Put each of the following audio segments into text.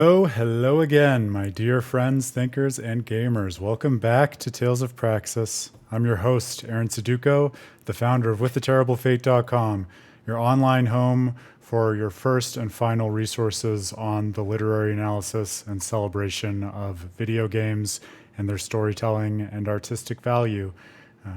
Oh, hello again, my dear friends, thinkers, and gamers. Welcome back to Tales of Praxis. I'm your host, Aaron Suduko, the founder of writhetterriblefate.com, your online home for your first and final resources on the literary analysis and celebration of video games and their storytelling and artistic value.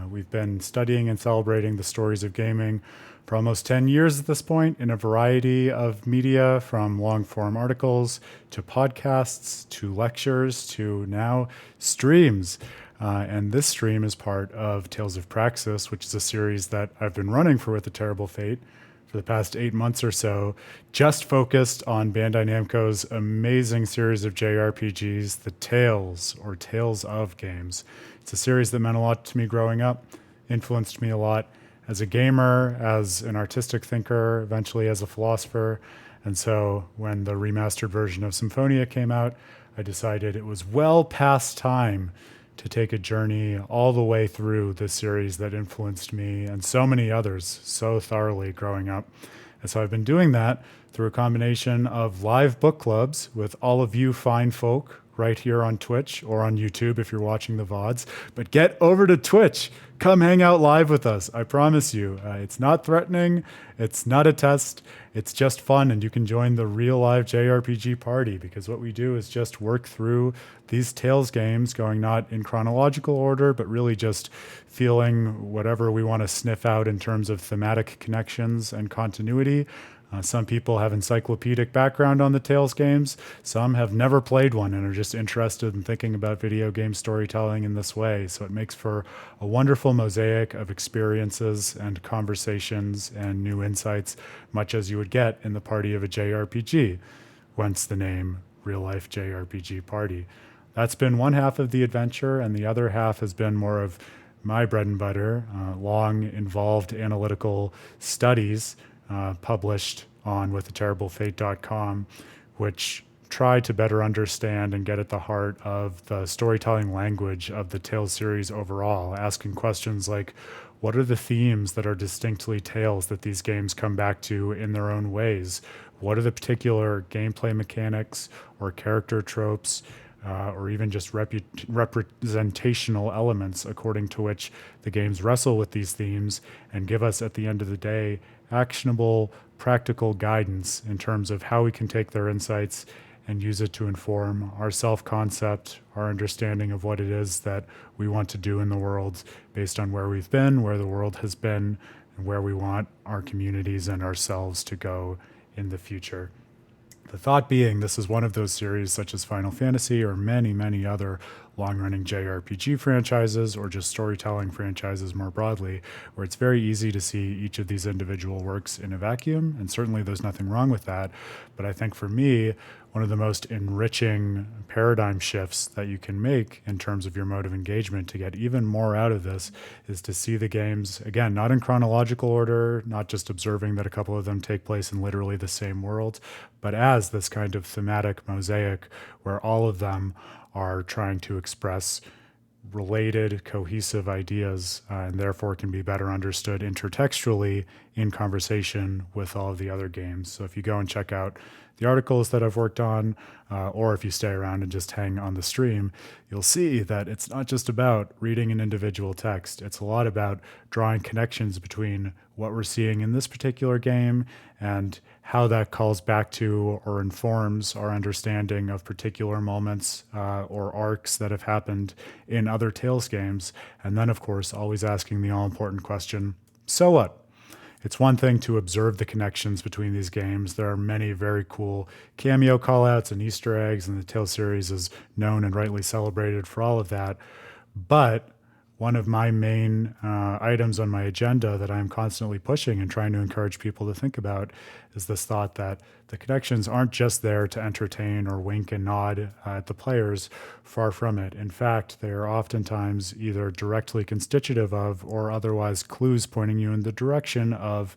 We've been studying and celebrating the stories of gaming for almost 10 years at this point in a variety of media, from long form articles to podcasts to lectures to now streams. And this stream is part of Tales of Praxis, which is a series that I've been running for With a Terrible Fate for the past 8 months or so, just focused on Bandai Namco's amazing series of JRPGs, the Tales or Tales of games. It's a series that meant a lot to me growing up, influenced me a lot as a gamer, as an artistic thinker, eventually as a philosopher. And so when the remastered version of Symphonia came out, I decided it was well past time to take a journey all the way through this series that influenced me and so many others so thoroughly growing up. And so I've been doing that through a combination of live book clubs with all of you fine folk right here on Twitch or on YouTube if you're watching the VODs. But get over to Twitch. Come hang out live with us. I promise you. It's not threatening. It's not a test. It's just fun. And you can join the real live JRPG party, because what we do is just work through these Tales games, going not in chronological order, but really just feeling whatever we want to sniff out in terms of thematic connections and continuity. Some people have encyclopedic background on the Tales games. Some have never played one and are just interested in thinking about video game storytelling in this way. So it makes for a wonderful mosaic of experiences and conversations and new insights, much as you would get in the party of a JRPG, whence the name Real Life JRPG Party. That's been one half of the adventure, and the other half has been more of my bread and butter, long involved analytical studies published on writhetterriblefate.com, which try to better understand and get at the heart of the storytelling language of the Tales series overall, asking questions like, what are the themes that are distinctly Tales that these games come back to in their own ways? What are the particular gameplay mechanics or character tropes, or even just representational elements according to which the games wrestle with these themes and give us, at the end of the day, actionable, practical guidance in terms of how we can take their insights and use it to inform our self-concept, our understanding of what it is that we want to do in the world based on where we've been, where the world has been, and where we want our communities and ourselves to go in the future. The thought being, this is one of those series such as Final Fantasy or many, many other long-running JRPG franchises or just storytelling franchises more broadly, where it's very easy to see each of these individual works in a vacuum, and certainly there's nothing wrong with that. But I think for me, one of the most enriching paradigm shifts that you can make in terms of your mode of engagement to get even more out of this is to see the games, again, not in chronological order, not just observing that a couple of them take place in literally the same world, but as this kind of thematic mosaic where all of them are trying to express related, cohesive ideas, and therefore can be better understood intertextually in conversation with all of the other games. So if you go and check out the articles that I've worked on, or if you stay around and just hang on the stream, you'll see that it's not just about reading an individual text. It's a lot about drawing connections between what we're seeing in this particular game and how that calls back to or informs our understanding of particular moments or arcs that have happened in other Tales games. And then, of course, always asking the all-important question, so what? It's one thing to observe the connections between these games. There are many very cool cameo callouts and Easter eggs, and the Tales series is known and rightly celebrated for all of that. But one of my main items on my agenda that I'm constantly pushing and trying to encourage people to think about is this thought that the connections aren't just there to entertain or wink and nod at the players. Far from it. In fact, they are oftentimes either directly constitutive of or otherwise clues pointing you in the direction of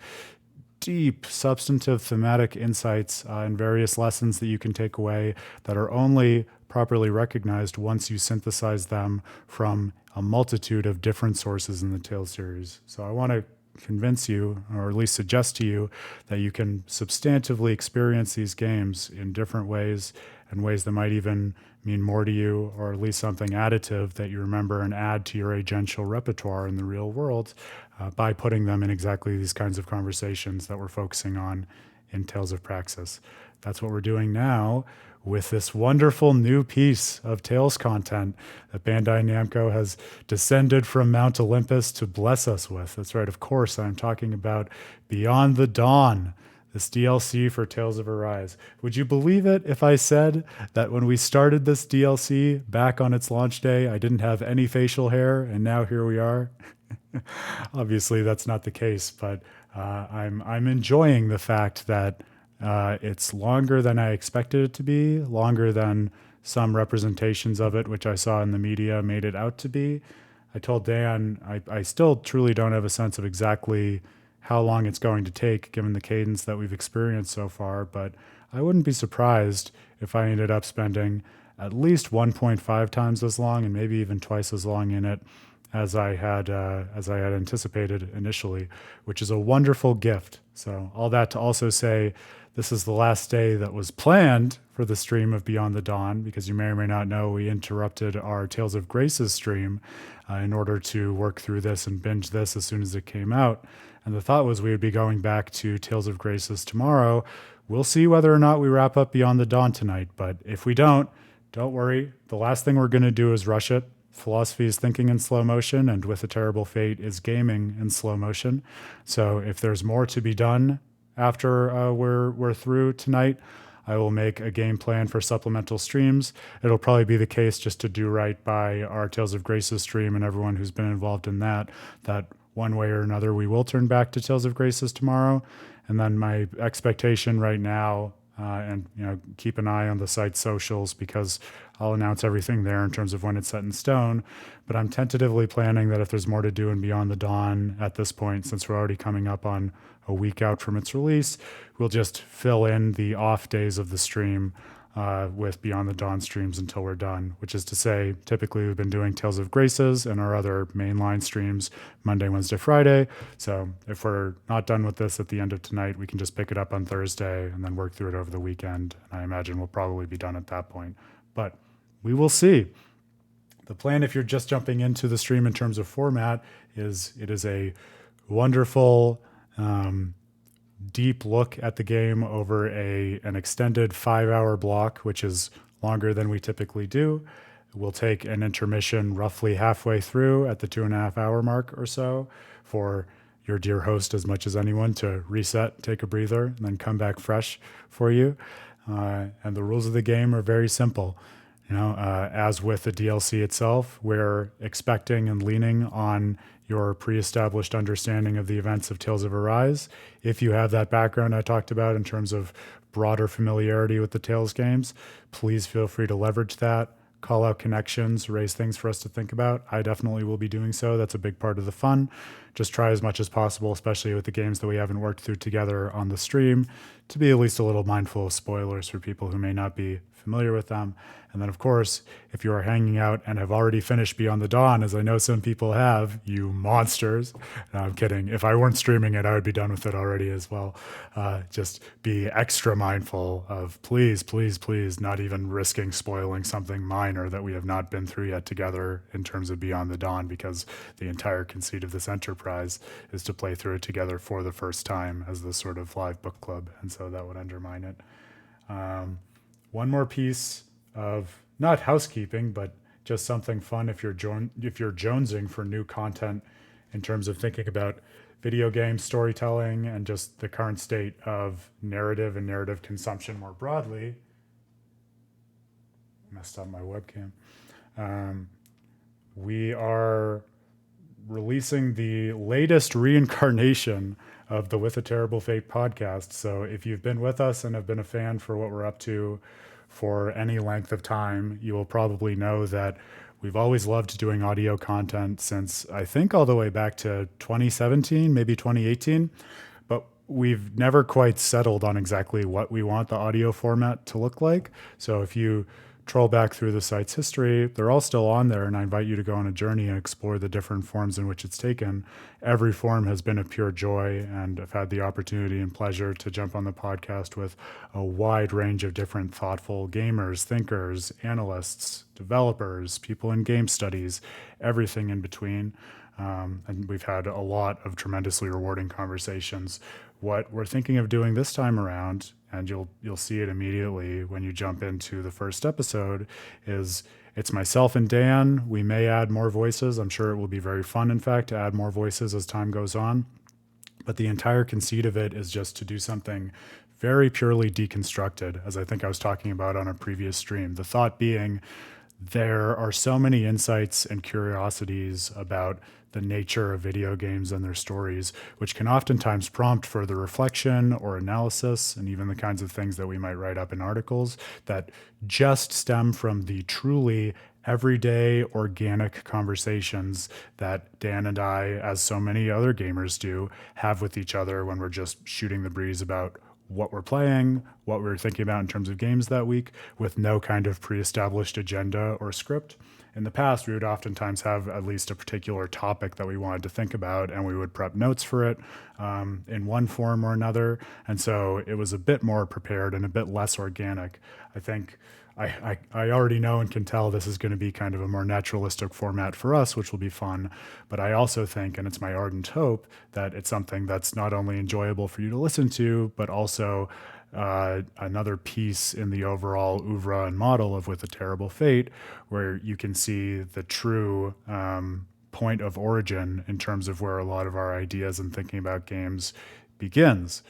deep, substantive, thematic insights and various lessons that you can take away that are only properly recognized once you synthesize them from a multitude of different sources in the Tales series. So I want to convince you, or at least suggest to you, that you can substantively experience these games in different ways and ways that might even mean more to you, or at least something additive that you remember and add to your agential repertoire in the real world by putting them in exactly these kinds of conversations that we're focusing on in Tales of Praxis. That's what we're doing now with this wonderful new piece of Tales content that Bandai Namco has descended from Mount Olympus to bless us with. That's right, of course, I'm talking about Beyond the Dawn, this DLC for Tales of Arise. Would you believe it if I said that when we started this DLC back on its launch day, I didn't have any facial hair, and now here we are? Obviously, that's not the case, but I'm enjoying the fact that it's longer than I expected it to be, longer than some representations of it, which I saw in the media, made it out to be. I told Dan I still truly don't have a sense of exactly how long it's going to take, given the cadence that we've experienced so far, but I wouldn't be surprised if I ended up spending at least 1.5 times as long, and maybe even twice as long in it as I had anticipated initially, which is a wonderful gift. So all that to also say, this is the last day that was planned for the stream of Beyond the Dawn, because you may or may not know we interrupted our Tales of Graces stream in order to work through this and binge this as soon as it came out. And the thought was we would be going back to Tales of Graces tomorrow. We'll see whether or not we wrap up Beyond the Dawn tonight, but if we don't worry. The last thing we're going to do is rush it. Philosophy is thinking in slow motion, and With a Terrible Fate is gaming in slow motion. So if there's more to be done after we're through tonight, I will make a game plan for supplemental streams. It'll probably be the case, just to do right by our Tales of Graces stream and everyone who's been involved in that one way or another we will turn back to Tales of Graces tomorrow. And then my expectation right now, and keep an eye on the site's socials, because I'll announce everything there in terms of when it's set in stone. But I'm tentatively planning that if there's more to do in Beyond the Dawn at this point, since we're already coming up on a week out from its release, we'll just fill in the off days of the stream with Beyond the Dawn streams until we're done, which is to say, typically we've been doing Tales of Graces and our other mainline streams Monday, Wednesday, Friday. So if we're not done with this at the end of tonight, we can just pick it up on Thursday and then work through it over the weekend. And I imagine we'll probably be done at that point. But we will see. The plan, if you're just jumping into the stream in terms of format, is it is a wonderful, deep look at the game over an extended 5-hour block, which is longer than we typically do. We'll take an intermission roughly halfway through at the 2.5-hour mark or so for your dear host, as much as anyone, to reset, take a breather, and then come back fresh for you. And the rules of the game are very simple. As with the DLC itself, we're expecting and leaning on your pre-established understanding of the events of Tales of Arise. If you have that background I talked about in terms of broader familiarity with the Tales games, please feel free to leverage that, call out connections, raise things for us to think about. I definitely will be doing so. That's a big part of the fun. Just try as much as possible, especially with the games that we haven't worked through together on the stream, to be at least a little mindful of spoilers for people who may not be familiar with them. And then, of course, if you are hanging out and have already finished Beyond the Dawn, as I know some people have, you monsters. No, I'm kidding. If I weren't streaming it, I would be done with it already as well. Just be extra mindful of please not even risking spoiling something minor that we have not been through yet together in terms of Beyond the Dawn, because the entire conceit of this enterprise is to play through it together for the first time as this sort of live book club, and so that would undermine it. One more piece of, not housekeeping, but just something fun if you're jonesing for new content in terms of thinking about video game storytelling and just the current state of narrative and narrative consumption more broadly. Messed up my webcam. We are releasing the latest reincarnation of the With a Terrible Fate podcast. So if you've been with us and have been a fan for what we're up to for any length of time, you will probably know that we've always loved doing audio content since, I think, all the way back to 2017, maybe 2018. But we've never quite settled on exactly what we want the audio format to look like. So if you troll back through the site's history, they're all still on there, and I invite you to go on a journey and explore the different forms in which it's taken. Every form has been a pure joy, and I've had the opportunity and pleasure to jump on the podcast with a wide range of different thoughtful gamers, thinkers, analysts, developers, people in game studies, everything in between. And we've had a lot of tremendously rewarding conversations. What we're thinking of doing this time around, and you'll see it immediately when you jump into the first episode, is it's myself and Dan. We may add more voices. I'm sure it will be very fun, in fact, to add more voices as time goes on. But the entire conceit of it is just to do something very purely deconstructed, as I think I was talking about on a previous stream. The thought being, there are so many insights and curiosities about the nature of video games and their stories, which can oftentimes prompt further reflection or analysis, and even the kinds of things that we might write up in articles that just stem from the truly everyday organic conversations that Dan and I, as so many other gamers do, have with each other when we're just shooting the breeze about what we're playing, what we're thinking about in terms of games that week, with no kind of pre-established agenda or script. In the past, we would oftentimes have at least a particular topic that we wanted to think about, and we would prep notes for it in one form or another. And so it was a bit more prepared and a bit less organic. I think I already know and can tell this is going to be kind of a more naturalistic format for us, which will be fun. But I also think, and it's my ardent hope, that it's something that's not only enjoyable for you to listen to, but also another piece in the overall oeuvre and model of With a Terrible Fate, where you can see the true point of origin in terms of where a lot of our ideas and thinking about games begins.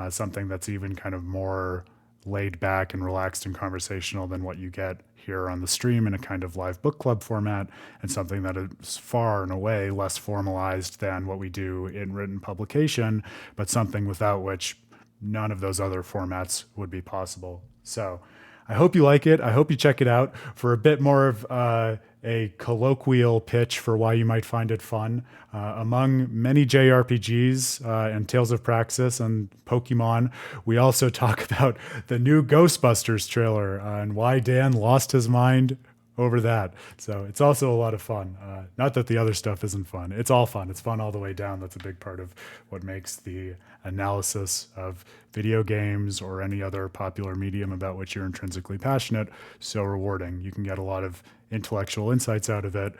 Something that's even kind of more laid back and relaxed and conversational than what you get here on the stream in a kind of live book club format, and something that is far and away less formalized than what we do in written publication, but something without which none of those other formats would be possible. So I hope you like it. I hope you check it out. For a bit more of a colloquial pitch for why you might find it fun, among many JRPGs and Tales of Praxis and Pokemon, we also talk about the new Ghostbusters trailer and why Dan lost his mind over that. So it's also a lot of fun. Not that the other stuff isn't fun. It's all fun. It's fun all the way down. That's a big part of what makes the analysis of video games or any other popular medium about which you're intrinsically passionate so rewarding. You can get a lot of intellectual insights out of it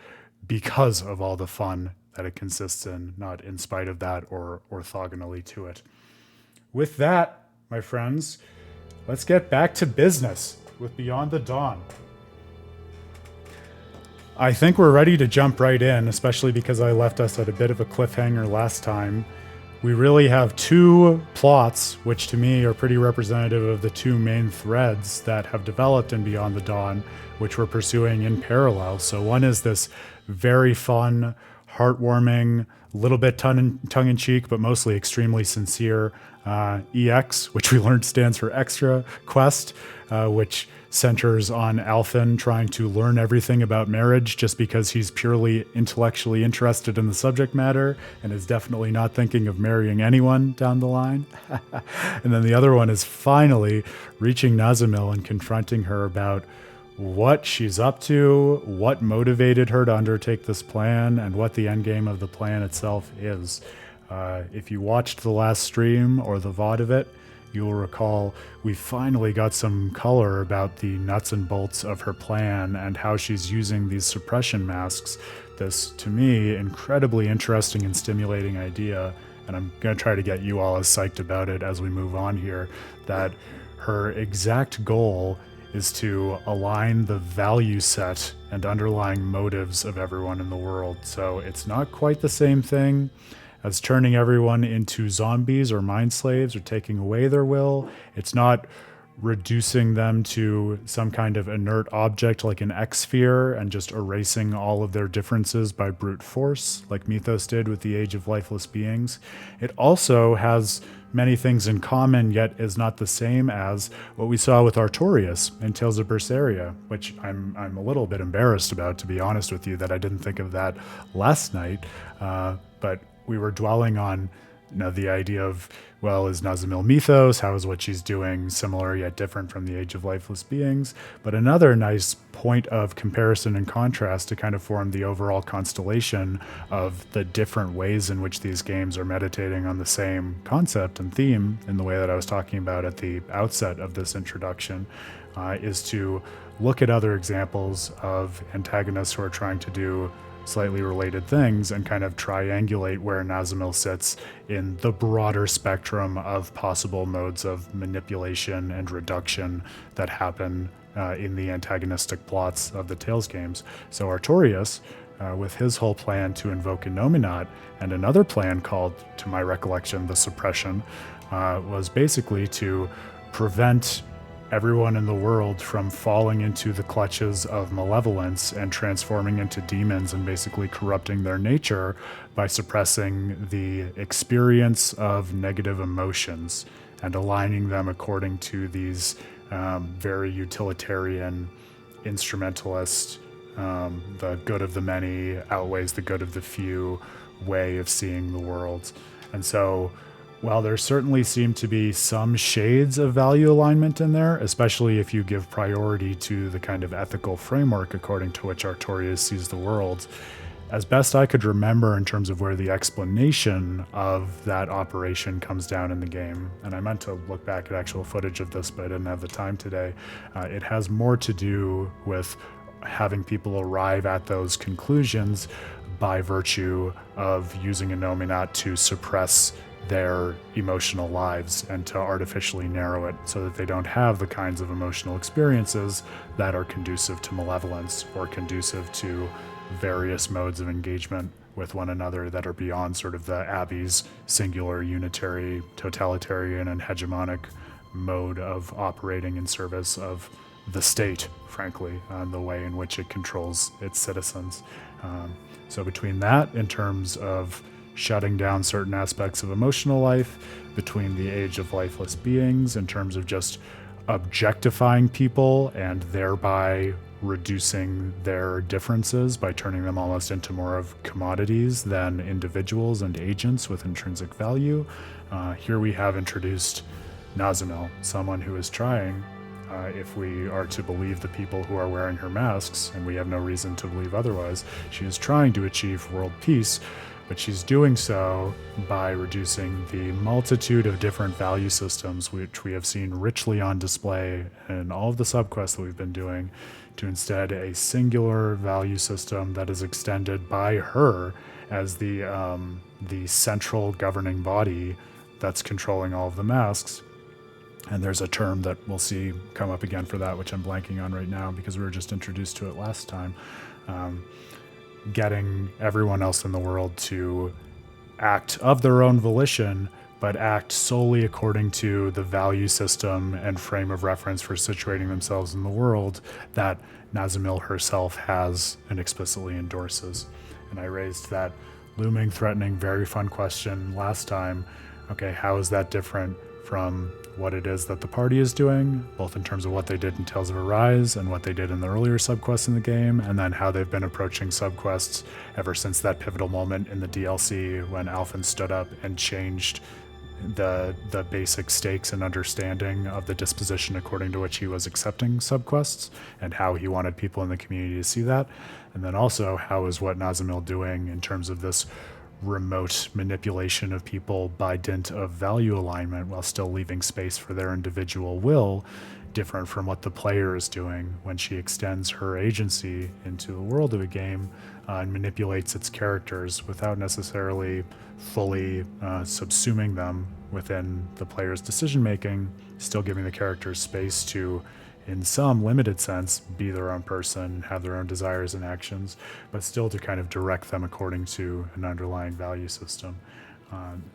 because of all the fun that it consists in, not in spite of that or orthogonally to it. With that, my friends, let's get back to business with Beyond the Dawn. I think we're ready to jump right in, especially because I left us at a bit of a cliffhanger last time. We really have two plots, which to me are pretty representative of the two main threads that have developed in Beyond the Dawn, which we're pursuing in parallel. So one is this very fun, heartwarming, little bit tongue-in-cheek, but mostly extremely sincere EX, which we learned stands for Extra Quest, which centers on Alphen trying to learn everything about marriage just because he's purely intellectually interested in the subject matter and is definitely not thinking of marrying anyone down the line. And then the other one is finally reaching Nazamil and confronting her about what she's up to, what motivated her to undertake this plan, and what the endgame of the plan itself is. If you watched the last stream or the VOD of it, you'll recall we finally got some color about the nuts and bolts of her plan and how she's using these suppression masks. This, to me, incredibly interesting and stimulating idea, and I'm going to try to get you all as psyched about it as we move on here, that her exact goal is to align the value set and underlying motives of everyone in the world. So it's not quite the same thing as turning everyone into zombies or mind slaves or taking away their will. It's not reducing them to some kind of inert object like an X-sphere and just erasing all of their differences by brute force, like Mythos did with the Age of Lifeless Beings. It also has many things in common, yet is not the same as what we saw with Artorias in Tales of Vesperia, which I'm a little bit embarrassed about, to be honest with you, that I didn't think of that last night. But we were dwelling on the idea of, well, is Nazamil mythos? How is what she's doing similar yet different from the Age of Lifeless Beings? But another nice point of comparison and contrast to kind of form the overall constellation of the different ways in which these games are meditating on the same concept and theme in the way that I was talking about at the outset of this introduction, is to look at other examples of antagonists who are trying to do slightly related things and kind of triangulate where Nazamil sits in the broader spectrum of possible modes of manipulation and reduction that happen in the antagonistic plots of the Tales games. So Artorias, with his whole plan to invoke a Nominat and another plan called, to my recollection, the Suppression, was basically to prevent everyone in the world from falling into the clutches of malevolence and transforming into demons and basically corrupting their nature by suppressing the experience of negative emotions and aligning them according to these very utilitarian, instrumentalist, the good of the many outweighs the good of the few way of seeing the world. And so while there certainly seem to be some shades of value alignment in there, especially if you give priority to the kind of ethical framework according to which Artorias sees the world, as best I could remember in terms of where the explanation of that operation comes down in the game, and I meant to look back at actual footage of this, but I didn't have the time today, it has more to do with having people arrive at those conclusions by virtue of using a Nominat to suppress their emotional lives and to artificially narrow it so that they don't have the kinds of emotional experiences that are conducive to malevolence or conducive to various modes of engagement with one another that are beyond sort of the Abbey's singular, unitary, totalitarian, and hegemonic mode of operating in service of the state, frankly, and the way in which it controls its citizens. So between that, in terms of shutting down certain aspects of emotional life, between the Age of Lifeless Beings in terms of just objectifying people and thereby reducing their differences by turning them almost into more of commodities than individuals and agents with intrinsic value. Here we have introduced Nazamil, someone who is trying, if we are to believe the people who are wearing her masks, and we have no reason to believe otherwise, she is trying to achieve world peace, but she's doing so by reducing the multitude of different value systems which we have seen richly on display in all of the subquests that we've been doing to instead a singular value system that is extended by her as the central governing body that's controlling all of the masks. And there's a term that we'll see come up again for that, which I'm blanking on right now because we were just introduced to it last time. Getting everyone else in the world to act of their own volition, but act solely according to the value system and frame of reference for situating themselves in the world that Nazamil herself has and explicitly endorses. And I raised that looming, threatening, very fun question last time. Okay, how is that different from what it is that the party is doing, both in terms of what they did in Tales of Arise and what they did in the earlier subquests in the game, and then how they've been approaching subquests ever since that pivotal moment in the DLC when Alphen stood up and changed the basic stakes and understanding of the disposition according to which he was accepting subquests and how he wanted people in the community to see that. And then also, how is what Nazamil doing in terms of this remote manipulation of people by dint of value alignment while still leaving space for their individual will, different from what the player is doing when she extends her agency into the world of a game and manipulates its characters without necessarily fully subsuming them within the player's decision making, still giving the characters space to, in some limited sense, be their own person, have their own desires and actions, but still to kind of direct them according to an underlying value system.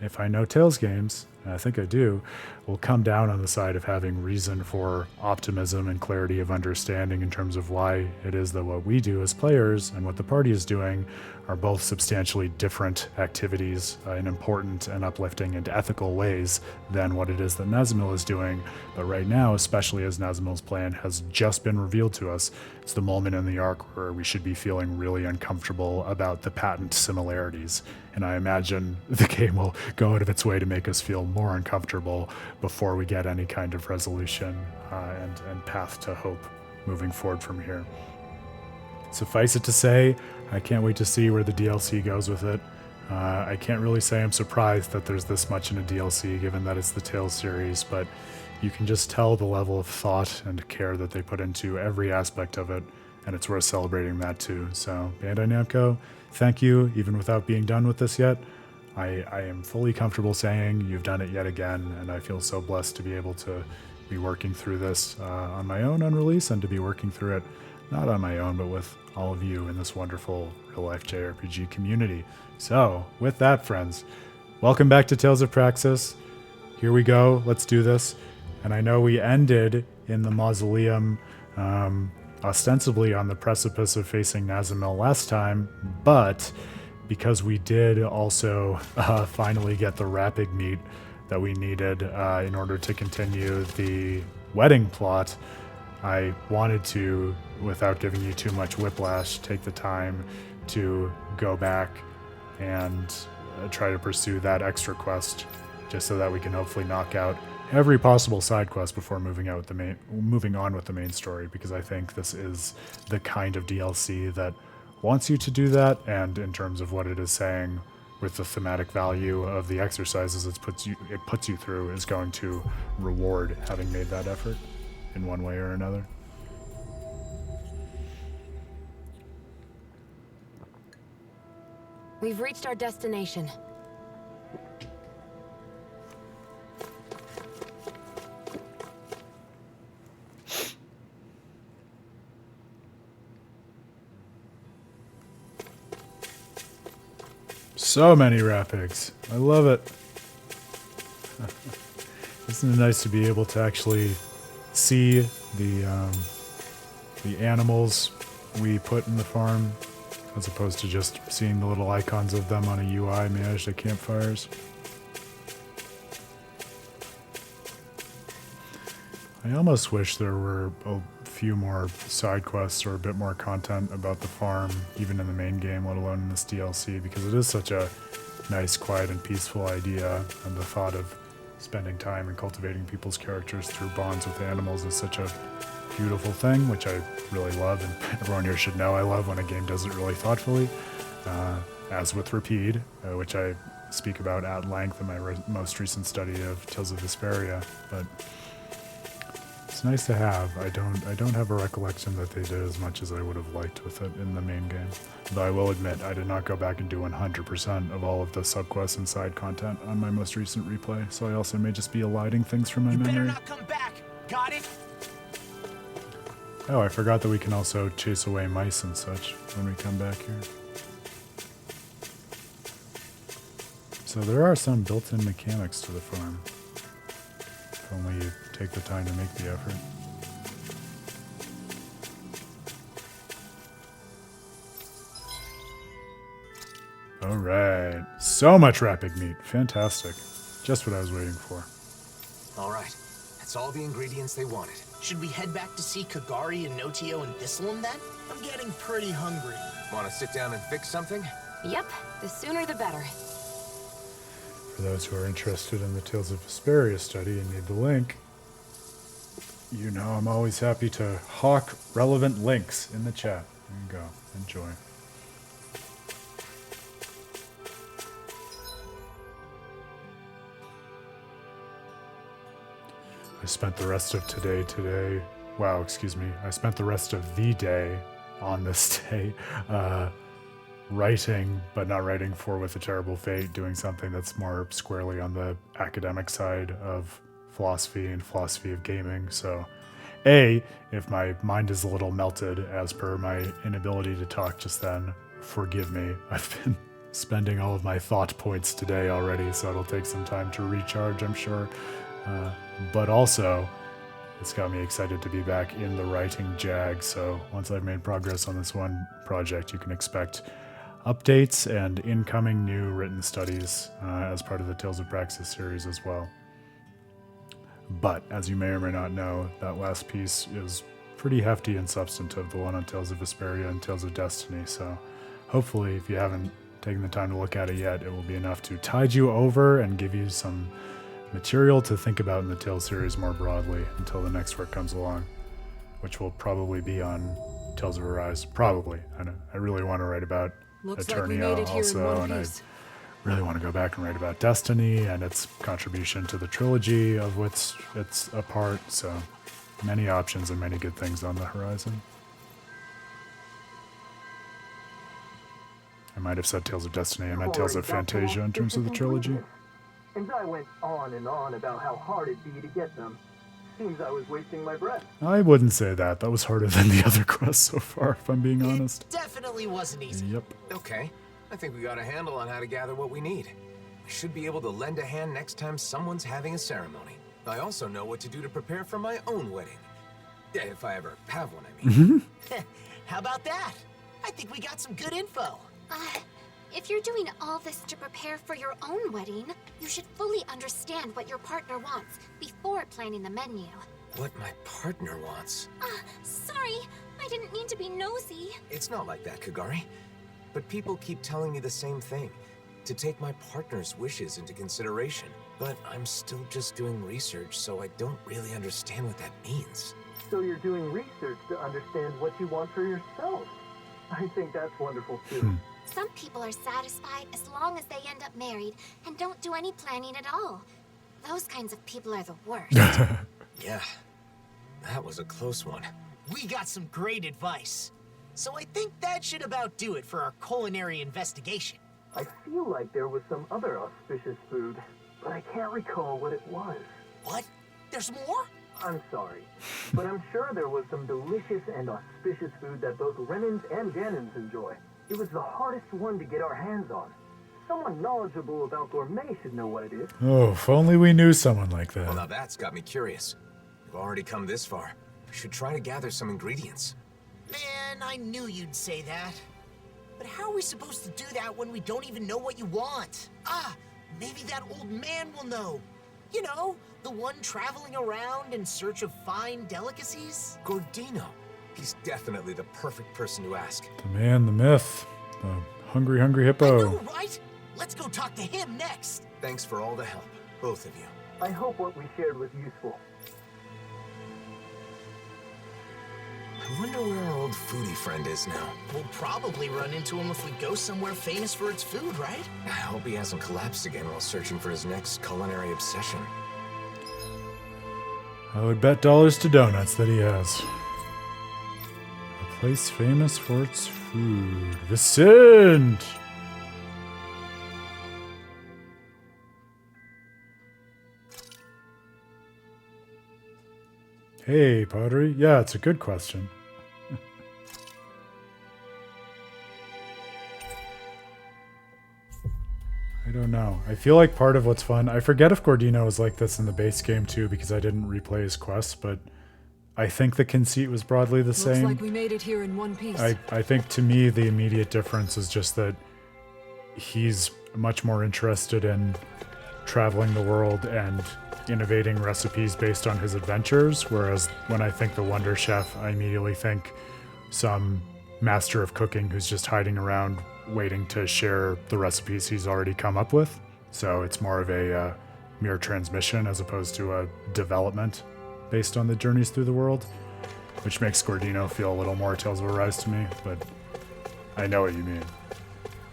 If I know Tales games, and I think I do, will come down on the side of having reason for optimism and clarity of understanding in terms of why it is that what we do as players and what the party is doing are both substantially different activities in important and uplifting and ethical ways than what it is that Nazimil is doing. But right now, especially as Nazimil's plan has just been revealed to us, it's the moment in the arc where we should be feeling really uncomfortable about the patent similarities. And I imagine the game will go out of its way to make us feel more uncomfortable before we get any kind of resolution and path to hope moving forward from here. Suffice it to say, I can't wait to see where the DLC goes with it. I can't really say I'm surprised that there's this much in a DLC, given that it's the Tales series, but you can just tell the level of thought and care that they put into every aspect of it, and it's worth celebrating that too. So, Bandai Namco, thank you, even without being done with this yet. I am fully comfortable saying you've done it yet again, and I feel so blessed to be able to be working through this on my own on release, and to be working through it not on my own, but with all of you in this wonderful real-life JRPG community. So, with that, friends, welcome back to Tales of Praxis. Here we go. Let's do this. And I know we ended in the mausoleum, ostensibly on the precipice of facing Nazimil last time, but because we did also finally get the rapid meet that we needed in order to continue the wedding plot, I wanted to, without giving you too much whiplash, take the time to go back and try to pursue that extra quest, just so that we can hopefully knock out every possible side quest before moving on with the main story, because I think this is the kind of DLC that wants you to do that, and in terms of what it is saying with the thematic value of the exercises it puts you through, is going to reward having made that effort in one way or another. We've reached our destination. So many rapids. I love it. Isn't it nice to be able to actually see the animals we put in the farm, as opposed to just seeing the little icons of them on a UI managed at campfires? I almost wish there were a few more side quests or a bit more content about the farm, even in the main game, let alone in this DLC, because it is such a nice, quiet, and peaceful idea, and the thought of spending time and cultivating people's characters through bonds with animals is such a beautiful thing, which I really love, and everyone here should know I love when a game does it really thoughtfully, as with Rapide, which I speak about at length in my most recent study of Tales of Vesperia, but it's nice to have. I don't have a recollection that they did as much as I would have liked with it in the main game. Though I will admit, I did not go back and do 100% of all of the subquests and side content on my most recent replay, so I also may just be eliding things from my memory. You better not come back. Got it? Oh, I forgot that we can also chase away mice and such when we come back here. So there are some built-in mechanics to the farm. If only you take the time to make the effort. All right. So much rapid meat. Fantastic. Just what I was waiting for. All right. That's all the ingredients they wanted. Should we head back to see Kagari and Notio and Thistleum then? I'm getting pretty hungry. Want to sit down and fix something? Yep, the sooner the better. For those who are interested in the Tales of Vesperia study and need the link, you know I'm always happy to hawk relevant links in the chat. There you go. Enjoy. I spent the rest of I spent the rest of the day on this day writing, but not writing for With a Terrible Fate, doing something that's more squarely on the academic side of philosophy and philosophy of gaming. So, if my mind is a little melted as per my inability to talk just then, forgive me. I've been spending all of my thought points today already, so it'll take some time to recharge, I'm sure. But also, it's got me excited to be back in the writing jag, so once I've made progress on this one project, you can expect updates and incoming new written studies as part of the Tales of Praxis series as well. But, as you may or may not know, that last piece is pretty hefty and substantive, the one on Tales of Vesperia and Tales of Destiny, so hopefully, if you haven't taken the time to look at it yet, it will be enough to tide you over and give you some material to think about in the Tales series more broadly until the next work comes along, which will probably be on Tales of Arise. Probably. I really want to write about Looks like we Eternia made it here in also, one and I piece. really want to go back and write about Destiny and its contribution to the trilogy of which it's a part, so many options and many good things on the horizon. I might have said Tales of Destiny, I meant Tales of Fantasia in terms of the trilogy. And I went on and on about how hard it'd be to get them. Seems I was wasting my breath. I wouldn't say that. That was harder than the other quests so far, if I'm being honest. Definitely wasn't easy. Yep. Okay, I think we got a handle on how to gather what we need. We should be able to lend a hand next time someone's having a ceremony. I also know what to do to prepare for my own wedding. Yeah, if I ever have one, I mean. How about that? I think we got some good info. If you're doing all this to prepare for your own wedding, you should fully understand what your partner wants before planning the menu. What my partner wants. Sorry, I didn't mean to be nosy. It's not like that, Kagari. But people keep telling me the same thing. To take my partner's wishes into consideration. But I'm still just doing research, so I don't really understand what that means. So you're doing research to understand what you want for yourself. I think that's wonderful too. Some people are satisfied as long as they end up married and don't do any planning at all. Those kinds of people are the worst. Yeah, that was a close one. We got some great advice. So I think that should about do it for our culinary investigation. I feel like there was some other auspicious food, but I can't recall what it was. What? There's more? I'm sorry, but I'm sure there was some delicious and auspicious food that both Renans and Ganons enjoy. It was the hardest one to get our hands on. Someone knowledgeable about gourmet should know what it is. Oh, if only we knew someone like Well, that. now that's got me curious. We've already come this far. We should try to gather some ingredients. Man, I knew you'd say that. But how are we supposed to do that when we don't even know what you want? Maybe that old man will know. You know, the one traveling around in search of fine delicacies? Gordino. He's definitely the perfect person to ask. The man, the myth, the hungry, hungry I hippo. know, right? Let's go talk to him next. Thanks for all the help, both of you. I hope what we shared was useful. I wonder where our old foodie friend is now. We'll probably run into him if we go somewhere famous for its food, right? I hope he hasn't collapsed again while searching for his next culinary obsession. I would bet dollars to donuts that he has. A place famous for its food. Vicent! Hey, Pottery. Yeah, it's a good question. I don't know. I feel like part of what's fun... I forget if Gordino was like this in the base game too, because I didn't replay his quests, but I think the conceit was broadly the Looks same. like we made it here in one piece. I think to me the immediate difference is just that he's much more interested in traveling the world and innovating recipes based on his adventures, whereas when I think the Wonder Chef, I immediately think some master of cooking who's just hiding around waiting to share the recipes he's already come up with. So it's more of a mere transmission as opposed to a development based on the journeys through the world, which makes Gordino feel a little more Tales of Arise to me, but I know what you mean.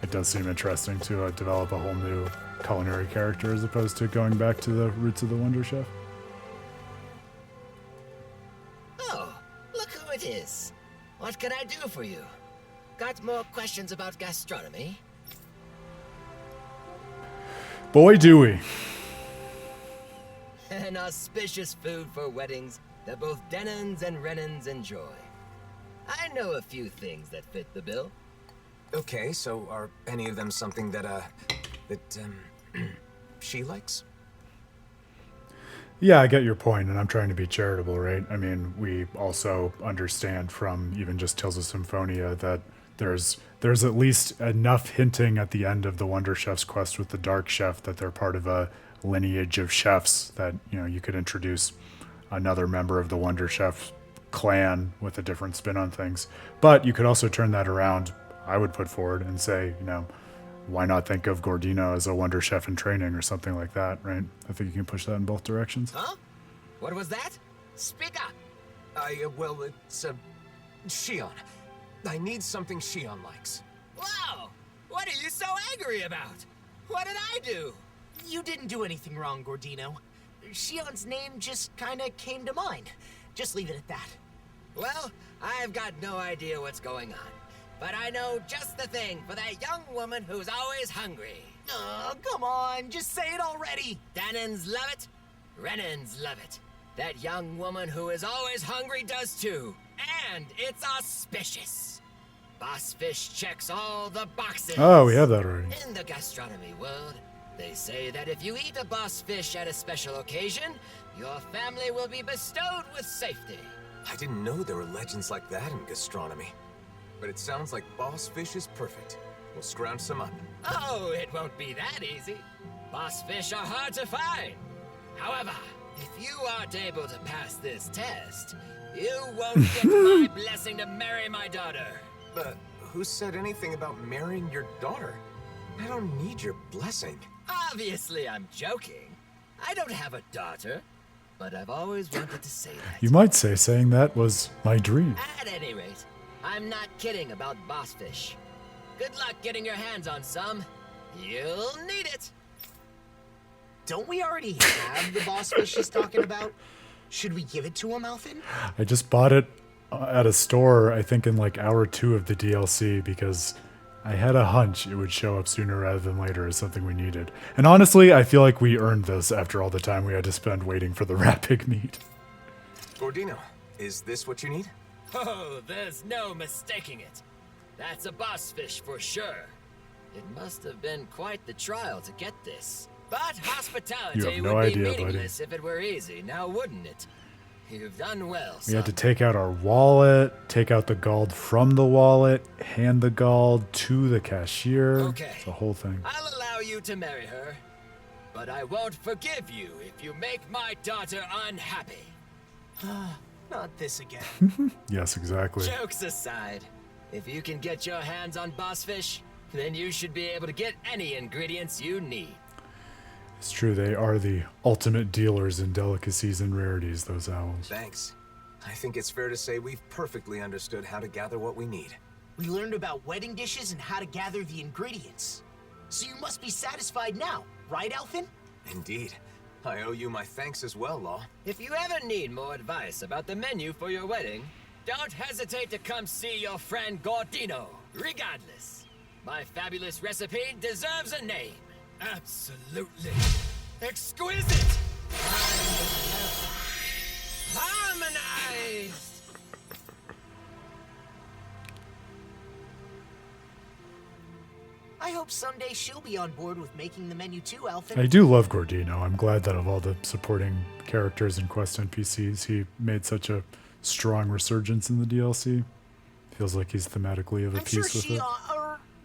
It does seem interesting to develop a whole new culinary character as opposed to going back to the roots of the Wonder Chef. Oh, look who it is. What can I do for you? Got more questions about gastronomy? Boy, do we. An auspicious food for weddings that both Denons and Renans enjoy. I know a few things that fit the bill. Okay, so are any of them something that she likes? Yeah, I get your point, and I'm trying to be charitable, right? I mean, we also understand from even just Tales of Symphonia that there's at least enough hinting at the end of the Wonder Chef's quest with the Dark Chef that they're part of a lineage of chefs that, you know, you could introduce another member of the Wonder Chef clan with a different spin on things. But you could also turn that around, I would put forward, and say, you know, why not think of Gordino as a Wonder Chef in training or something like that, right? I think you can push that in both directions. Huh? What was that? Speak up! Well, it's, Shion. I need something Shion likes. Wow! What are you so angry about? What did I do? You didn't do anything wrong, Gordino. Shion's name just kinda came to mind. Just leave it at that. Well, I've got no idea what's going on. But I know just the thing for that young woman who's always hungry. Oh, come on, just say it already. Danins love it. Renans love it. That young woman who is always hungry does too. And it's auspicious. Boss Fish checks all the boxes. Oh, we have that already. In the gastronomy world, they say that if you eat a boss fish at a special occasion, your family will be bestowed with safety. I didn't know there were legends like that in gastronomy. But it sounds like Boss Fish is perfect. We'll scrounge some up. Oh, it won't be that easy. Boss fish are hard to find. However, if you aren't able to pass this test, you won't get my blessing to marry my daughter. But who said anything about marrying your daughter? I don't need your blessing. Obviously, I'm joking. I don't have a daughter, but I've always wanted to say that. You might say saying that was my dream. At any rate, I'm not kidding about boss fish. Good luck getting your hands on some. You'll need it. Don't we already have the boss fish he's talking about? Should we give it to him, Alphen? I just bought it at a store, I think in like hour 2 of the DLC, because I had a hunch it would show up sooner rather than later as something we needed. And honestly, I feel like we earned this after all the time we had to spend waiting for the rat pig meat. Gordino, is this what you need? Oh, there's no mistaking it. That's a boss fish for sure. It must have been quite the trial to get this. But hospitality You have no would be idea, buddy. meaningless if it were easy, now wouldn't it? You've done well, We had to son. take out our wallet, take out the gold from the wallet, hand the gold to the cashier. Okay. It's a whole thing. I'll allow you to marry her, but I won't forgive you if you make my daughter unhappy. Not this again. Yes, exactly. Jokes aside, if you can get your hands on boss fish, then you should be able to get any ingredients you need. It's true, they are the ultimate dealers in delicacies and rarities, those owls. Thanks. I think it's fair to say we've perfectly understood how to gather what we need. We learned about wedding dishes and how to gather the ingredients. So you must be satisfied now, right, Alphen? Indeed. I owe you my thanks as well, Law. If you ever need more advice about the menu for your wedding, don't hesitate to come see your friend Gordino. Regardless, my fabulous recipe deserves a name. Absolutely exquisite! Harmonized! I hope someday she'll be on board with making the menu too, Alphen. I do love Gordino. I'm glad that of all the supporting characters and quest NPCs, he made such a strong resurgence in the DLC. Feels like he's thematically of a I'm sure piece with she, it.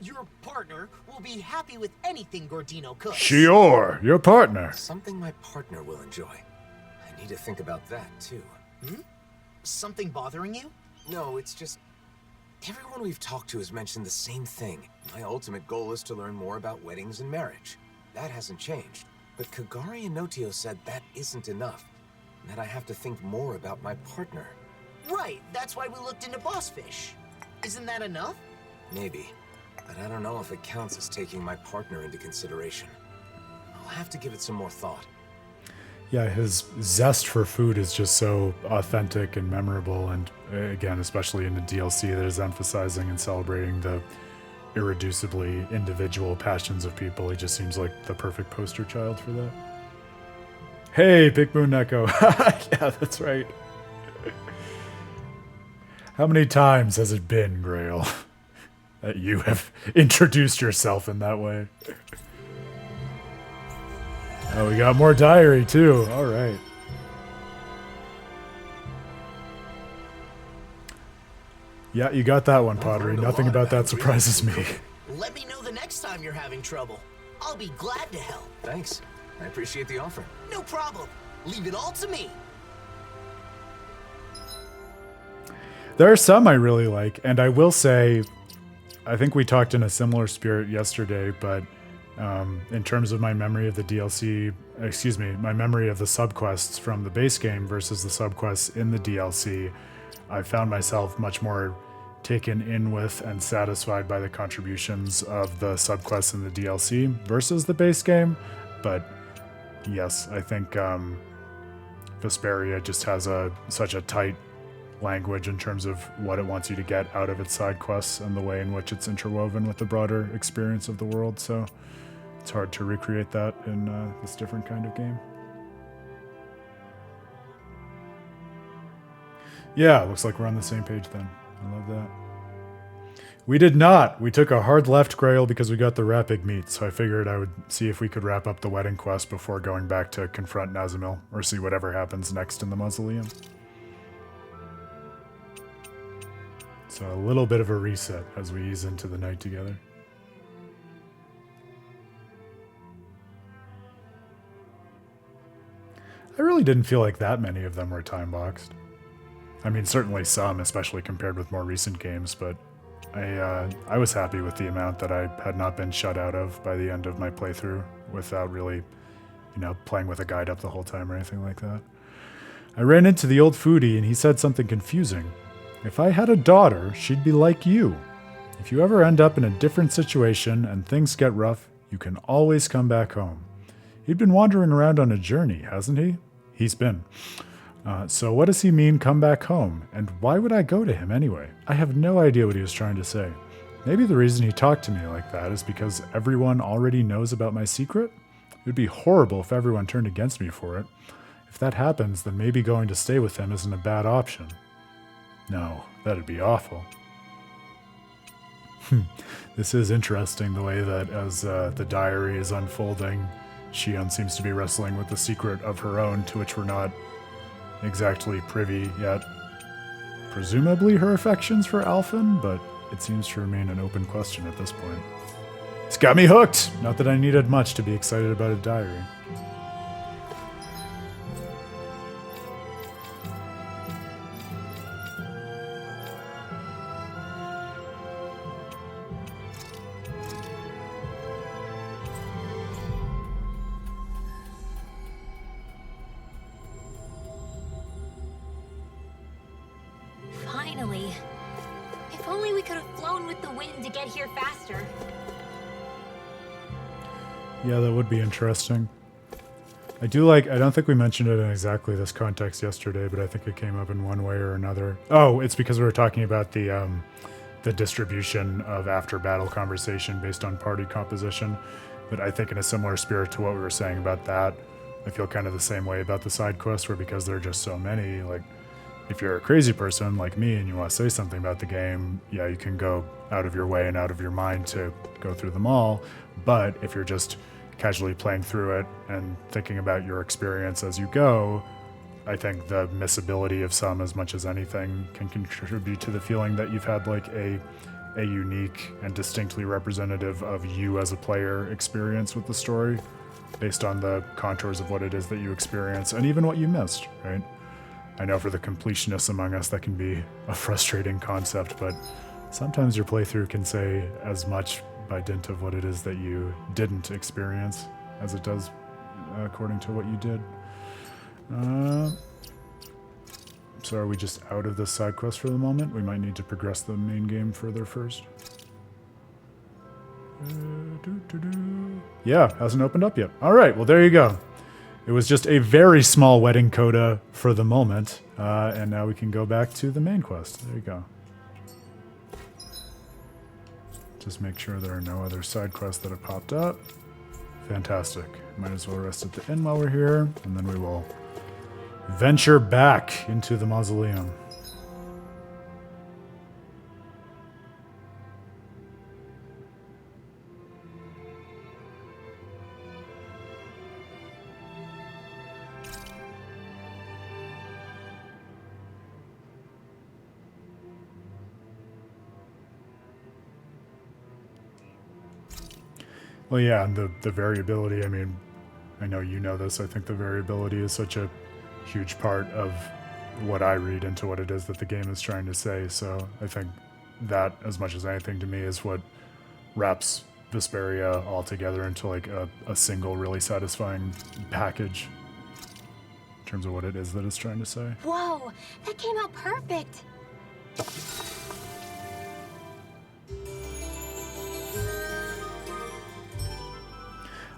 your partner, will be happy with anything Gordino cooks. Shior, your partner. Something my partner will enjoy. I need to think about that, too. Something bothering you? No, it's just... everyone we've talked to has mentioned the same thing. My ultimate goal is to learn more about weddings and marriage. That hasn't changed. But Kagari and Notio said that isn't enough. And that I have to think more about my partner. Right, that's why we looked into boss fish. Isn't that enough? Maybe. But I don't know if it counts as taking my partner into consideration. I'll have to give it some more thought. Yeah, his zest for food is just so authentic and memorable, and again, especially in the DLC that is emphasizing and celebrating the irreducibly individual passions of people. He just seems like the perfect poster child for that. Hey, Big Moon Echo. Yeah, that's right. How many times has it been, Grail? that you have introduced yourself in that way. Oh, we got more diary too. All right. Yeah, you got that one, Pottery. Nothing about that surprises me. Let me know the next time you're having trouble. I'll be glad to help. Thanks. I appreciate the offer. No problem. Leave it all to me. There are some I really like, and I will say, I think we talked in a similar spirit yesterday, but in terms of my memory of the DLC, my memory of the subquests from the base game versus the subquests in the DLC, I found myself much more taken in with and satisfied by the contributions of the subquests in the DLC versus the base game. But yes, I think Vesperia just has such a tight language in terms of what it wants you to get out of its side quests and the way in which it's interwoven with the broader experience of the world. So it's hard to recreate that in this different kind of game. Yeah, looks like we're on the same page then. I love that. We did not. We took a hard left, Grail, because we got the Rapid meat, so I figured I would see if we could wrap up the wedding quest before going back to confront Nazimil, or see whatever happens next in the mausoleum. So a little bit of a reset as we ease into the night together. I really didn't feel like that many of them were time-boxed. I mean, certainly some, especially compared with more recent games, but I was happy with the amount that I had not been shut out of by the end of my playthrough without really, playing with a guide up the whole time or anything like that. I ran into the old foodie and he said something confusing. If I had a daughter, she'd be like you. If you ever end up in a different situation and things get rough, you can always come back home. He'd been wandering around on a journey, hasn't he? He's been. So what does he mean, come back home? And why would I go to him anyway? I have no idea what he was trying to say. Maybe the reason he talked to me like that is because everyone already knows about my secret? It would be horrible if everyone turned against me for it. If that happens, then maybe going to stay with him isn't a bad option. No, that'd be awful. This is interesting, the way that as the diary is unfolding, Shion seems to be wrestling with the secret of her own, to which we're not exactly privy yet. Presumably her affections for Alphen, but it seems to remain an open question at this point. It's got me hooked! Not that I needed much to be excited about a diary. Finally. If only we could have flown with the wind to get here faster. Yeah, that would be interesting. I don't think we mentioned it in exactly this context yesterday, but I think it came up in one way or another. Oh, it's because we were talking about the distribution of after-battle conversation based on party composition. But I think in a similar spirit to what we were saying about that, I feel kind of the same way about the side quests, where because there are just so many, like, if you're a crazy person like me and you want to say something about the game, yeah, you can go out of your way and out of your mind to go through them all. But if you're just casually playing through it and thinking about your experience as you go, I think the missability of some, as much as anything, can contribute to the feeling that you've had like a unique and distinctly representative of you as a player experience with the story, based on the contours of what it is that you experience and even what you missed, right? I know for the completionists among us that can be a frustrating concept, but sometimes your playthrough can say as much by dint of what it is that you didn't experience as it does according to what you did. So are we just out of this side quest for the moment? We might need to progress the main game further first. Yeah, hasn't opened up yet. All right, well, there you go. It was just a very small wedding coda for the moment, and now we can go back to the main quest. There you go. Just make sure there are no other side quests that have popped up. Fantastic. Might as well rest at the inn while we're here, and then we will venture back into the mausoleum. Well, yeah, and the variability, I mean, I know you know this, I think the variability is such a huge part of what I read into what it is that the game is trying to say, so I think that, as much as anything to me, is what wraps Vesperia all together into like a single really satisfying package in terms of what it is that it's trying to say. Whoa, that came out perfect.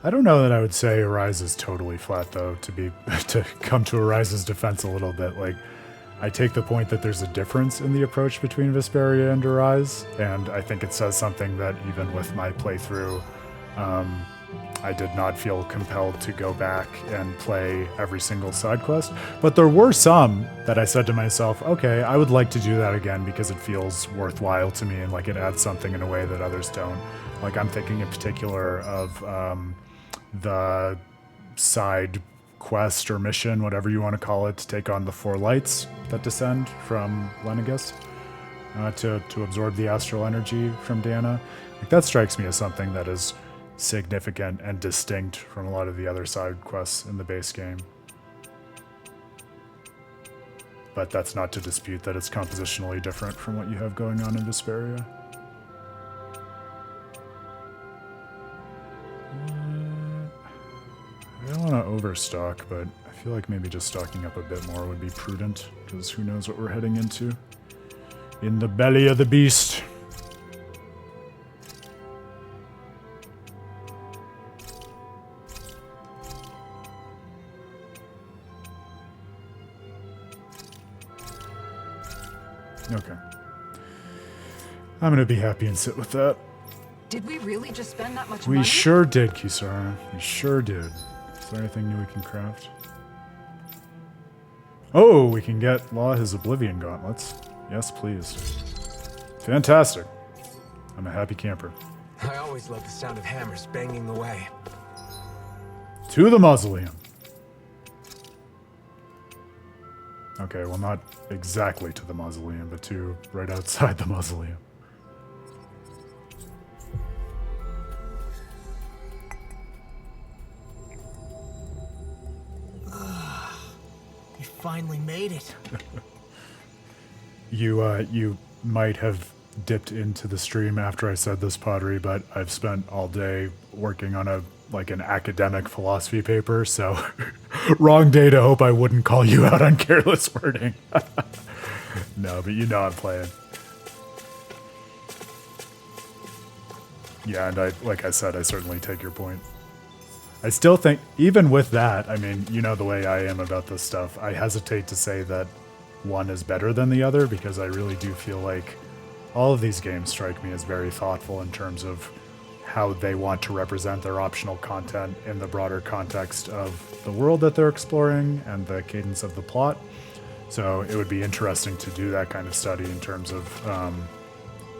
I don't know that I would say Arise is totally flat, though, to come to Arise's defense a little bit. Like, I take the point that there's a difference in the approach between Vesperia and Arise, and I think it says something that even with my playthrough, I did not feel compelled to go back and play every single side quest. But there were some that I said to myself, okay, I would like to do that again because it feels worthwhile to me and like it adds something in a way that others don't. Like, I'm thinking in particular of the side quest or mission, whatever you want to call it, to take on the 4 lights that descend from Lenegus to absorb the astral energy from Dana. Like, that strikes me as something that is significant and distinct from a lot of the other side quests in the base game. But that's not to dispute that it's compositionally different from what you have going on in Vesperia. I don't want to overstock, but I feel like maybe just stocking up a bit more would be prudent, because who knows what we're heading into. In the belly of the beast. Okay. I'm gonna be happy and sit with that. Did we really just spend that much We money? sure did, Kisara. We sure did. Is there anything new we can craft? Oh, we can get Law his Oblivion Gauntlets. Yes, please. Fantastic. I'm a happy camper. I always love the sound of hammers banging away. To the mausoleum. Okay, well, not exactly to the mausoleum, but to right outside the mausoleum. You finally made it. You might have dipped into the stream after I said this, Pottery, but I've spent all day working on an academic philosophy paper, so wrong day to hope I wouldn't call you out on careless wording. No, but you know I'm playing. Yeah, and like I said, I certainly take your point. I still think, even with that, I mean, you know the way I am about this stuff, I hesitate to say that one is better than the other, because I really do feel like all of these games strike me as very thoughtful in terms of how they want to represent their optional content in the broader context of the world that they're exploring and the cadence of the plot. So it would be interesting to do that kind of study in terms of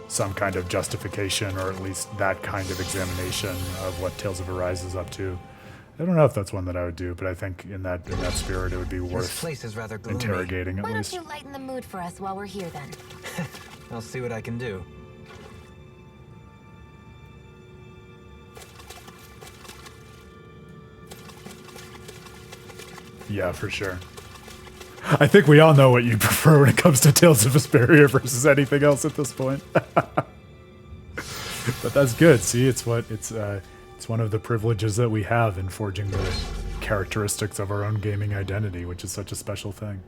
some kind of justification, or at least that kind of examination of what Tales of Arise is up to. I don't know if that's one that I would do, but I think in that spirit, it would be This worth place is rather gloomy. interrogating at Why don't least. you lighten the mood for us while we're here then? I'll see what I can do. Yeah, for sure. I think we all know what you prefer when it comes to Tales of Vesperia versus anything else at this point. But that's good. See, it's one of the privileges that we have in forging the characteristics of our own gaming identity, which is such a special thing.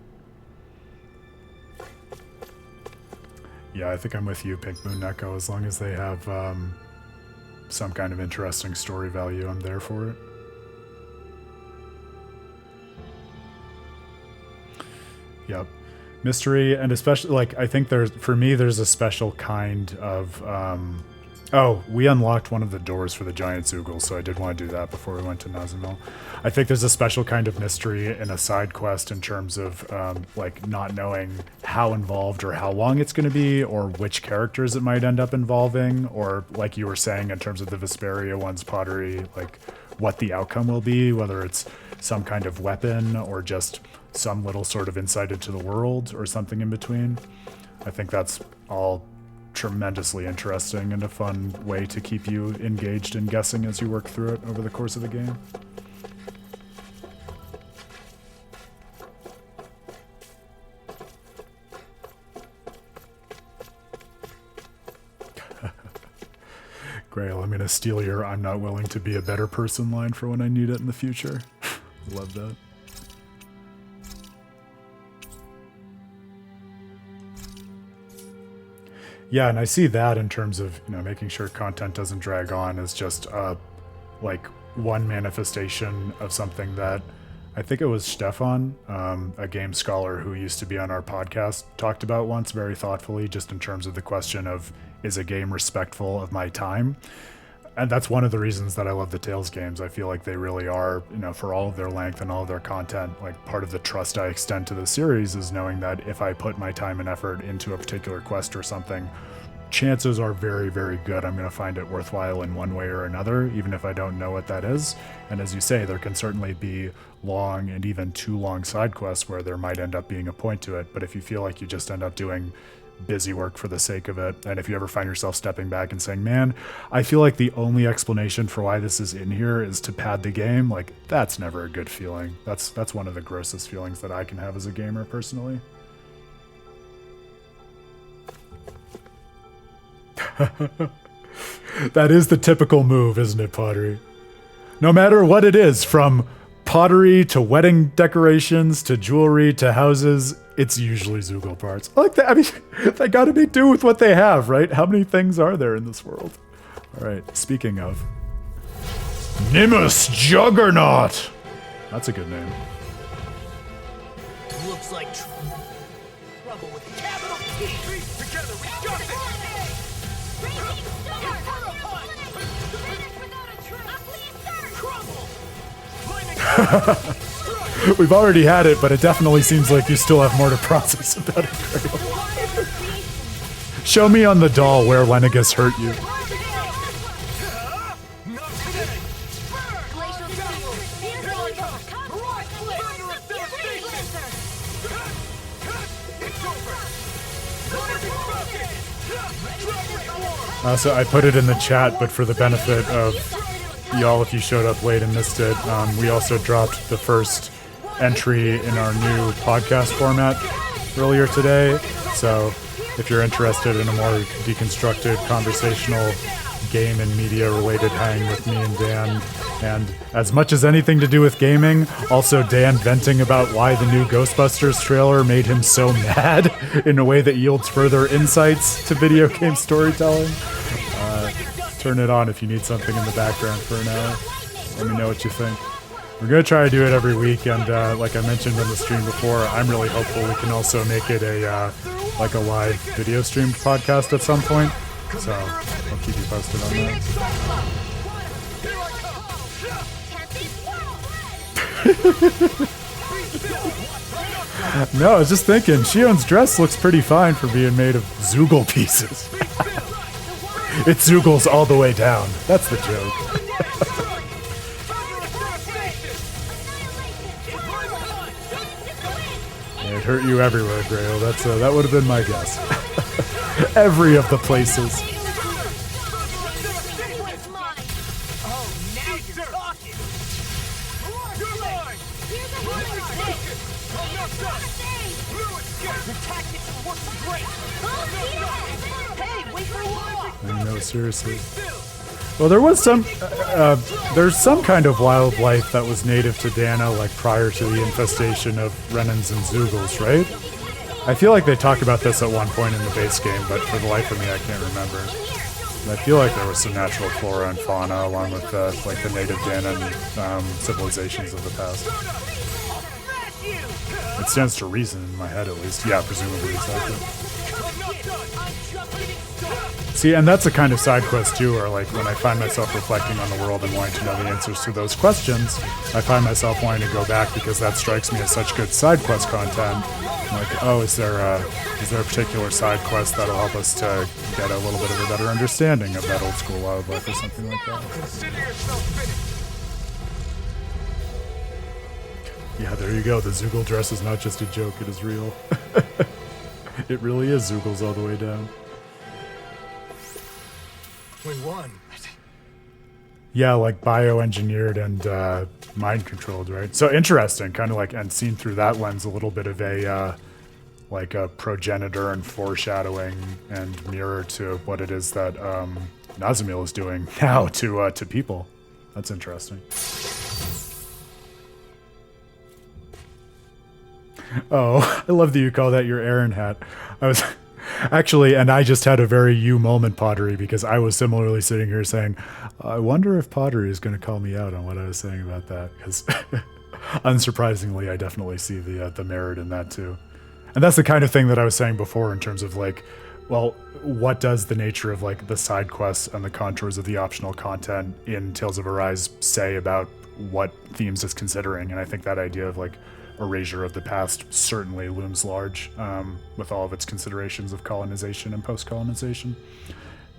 Yeah, I think I'm with you, Pink Moon Neko. As long as they have some kind of interesting story value, I'm there for it. Yep. Mystery, and especially, like, I think for me, there's a special kind of, oh, we unlocked one of the doors for the giant Zoogle, so I did want to do that before we went to Nazimil. I think there's a special kind of mystery in a side quest in terms of, like, not knowing how involved or how long it's going to be, or which characters it might end up involving, or, like you were saying, in terms of the Vesperia one's Pottery, like, what the outcome will be, whether it's some kind of weapon or just some little sort of insight into the world or something in between. I think that's all tremendously interesting and a fun way to keep you engaged and guessing as you work through it over the course of the game. Grail, I'm gonna steal your "I'm not willing to be a better person" line for when I need it in the future. Love that. Yeah, and I see that in terms of, making sure content doesn't drag on as just like one manifestation of something that I think it was Stefan, a game scholar who used to be on our podcast, talked about once very thoughtfully, just in terms of the question of, is a game respectful of my time? And that's one of the reasons that I love the Tales games. I feel like they really are, for all of their length and all of their content, like part of the trust I extend to the series is knowing that if I put my time and effort into a particular quest or something, chances are very, very good I'm going to find it worthwhile in one way or another, even if I don't know what that is. And as you say, there can certainly be long and even too long side quests where there might end up being a point to it. But if you feel like you just end up doing busy work for the sake of it, and if you ever find yourself stepping back and saying, man, I feel like the only explanation for why this is in here is to pad the game, like, that's never a good feeling. That's one of the grossest feelings that I can have as a gamer personally. That is the typical move, isn't it, Pottery? No matter what it is, from pottery to wedding decorations to jewelry to houses, it's usually Zoogle parts. I like that. I mean, they gotta make do with what they have, right? How many things are there in this world? All right, speaking of, Nomos Juggernaut. That's a good name. Looks like trouble with a capital T. Together we got this. We've already had it, but it definitely seems like you still have more to process about it, Grail. Show me on the doll where Lenegus hurt you. So I put it in the chat, but for the benefit of y'all, if you showed up late and missed it, we also dropped the first entry in our new podcast format earlier today. So if you're interested in a more deconstructed, conversational, game and media related hang with me and Dan, and as much as anything to do with gaming, also Dan venting about why the new Ghostbusters trailer made him so mad in a way that yields further insights to video game storytelling. Turn it on if you need something in the background for an hour. Let me know what you think. We're going to try to do it every week, and like I mentioned on the stream before, I'm really hopeful we can also make it a like a live video streamed podcast at some point. So I'll keep you posted on that. No, I was just thinking, Shion's dress looks pretty fine for being made of Zoogle pieces. It's Zoogles all the way down. That's the joke. It hurt you everywhere, Grail. That would have been my guess. Every of the places. No, seriously. Well, there was some, there's some kind of wildlife that was native to Dana, like prior to the infestation of Renans and Zoogles, right? I feel like they talk about this at one point in the base game, but for the life of me, I can't remember. And I feel like there was some natural flora and fauna along with like the native Danan civilizations of the past. It stands to reason in my head, at least. Yeah, presumably exactly. See, and that's a kind of side quest too, where like when I find myself reflecting on the world and wanting to know the answers to those questions, I find myself wanting to go back because that strikes me as such good side quest content. I'm like, oh, is there a particular side quest that'll help us to get a little bit of a better understanding of that old school wildlife or something like that? Yeah, there you go. The Zoogle dress is not just a joke, it is real. It really is Zoogles all the way down. We won. Yeah, like bioengineered and mind controlled, right? So interesting, kind of like, and seen through that lens, a little bit of a like a progenitor and foreshadowing and mirror to what it is that Nazamil is doing now to people. That's interesting. Oh, I love that you call that your Aaron hat. I was actually, and I just had a very you moment, Pottery, because I was similarly sitting here saying, I wonder if Pottery is going to call me out on what I was saying about that, because unsurprisingly, I definitely see the merit in that too. And that's the kind of thing that I was saying before in terms of like, well, what does the nature of like the side quests and the contours of the optional content in Tales of Arise say about what themes it's considering? And I think that idea of like erasure of the past certainly looms large with all of its considerations of colonization and post-colonization.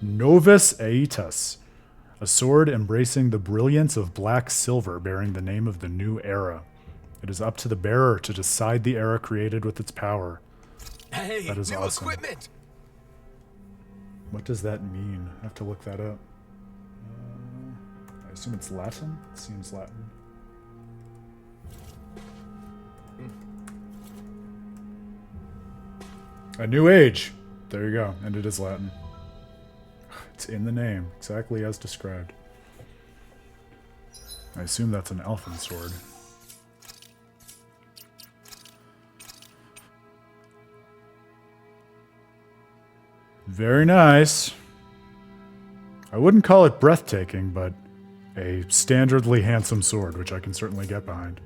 Novus Aetas, a sword embracing the brilliance of black silver bearing the name of the new era. It is up to the bearer to decide the era created with its power. Hey, That is new awesome. equipment. What does that mean? I have to look that up. I assume it's Latin? It seems Latin. A new age. There you go. And it is Latin. It's in the name, exactly as described. I assume that's an elfin sword. Very nice. I wouldn't call it breathtaking, but a standardly handsome sword, which I can certainly get behind.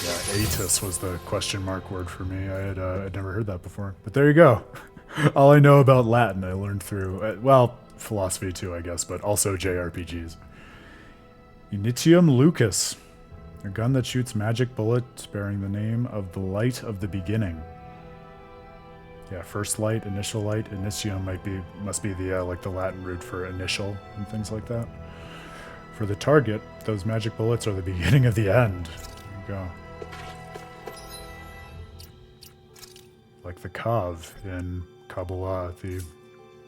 Yeah, Aetus was the question mark word for me. I'd never heard that before. But there you go. All I know about Latin I learned through, well, philosophy too, I guess, but also JRPGs. Initium Lucas. A gun that shoots magic bullets bearing the name of the light of the beginning. Yeah, first light, initial light. Initium must be the like the Latin root for initial and things like that. For the target, those magic bullets are the beginning of the end. There you go. Like the Kav in Kabbalah, the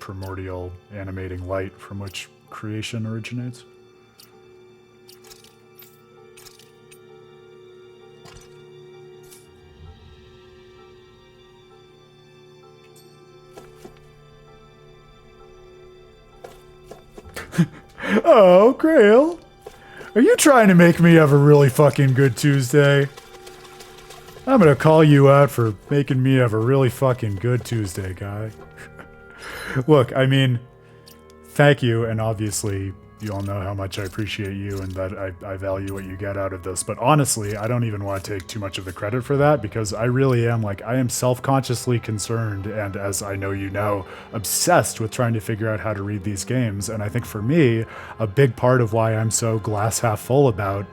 primordial animating light from which creation originates. Oh, Grail. Are you trying to make me have a really fucking good Tuesday? I'm gonna call you out for making me have a really fucking good Tuesday, guy. Look, I mean, thank you, and obviously you all know how much I appreciate you and that I value what you get out of this, but honestly, I don't even want to take too much of the credit for that, because I really am, like, I am self-consciously concerned, and as I know you know, obsessed with trying to figure out how to read these games, and I think for me, a big part of why I'm so glass half full about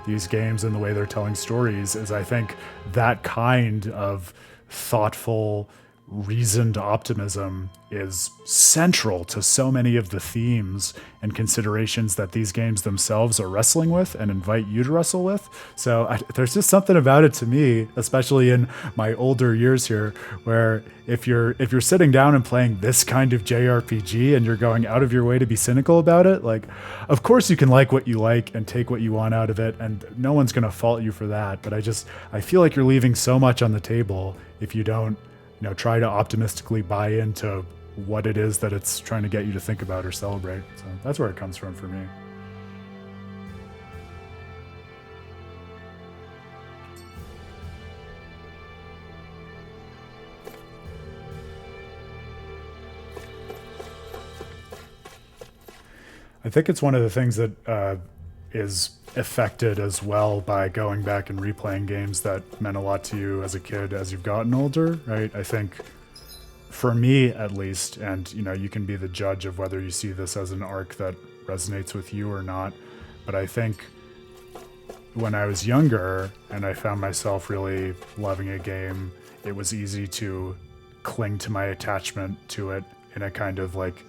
these games and the way they're telling stories is I think that kind of thoughtful, reasoned optimism is central to so many of the themes and considerations that these games themselves are wrestling with and invite you to wrestle with. So there's just something about it to me, especially in my older years here, where if you're sitting down and playing this kind of JRPG and you're going out of your way to be cynical about it, like, of course you can like what you like and take what you want out of it, and no one's going to fault you for that. But I feel like you're leaving so much on the table if you don't, try to optimistically buy into what it is that it's trying to get you to think about or celebrate. So that's where it comes from for me. I think it's one of the things that is affected as well by going back and replaying games that meant a lot to you as a kid as you've gotten older, right? I think for me at least, and you can be the judge of whether you see this as an arc that resonates with you or not, but I think when I was younger and I found myself really loving a game, it was easy to cling to my attachment to it in a kind of like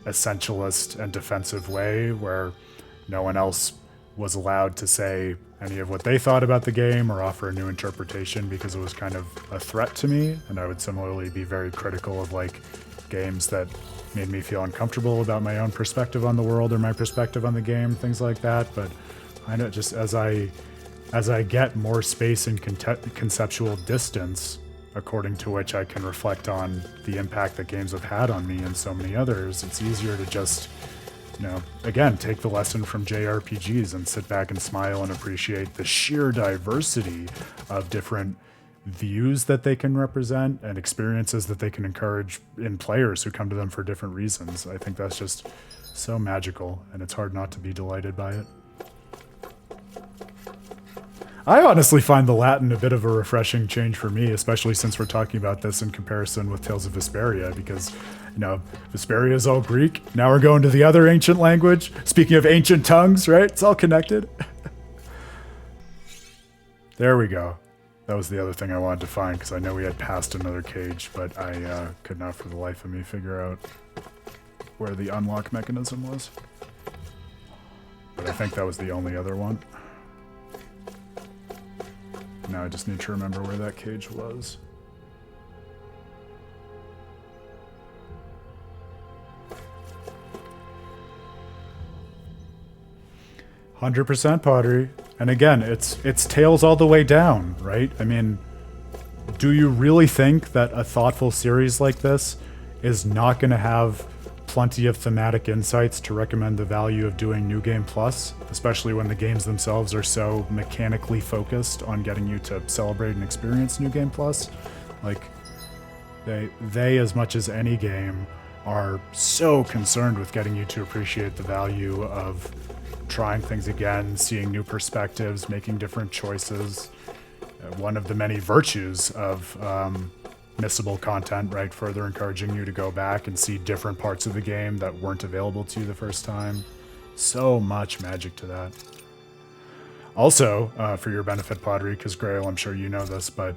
essentialist and defensive way where no one else was allowed to say any of what they thought about the game or offer a new interpretation because it was kind of a threat to me. And I would similarly be very critical of like games that made me feel uncomfortable about my own perspective on the world or my perspective on the game, things like that. But I know just as I get more space and conceptual distance, according to which I can reflect on the impact that games have had on me and so many others, it's easier to just, again, take the lesson from JRPGs and sit back and smile and appreciate the sheer diversity of different views that they can represent and experiences that they can encourage in players who come to them for different reasons. I think that's just so magical, and it's hard not to be delighted by it. I honestly find the Latin a bit of a refreshing change for me, especially since we're talking about this in comparison with Tales of Vesperia, because, Vesperia is all Greek. Now we're going to the other ancient language. Speaking of ancient tongues, right? It's all connected. There we go. That was the other thing I wanted to find, because I know we had passed another cage, but I could not for the life of me figure out where the unlock mechanism was. But I think that was the only other one. Now I just need to remember where that cage was. "100% pottery." And again, it's Tales all the way down, right? I mean, do you really think that a thoughtful series like this is not going to have plenty of thematic insights to recommend the value of doing New Game Plus, especially when the games themselves are so mechanically focused on getting you to celebrate and experience New Game Plus? Like, they as much as any game, are so concerned with getting you to appreciate the value of trying things again, seeing new perspectives, making different choices. One of the many virtues of missable content, right? Further encouraging you to go back and see different parts of the game that weren't available to you the first time. So much magic to that. Also, for your benefit, Pottery, because Grail, I'm sure you know this, but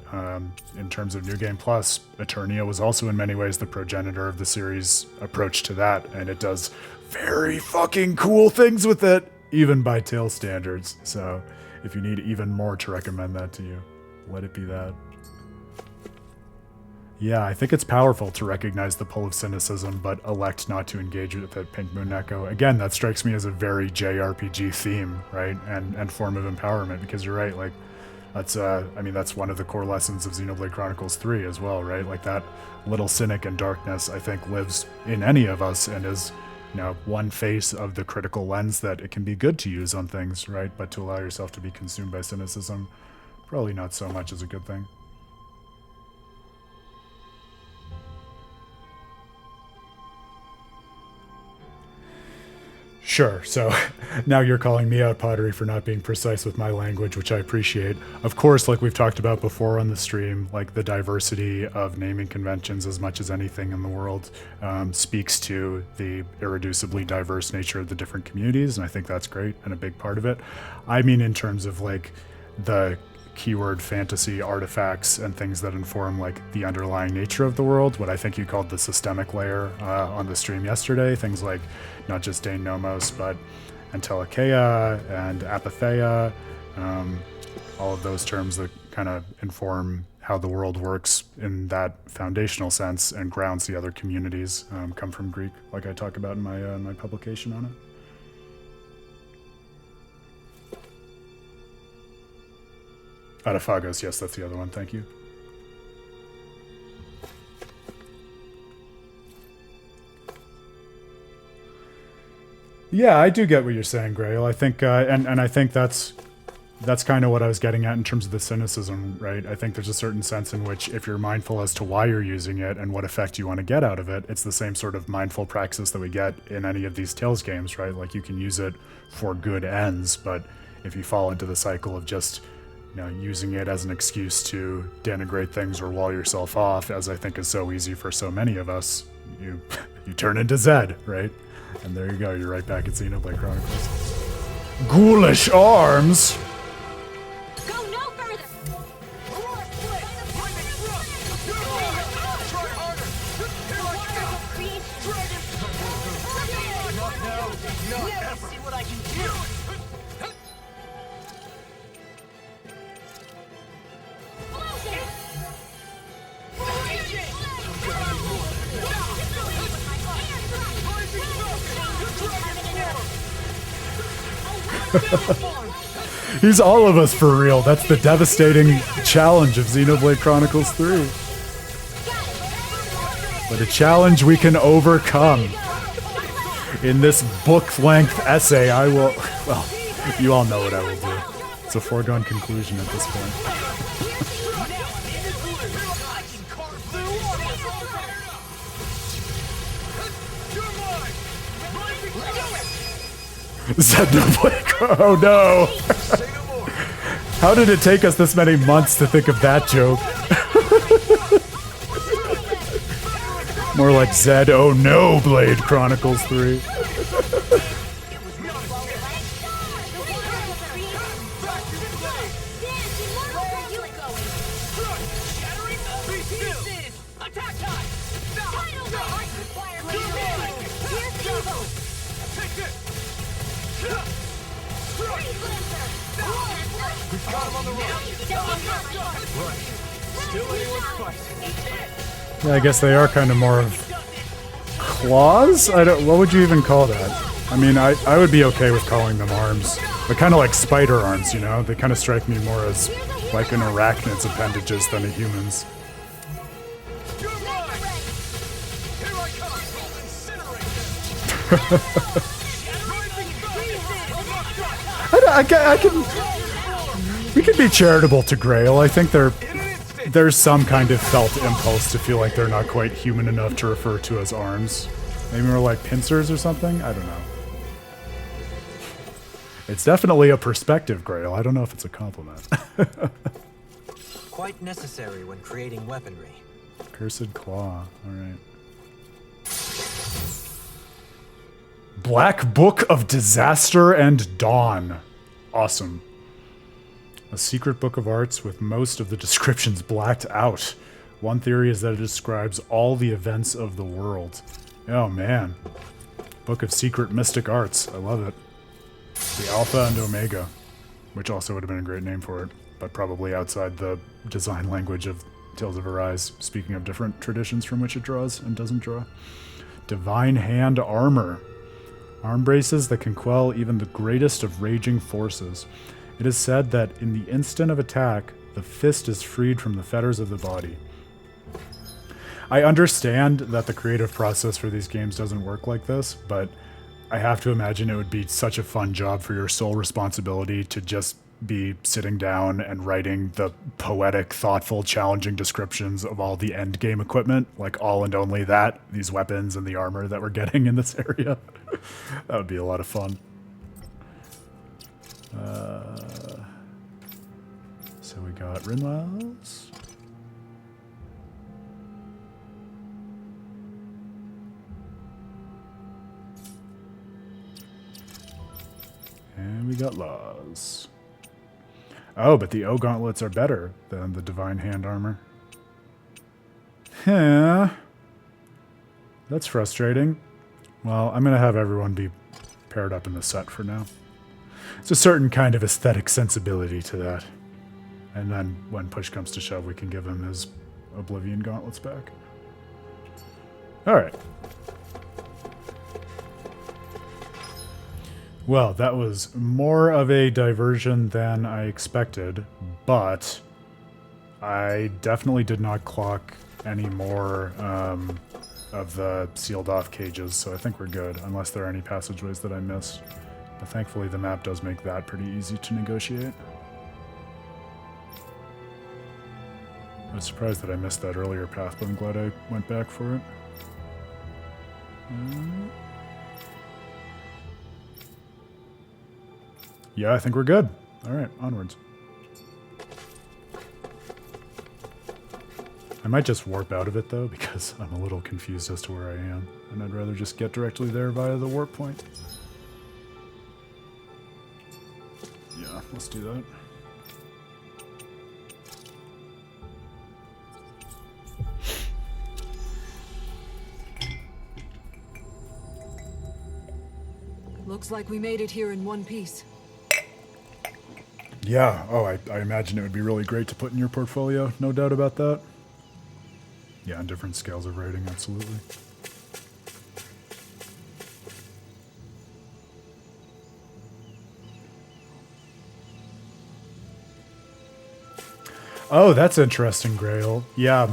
in terms of New Game Plus, Eternia was also in many ways the progenitor of the series' approach to that, and it does very fucking cool things with it, even by Tales standards. So if you need even more to recommend that to you, let it be that. Yeah, I think it's powerful to recognize the pull of cynicism, but elect not to engage with it, Pink Moon Echo. Again, that strikes me as a very JRPG theme, right? And form of empowerment, because you're right, like, that's, that's one of the core lessons of Xenoblade Chronicles 3 as well, right? Like, that little cynic and darkness, I think, lives in any of us and is, one face of the critical lens that it can be good to use on things, right? But to allow yourself to be consumed by cynicism, probably not so much is a good thing. Sure, so now you're calling me out, Pottery, for not being precise with my language, which I appreciate. Of course, like we've talked about before on the stream, like the diversity of naming conventions as much as anything in the world speaks to the irreducibly diverse nature of the different communities, and I think that's great and a big part of it. I mean in terms of like the keyword fantasy artifacts and things that inform like the underlying nature of the world, what I think you called the systemic layer on the stream yesterday, things like not just Dein Nomos, but Entelikeia and Apatheia, all of those terms that kind of inform how the world works in that foundational sense and grounds the other communities, come from Greek, like I talk about in my publication on it. Adaphagos, yes, that's the other one, thank you. Yeah, I do get what you're saying, Grail. I think, and I think that's kind of what I was getting at in terms of the cynicism, right? I think there's a certain sense in which if you're mindful as to why you're using it and what effect you want to get out of it, it's the same sort of mindful praxis that we get in any of these Tales games, right? Like you can use it for good ends, but if you fall into the cycle of just using it as an excuse to denigrate things or wall yourself off, as I think is so easy for so many of us, you turn into Zed, right? And there you go, you're right back at Xenoblade Chronicles. Ghoulish arms! Go no further! See what I can do! He's all of us for real. That's the devastating challenge of Xenoblade Chronicles 3. But a challenge we can overcome. In this book-length essay, I will... Well, you all know what I will do. It's a foregone conclusion at this point. Xenoblade... Oh no! How did it take us this many months to think of that joke? More like Zed, oh no, Blade Chronicles 3. Yeah, I guess they are kind of more of claws? What would you even call that? I mean, I would be okay with calling them arms. They're kind of like spider arms, you know? They kind of strike me more as like an arachnid's appendages than a human's. I can... We can be charitable to Grail. I think there's some kind of felt impulse to feel like they're not quite human enough to refer to as arms. Maybe more like pincers or something? I don't know. It's definitely a perspective, Grail. I don't know if it's a compliment. Quite necessary when creating weaponry. Cursed Claw. Alright. Black Book of Disaster and Dawn. Awesome. A secret book of arts with most of the descriptions blacked out. One theory is that it describes all the events of the world. Oh man. Book of Secret Mystic Arts. I love it. The Alpha and Omega. Which also would have been a great name for it, but probably outside the design language of Tales of Arise, speaking of different traditions from which it draws and doesn't draw. Divine Hand Armor. Arm braces that can quell even the greatest of raging forces. It is said that in the instant of attack, the fist is freed from the fetters of the body. I understand that the creative process for these games doesn't work like this, but I have to imagine it would be such a fun job for your sole responsibility to just be sitting down and writing the poetic, thoughtful, challenging descriptions of all the end game equipment, like all and only that, these weapons and the armor that we're getting in this area. That would be a lot of fun. So we got Rinwells. And we got Laws. Oh, but the O gauntlets are better than the Divine Hand Armor. Huh. That's frustrating. Well, I'm going to have everyone be paired up in the set for now. It's a certain kind of aesthetic sensibility to that. And then when push comes to shove, we can give him his Oblivion gauntlets back. Alright. Well, that was more of a diversion than I expected, but I definitely did not clock any more of the sealed off cages, so I think we're good, unless there are any passageways that I missed. But thankfully the map does make that pretty easy to negotiate. I was surprised that I missed that earlier path, but I'm glad I went back for it. Yeah, I think we're good. Alright, onwards. I might just warp out of it though, because I'm a little confused as to where I am, and I'd rather just get directly there via the warp point. Yeah, let's do that. Looks like we made it here in one piece. Yeah, oh, I imagine it would be really great to put in your portfolio, no doubt about that. Yeah, on different scales of rating, absolutely. Oh, that's interesting, Grail. Yeah,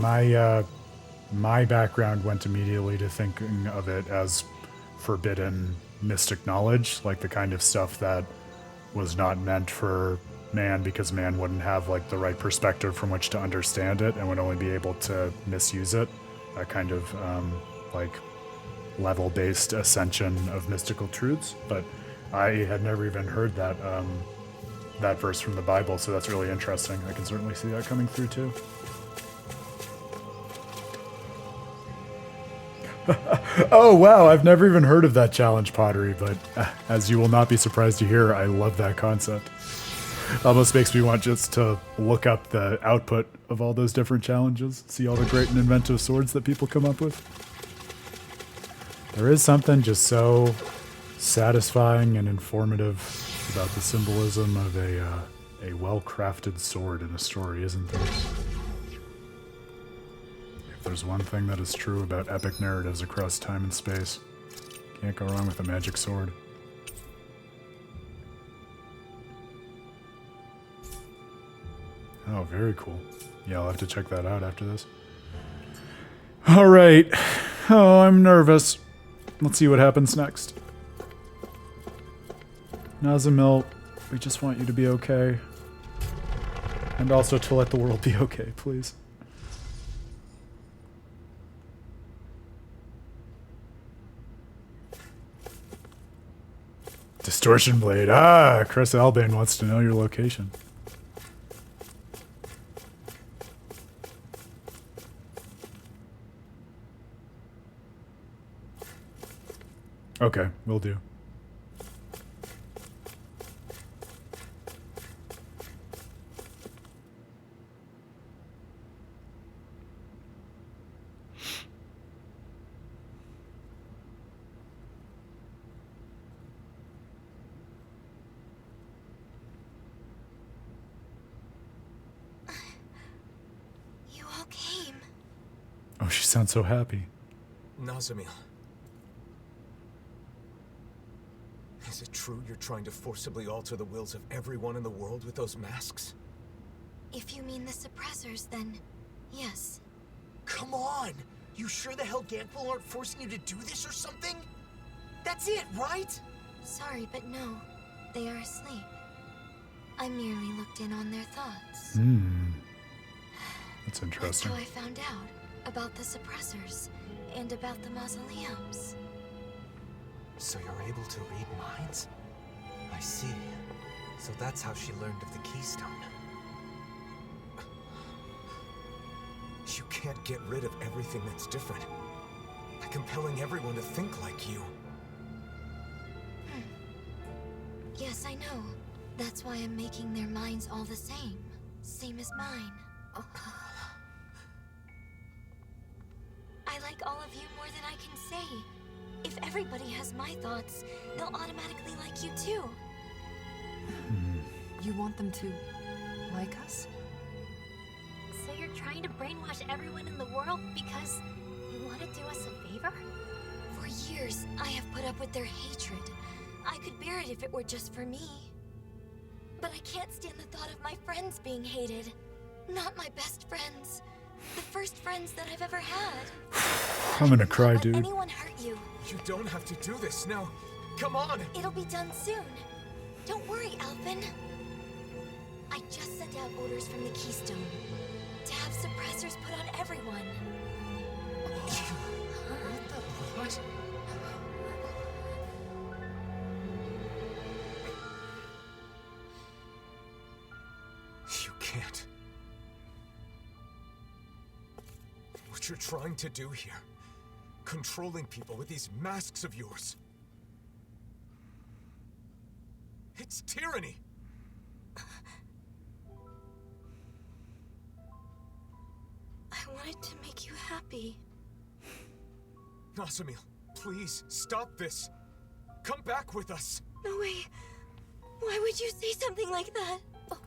my background went immediately to thinking of it as forbidden mystic knowledge, like the kind of stuff that was not meant for man because man wouldn't have like the right perspective from which to understand it and would only be able to misuse it. That kind of like level-based ascension of mystical truths. But I had never even heard that that verse from the Bible, so that's really interesting. I can certainly see that coming through too. Oh wow, I've never even heard of that challenge pottery, but as you will not be surprised to hear, I love that concept. Almost makes me want just to look up the output of all those different challenges, see all the great and inventive swords that people come up with. There is something just so satisfying and informative about the symbolism of a well-crafted sword in a story, isn't there? If there's one thing that is true about epic narratives across time and space, can't go wrong with a magic sword. Oh, very cool. Yeah, I'll have to check that out after this. All right. Oh, I'm nervous. Let's see what happens next. Nazamil, we just want you to be okay. And also to let the world be okay, please. Distortion Blade. Ah, Chris Albane wants to know your location. Okay, will do. You all came. Oh, she sounds so happy. Nazamil. Is it true you're trying to forcibly alter the wills of everyone in the world with those masks? If you mean the suppressors, then yes. Come on! You sure the hell Ganquil aren't forcing you to do this or something? That's it, right? Sorry, but no. They are asleep. I merely looked in on their thoughts. That's That's interesting. how I found out about the suppressors and about the mausoleums. So you're able to read minds? I see. So that's how she learned of the keystone. You can't get rid of everything that's different by compelling everyone to think like you. Yes, I know. That's why I'm making their minds all the same. Same as mine. I like all of you more than I can say. If everybody has my thoughts, they'll automatically like you too. You want them to like us? So you're trying to brainwash everyone in the world because you want to do us a favor? For years, I have put up with their hatred. I could bear it if it were just for me. But I can't stand the thought of my friends being hated. Not my best friends. The first friends that I've ever had. I'm gonna cry, Let dude. anyone hurt you. You don't have to do this now. Come on! It'll be done soon. Don't worry, Alvin. I just sent out orders from the Keystone to have suppressors put on everyone. What? You can't. What you're trying to do here, controlling people with these masks of yours, it's tyranny. I wanted to make you happy. Nazamil, please stop this. Come back with us. No way. Why would you say something like that?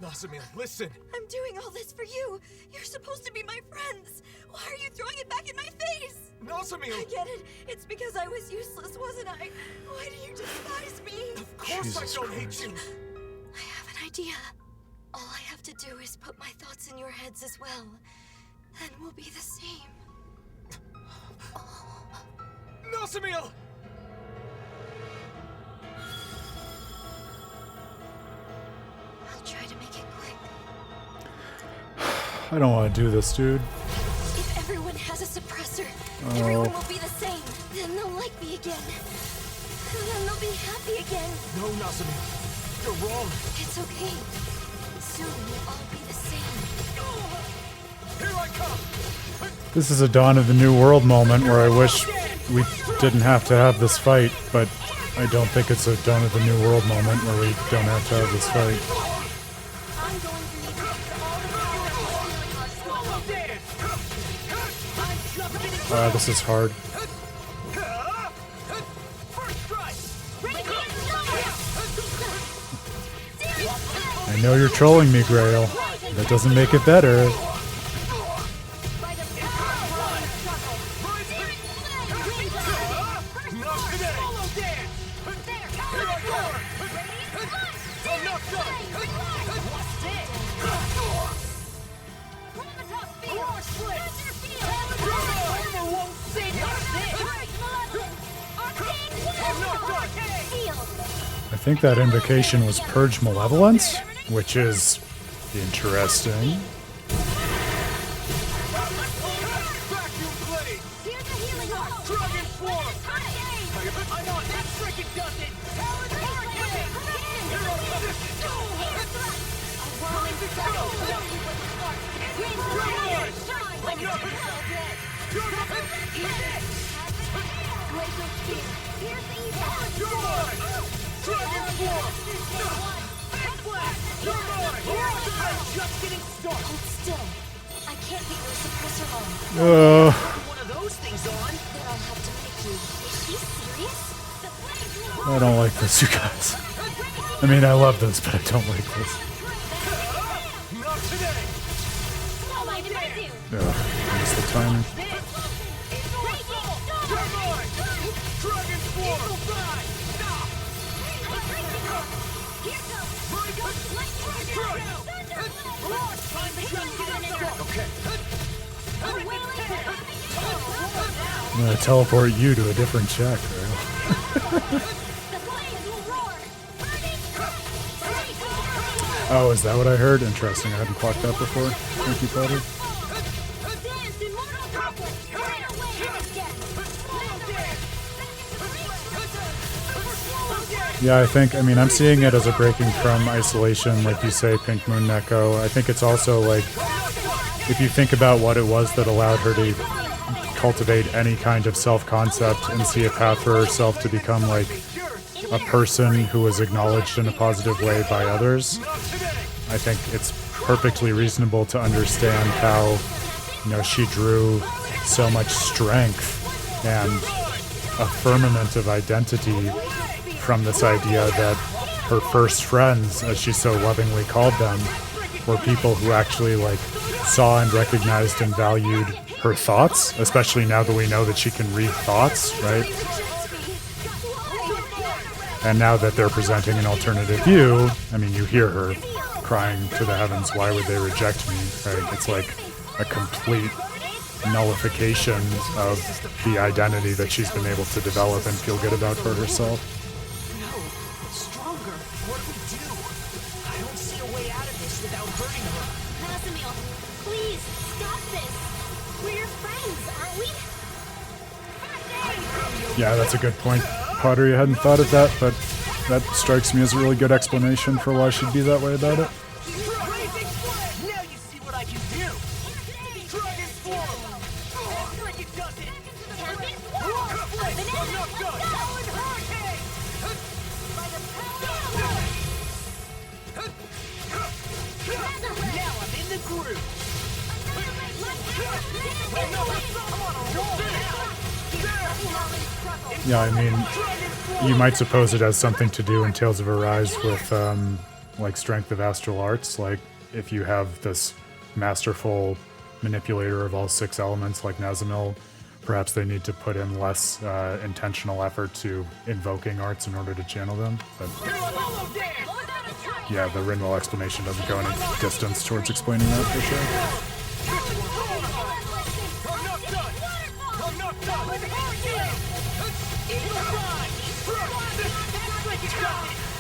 Nazamil, listen. I'm doing all this for you. You're supposed to be my friends. Why are you throwing it back in my face? Nazamil! I get it. It's because I was useless, wasn't I? Why do you despise me? Of course Jesus I don't Christ. hate you. I have an idea. All I have have to do is put my thoughts in your heads as well, and we'll be the same. Nosamil! I'll try to make it quick. I don't want to do this, dude. If everyone has a suppressor, everyone will be the same. Then they'll like me again. Then they'll be happy again. No, Nosamil. You're wrong. It's okay. Soon we'll all be the same. Here I come! This is a Dawn of the New World moment where I wish we didn't have to have this fight, but I don't think it's a Dawn of the New World moment where we don't have to have this fight. I'm going to need to all This is hard. I know you're trolling me, Grail. That doesn't make it better. I think that invocation was Purge Malevolence, which is interesting. Just getting started. Hold still. I can't get your suppressor on. One of those things on. Then I'll have to make you. Is she serious? I don't like this, you guys. I mean, I love this, but I don't like this. Not today! What am I gonna do? Ugh, I missed the timing. Dragon Form! Okay. I'm gonna teleport you to a different check, Grail. Oh, is that what I heard? Interesting. I hadn't clocked that before. Thank you, Potter. Yeah, I mean, I'm seeing it as a breaking from isolation, like you say, Pink Moon Neko. I think it's also like, if you think about what it was that allowed her to cultivate any kind of self-concept and see a path for herself to become like a person who was acknowledged in a positive way by others, I think it's perfectly reasonable to understand how, you know, she drew so much strength and a firmament of identity from this idea that her first friends, as she so lovingly called them, were people who actually like saw and recognized and valued her thoughts, especially now that we know that she can read thoughts, right? And now that they're presenting an alternative view, I mean, you hear her crying to the heavens, why would they reject me, right? It's like a complete nullification of the identity that she's been able to develop and feel good about for herself. Stronger. What do we do? I don't see a way out of this without hurting her. Nasamil, please stop this. We're your friends, aren't we? Yeah, that's a good point, Potter. You hadn't thought of that, but that strikes me as a really good explanation for why she'd be that way about it. Now you see what I can do. Dragon Form. It does it. Now I'm in the groove. Yeah, I mean, you might suppose it has something to do in Tales of Arise with, like, Strength of Astral Arts. Like, if you have this masterful manipulator of all 6 elements like Nasamil, perhaps they need to put in less intentional effort to invoking arts in order to channel them. But yeah, the Rinwell explanation doesn't go any distance towards explaining that for sure.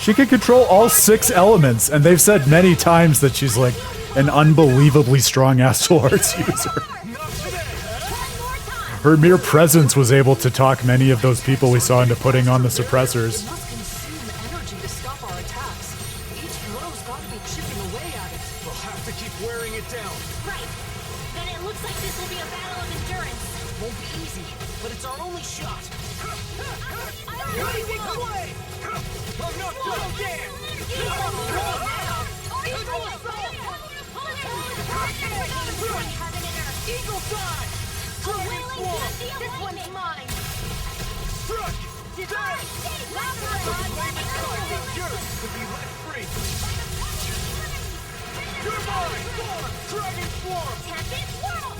She can control all 6 elements, and they've said many times that she's like an unbelievably strong astral arts user. Her mere presence was able to talk many of those people we saw into putting on the suppressors. It must consume energy to stop our attacks. Each blow's gotta be chipping away at it. We'll have to keep wearing it down. Right. Then it looks like this will be a battle of endurance. Won't be easy, but it's our only shot. Blazing away! I'm not done yet! Eagle side! Dragon form! This one's mine. Struck! The flaming side is yours to be let free! You're mine! Dragon form!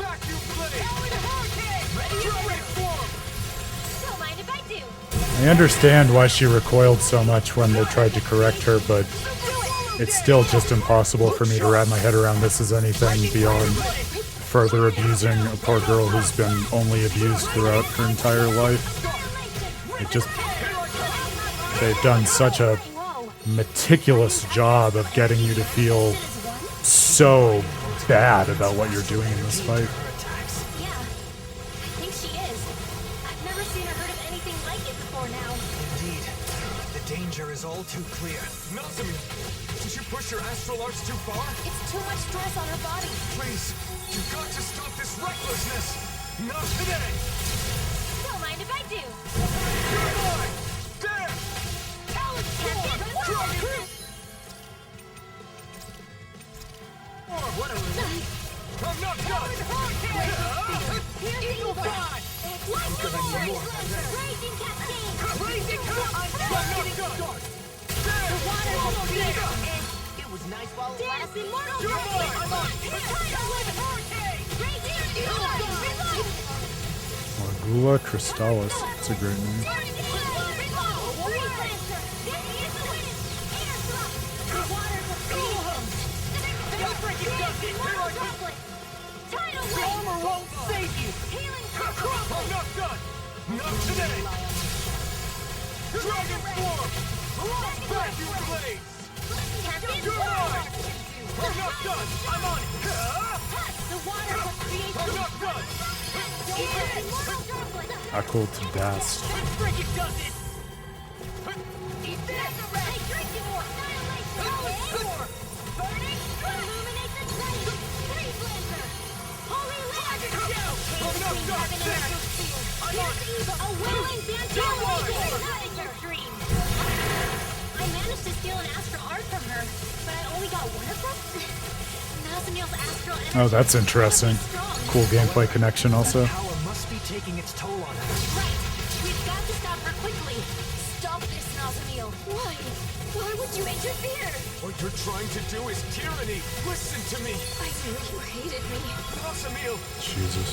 Vacuum blade! Dragon form! Don't mind if I do. I understand why she recoiled so much when they tried to correct her, but it's still just impossible for me to wrap my head around this as anything beyond further abusing a poor girl who's been only abused throughout her entire life. They've done such a meticulous job of getting you to feel so bad about what you're doing in this fight. Yeah, I think she is. I've never seen or heard of anything like it before now. Indeed. The danger is all too clear. Nazami, did you push your astral arts too far? It's too much stress on her body. Please, you've got to stop this recklessness! Not today! Don't mind if I do. You're mine! There! Dragon! What a relief. I'm not done! Eagle side! Blazing cascade! Blazing cut! I'm not done! There! It was nice while it Dance lasted. immortal You're mine! I'm on! Morgula Crystallis. It's a great name. Armor won't save you. I'm not done! Not today! Dragon form! Vacuum blades! You're mine! I'm not done! I'm on it! I'm not done! Equal to dust. I managed to steal an astral art from her, but I only got one of them. Nazamiel's astral energy Oh, that's interesting. is strong. Cool gameplay connection also. Power must be taking its toll on her. Right. We've got to stop her quickly. Stop this, Nazamiel. Why? Why would you interfere? What you're trying to do is tyranny! Listen to me! I knew you hated me. Nasamil, Jesus.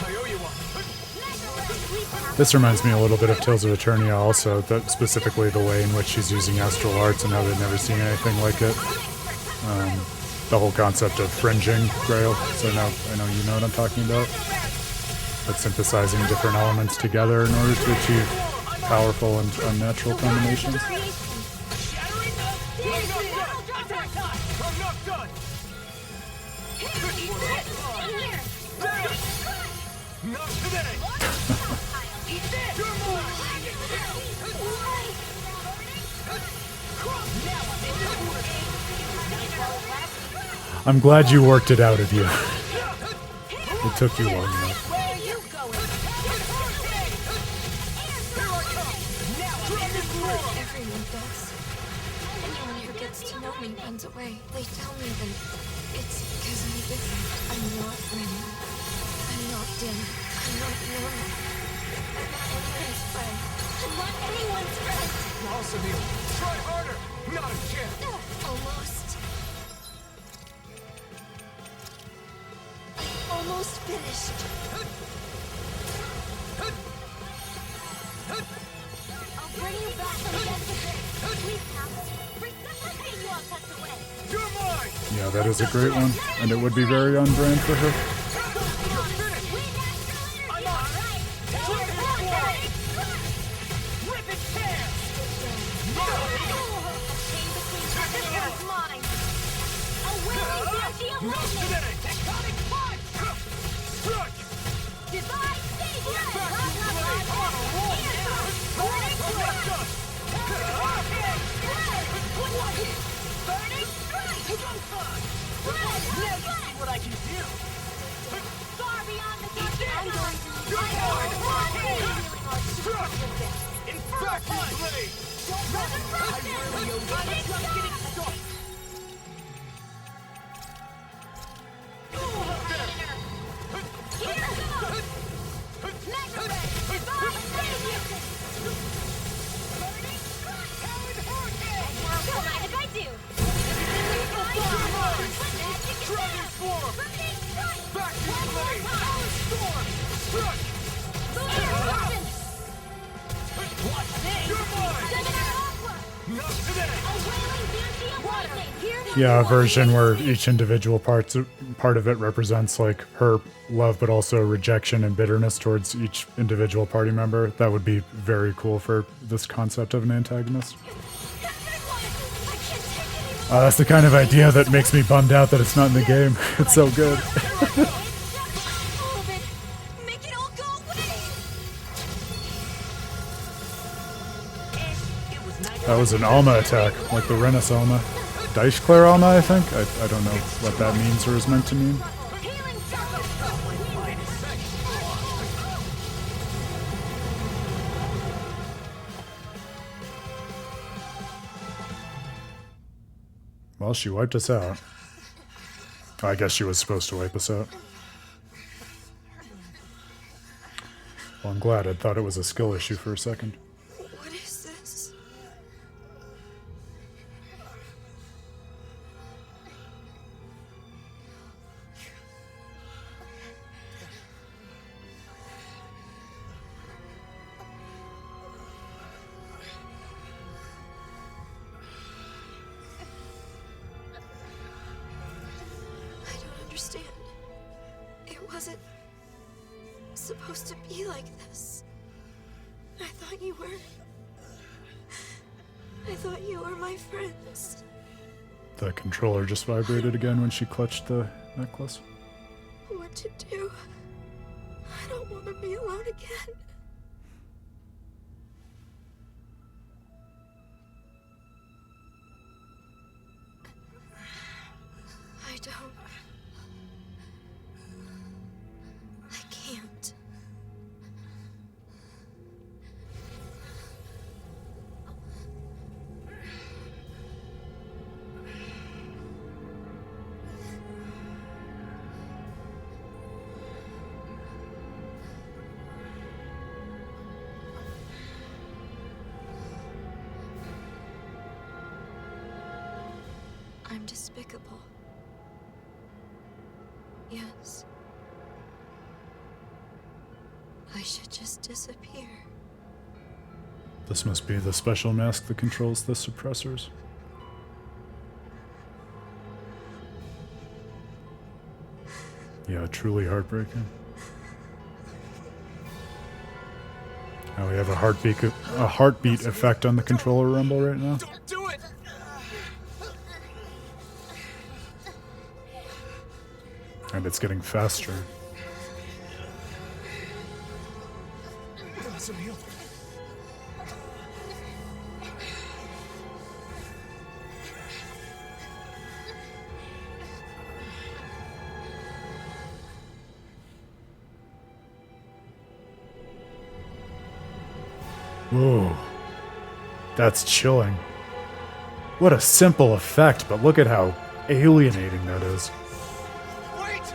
I owe you one! This reminds me a little bit of Tales of Eternia also, that specifically the way in which she's using astral arts and how they've never seen anything like it. The whole concept of fringing Grail, so I know you know what I'm talking about. But synthesizing different elements together in order to achieve powerful and unnatural combinations. I'm not done! Not today! I'm glad you worked it out of you. It took you long enough. Everyone does. Anyone who gets to know me runs away. They tell me that it's because I'm different. I'm not Ren. I'm not Din. I'm not normal. I'm not anyone's friend. I'm not anyone's friend. Nasamil, try harder! Not a chance! Almost. Almost finished. I'll bring you back from yesterday. Please, Pax. Resuscitate Yeah, that is a great one, and it would be very on brand for her. Yeah, a version where each individual part of it represents like her love, but also rejection and bitterness towards each individual party member. That would be very cool for this concept of an antagonist. That's the kind of idea that makes me bummed out that it's not in the game. It's so good. That was an Alma attack, like the Renus Alma. Dice Claire Alma, I think? I don't know what that means or is meant to mean. Well, she wiped us out. I guess she was supposed to wipe us out. Well, I'm glad. I thought it was a skill issue for a second. What is this? I don't understand. It wasn't supposed to be like this. I thought you were my friends. The controller just vibrated again when she clutched the necklace. What to do? I don't want to be alone again. I don't. I can't. I'm despicable. Yes. I should just disappear. This must be the special mask that controls the suppressors. Yeah, truly heartbreaking. Now we have a heartbeat effect on the controller rumble right now. Don't do it! And it's getting faster. Whoa. That's chilling. What a simple effect, but look at how alienating that is. Wait!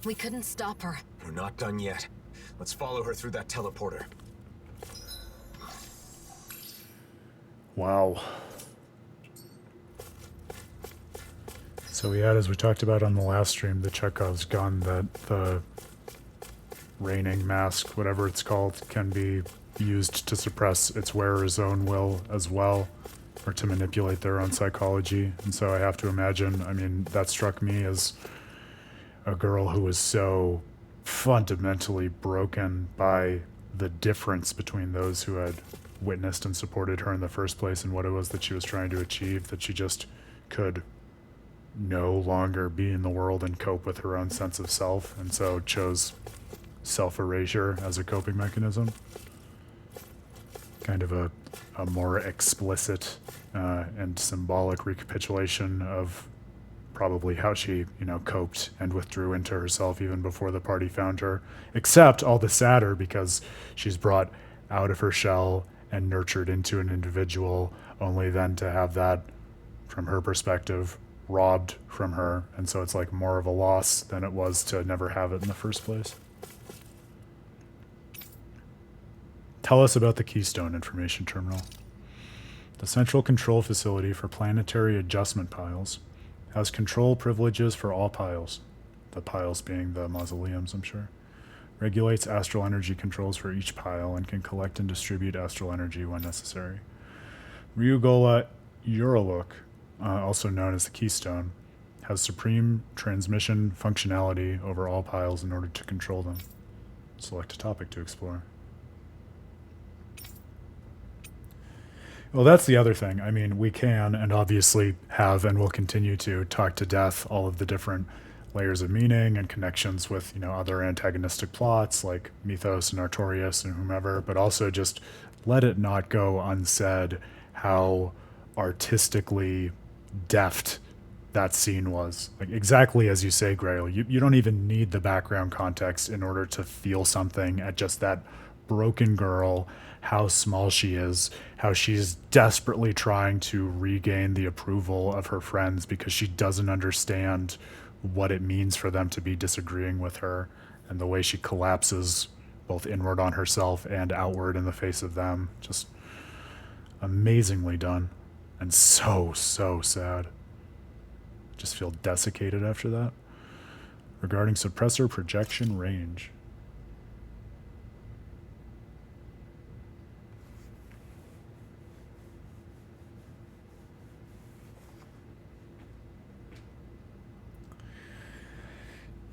We couldn't stop her. We're not done yet. Let's follow her through that teleporter. Wow. So we had, as we talked about on the last stream, the Chekhov's gun that the raining mask, whatever it's called, can be used to suppress its wearer's own will as well, or to manipulate their own psychology. And so I have to imagine, I mean, that struck me as a girl who was so fundamentally broken by the difference between those who had witnessed and supported her in the first place and what it was that she was trying to achieve, that she just could no longer be in the world and cope with her own sense of self, and so chose self-erasure as a coping mechanism. Kind of a more explicit and symbolic recapitulation of probably how she, coped and withdrew into herself even before the party found her. Except all the sadder because she's brought out of her shell and nurtured into an individual, only then to have that, from her perspective, robbed from her. And so it's like more of a loss than it was to never have it in the first place. Tell us about the Keystone Information Terminal. The central control facility for planetary adjustment piles has control privileges for all piles, the piles being the mausoleums, I'm sure, regulates astral energy controls for each pile, and can collect and distribute astral energy when necessary. Ryugola Uraluk, also known as the Keystone, has supreme transmission functionality over all piles in order to control them. Select a topic to explore. Well, that's the other thing. I mean, we can, and obviously have, and will continue to talk to death all of the different layers of meaning and connections with, other antagonistic plots like Mythos and Artorias and whomever, but also just let it not go unsaid how artistically deft that scene was. Like, exactly as you say, Grail, you don't even need the background context in order to feel something at just that broken girl, how small she is, how she's desperately trying to regain the approval of her friends because she doesn't understand what it means for them to be disagreeing with her, and the way she collapses both inward on herself and outward in the face of them. Just amazingly done, and so sad. Just feel desiccated after that. Regarding suppressor projection range.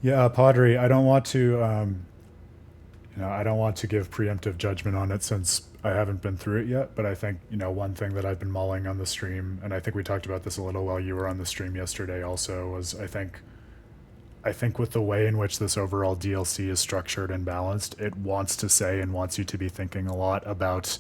Yeah, Padre, I don't want to, I don't want to give preemptive judgment on it since I haven't been through it yet. But I think, one thing that I've been mulling on the stream, and I think we talked about this a little while you were on the stream yesterday also, was I think with the way in which this overall DLC is structured and balanced, it wants to say and wants you to be thinking a lot about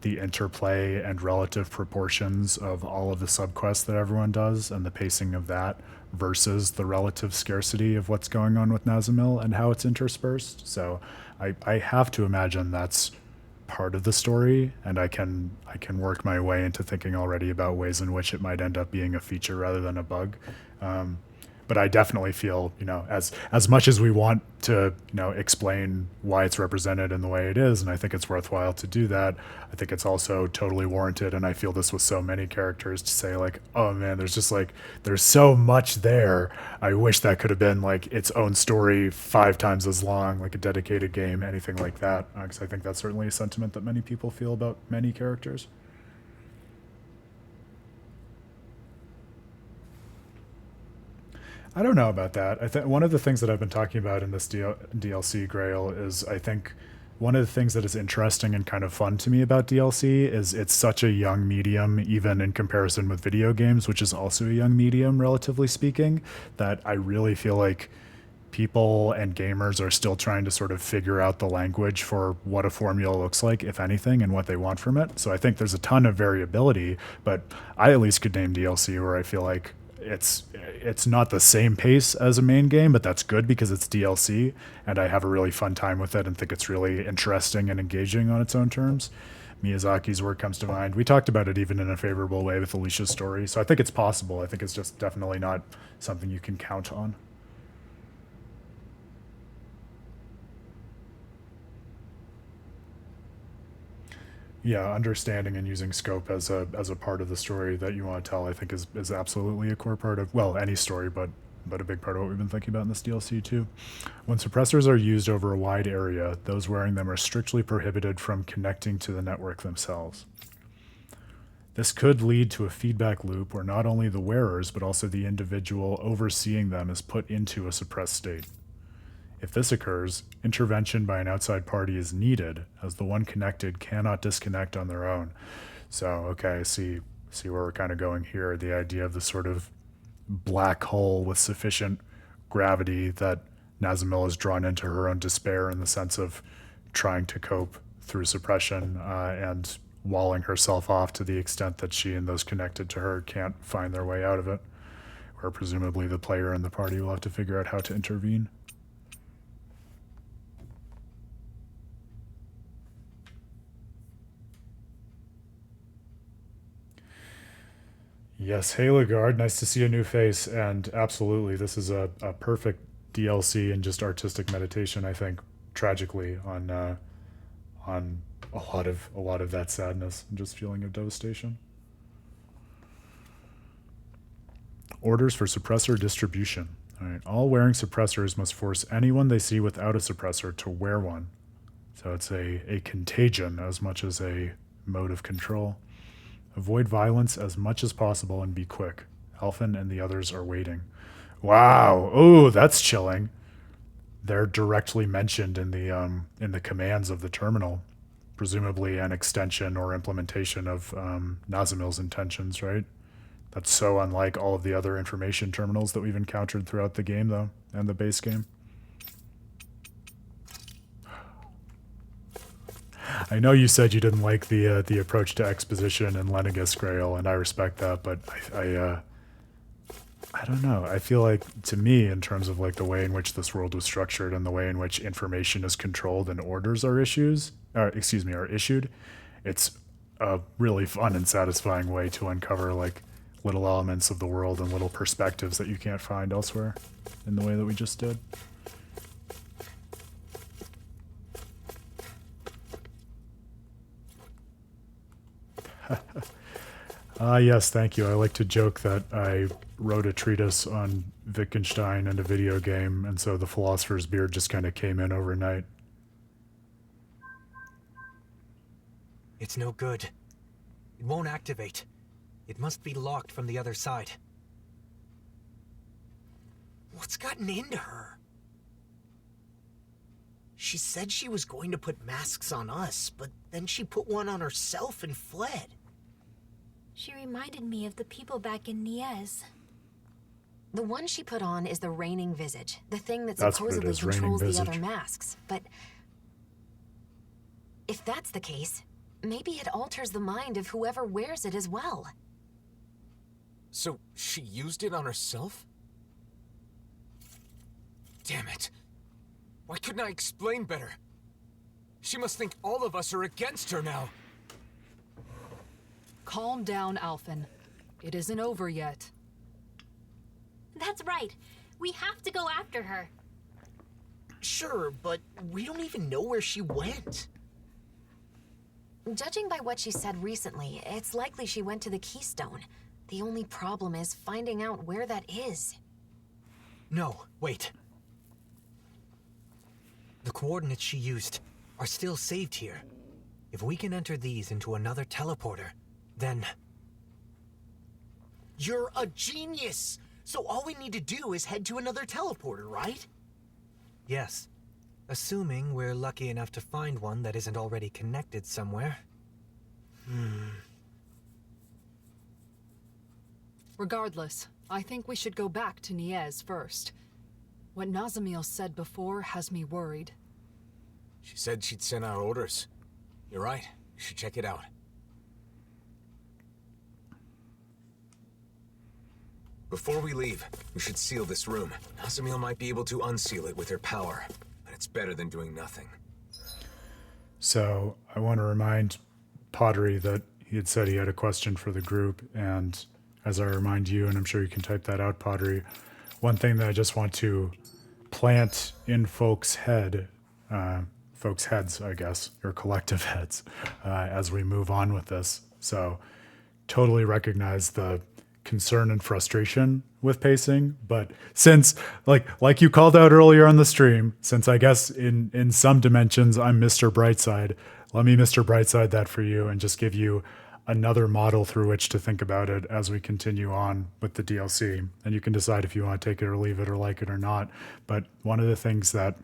the interplay and relative proportions of all of the subquests that everyone does and the pacing of that versus the relative scarcity of what's going on with Nazamil and how it's interspersed. So I have to imagine that's part of the story, and I can work my way into thinking already about ways in which it might end up being a feature rather than a bug. But I definitely feel, as much as we want to, explain why it's represented in the way it is, and I think it's worthwhile to do that, I think it's also totally warranted, and I feel this with so many characters, to say like, oh man, there's so much there. I wish that could have been like its own story 5 times as long, like a dedicated game, anything like that, because I think that's certainly a sentiment that many people feel about many characters. I don't know about that. I think one of the things that I've been talking about in this DLC, Grail, is I think one of the things that is interesting and kind of fun to me about DLC is it's such a young medium, even in comparison with video games, which is also a young medium, relatively speaking, that I really feel like people and gamers are still trying to sort of figure out the language for what a formula looks like, if anything, and what they want from it. So I think there's a ton of variability, but I at least could name DLC where I feel like it's not the same pace as a main game, but that's good because it's DLC, and I have a really fun time with it and think it's really interesting and engaging on its own terms. Miyazaki's work comes to mind. We talked about it even in a favorable way with Alicia's story, so I think it's possible. I think it's just definitely not something you can count on. yeah, understanding and using scope as a part of the story that you want to tell, I think is absolutely a core part of, well, any story, but a big part of what we've been thinking about in this DLC too. When suppressors are used over a wide area, those wearing them are strictly prohibited from connecting to the network themselves. This could lead to a feedback loop where not only the wearers, but also the individual overseeing them is put into a suppressed state. If this occurs, intervention by an outside party is needed, as the one connected cannot disconnect on their own. So, okay, see where we're kind of going here. The idea of the sort of black hole with sufficient gravity that Nazamil is drawn into her own despair in the sense of trying to cope through suppression and walling herself off to the extent that she and those connected to her can't find their way out of it, where presumably the player and the party will have to figure out how to intervene. Yes, hey Lagarde, nice to see a new face, and absolutely, this is a perfect DLC and just artistic meditation, I think, tragically, on a lot of that sadness and just feeling of devastation. Orders for suppressor distribution. All right, all wearing suppressors must force anyone they see without a suppressor to wear one. So it's a contagion as much as a mode of control. Avoid violence as much as possible and be quick. Alphen and the others are waiting. Wow. Oh, that's chilling. They're directly mentioned in the commands of the terminal, presumably an extension or implementation of Nazamil's intentions, right? That's so unlike all of the other information terminals that we've encountered throughout the game, though, and the base game. I know you said you didn't like the approach to exposition in Lenegus Grail, and I respect that, but I don't know. I feel like, to me, in terms of like the way in which this world was structured and the way in which information is controlled and orders are issued, it's a really fun and satisfying way to uncover like little elements of the world and little perspectives that you can't find elsewhere in the way that we just did. Yes, thank you. I like to joke that I wrote a treatise on Wittgenstein and a video game, and so the philosopher's beard just kind of came in overnight. It's no good. It won't activate. It must be locked from the other side. What's gotten into her? She said she was going to put masks on us, but then she put one on herself and fled. She reminded me of the people back in Niez. The one she put on is the Reigning Visage, the thing that That's what it supposedly is, Reigning controls the Visage. other masks. But if that's the case, maybe it alters the mind of whoever wears it as well. So she used it on herself? Damn it. Why couldn't I explain better? She must think all of us are against her now. Calm down, Alphen. It isn't over yet. That's right. We have to go after her. Sure, but we don't even know where she went. Judging by what she said recently, it's likely she went to the Keystone. The only problem is finding out where that is. No, wait. The coordinates she used are still saved here. If we can enter these into another teleporter, then... You're a genius! So all we need to do is head to another teleporter, right? Yes. Assuming we're lucky enough to find one that isn't already connected somewhere. Regardless, I think we should go back to Niez first. What Nazamil said before has me worried. She said she'd sent out orders. You're right. We should check it out. Before we leave, we should seal this room. Nazamil might be able to unseal it with her power, but it's better than doing nothing. So I want to remind Pottery that he had said he had a question for the group, and as I remind you, and I'm sure you can type that out, Pottery, one thing that I just want to plant in folks' head folks' heads, I guess, your collective heads, as we move on with this. So totally recognize the concern and frustration with pacing, but since like you called out earlier on the stream, since I guess in some dimensions I'm Mr. Brightside, let me Mr. Brightside that for you and just give you another model through which to think about it as we continue on with the DLC. And you can decide if you want to take it or leave it or like it or not. But one of the things that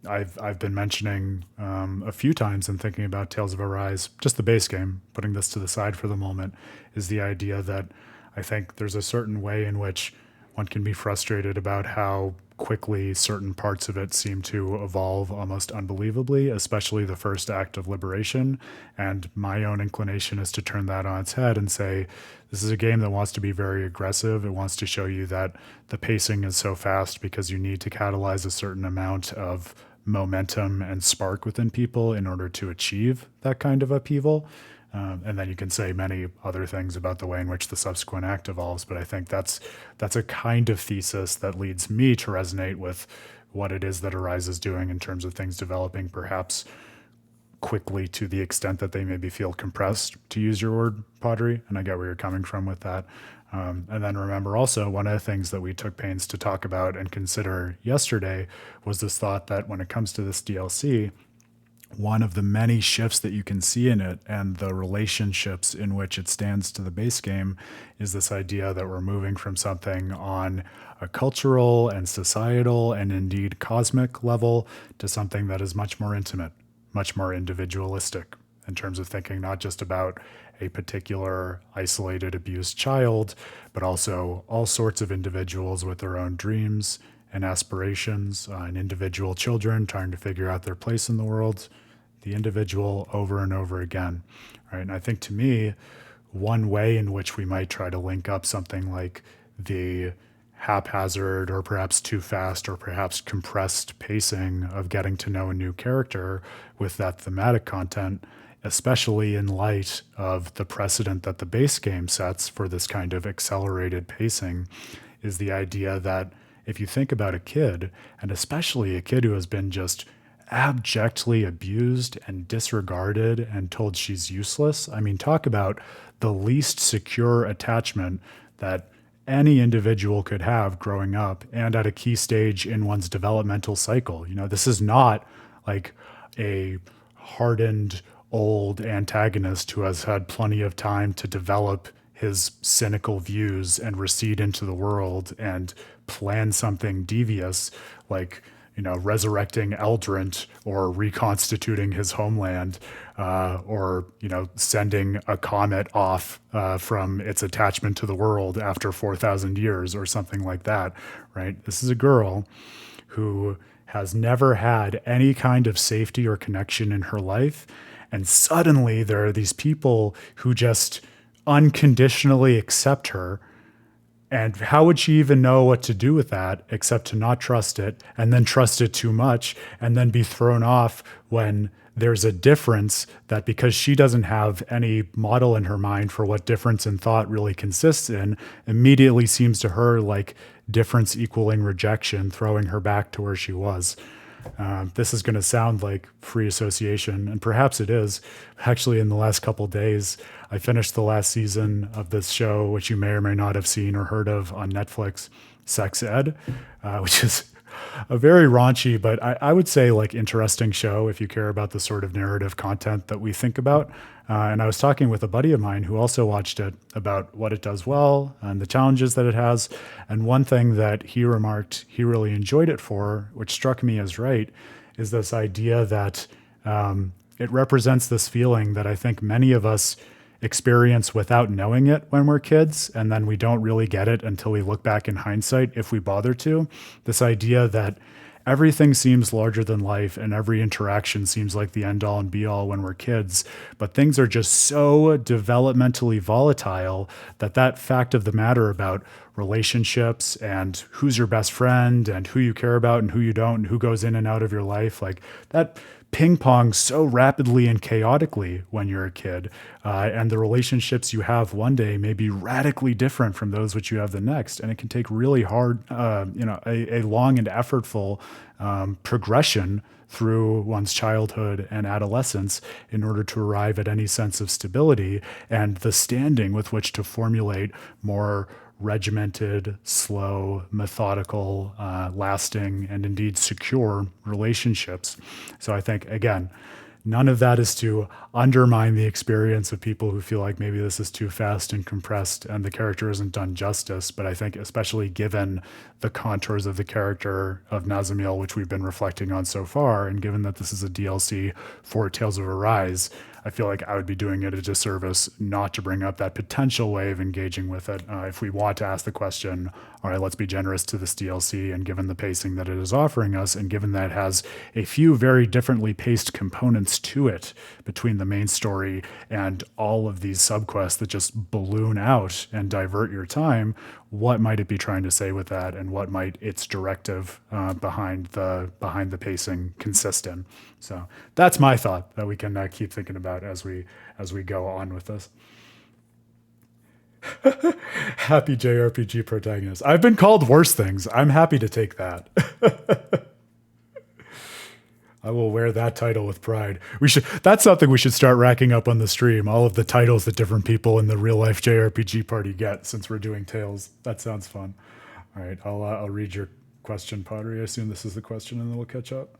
I've been mentioning a few times in thinking about Tales of Arise, just the base game, putting this to the side for the moment, is the idea that I think there's a certain way in which one can be frustrated about how quickly certain parts of it seem to evolve almost unbelievably, especially the first act of Liberation. And my own inclination is to turn that on its head and say, this is a game that wants to be very aggressive. It wants to show you that the pacing is so fast because you need to catalyze a certain amount of momentum and spark within people in order to achieve that kind of upheaval. And then you can say many other things about the way in which the subsequent act evolves. But I think that's a kind of thesis that leads me to resonate with what it is that Arise is doing in terms of things developing perhaps quickly to the extent that they maybe feel compressed, to use your word, Padre. And I get where you're coming from with that. And then remember also, one of the things that we took pains to talk about and consider yesterday was this thought that when it comes to this DLC, one of the many shifts that you can see in it and the relationships in which it stands to the base game is this idea that we're moving from something on a cultural and societal and indeed cosmic level to something that is much more intimate, much more individualistic in terms of thinking not just about a particular isolated abused child, but also all sorts of individuals with their own dreams and aspirations, and individual children trying to figure out their place in the world, the individual over and over again, right? And I think to me, one way in which we might try to link up something like the haphazard or perhaps too fast or perhaps compressed pacing of getting to know a new character with that thematic content, especially in light of the precedent that the base game sets for this kind of accelerated pacing, is the idea that if you think about a kid, and especially a kid who has been just abjectly abused and disregarded and told she's useless, I mean, talk about the least secure attachment that any individual could have growing up and at a key stage in one's developmental cycle. You know, this is not like a hardened old antagonist who has had plenty of time to develop his cynical views and recede into the world and plan something devious like, you know, resurrecting Eldrint or reconstituting his homeland, or, you know, sending a comet off from its attachment to the world after 4,000 years or something like that, right? This is a girl who has never had any kind of safety or connection in her life. And suddenly there are these people who just unconditionally accept her. And how would she even know what to do with that except to not trust it and then trust it too much and then be thrown off when there's a difference that, because she doesn't have any model in her mind for what difference in thought really consists in, immediately seems to her like difference equaling rejection, throwing her back to where she was. This is going to sound like free association, and perhaps it is. Actually, in the last couple of days, I finished the last season of this show, which you may or may not have seen or heard of on Netflix, Sex Ed, which is a very raunchy, but I would say like interesting show if you care about the sort of narrative content that we think about. And I was talking with a buddy of mine who also watched it about what it does well and the challenges that it has. And one thing that he remarked he really enjoyed it for, which struck me as right, is this idea that it represents this feeling that I think many of us experience without knowing it when we're kids, and then we don't really get it until we look back in hindsight, if we bother to. This idea that everything seems larger than life and every interaction seems like the end all and be all when we're kids, but things are just so developmentally volatile that fact of the matter about relationships and who's your best friend and who you care about and who you don't and who goes in and out of your life. Like that ping pong so rapidly and chaotically when you're a kid. And the relationships you have one day may be radically different from those which you have the next. And it can take really hard, a long and effortful progression through one's childhood and adolescence in order to arrive at any sense of stability and the standing with which to formulate more regimented, slow, methodical, lasting, and indeed secure relationships. So I think, again, none of that is to undermine the experience of people who feel like maybe this is too fast and compressed and the character isn't done justice. But I think especially given the contours of the character of Nazamiel, which we've been reflecting on so far, and given that this is a DLC for Tales of Arise, I feel like I would be doing it a disservice not to bring up that potential way of engaging with it. If we want to ask the question, all right, let's be generous to this DLC, and given the pacing that it is offering us, and given that it has a few very differently paced components to it between the main story and all of these subquests that just balloon out and divert your time, what might it be trying to say with that, and what might its directive behind the pacing consist in? So that's my thought that we can keep thinking about as we go on with this. Happy JRPG protagonist. I've been called worse things. I'm happy to take that. I will wear that title with pride. That's something we should start racking up on the stream. All of the titles that different people in the real life JRPG party get since we're doing Tales. That sounds fun. All right, I'll read your question, Pottery. I assume this is the question, and then we'll catch up.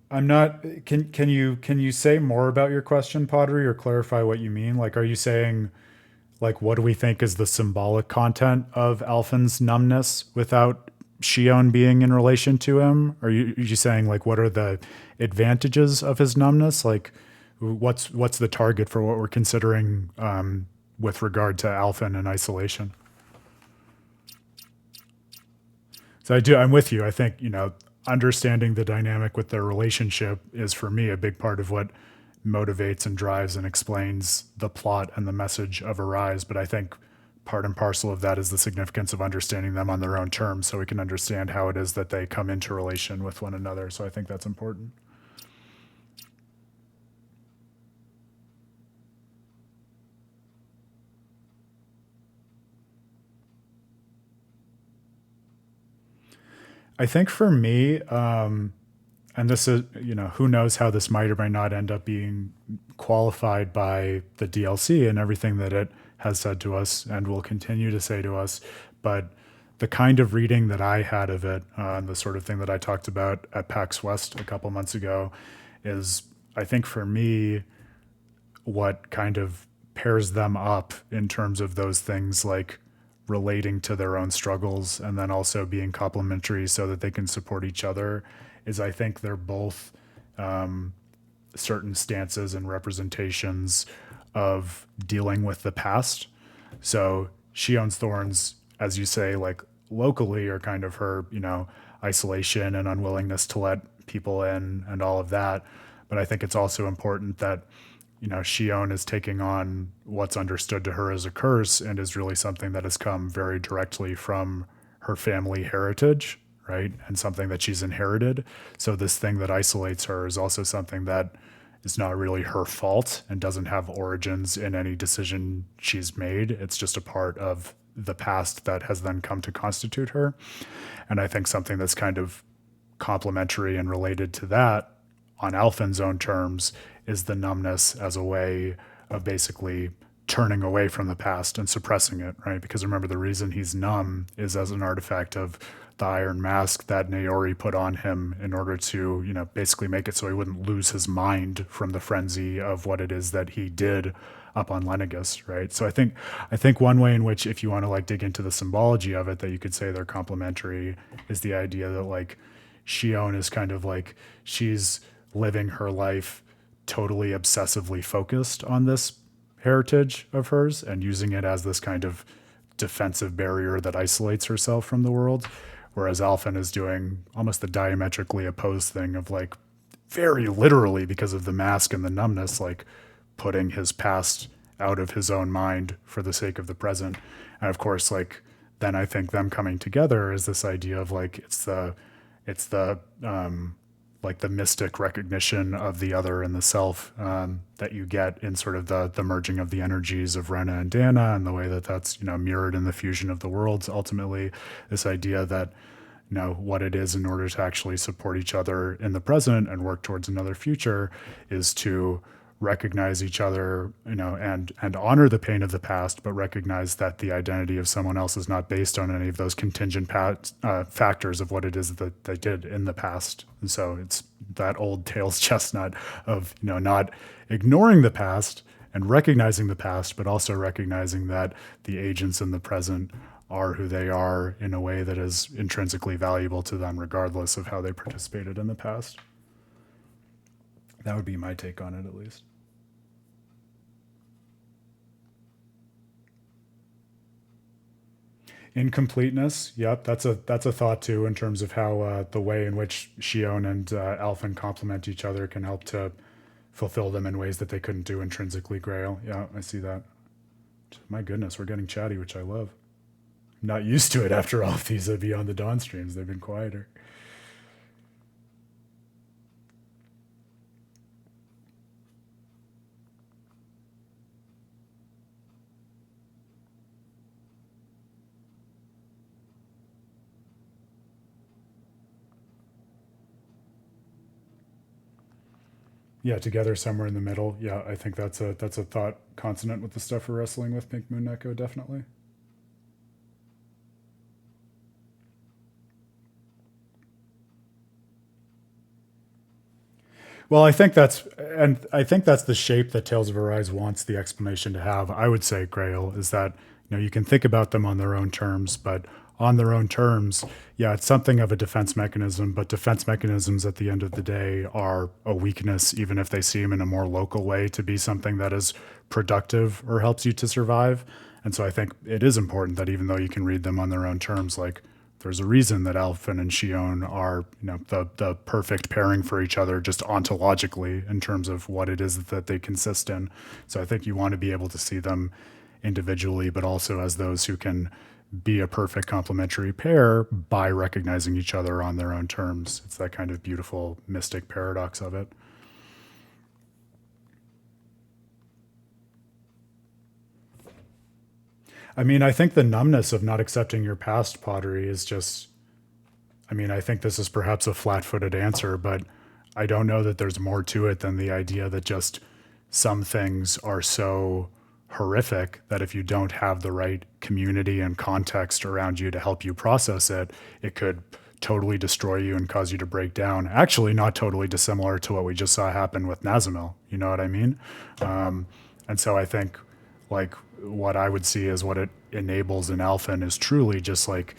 I'm not. Can you say more about your question, Pottery, or clarify what you mean? Like, are you saying, like, what do we think is the symbolic content of Alphen's numbness without Shion being in relation to him? Are you saying, like, what are the advantages of his numbness? Like, what's the target for what we're considering with regard to Alphen and isolation? So I'm with you. I think, understanding the dynamic with their relationship is, for me, a big part of what motivates and drives and explains the plot and the message of Arise. But I think part and parcel of that is the significance of understanding them on their own terms so we can understand how it is that they come into relation with one another. So I think that's important. I think for me, and this is, who knows how this might or might not end up being qualified by the DLC and everything that it has said to us and will continue to say to us. But the kind of reading that I had of it, and the sort of thing that I talked about at PAX West a couple months ago, is, I think for me, what kind of pairs them up in terms of those things like relating to their own struggles and then also being complementary so that they can support each other is, I think they're both certain stances and representations of dealing with the past. So Shion's thorns, as you say, like locally are kind of her, isolation and unwillingness to let people in and all of that. But I think it's also important that Shion is taking on what's understood to her as a curse and is really something that has come very directly from her family heritage, right? And something that she's inherited. So this thing that isolates her is also something that is not really her fault and doesn't have origins in any decision she's made. It's just a part of the past that has then come to constitute her. And I think something that's kind of complementary and related to that on Alphen's own terms is the numbness as a way of basically turning away from the past and suppressing it, right? Because remember, the reason he's numb is as an artifact of the iron mask that Naori put on him in order to, basically make it so he wouldn't lose his mind from the frenzy of what it is that he did up on Lenegis, right? So I think one way in which, if you want to like dig into the symbology of it, that you could say they're complementary is the idea that like Shion is kind of like she's living her life totally obsessively focused on this heritage of hers and using it as this kind of defensive barrier that isolates herself from the world, whereas Alphen is doing almost the diametrically opposed thing of like very literally, because of the mask and the numbness, like putting his past out of his own mind for the sake of the present. And of course, like then I think them coming together is this idea of like it's the like the mystic recognition of the other and the self that you get in sort of the merging of the energies of Rena and Dana, and the way that that's, you know, mirrored in the fusion of the worlds. Ultimately, this idea that, you know, what it is in order to actually support each other in the present and work towards another future is to recognize each other, you know, and honor the pain of the past, but recognize that the identity of someone else is not based on any of those contingent factors of what it is that they did in the past. And so it's that old Tales chestnut of, you know, not ignoring the past and recognizing the past, but also recognizing that the agents in the present are who they are in a way that is intrinsically valuable to them, regardless of how they participated in the past. That would be my take on it, at least. Incompleteness, yep, that's a thought too, in terms of how the way in which Shion and Alphen complement each other can help to fulfill them in ways that they couldn't do intrinsically. Grail, yeah, I see that. My goodness, we're getting chatty, which I love. I'm not used to it after all of these Beyond the Dawn streams. They've been quieter. Yeah, together somewhere in the middle. Yeah, I think that's a thought consonant with the stuff we're wrestling with. Pink Moon Echo, definitely. Well, I think that's the shape that Tales of Arise wants the explanation to have. I would say, Grail, is that, you know, you can think about them on their own terms, but on their own terms, yeah, it's something of a defense mechanism, but defense mechanisms at the end of the day are a weakness, even if they seem in a more local way to be something that is productive or helps you to survive. And so I think it is important that even though you can read them on their own terms, like there's a reason that Alphen and Shion are, you know, the perfect pairing for each other, just ontologically in terms of what it is that they consist in. So I think you want to be able to see them individually, but also as those who can be a perfect complementary pair by recognizing each other on their own terms. It's that kind of beautiful mystic paradox of it. I mean, I think the numbness of not accepting your past, Pottery, is just, I mean, I think this is perhaps a flat-footed answer, but I don't know that there's more to it than the idea that just some things are so horrific that if you don't have the right community and context around you to help you process it, it could totally destroy you and cause you to break down. Actually, not totally dissimilar to what we just saw happen with Nazamil. You know what I mean? And so I think, like, what I would see as what it enables in Alphen is truly just like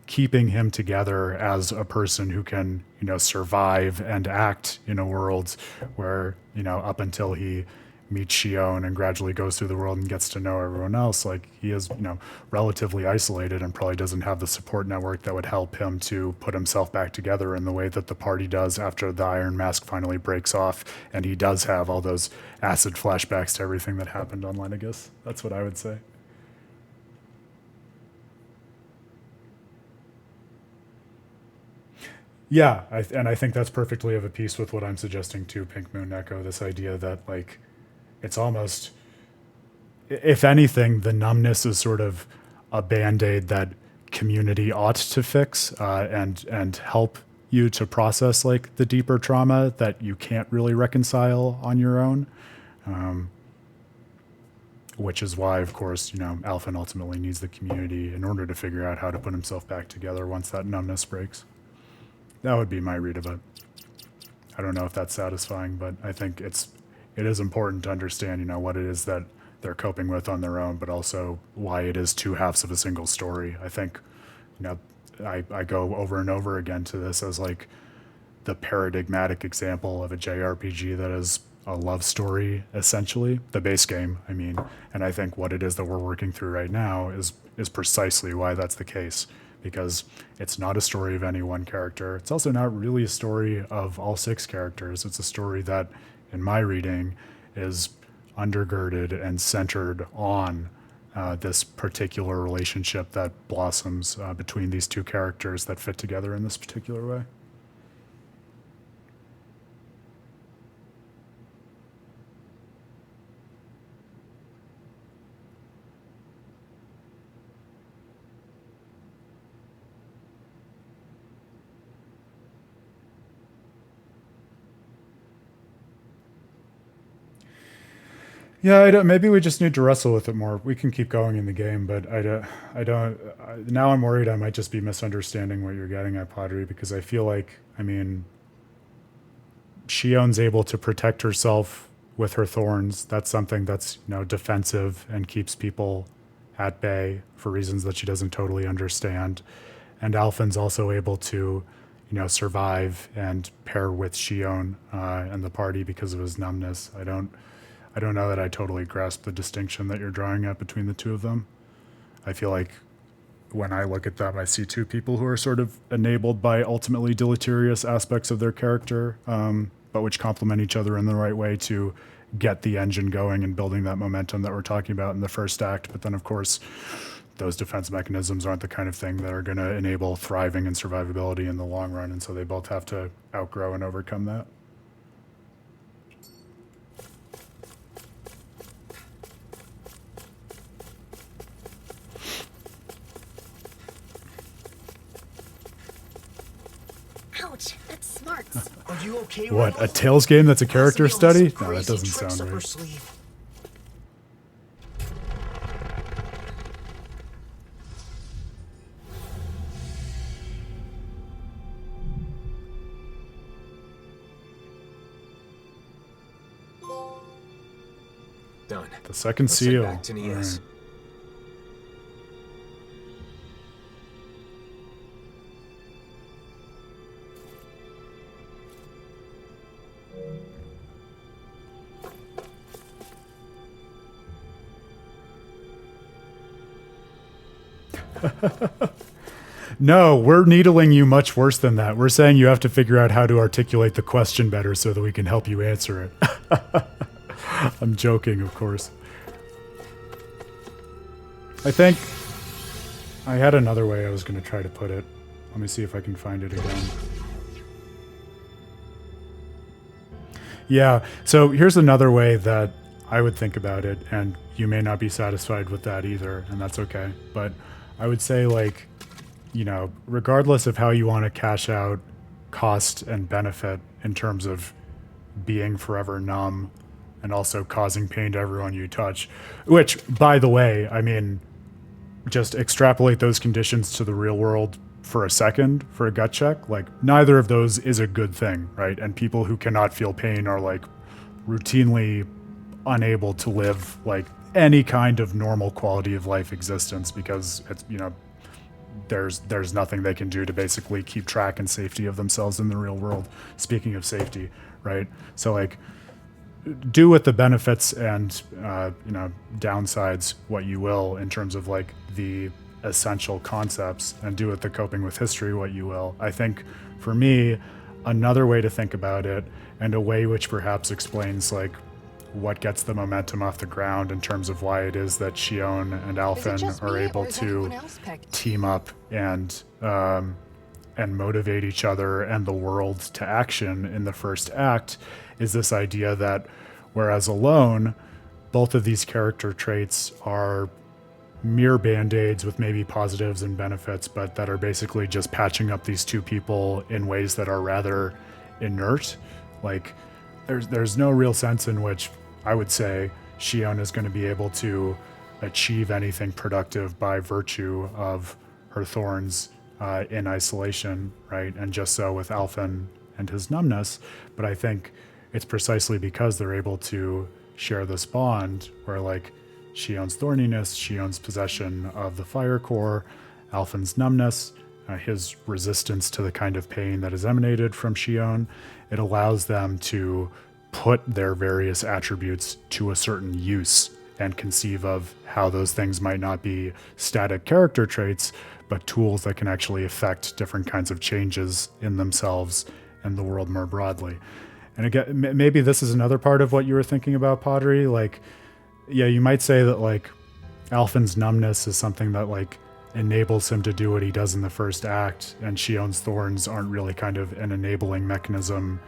keeping him together as a person who can, you know, survive and act in a world where, you know, up until he meets Shion and gradually goes through the world and gets to know everyone else, like he is, you know, relatively isolated and probably doesn't have the support network that would help him to put himself back together in the way that the party does after the Iron Mask finally breaks off, and he does have all those acid flashbacks to everything that happened on Lenegis. That's what I would say. Yeah, I think that's perfectly of a piece with what I'm suggesting too, Pink Moon Echo, this idea that, like, it's almost, if anything, the numbness is sort of a Band-Aid that community ought to fix and help you to process, like, the deeper trauma that you can't really reconcile on your own. Which is why, of course, you know, Alphen ultimately needs the community in order to figure out how to put himself back together once that numbness breaks. That would be my read of it. I don't know if that's satisfying, but I think it is important to understand, you know, what it is that they're coping with on their own, but also why it is two halves of a single story. I think, you know, I go over and over again to this as like the paradigmatic example of a JRPG that is a love story, essentially, the base game, I mean. And I think what it is that we're working through right now is precisely why that's the case, because it's not a story of any one character. It's also not really a story of all 6 characters. It's a story that, in my reading, is undergirded and centered on this particular relationship that blossoms between these two characters that fit together in this particular way. Yeah, maybe we just need to wrestle with it more. We can keep going in the game, but now I'm worried I might just be misunderstanding what you're getting at, Pottery, because I feel like, I mean, Shion's able to protect herself with her thorns. That's something that's, you know, defensive and keeps people at bay for reasons that she doesn't totally understand. And Alphen's also able to, you know, survive and pair with Shion and the party because of his numbness. I don't know that I totally grasp the distinction that you're drawing at between the two of them. I feel like when I look at them, I see two people who are sort of enabled by ultimately deleterious aspects of their character, but which complement each other in the right way to get the engine going and building that momentum that we're talking about in the first act. But then, of course, those defense mechanisms aren't the kind of thing that are going to enable thriving and survivability in the long run, and so they both have to outgrow and overcome that. Ouch, that's smart. Are you okay, What, a Reynolds? Tales game that's a character Possibly study? some No, that crazy doesn't tricks sound up her right. sleeve. Done. The second Let's head seal. back to Nies. All right. No, we're needling you much worse than that. We're saying you have to figure out how to articulate the question better so that we can help you answer it. I'm joking, of course. I think I had another way I was going to try to put it. Let me see if I can find it again. Yeah, so here's another way that I would think about it, and you may not be satisfied with that either, and that's okay. But I would say, like, you know, regardless of how you want to cash out cost and benefit in terms of being forever numb and also causing pain to everyone you touch, which, by the way, I mean, just extrapolate those conditions to the real world for a second for a gut check. Like, neither of those is a good thing, right? And people who cannot feel pain are, like, routinely unable to live, like, any kind of normal quality of life existence because it's, you know, there's nothing they can do to basically keep track and safety of themselves in the real world. Speaking of safety, right? So, like, do with the benefits and you know, downsides what you will in terms of, like, the essential concepts, and do with the coping with history what you will. I think for me, another way to think about it, and a way which perhaps explains, like, what gets the momentum off the ground in terms of why it is that Shion and Alphen are able to team up and motivate each other and the world to action in the first act, is this idea that whereas alone, both of these character traits are mere band-aids with maybe positives and benefits, but that are basically just patching up these two people in ways that are rather inert. Like, there's no real sense in which I would say Shion is going to be able to achieve anything productive by virtue of her thorns in isolation, right? And just so with Alphen and his numbness. But I think it's precisely because they're able to share this bond where, like, Shion's thorniness, Shion's possession of the fire core, Alphen's numbness, his resistance to the kind of pain that is emanated from Shion. It allows them to put their various attributes to a certain use and conceive of how those things might not be static character traits, but tools that can actually affect different kinds of changes in themselves and the world more broadly. And again, maybe this is another part of what you were thinking about, Pottery. Like, yeah, you might say that like Alphen's numbness is something that like enables him to do what he does in the first act, and Shion's thorns aren't really kind of an enabling mechanism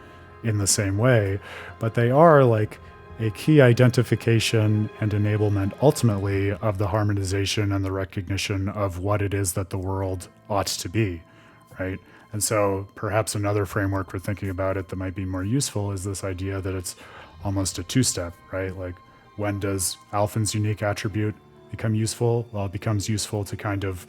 in the same way, but they are like a key identification and enablement ultimately of the harmonization and the recognition of what it is that the world ought to be, right? And so perhaps another framework for thinking about it that might be more useful is this idea that it's almost a two-step, right? Like, when does Alphen's unique attribute become useful? Well, it becomes useful to kind of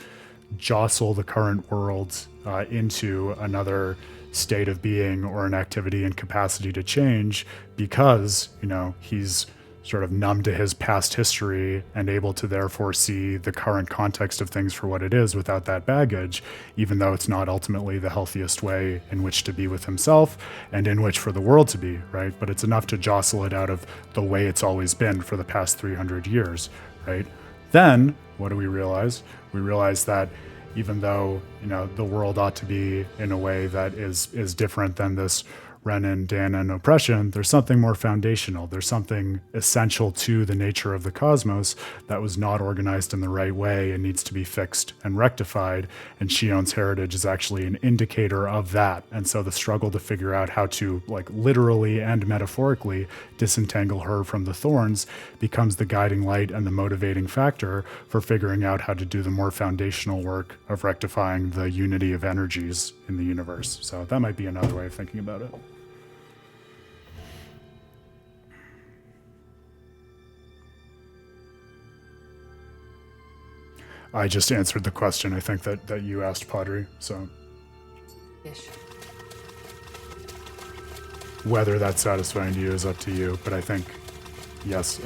jostle the current world into another state of being or an activity and capacity to change, because, you know, he's sort of numb to his past history and able to therefore see the current context of things for what it is without that baggage, even though it's not ultimately the healthiest way in which to be with himself and in which for the world to be, right? But it's enough to jostle it out of the way it's always been for the past 300 years, right? Then what do we realize? We realize that even though, you know, the world ought to be in a way that is different than this Renin, Danon oppression, there's something more foundational. There's something essential to the nature of the cosmos that was not organized in the right way and needs to be fixed and rectified. And Shion's heritage is actually an indicator of that. And so the struggle to figure out how to, like, literally and metaphorically disentangle her from the thorns becomes the guiding light and the motivating factor for figuring out how to do the more foundational work of rectifying the unity of energies in the universe. So that might be another way of thinking about it. I just answered the question, I think, that you asked, Pottery. So Ish. whether that's satisfying to you is up to you. But I think, yes,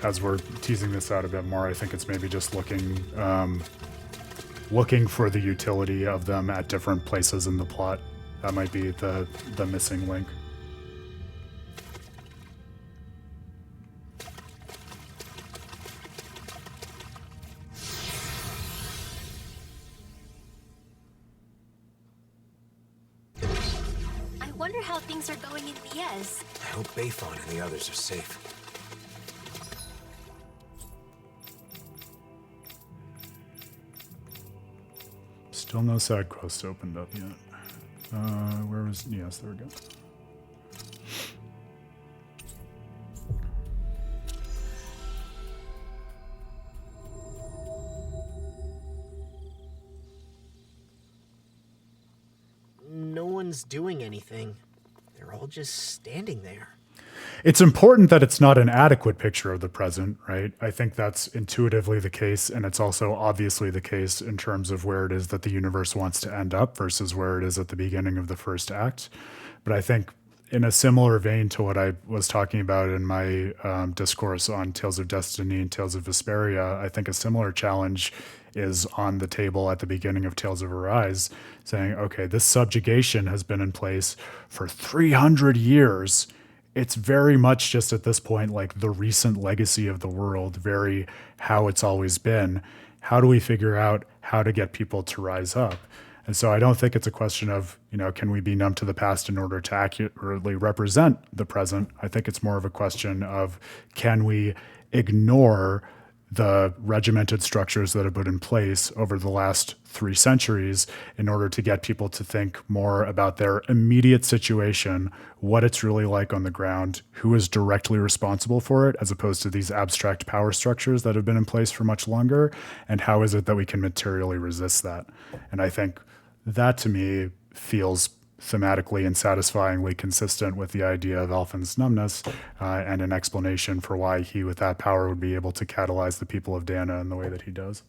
as we're teasing this out a bit more, I think it's maybe just looking for the utility of them at different places in the plot. That might be the missing link. I wonder how things are going in Niez. I hope Bayfon and the others are safe. Still no side quest opened up yet. Where was... Yes, there we go. No one's doing anything. They're all just standing there. It's important that it's not an adequate picture of the present, right? I think that's intuitively the case, and it's also obviously the case in terms of where it is that the universe wants to end up versus where it is at the beginning of the first act. But I think in a similar vein to what I was talking about in my discourse on Tales of Destiny and Tales of Vesperia, I think a similar challenge is on the table at the beginning of Tales of Arise, saying, okay, this subjugation has been in place for 300 years. It's very much just at this point like the recent legacy of the world, very how it's always been. How do we figure out how to get people to rise up? And so I don't think it's a question of, you know, can we be numb to the past in order to accurately represent the present? I think it's more of a question of, can we ignore the regimented structures that have been in place over the last 3 centuries in order to get people to think more about their immediate situation, what it's really like on the ground, who is directly responsible for it, as opposed to these abstract power structures that have been in place for much longer, and how is it that we can materially resist that? And I think that, to me, feels thematically and satisfyingly consistent with the idea of Alphen's numbness and an explanation for why he, with that power, would be able to catalyze the people of Dana in the way that he does.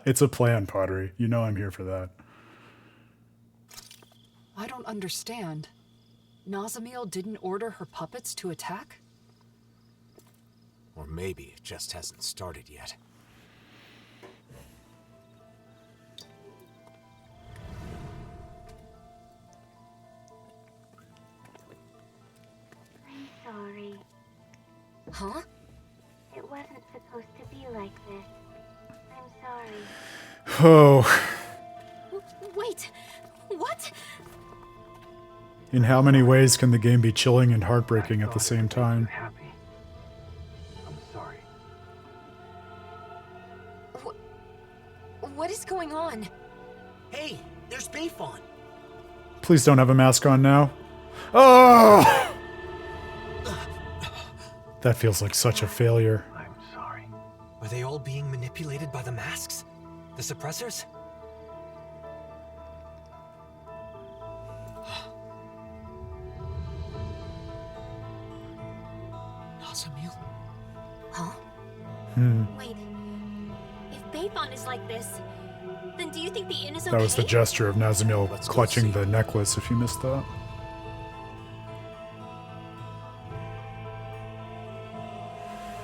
It's a plan, Pottery. You know I'm here for that. I don't understand. Nazamiel didn't order her puppets to attack? Or maybe it just hasn't started yet. I'm sorry. Huh? It wasn't supposed to be like this. I'm sorry. Oh, Wait, what? in how many ways can the game be chilling and heartbreaking at the same time? Happy. I'm sorry. What is going on? Hey, there's Bayfon. Please don't have a mask on now. Oh! That feels like such a failure. I'm sorry. Are they all being manipulated by the masks? The suppressors? Nazamiel? Huh? Wait. If Bayfon is like this, then do you think the inn is okay? That was the gesture of Nazamiel Let's go clutching see. the necklace, if you missed that.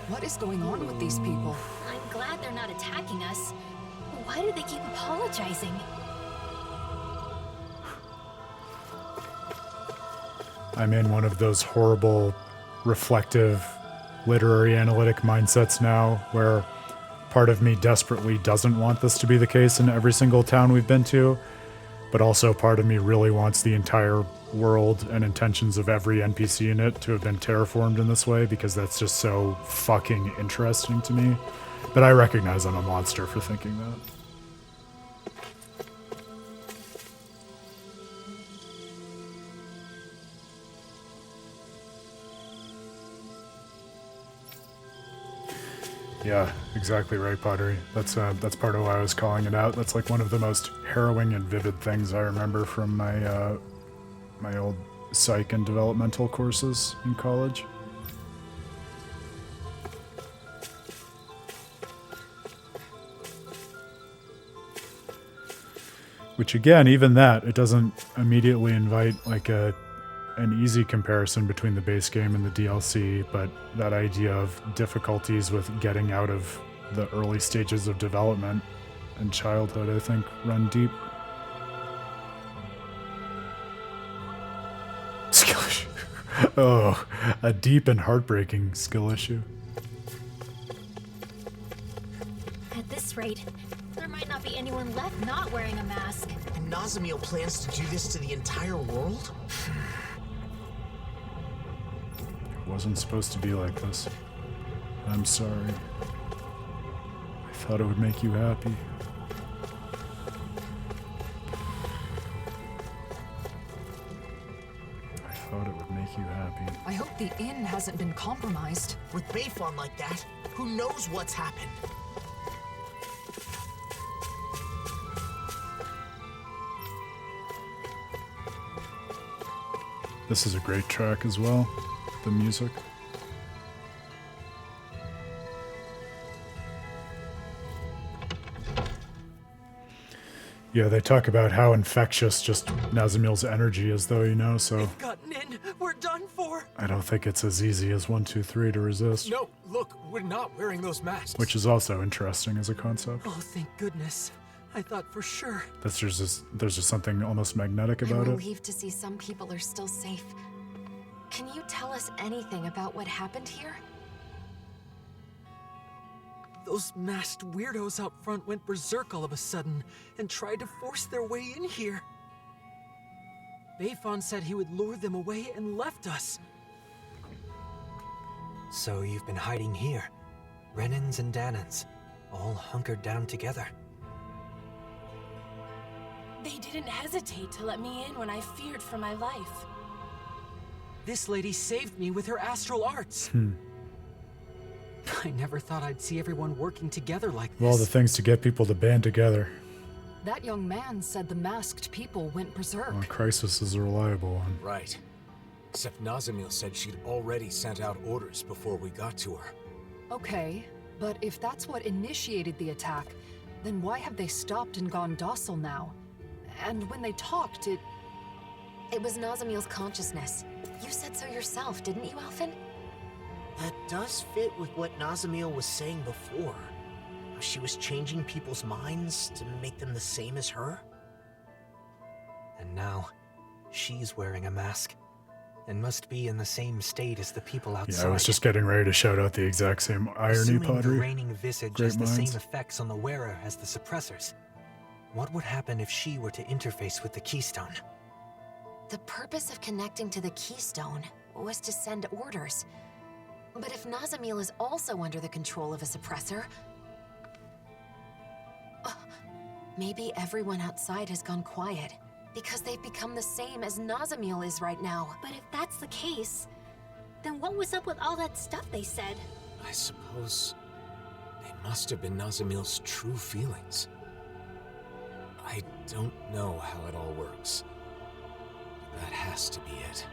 What is going on with these people? I'm glad they're not attacking us. Why do they keep apologizing? I'm in one of those horrible, reflective, literary analytic mindsets now, where part of me desperately doesn't want this to be the case in every single town we've been to, but also part of me really wants the entire world and intentions of every NPC in it to have been terraformed in this way, because that's just so fucking interesting to me. But I recognize I'm a monster for thinking that. Yeah, exactly right, Pottery. That's part of why I was calling it out. That's like one of the most harrowing and vivid things I remember from my my old psych and developmental courses in college. Which again, even that, it doesn't immediately invite like an easy comparison between the base game and the DLC, but that idea of difficulties with getting out of the early stages of development and childhood, I think, run deep. Skill issue. Oh, a deep and heartbreaking skill issue. At this rate, there might not be anyone left not wearing a mask. And Nazamiel plans to do this to the entire world? It wasn't supposed to be like this. I'm sorry. I thought it would make you happy. I thought it would make you happy. I hope the inn hasn't been compromised. With Bayfon like that, who knows what's happened? This is a great track as well, the music. Yeah, they talk about how infectious just Nazamiel's energy is, though, you know, so Gotten in. We're done for. I don't think it's as easy as 1, 2, 3 to resist. No, look, we're not wearing those masks. Which is also interesting as a concept. Oh, thank goodness. I thought for sure. There's just something almost magnetic about I'm it. relieved to see some people are still safe. Can you tell us anything about what happened here? Those masked weirdos out front went berserk all of a sudden and tried to force their way in here. Bayfon said he would lure them away and left us. So you've been hiding here. Renans and Danans, all hunkered down together. They didn't hesitate to let me in when I feared for my life. This lady saved me with her astral arts. I never thought I'd see everyone working together like this. Of all the things to get people to band together. That young man said the masked people went berserk. Well, Crisis is a reliable one. Right. Except Nazamiel said she'd already sent out orders before we got to her. Okay, but if that's what initiated the attack, then why have they stopped and gone docile now? And when they talked, It was Nazamiel's consciousness. You said so yourself, didn't you, Alphen? That does fit with what Nazamiel was saying before. How she was changing people's minds to make them the same as her. And now, she's wearing a mask, and must be in the same state as the people outside. Yeah, I was just getting ready to shout out the exact same irony, Assuming Pottery. the reigning visage Great has the minds. same effects on the wearer as the suppressors. What would happen if she were to interface with the Keystone? The purpose of connecting to the Keystone was to send orders. But if Nazamiel is also under the control of a suppressor... maybe everyone outside has gone quiet, because they've become the same as Nazamiel is right now. But if that's the case, then what was up with all that stuff they said? I suppose they must have been Nazamiel's true feelings. I don't know how it all works. That has to be it.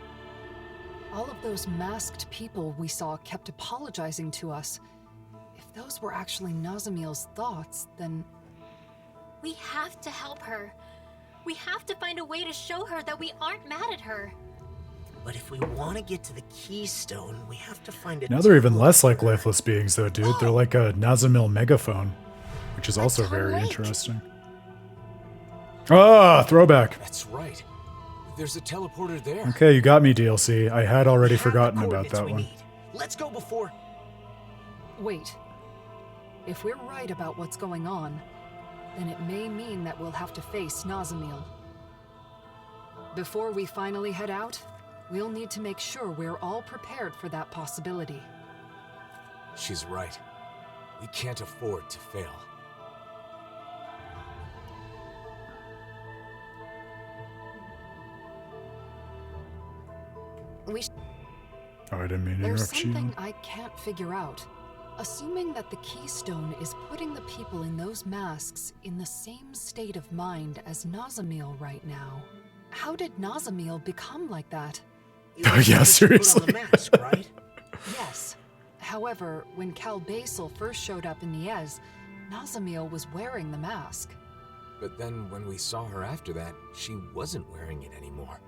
All of those masked people we saw kept apologizing to us. If those were actually Nazamiel's thoughts, then... We have to help her. We have to find a way to show her that we aren't mad at her. But if we want to get to the Keystone, we have to find a... Now they're even less like lifeless beings, though, dude. They're like a Nazamiel megaphone, which is also very interesting. Ah, throwback. That's right. There's a teleporter there. Okay, you got me, DLC. I had already forgotten about that one. Let's go before... Wait. If we're right about what's going on, then it may mean that we'll have to face Nazamiel. Before we finally head out, we'll need to make sure we're all prepared for that possibility. She's right. We can't afford to fail. Oh, I didn't mean to There's interrupt you. something I can't figure out. Assuming that the Keystone is putting the people in those masks in the same state of mind as Nazamiel right now, how did Nazamiel become like that? Oh, yeah, seriously. Put on the mask, right? Yes. However, when Cal Basel first showed up in Niez, Nazamiel was wearing the mask. But then when we saw her after that, she wasn't wearing it anymore.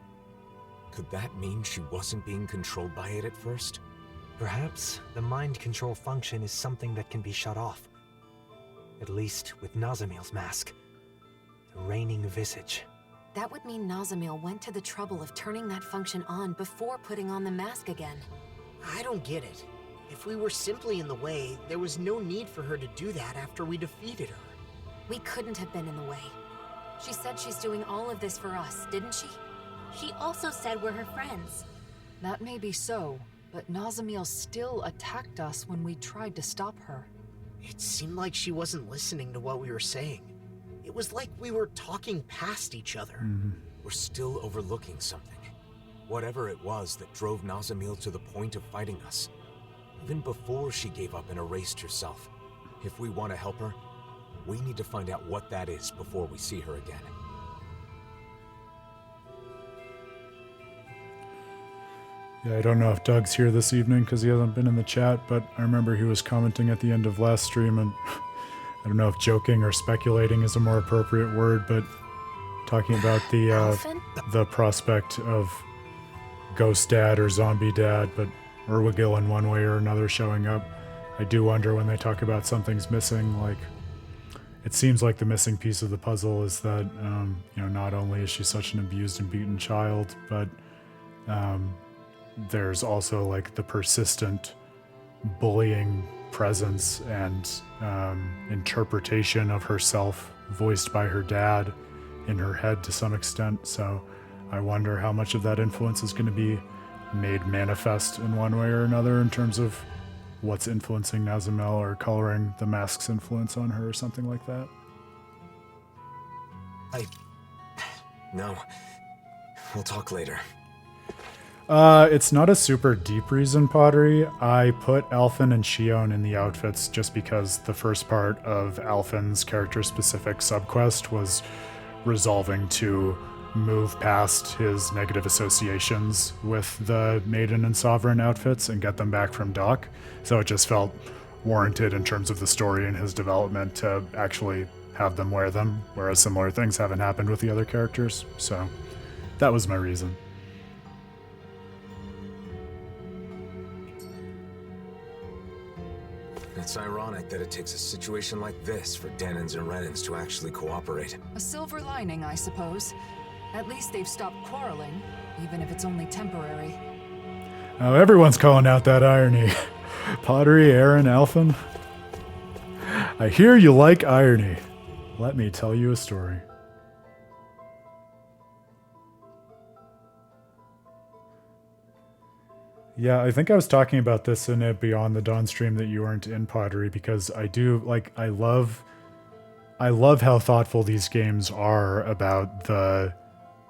Could that mean she wasn't being controlled by it at first? Perhaps the mind control function is something that can be shut off. At least with Nazamiel's mask. The reigning visage. That would mean Nazamiel went to the trouble of turning that function on before putting on the mask again. I don't get it. If we were simply in the way, there was no need for her to do that after we defeated her. We couldn't have been in the way. She said she's doing all of this for us, didn't she? She also said we're her friends. That may be so, but Nazamiel still attacked us when we tried to stop her. It seemed like she wasn't listening to what we were saying. It was like we were talking past each other. We're still overlooking something. Whatever it was that drove Nazamiel to the point of fighting us. Even before she gave up and erased herself. If we want to help her, we need to find out what that is before we see her again. Yeah, I don't know if Doug's here this evening because he hasn't been in the chat, but I remember he was commenting at the end of last stream, and I don't know if joking or speculating is a more appropriate word, but talking about the prospect of Ghost Dad or Zombie Dad, but Urwagil in one way or another showing up. I do wonder when they talk about something's missing, like, it seems like the missing piece of the puzzle is that, not only is she such an abused and beaten child, but there's also like the persistent bullying presence and interpretation of herself voiced by her dad in her head to some extent. So I wonder how much of that influence is going to be made manifest in one way or another in terms of what's influencing Nazamiel or coloring the mask's influence on her or something like that. No. We'll talk later. It's not a super deep reason, Pottery. I put Alphen and Shion in the outfits just because the first part of Alphen's character-specific subquest was resolving to move past his negative associations with the Maiden and Sovereign outfits and get them back from Doc. So it just felt warranted in terms of the story and his development to actually have them wear them, whereas similar things haven't happened with the other characters. So that was my reason. It's ironic that it takes a situation like this for Dahnans and Renans to actually cooperate. A silver lining, I suppose. At least they've stopped quarreling, even if it's only temporary. Oh, everyone's calling out that irony. Pottery, Aaron, Alphen. I hear you like irony. Let me tell you a story. Yeah, I think I was talking about this in a Beyond the Dawn stream that you weren't in, Pottery, because I love how thoughtful these games are about the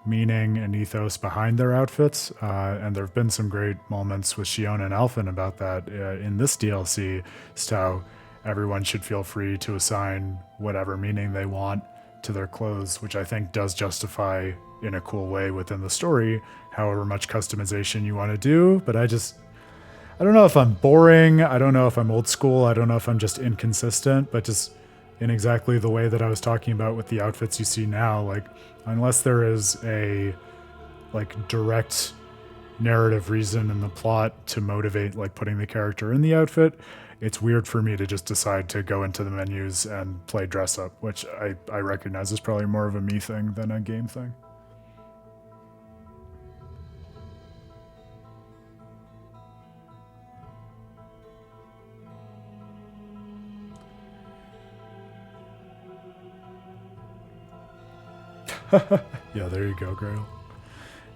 meaning and ethos behind their outfits, and there have been some great moments with Shion and Alphen about that in this DLC. Just how everyone should feel free to assign whatever meaning they want to their clothes, which I think does justify in a cool way within the story however much customization you want to do. But I don't know if I'm boring, I don't know if I'm old school, I don't know if I'm just inconsistent, but just in exactly the way that I was talking about with the outfits you see now, like, unless there is a direct narrative reason in the plot to motivate putting the character in the outfit, it's weird for me to just decide to go into the menus and play dress up, which I recognize is probably more of a me thing than a game thing. Yeah, there you go, Grail.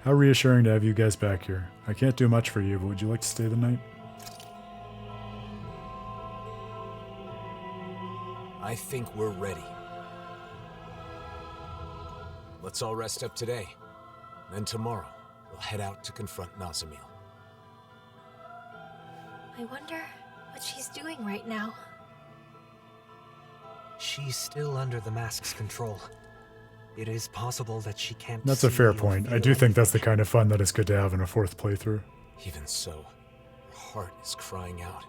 How reassuring to have you guys back here. I can't do much for you, but would you like to stay the night? I think we're ready. Let's all rest up today. Then tomorrow, we'll head out to confront Nazamil. I wonder what she's doing right now. She's still under the mask's control. It is possible that she can't. That's a fair point. I do think that's the kind of fun that is good to have in a fourth playthrough. Even so, her heart is crying out.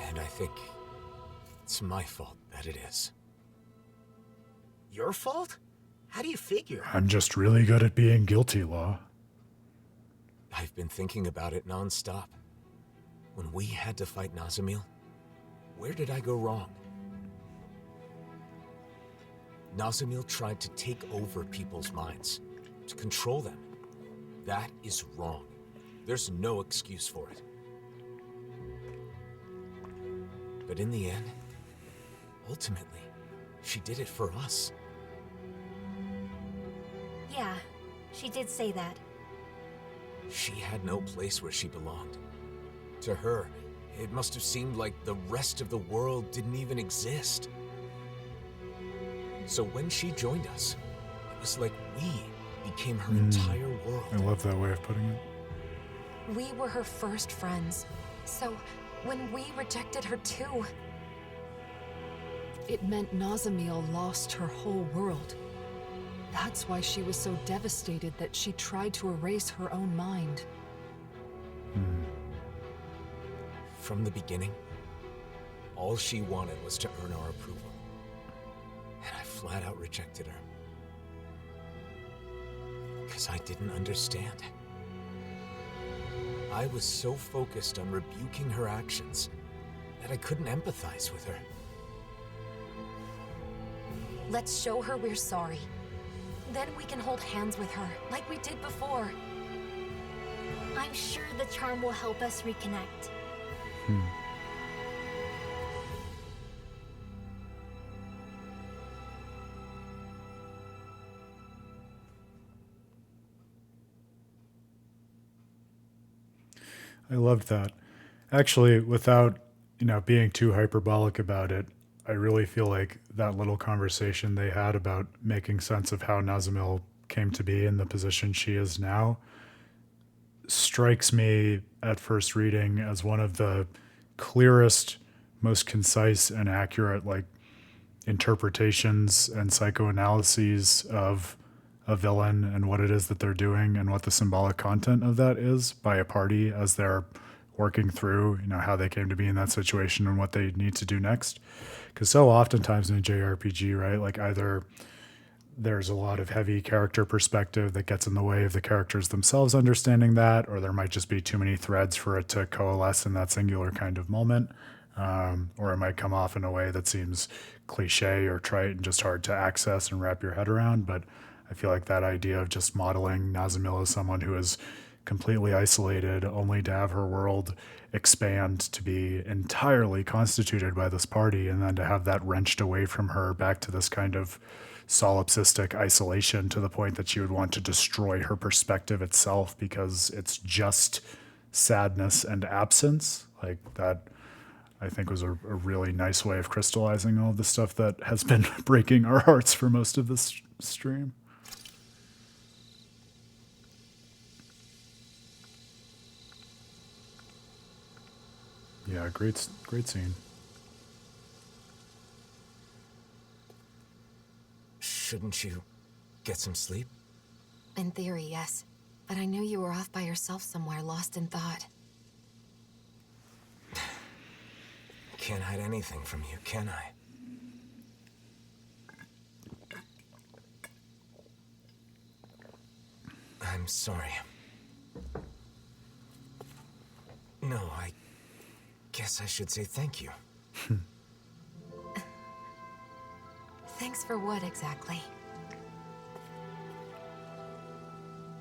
And I think it's my fault that it is. Your fault? How do you figure? I'm just really good at being guilty, Law. I've been thinking about it nonstop. When we had to fight Nazamil, where did I go wrong? Nazamil tried to take over people's minds, to control them. That is wrong. There's no excuse for it. But in the end, ultimately, she did it for us. Yeah, she did say that. She had no place where she belonged. To her, it must have seemed like the rest of the world didn't even exist. So when she joined us, it was like we became her entire world. I love that way of putting it. We were her first friends. So when we rejected her too... It meant Nazamil lost her whole world. That's why she was so devastated that she tried to erase her own mind. From the beginning, all she wanted was to earn our approval. And I flat out rejected her. Because I didn't understand. I was so focused on rebuking her actions that I couldn't empathize with her. Let's show her we're sorry. Then we can hold hands with her, like we did before. I'm sure the charm will help us reconnect. I loved that. Actually, without, being too hyperbolic about it, I really feel like that little conversation they had about making sense of how Nazamil came to be in the position she is now strikes me at first reading as one of the clearest, most concise and accurate interpretations and psychoanalyses of a villain and what it is that they're doing and what the symbolic content of that is by a party as they're working through, how they came to be in that situation and what they need to do next. Because so oftentimes in a JRPG, right, either there's a lot of heavy character perspective that gets in the way of the characters themselves understanding that, or there might just be too many threads for it to coalesce in that singular kind of moment. Or it might come off in a way that seems cliche or trite and just hard to access and wrap your head around. But I feel like that idea of just modeling Nazamil as someone who is completely isolated, only to have her world expand to be entirely constituted by this party, and then to have that wrenched away from her back to this kind of solipsistic isolation to the point that she would want to destroy her perspective itself because it's just sadness and absence. Like that, I think, was a really nice way of crystallizing all of the stuff that has been breaking our hearts for most of this stream. Yeah, great scene. Shouldn't you get some sleep? In theory, yes. But I knew you were off by yourself somewhere, lost in thought. Can't hide anything from you, can I? I'm sorry. No, I guess I should say thank you. Thanks for what, exactly?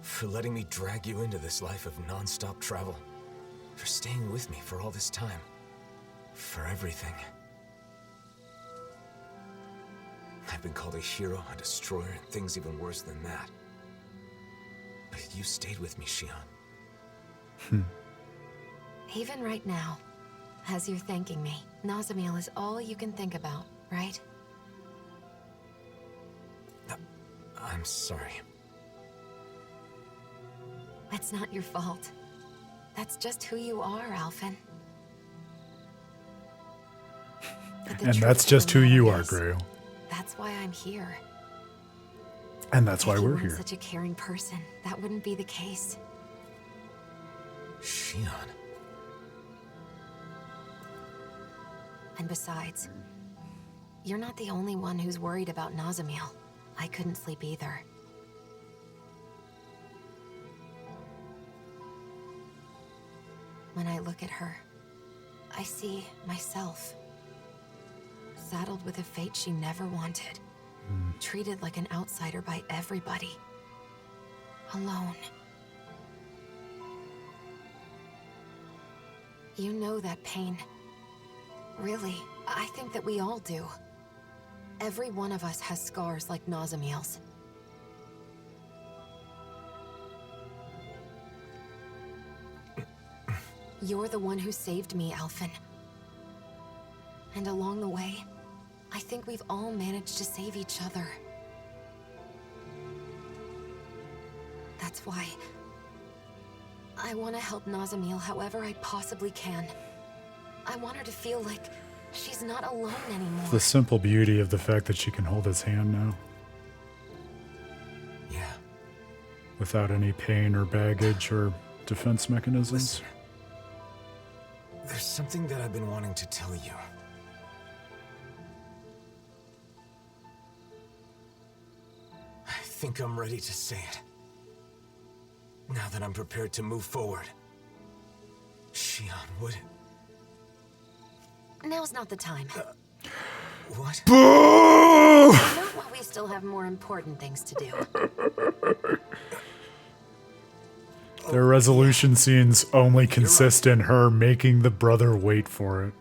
For letting me drag you into this life of non-stop travel. For staying with me for all this time. For everything. I've been called a hero, a destroyer, and things even worse than that. But you stayed with me, Shion. Even right now, as you're thanking me, Nazamil is all you can think about, right? I'm sorry. It's not your fault. That's just who you are, Alphen. And that's just who you are, Grail. That's why I'm here. And that's why If you we're weren't here. such a caring person, that wouldn't be the case. Shion. And besides, you're not the only one who's worried about Nazamil. I couldn't sleep either. When I look at her, I see myself. Saddled with a fate she never wanted. Treated like an outsider by everybody. Alone. You know that pain. Really, I think that we all do. Every one of us has scars like Nazamil's. You're the one who saved me, Alphen. And along the way, I think we've all managed to save each other. That's why I want to help Nazamil however I possibly can. I want her to feel like she's not alone anymore. The simple beauty of the fact that she can hold his hand now. Yeah. Without any pain or baggage or defense mechanisms. Listen, there's something that I've been wanting to tell you. I think I'm ready to say it. Now that I'm prepared to move forward. Shion, would... Now's not the time. What? Boo! Not while we still have more important things to do. Their resolution scenes only consist in her making the brother wait for it.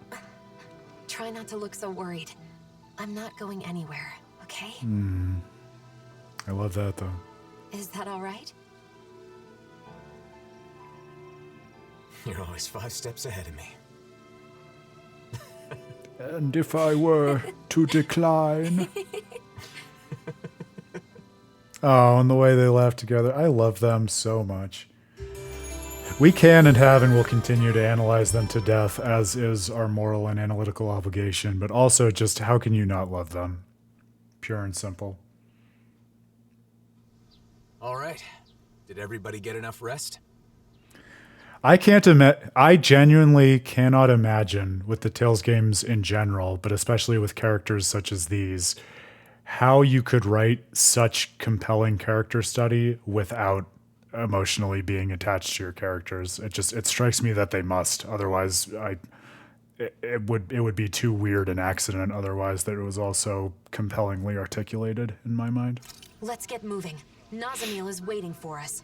Try not to look so worried. I'm not going anywhere, okay? I love that, though. Is that all right? You're always 5 steps ahead of me. And if I were to decline... Oh, and the way they laugh together. I love them so much. We can and have and will continue to analyze them to death, as is our moral and analytical obligation, but also just how can you not love them? Pure and simple. All right. Did everybody get enough rest? I genuinely cannot imagine, with the Tales games in general, but especially with characters such as these, how you could write such compelling character study without emotionally being attached to your characters. It strikes me that they must. Otherwise, it would be too weird an accident otherwise that it was also compellingly articulated in my mind. Let's get moving. Nazamil is waiting for us.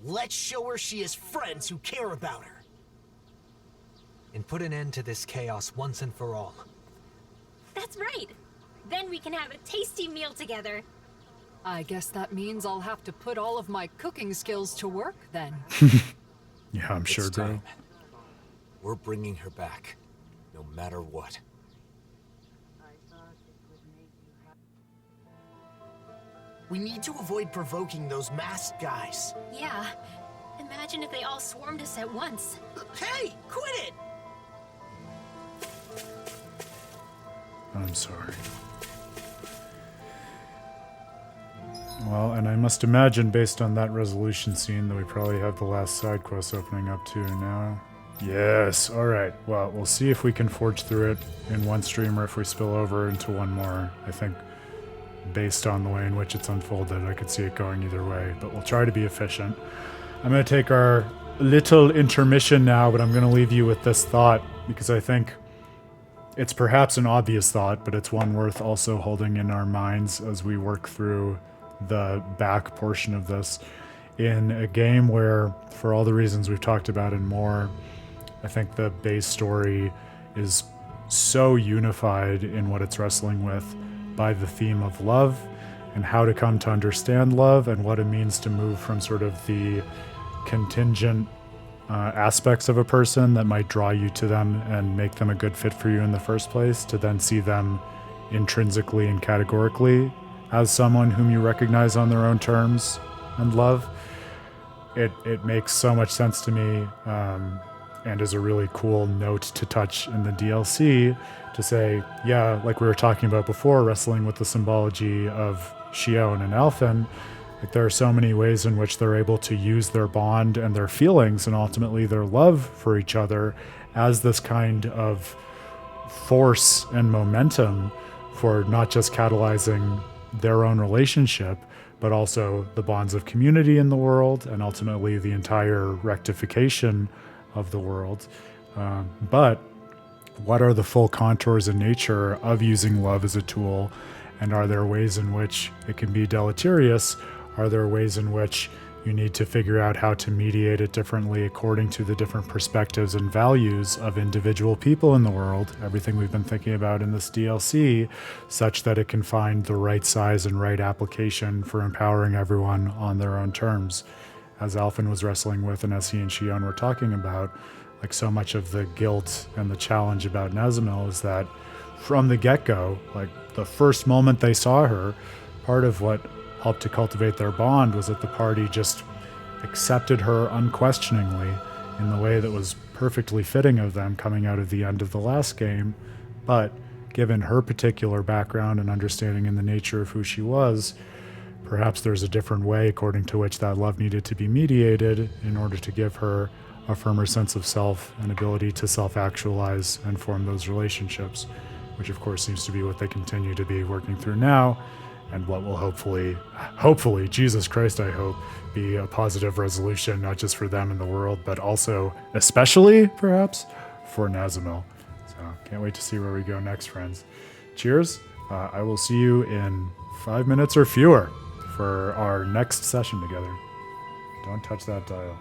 Let's show her she has friends who care about her. And put an end to this chaos once and for all. That's right. Then we can have a tasty meal together. I guess that means I'll have to put all of my cooking skills to work then. Yeah, I'm sure, It's bro. time. We're bringing her back, no matter what. We need to avoid provoking those masked guys. Yeah. Imagine if they all swarmed us at once. Hey, quit it! I'm sorry. Well, and I must imagine, based on that resolution scene, that we probably have the last side quest opening up too now. Yes, alright. Well, we'll see if we can forge through it in one stream or if we spill over into one more. I think, based on the way in which it's unfolded, I could see it going either way, but we'll try to be efficient. I'm going to take our little intermission now, but I'm going to leave you with this thought, because I think it's perhaps an obvious thought, but it's one worth also holding in our minds as we work through the back portion of this. In a game where, for all the reasons we've talked about and more, I think the base story is so unified in what it's wrestling with by the theme of love and how to come to understand love and what it means to move from sort of the contingent aspects of a person that might draw you to them and make them a good fit for you in the first place, to then see them intrinsically and categorically as someone whom you recognize on their own terms and love. It makes so much sense to me, and is a really cool note to touch in the DLC to say, yeah, like we were talking about before, wrestling with the symbology of Shion and Alphen, like there are so many ways in which they're able to use their bond and their feelings and ultimately their love for each other as this kind of force and momentum for not just catalyzing their own relationship, but also the bonds of community in the world and ultimately the entire rectification of the world. But what are the full contours and nature of using love as a tool? And are there ways in which it can be deleterious? Are there ways in which you need to figure out how to mediate it differently according to the different perspectives and values of individual people in the world, everything we've been thinking about in this DLC, such that it can find the right size and right application for empowering everyone on their own terms? As Alphen was wrestling with and as he and Shion were talking about, like so much of the guilt and the challenge about Nazamil is that from the get-go, like the first moment they saw her, part of what helped to cultivate their bond was that the party just accepted her unquestioningly in the way that was perfectly fitting of them coming out of the end of the last game. But given her particular background and understanding in the nature of who she was, perhaps there's a different way according to which that love needed to be mediated in order to give her a firmer sense of self and ability to self-actualize and form those relationships, which of course seems to be what they continue to be working through now, and what will hopefully, Jesus Christ, I hope, be a positive resolution, not just for them and the world, but also, especially, perhaps, for Nazamil. So, can't wait to see where we go next, friends. Cheers. I will see you in 5 minutes or fewer for our next session together. Don't touch that dial.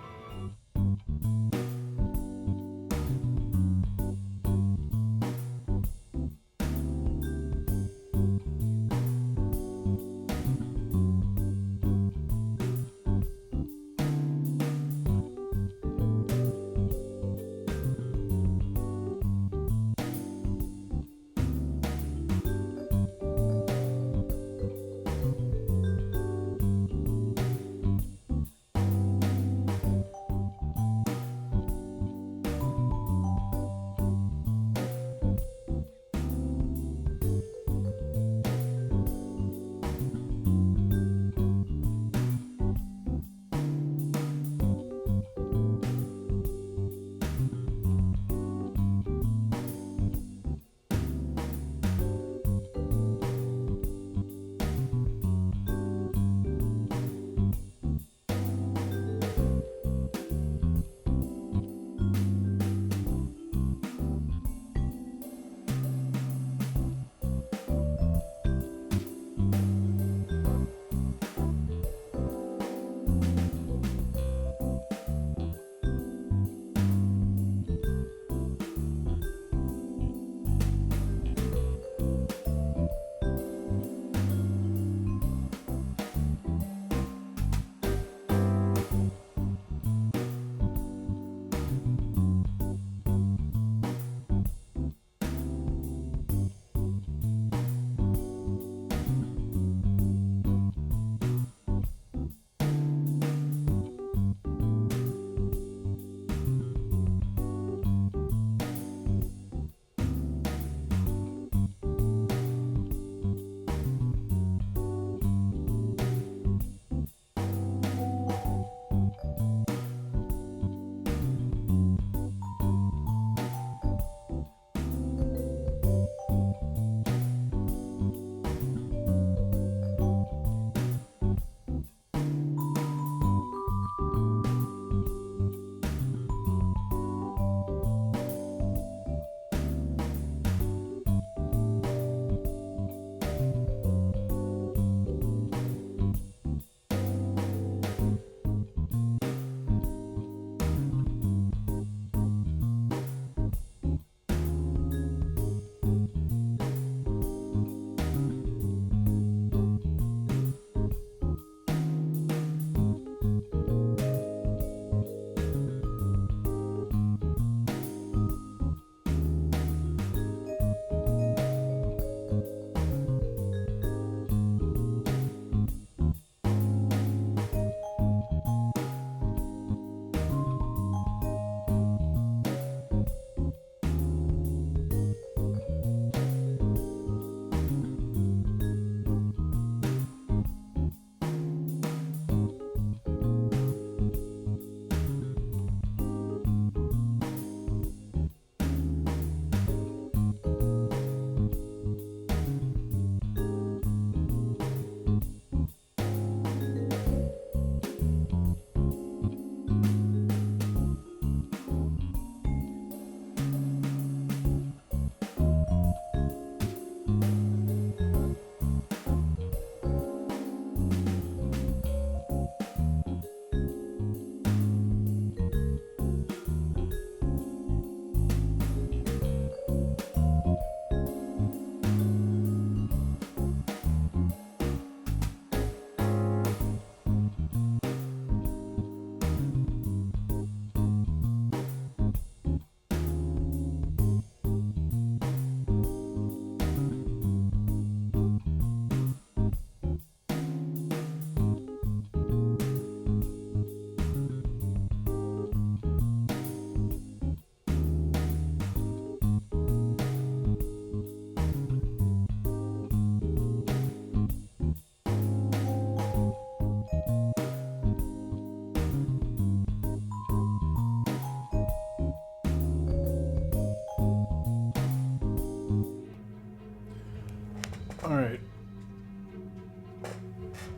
All right.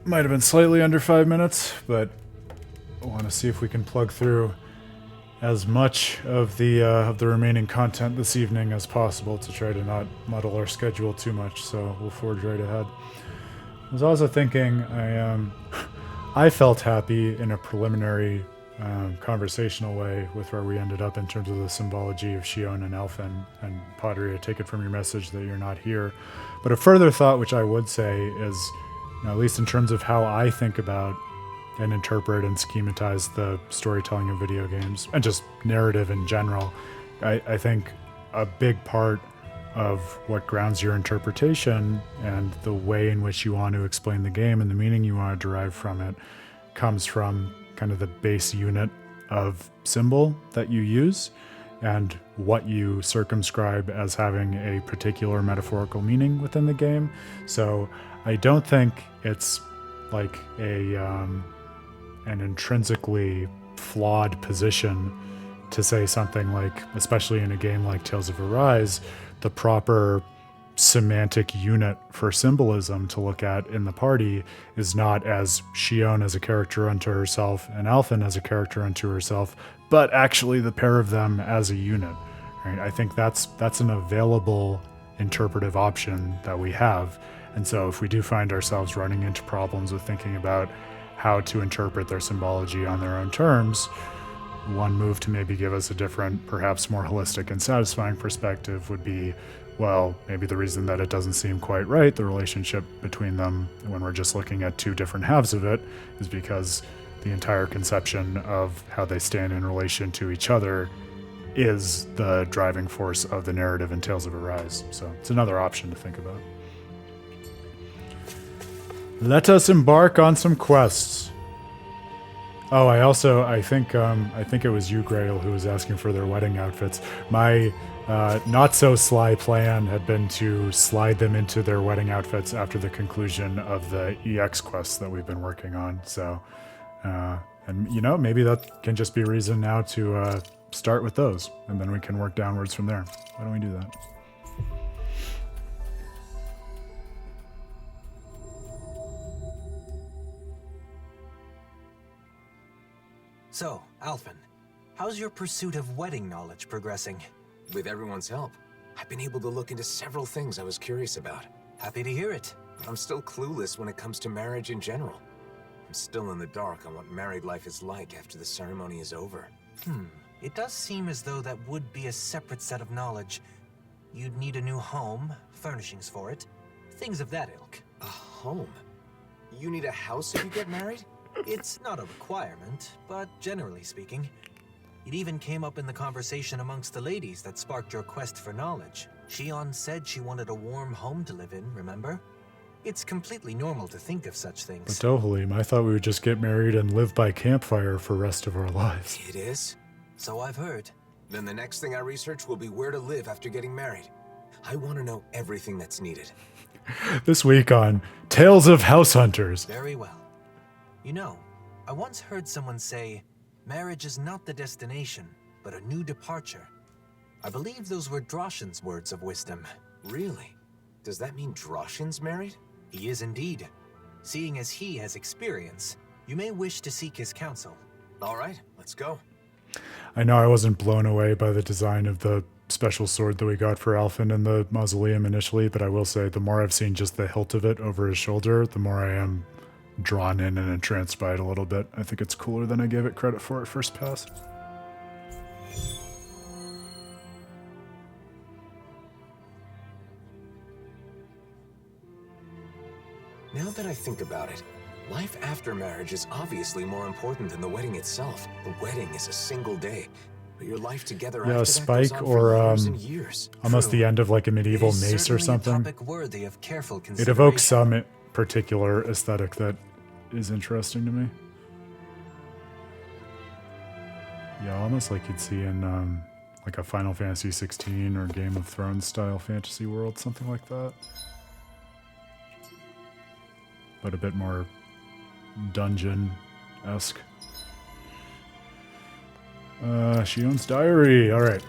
Might have been slightly under 5 minutes, but I want to see if we can plug through as much of the remaining content this evening as possible to try to not muddle our schedule too much. So we'll forge right ahead. I was also thinking I felt happy in a preliminary conversational way with where we ended up in terms of the symbology of Shion and Elfin. And Pottery, I take it from your message that you're not here. But a further thought, which I would say is, at least in terms of how I think about and interpret and schematize the storytelling of video games and just narrative in general, I think a big part of what grounds your interpretation and the way in which you want to explain the game and the meaning you want to derive from it comes from kind of the base unit of symbol that you use and what you circumscribe as having a particular metaphorical meaning within the game. So I don't think it's like an intrinsically flawed position to say something like, especially in a game like Tales of Arise, the proper semantic unit for symbolism to look at in the party is not as Shion as a character unto herself and Alphen as a character unto herself, but actually the pair of them as a unit. Right? I think that's an available interpretive option that we have. And so if we do find ourselves running into problems with thinking about how to interpret their symbology on their own terms, one move to maybe give us a different, perhaps more holistic and satisfying perspective would be, well, maybe the reason that it doesn't seem quite right, the relationship between them when we're just looking at two different halves of it, is because the entire conception of how they stand in relation to each other is the driving force of the narrative in Tales of Arise. So it's another option to think about. Let us embark on some quests. Oh, I think it was you, Grail, who was asking for their wedding outfits. My not so sly plan had been to slide them into their wedding outfits after the conclusion of the EX quests that we've been working on. So, and maybe that can just be a reason now to start with those, and then we can work downwards from there. Why don't we do that? So, Alphen, how's your pursuit of wedding knowledge progressing? With everyone's help, I've been able to look into several things I was curious about. Happy to hear it. I'm still clueless when it comes to marriage in general. I'm still in the dark on what married life is like after the ceremony is over. It does seem as though that would be a separate set of knowledge. You'd need a new home, furnishings for it, things of that ilk. A home? You need a house if you get married? It's not a requirement, but generally speaking. It even came up in the conversation amongst the ladies that sparked your quest for knowledge. Shion said she wanted a warm home to live in, remember? It's completely normal to think of such things. But Dohalim, I thought we would just get married and live by campfire for the rest of our lives. It is? So I've heard. Then the next thing I research will be where to live after getting married. I want to know everything that's needed. This week on Tales of House Hunters. Very well. You know, I once heard someone say, marriage is not the destination, but a new departure. I believe those were Droshin's words of wisdom. Really? Does that mean Droshin's married? He is indeed. Seeing as he has experience, you may wish to seek his counsel. All right, let's go. I know I wasn't blown away by the design of the special sword that we got for Alphen in the mausoleum initially, but I will say the more I've seen just the hilt of it over his shoulder, the more I am drawn in and entranced by it a little bit. I think it's cooler than I gave it credit for at first pass. Now that I think about it, life after marriage is obviously more important than the wedding itself. The wedding is a single day, but your life together after that Spike goes on or for years and years. almost the end of like a medieval It is mace or certainly a something. topic worthy of careful It consideration. evokes some particular aesthetic that is interesting to me. Yeah, almost like you'd see in like a Final Fantasy 16 or Game of Thrones style fantasy world, something like that. But a bit more dungeon-esque. Shion's diary. All right.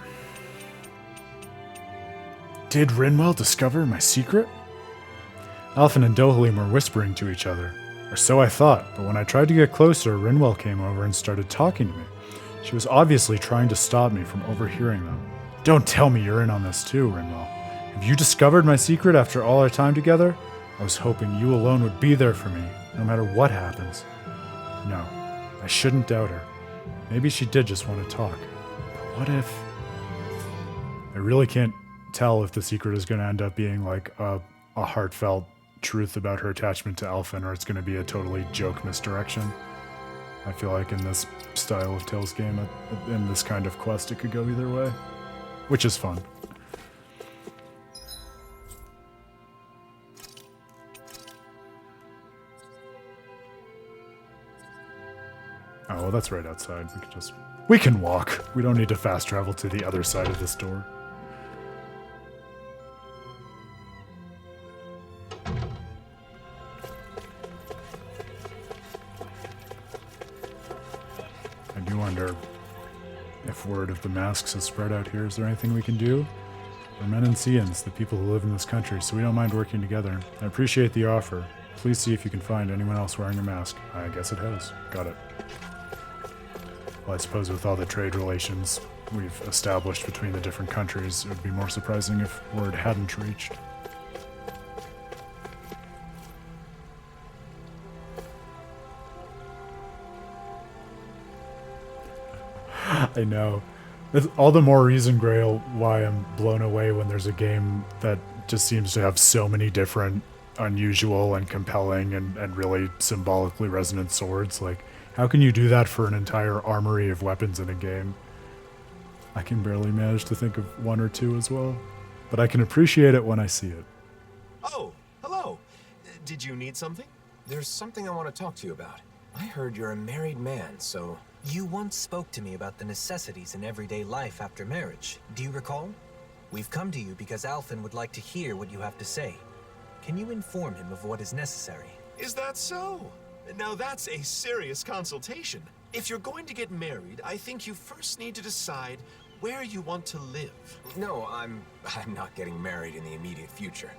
Did Rinwell discover my secret? Alphen and Dohalim were whispering to each other. Or so I thought, but when I tried to get closer, Rinwell came over and started talking to me. She was obviously trying to stop me from overhearing them. Don't tell me you're in on this too, Rinwell. Have you discovered my secret after all our time together? I was hoping you alone would be there for me, no matter what happens. No, I shouldn't doubt her. Maybe she did just want to talk. But what if... I really can't tell if the secret is going to end up being like a heartfelt truth about her attachment to Alphen, or it's going to be a totally joke misdirection. I feel like in this style of Tales game, in this kind of quest, it could go either way, which is fun. Oh, well, that's right outside. We can walk. We don't need to fast travel to the other side of this door. I do wonder if word of the masks has spread out here. Is there anything we can do? We're men and Seans, the people who live in this country, so we don't mind working together. I appreciate the offer. Please see if you can find anyone else wearing a mask. I guess it has. Got it. Well, I suppose with all the trade relations we've established between the different countries, it would be more surprising if word hadn't reached. I know. It's all the more reason, Grail, why I'm blown away when there's a game that just seems to have so many different unusual and compelling and really symbolically resonant swords. Like, how can you do that for an entire armory of weapons in a game? I can barely manage to think of one or two as well, but I can appreciate it when I see it. Oh, hello. Did you need something? There's something I want to talk to you about. I heard you're a married man, so... You once spoke to me about the necessities in everyday life after marriage. Do you recall? We've come to you because Alphen would like to hear what you have to say. Can you inform him of what is necessary? Is that so? Now that's a serious consultation. If you're going to get married, I think you first need to decide where you want to live. No, I'm not getting married in the immediate future.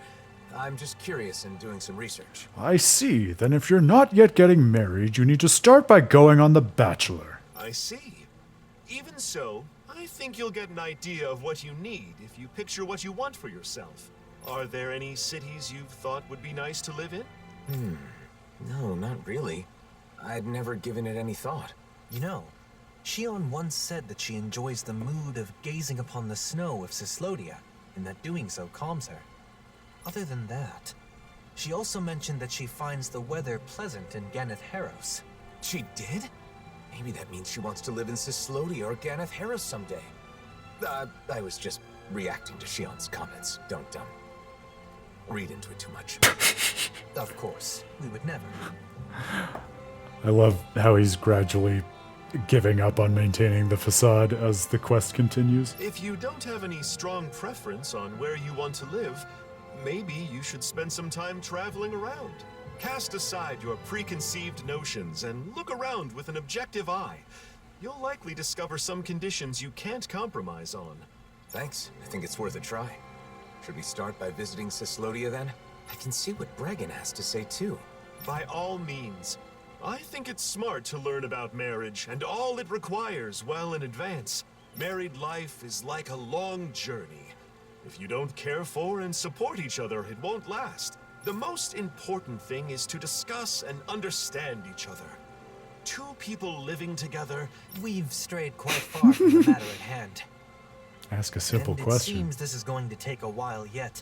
I'm just curious and doing some research. I see. Then if you're not yet getting married, you need to start by going on The Bachelor. I see. Even so, I think you'll get an idea of what you need if you picture what you want for yourself. Are there any cities you've thought would be nice to live in? No, not really. I'd never given it any thought. You know, Shion once said that she enjoys the mood of gazing upon the snow of Cyslodia, and that doing so calms her. Other than that, she also mentioned that she finds the weather pleasant in Ganeth Heros. She did? Maybe that means she wants to live in Cyslodia or Ganeth Heros someday. I was just reacting to Shion's comments. Don't read into it too much. Of course, we would never. I love how he's gradually giving up on maintaining the facade as the quest continues. If you don't have any strong preference on where you want to live, maybe you should spend some time traveling around. Cast aside your preconceived notions and look around with an objective eye. You'll likely discover some conditions you can't compromise on. Thanks. I think it's worth a try. Should we start by visiting Cyslodia then? I can see what Bregan has to say too. By all means. I think it's smart to learn about marriage and all it requires well in advance. Married life is like a long journey. If you don't care for and support each other, it won't last. The most important thing is to discuss and understand each other. Two people living together... We've strayed quite far from the matter at hand. Ask a simple and question. It seems this is going to take a while yet.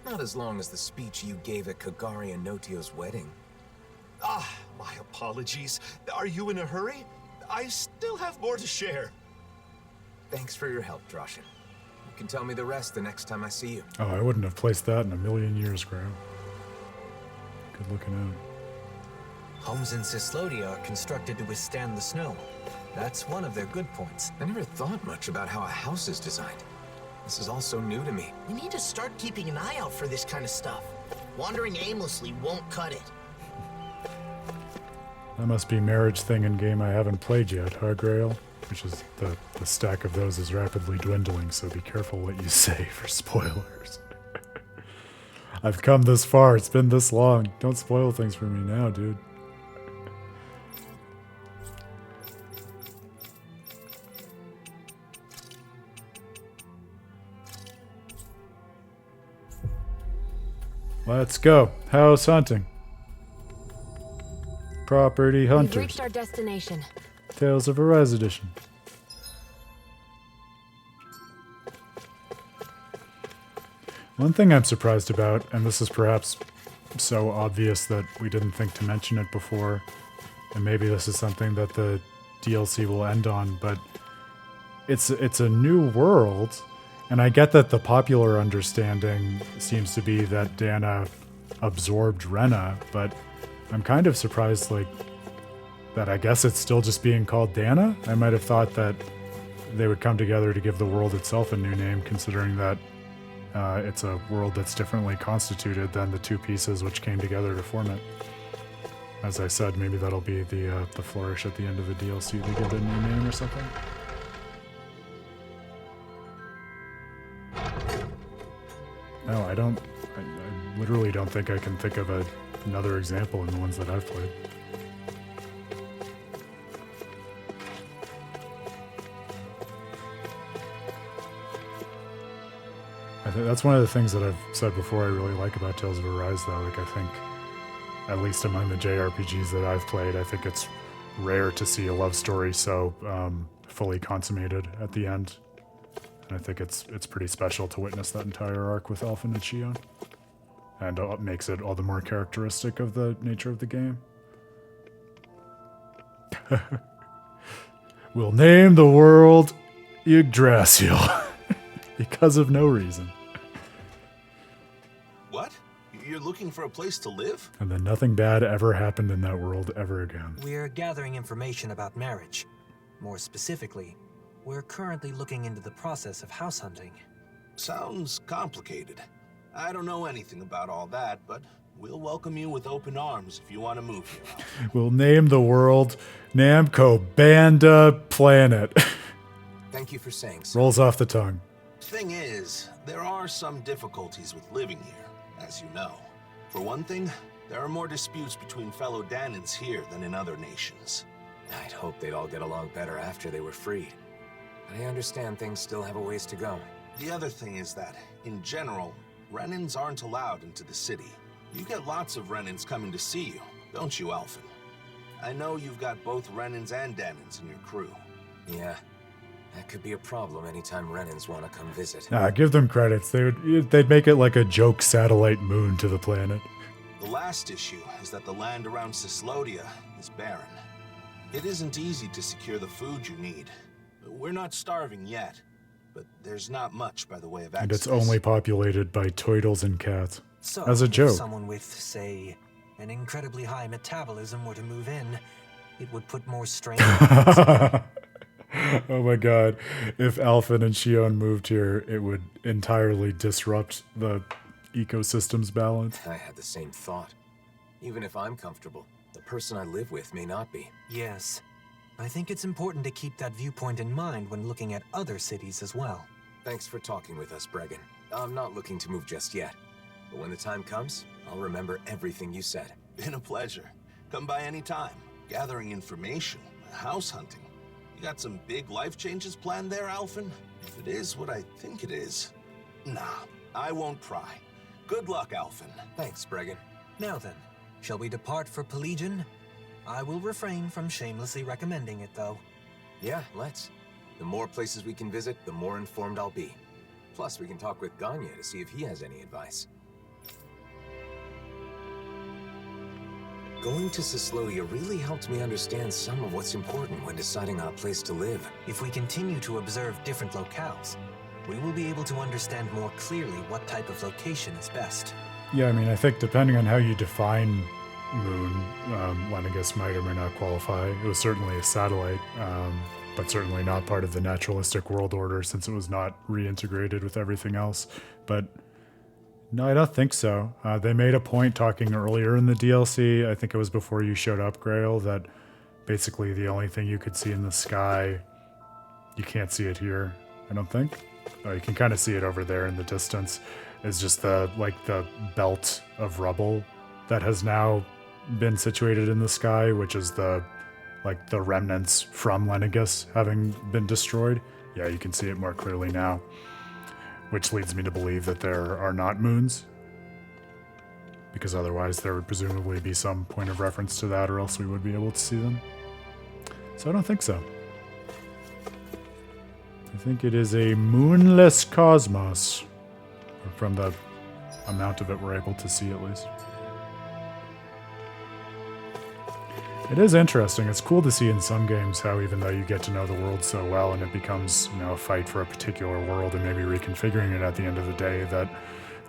Not as long as the speech you gave at Kagari and Notio's wedding. My apologies. Are you in a hurry? I still have more to share. Thanks for your help, Droshin. You can tell me the rest the next time I see you. Oh, I wouldn't have placed that in a million years, Graham. Good looking out. Homes in Cyslodia are constructed to withstand the snow. That's one of their good points. I never thought much about how a house is designed. This is all so new to me. We need to start keeping an eye out for this kind of stuff. Wandering aimlessly won't cut it. That must be marriage thing in game I haven't played yet, huh, Grail? Which is the stack of those is rapidly dwindling, so be careful what you say for spoilers. I've come this far. It's been this long. Don't spoil things for me now, dude. Let's go. House hunting. Property We've hunters. reached our destination. Tales of Arise edition. One thing I'm surprised about, and this is perhaps so obvious that we didn't think to mention it before, and maybe this is something that the DLC will end on, but it's a new world, and I get that the popular understanding seems to be that Dana absorbed Rena, but I'm kind of surprised, like, that I guess it's still just being called Dana. I might have thought that they would come together to give the world itself a new name, considering that it's a world that's differently constituted than the two pieces which came together to form it. As I said, maybe that'll be the flourish at the end of the DLC. They give it a new name or something. No, I literally don't think I can think of another example in the ones that I've played. I think that's one of the things that I've said before I really like about Tales of Arise, though. Like, I think, at least among the JRPGs that I've played, I think it's rare to see a love story so fully consummated at the end. And I think it's pretty special to witness that entire arc with Alphen and Shion. And it makes it all the more characteristic of the nature of the game. We'll name the world Yggdrasil. Because of no reason. What? You're looking for a place to live? And then nothing bad ever happened in that world ever again. We're gathering information about marriage. More specifically, we're currently looking into the process of house hunting. Sounds complicated. I don't know anything about all that, but we'll welcome you with open arms if you want to move here. We'll name the world Namco Banda Planet. Thank you for saying so. Rolls off the tongue. Thing is, there are some difficulties with living here, as you know. For one thing, there are more disputes between fellow Danins here than in other nations. I'd hope they'd all get along better after they were freed. But I understand things still have a ways to go. The other thing is that, in general, Renins aren't allowed into the city. You get lots of Renins coming to see you, don't you, Alphen? I know you've got both Renins and Danins in your crew. Yeah. That could be a problem anytime Renins want to come visit. Give them credits. They'd make it like a joke satellite moon to the planet. The last issue is that the land around Cislodia is barren. It isn't easy to secure the food you need. We're not starving yet, but there's not much by the way of access. And it's only populated by turtles and cats. So, as a joke. If someone with, say, an incredibly high metabolism were to move in, it would put more strain on Oh my god. If Alphen and Shion moved here, it would entirely disrupt the ecosystem's balance. I had the same thought. Even if I'm comfortable, the person I live with may not be. Yes. I think it's important to keep that viewpoint in mind when looking at other cities as well. Thanks for talking with us, Bregan. I'm not looking to move just yet. But when the time comes, I'll remember everything you said. Been a pleasure. Come by any time. Gathering information, house hunting. You got some big life changes planned there, Alphen? If it is what I think it is. Nah, I won't pry. Good luck, Alphen. Thanks, Bregan. Now then, shall we depart for Pelegion? I will refrain from shamelessly recommending it, though. Yeah, let's. The more places we can visit, the more informed I'll be. Plus, we can talk with Gagne to see if he has any advice. Going to Cislodia really helped me understand some of what's important when deciding on a place to live. If we continue to observe different locales, we will be able to understand more clearly what type of location is best. Yeah, I mean, I think depending on how you define Moon, Lenegus might or may not qualify. It was certainly a satellite, but certainly not part of the naturalistic world order since it was not reintegrated with everything else. But no, I don't think so. They made a point talking earlier in the DLC, I think it was before you showed up, Grail, that basically the only thing you could see in the sky, you can't see it here. I don't think. Oh, you can kind of see it over there in the distance. It's just the belt of rubble that has now been situated in the sky, which is the remnants from Lenegus having been destroyed. Yeah, you can see it more clearly now, which leads me to believe that there are not moons, because otherwise there would presumably be some point of reference to that, or else we would be able to see them. So I don't think so. I think it is a moonless cosmos, from the amount of it we're able to see at least. It is interesting. It's cool to see in some games how even though you get to know the world so well and it becomes, a fight for a particular world and maybe reconfiguring it at the end of the day,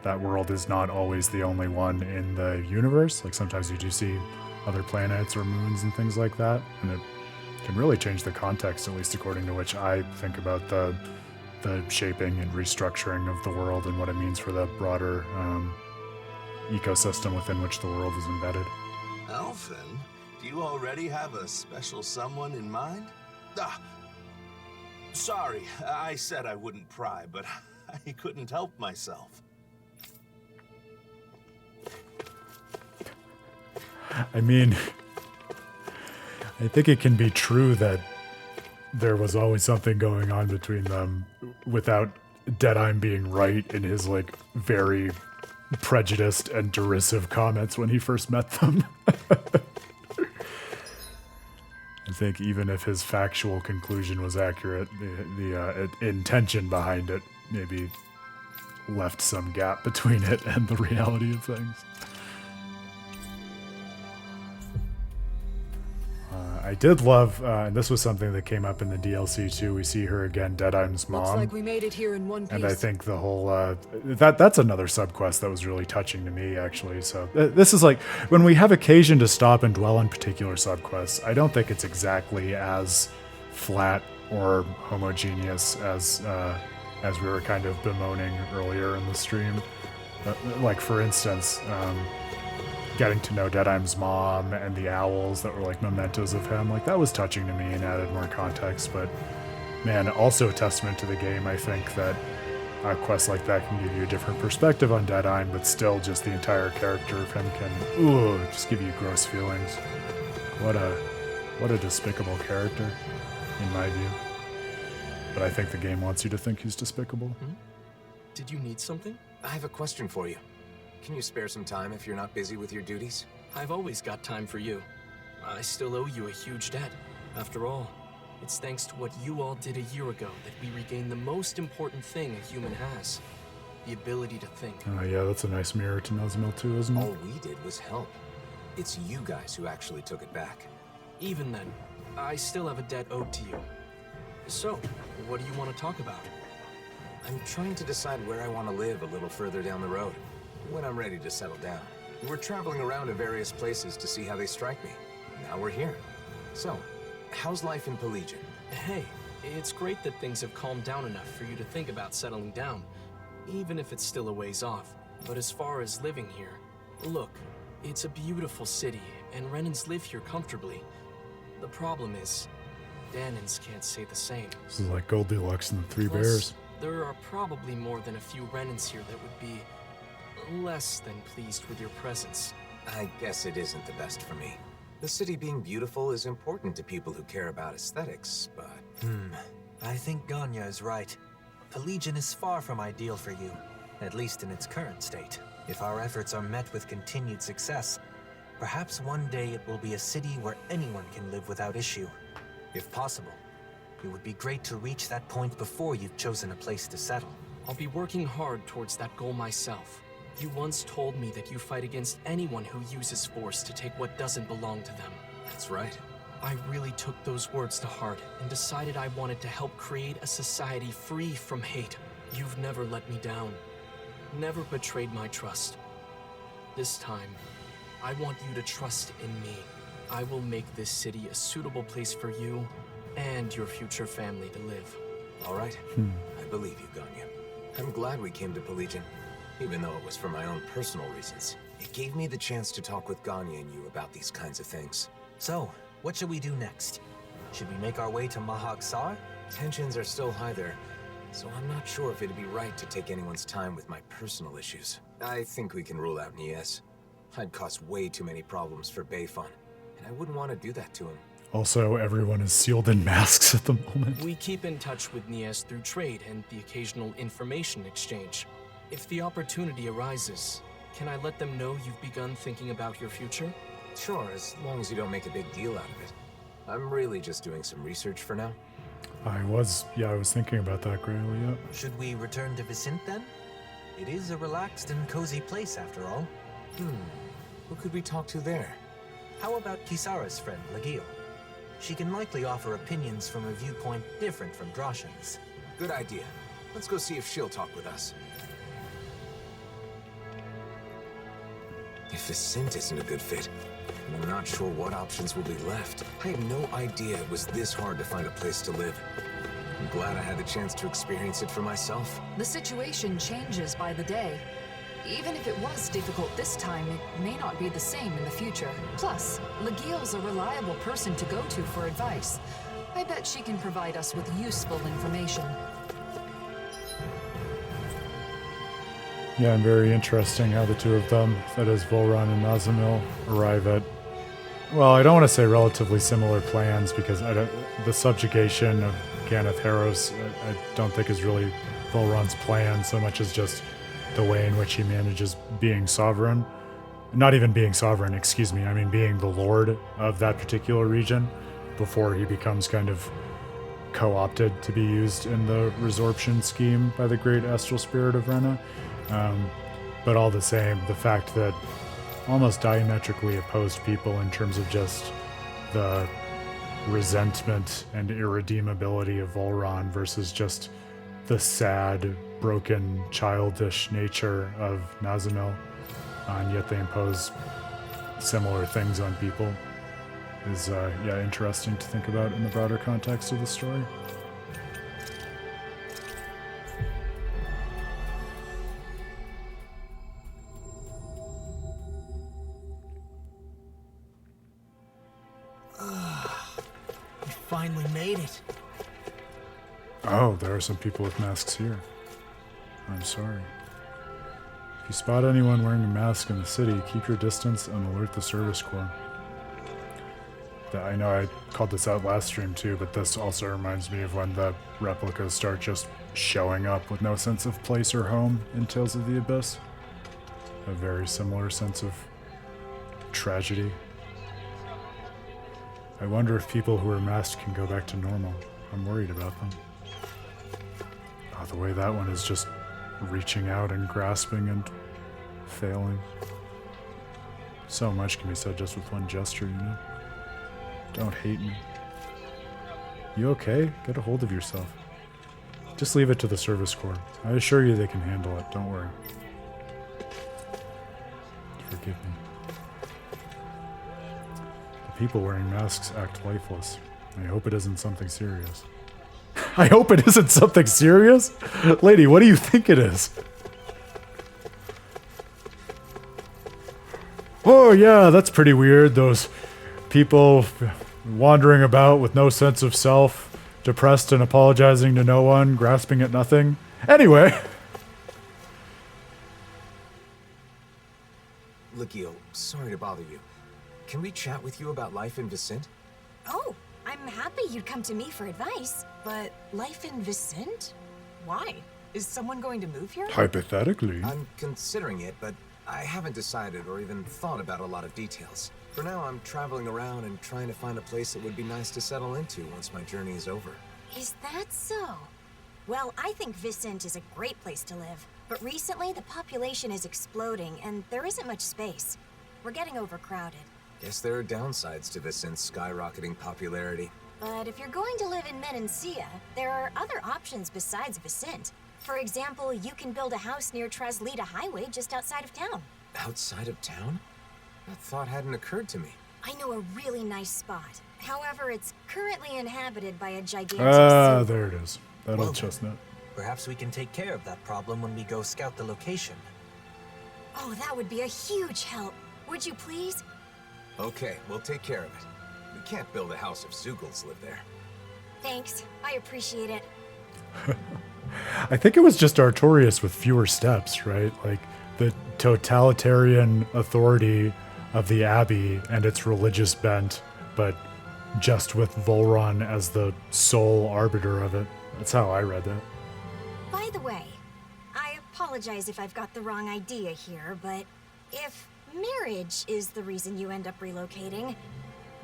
that world is not always the only one in the universe. Like sometimes you do see other planets or moons and things like that, and it can really change the context, at least according to which I think about the shaping and restructuring of the world and what it means for the broader ecosystem within which the world is embedded. Elfin? Do you already have a special someone in mind? Sorry, I said I wouldn't pry, but I couldn't help myself. I mean, I think it can be true that there was always something going on between them without Deadheim being right in his, very prejudiced and derisive comments when he first met them. I think even if his factual conclusion was accurate, the intention behind it maybe left some gap between it and the reality of things. I did love, and this was something that came up in the DLC too. We see her again, Deadheim's mom. Looks like we made it here in one piece. And I think the whole that's another subquest that was really touching to me, actually. So this is like when we have occasion to stop and dwell on particular subquests, I don't think it's exactly as flat or homogeneous as we were kind of bemoaning earlier in the stream. Like for instance, getting to know Deadheim's mom and the owls that were like mementos of him, that was touching to me and added more context. But man, also a testament to the game, I think, that quests like that can give you a different perspective on Deadheim, but still just the entire character of him can just give you gross feelings. What a despicable character, in my view. But I think the game wants you to think he's despicable. Did you need something? I have a question for you. Can you spare some time if you're not busy with your duties? I've always got time for you. I still owe you a huge debt. After all, it's thanks to what you all did a year ago that we regained the most important thing a human has. The ability to think. Oh yeah, that's a nice mirror to Nazmil too, isn't it? All we did was help. It's you guys who actually took it back. Even then, I still have a debt owed to you. So, what do you want to talk about? I'm trying to decide where I want to live a little further down the road. When I'm ready to settle down. We're traveling around to various places to see how they strike me. Now we're here. So, how's life in Pelegion? Hey, it's great that things have calmed down enough for you to think about settling down, even if it's still a ways off. But as far as living here, look, it's a beautiful city, and Renans live here comfortably. The problem is, Danans can't say the same. This is like Goldilocks and the Three Plus, Bears. There are probably more than a few Renans here that would be less than pleased with your presence. I guess it isn't the best for me. The city being beautiful is important to people who care about aesthetics, but... I think Ganya is right. Pelegion is far from ideal for you, at least in its current state. If our efforts are met with continued success, perhaps one day it will be a city where anyone can live without issue. If possible, it would be great to reach that point before you've chosen a place to settle. I'll be working hard towards that goal myself. You once told me that you fight against anyone who uses force to take what doesn't belong to them. That's right. I really took those words to heart and decided I wanted to help create a society free from hate. You've never let me down. Never betrayed my trust. This time, I want you to trust in me. I will make this city a suitable place for you and your future family to live. All right. I believe you, Ganya. I'm glad we came to Pelegion. Even though it was for my own personal reasons. It gave me the chance to talk with Ganya and you about these kinds of things. So, what should we do next? Should we make our way to Mahag Sar? Tensions are still high there. so I'm not sure if it'd be right to take anyone's time with my personal issues. I think we can rule out Nies. I'd cause way too many problems for Bayfon, and I wouldn't want to do that to him. Also, everyone is sealed in masks at the moment. We keep in touch with Nies through trade and the occasional information exchange. If the opportunity arises, can I let them know you've begun thinking about your future? Sure, as long as you don't make a big deal out of it. I'm really just doing some research for now. I was thinking about that, Grayle, yeah. Should we return to Vicente then? It is a relaxed and cozy place after all. Who could we talk to there? How about Kisara's friend, Legio? She can likely offer opinions from a viewpoint different from Droshin's. Good idea. Let's go see if she'll talk with us. If Vicente isn't a good fit, I'm not sure what options will be left. I had no idea it was this hard to find a place to live. I'm glad I had the chance to experience it for myself. The situation changes by the day. Even if it was difficult this time, it may not be the same in the future. Plus, Legio's a reliable person to go to for advice. I bet she can provide us with useful information. Yeah, and very interesting how the two of them, that is Volron and Nazamil, arrive at, well, I don't want to say relatively similar plans, because the subjugation of Ganeth Harros, I don't think is really Volron's plan so much as just the way in which he manages being sovereign. Not even being sovereign, excuse me, I mean being the lord of that particular region before he becomes kind of co-opted to be used in the resorption scheme by the great astral spirit of Rena. But all the same, the fact that almost diametrically opposed people in terms of just the resentment and irredeemability of Volron versus just the sad, broken, childish nature of Nazamil, and yet they impose similar things on people is interesting to think about in the broader context of the story. We finally made it. Oh, there are some people with masks here. I'm sorry. If you spot anyone wearing a mask in the city, keep your distance and alert the service corps. I know I called this out last stream too, but this also reminds me of when the replicas start just showing up with no sense of place or home in Tales of the Abyss. A very similar sense of tragedy. I wonder if people who are masked can go back to normal. I'm worried about them. Oh, the way that one is just reaching out and grasping and failing. So much can be said just with one gesture, you know? Don't hate me. You okay? Get a hold of yourself. Just leave it to the service corps. I assure you they can handle it. Don't worry. Forgive me. The people wearing masks act lifeless. I hope it isn't something serious. I hope it isn't something serious? Lady, what do you think it is? Oh yeah, that's pretty weird. Those people wandering about with no sense of self, depressed and apologizing to no one, grasping at nothing. Anyway. Legio, sorry to bother you. Can we chat with you about life in Vicente? Oh, I'm happy you'd come to me for advice. But life in Vicente? Why? Is someone going to move here? Hypothetically. I'm considering it, but I haven't decided or even thought about a lot of details. For now, I'm traveling around and trying to find a place that would be nice to settle into once my journey is over. Is that so? Well, I think Vicente is a great place to live. But recently, the population is exploding, and there isn't much space. We're getting overcrowded. Guess there are downsides to Vicente's skyrocketing popularity. But if you're going to live in Menencia, there are other options besides Vicente. For example, you can build a house near Traslita Highway just outside of town. Outside of town? That thought hadn't occurred to me. I know a really nice spot. However, it's currently inhabited by a gigantic there it is. That old chestnut. Perhaps we can take care of that problem when we go scout the location. Oh, that would be a huge help. Would you please? Okay, we'll take care of it. We can't build a house if Zugals live there. Thanks. I appreciate it. I think it was just Artorias with fewer steps, right? Like the totalitarian authority of the Abbey and its religious bent, but just with Volron as the sole arbiter of it. That's how I read that. By the way, I apologize if I've got the wrong idea here, but if marriage is the reason you end up relocating,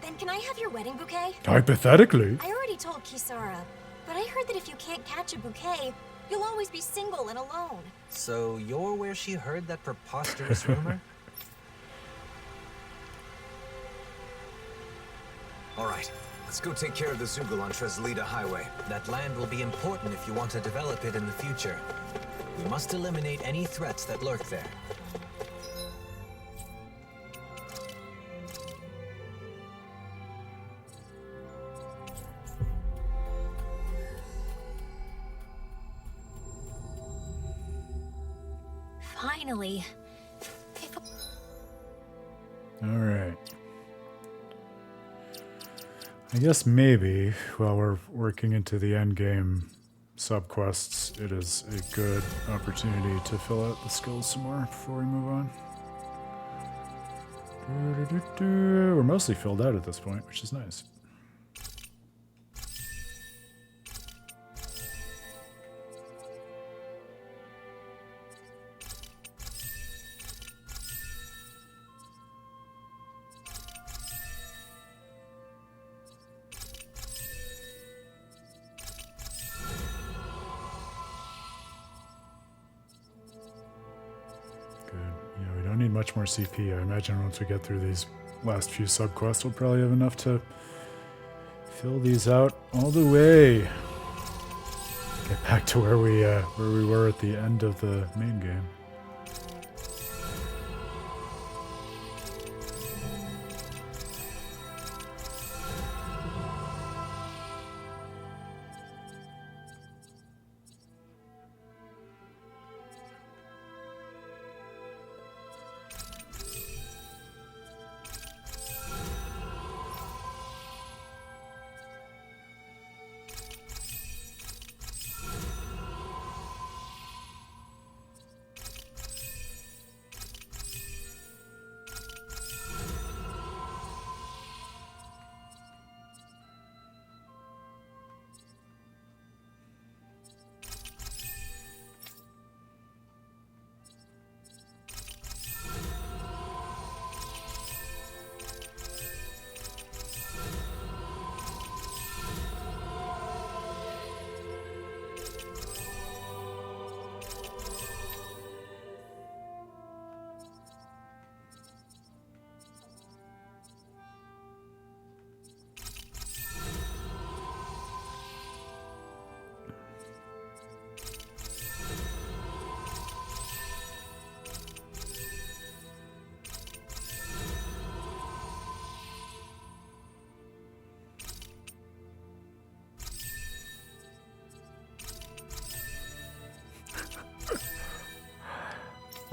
then can I have your wedding bouquet? Hypothetically. I already told Kisara, but I heard that if you can't catch a bouquet, you'll always be single and alone. So you're where she heard that preposterous rumor? All right, let's go take care of the Zugel on Treslita Highway. That land will be important if you want to develop it in the future. We must eliminate any threats that lurk there. Finally. All right. I guess maybe while we're working into the end game subquests, it is a good opportunity to fill out the skills some more before we move on. We're mostly filled out at this point, which is nice. Much more CP. I imagine once we get through these last few subquests, we'll probably have enough to fill these out all the way. Get back to where we were at the end of the main game.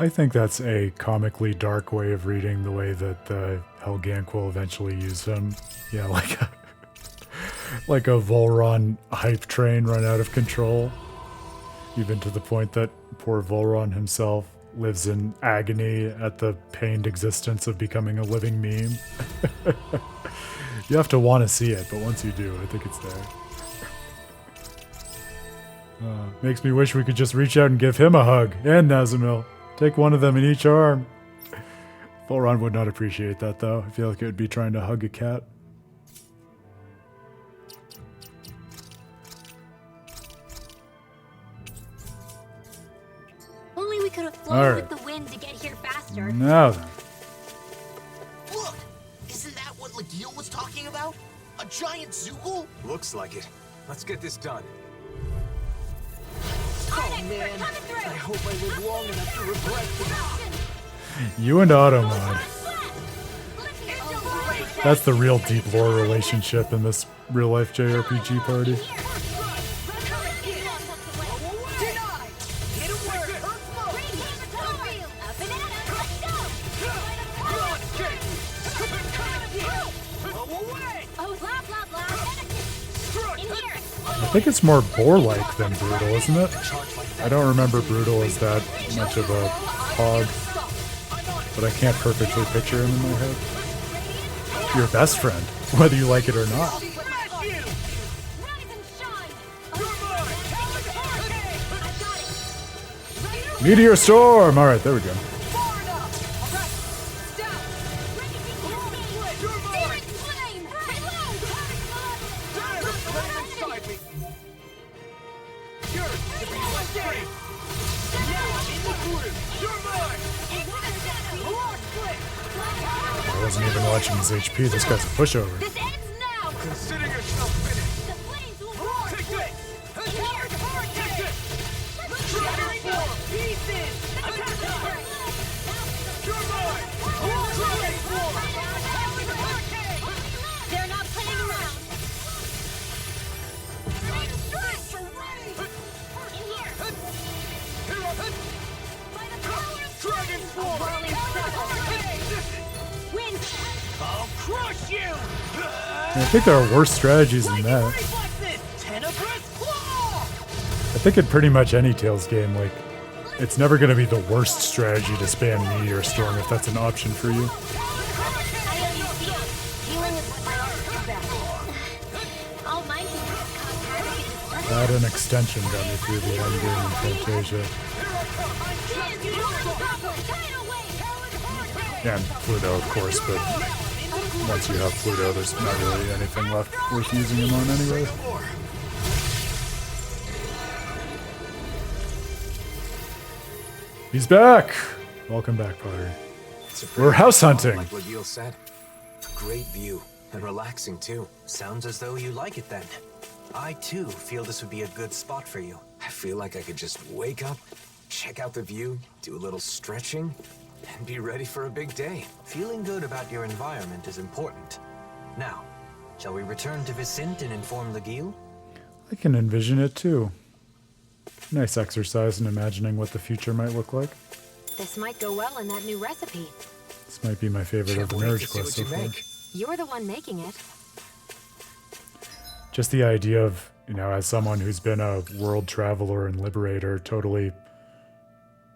I think that's a comically dark way of reading the way that the Helgank will eventually use him. Yeah, like a Volron hype train run out of control. Even to the point that poor Volron himself lives in agony at the pained existence of becoming a living meme. You have to want to see it, but once you do, I think it's there. Makes me wish we could just reach out and give him a hug, and Nazamil. Take one of them in each arm. Volron would not appreciate that, though. I feel like it would be trying to hug a cat. Only we could have flown with the wind to get here faster. Now then. Look! Isn't that what Legil was talking about? A giant Zugel? Looks like it. Let's get this done. Oh man, I hope I live long enough to regret this. You and Automod. That's the real deep lore relationship in this real-life JRPG party. think it's more boar-like than brutal, isn't it? I don't remember brutal as that much of a hog, but I can't perfectly picture him in my head. Your best friend, whether you like it or not. Meteor storm! Alright, there we go. I wasn't even watching his HP. This guy's a pushover. Consider yourself finished. Take this. Dragon form. You're mine. Dragon form. They're not playing around. Dragon form. I'll crush you. I think there are worse strategies than that. I think in pretty much any Tales game, like, it's never going to be the worst strategy to spam Meteor Storm if that's an option for you. That an extension got me through the end game in Fantasia. And Pluto, of course, but once you have Pluto, there's not really anything left worth using him on anyway. He's back! Welcome back, Potter. We're house hunting! Like Lagil said. Great view, and relaxing too. Sounds as though you like it then. I too feel this would be a good spot for you. I feel like I could just wake up, check out the view, do a little stretching, and be ready for a big day. Feeling good about your environment is important. Now, shall we return to Vicente and inform Lagil? I can envision it too. Nice exercise in imagining what the future might look like. This might go well in that new recipe. This might be my favorite of the marriage quest so far. You're the one making it. Just the idea of, you know, as someone who's been a world traveler and liberator, totally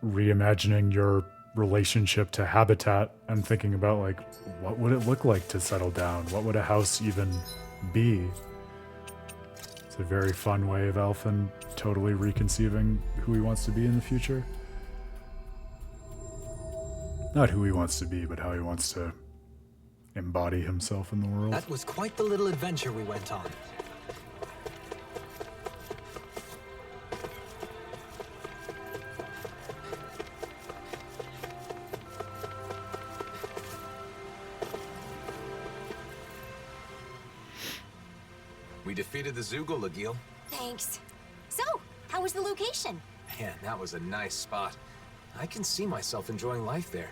reimagining your relationship to habitat and thinking about, like, what would it look like to settle down? What would a house even be? It's a very fun way of Alphen totally reconceiving who he wants to be in the future. Not who he wants to be, but how he wants to embody himself in the world. That was quite the little adventure we went on. We defeated the Zoogle, Lagil. Thanks. So, how was the location? Man, that was a nice spot. I can see myself enjoying life there.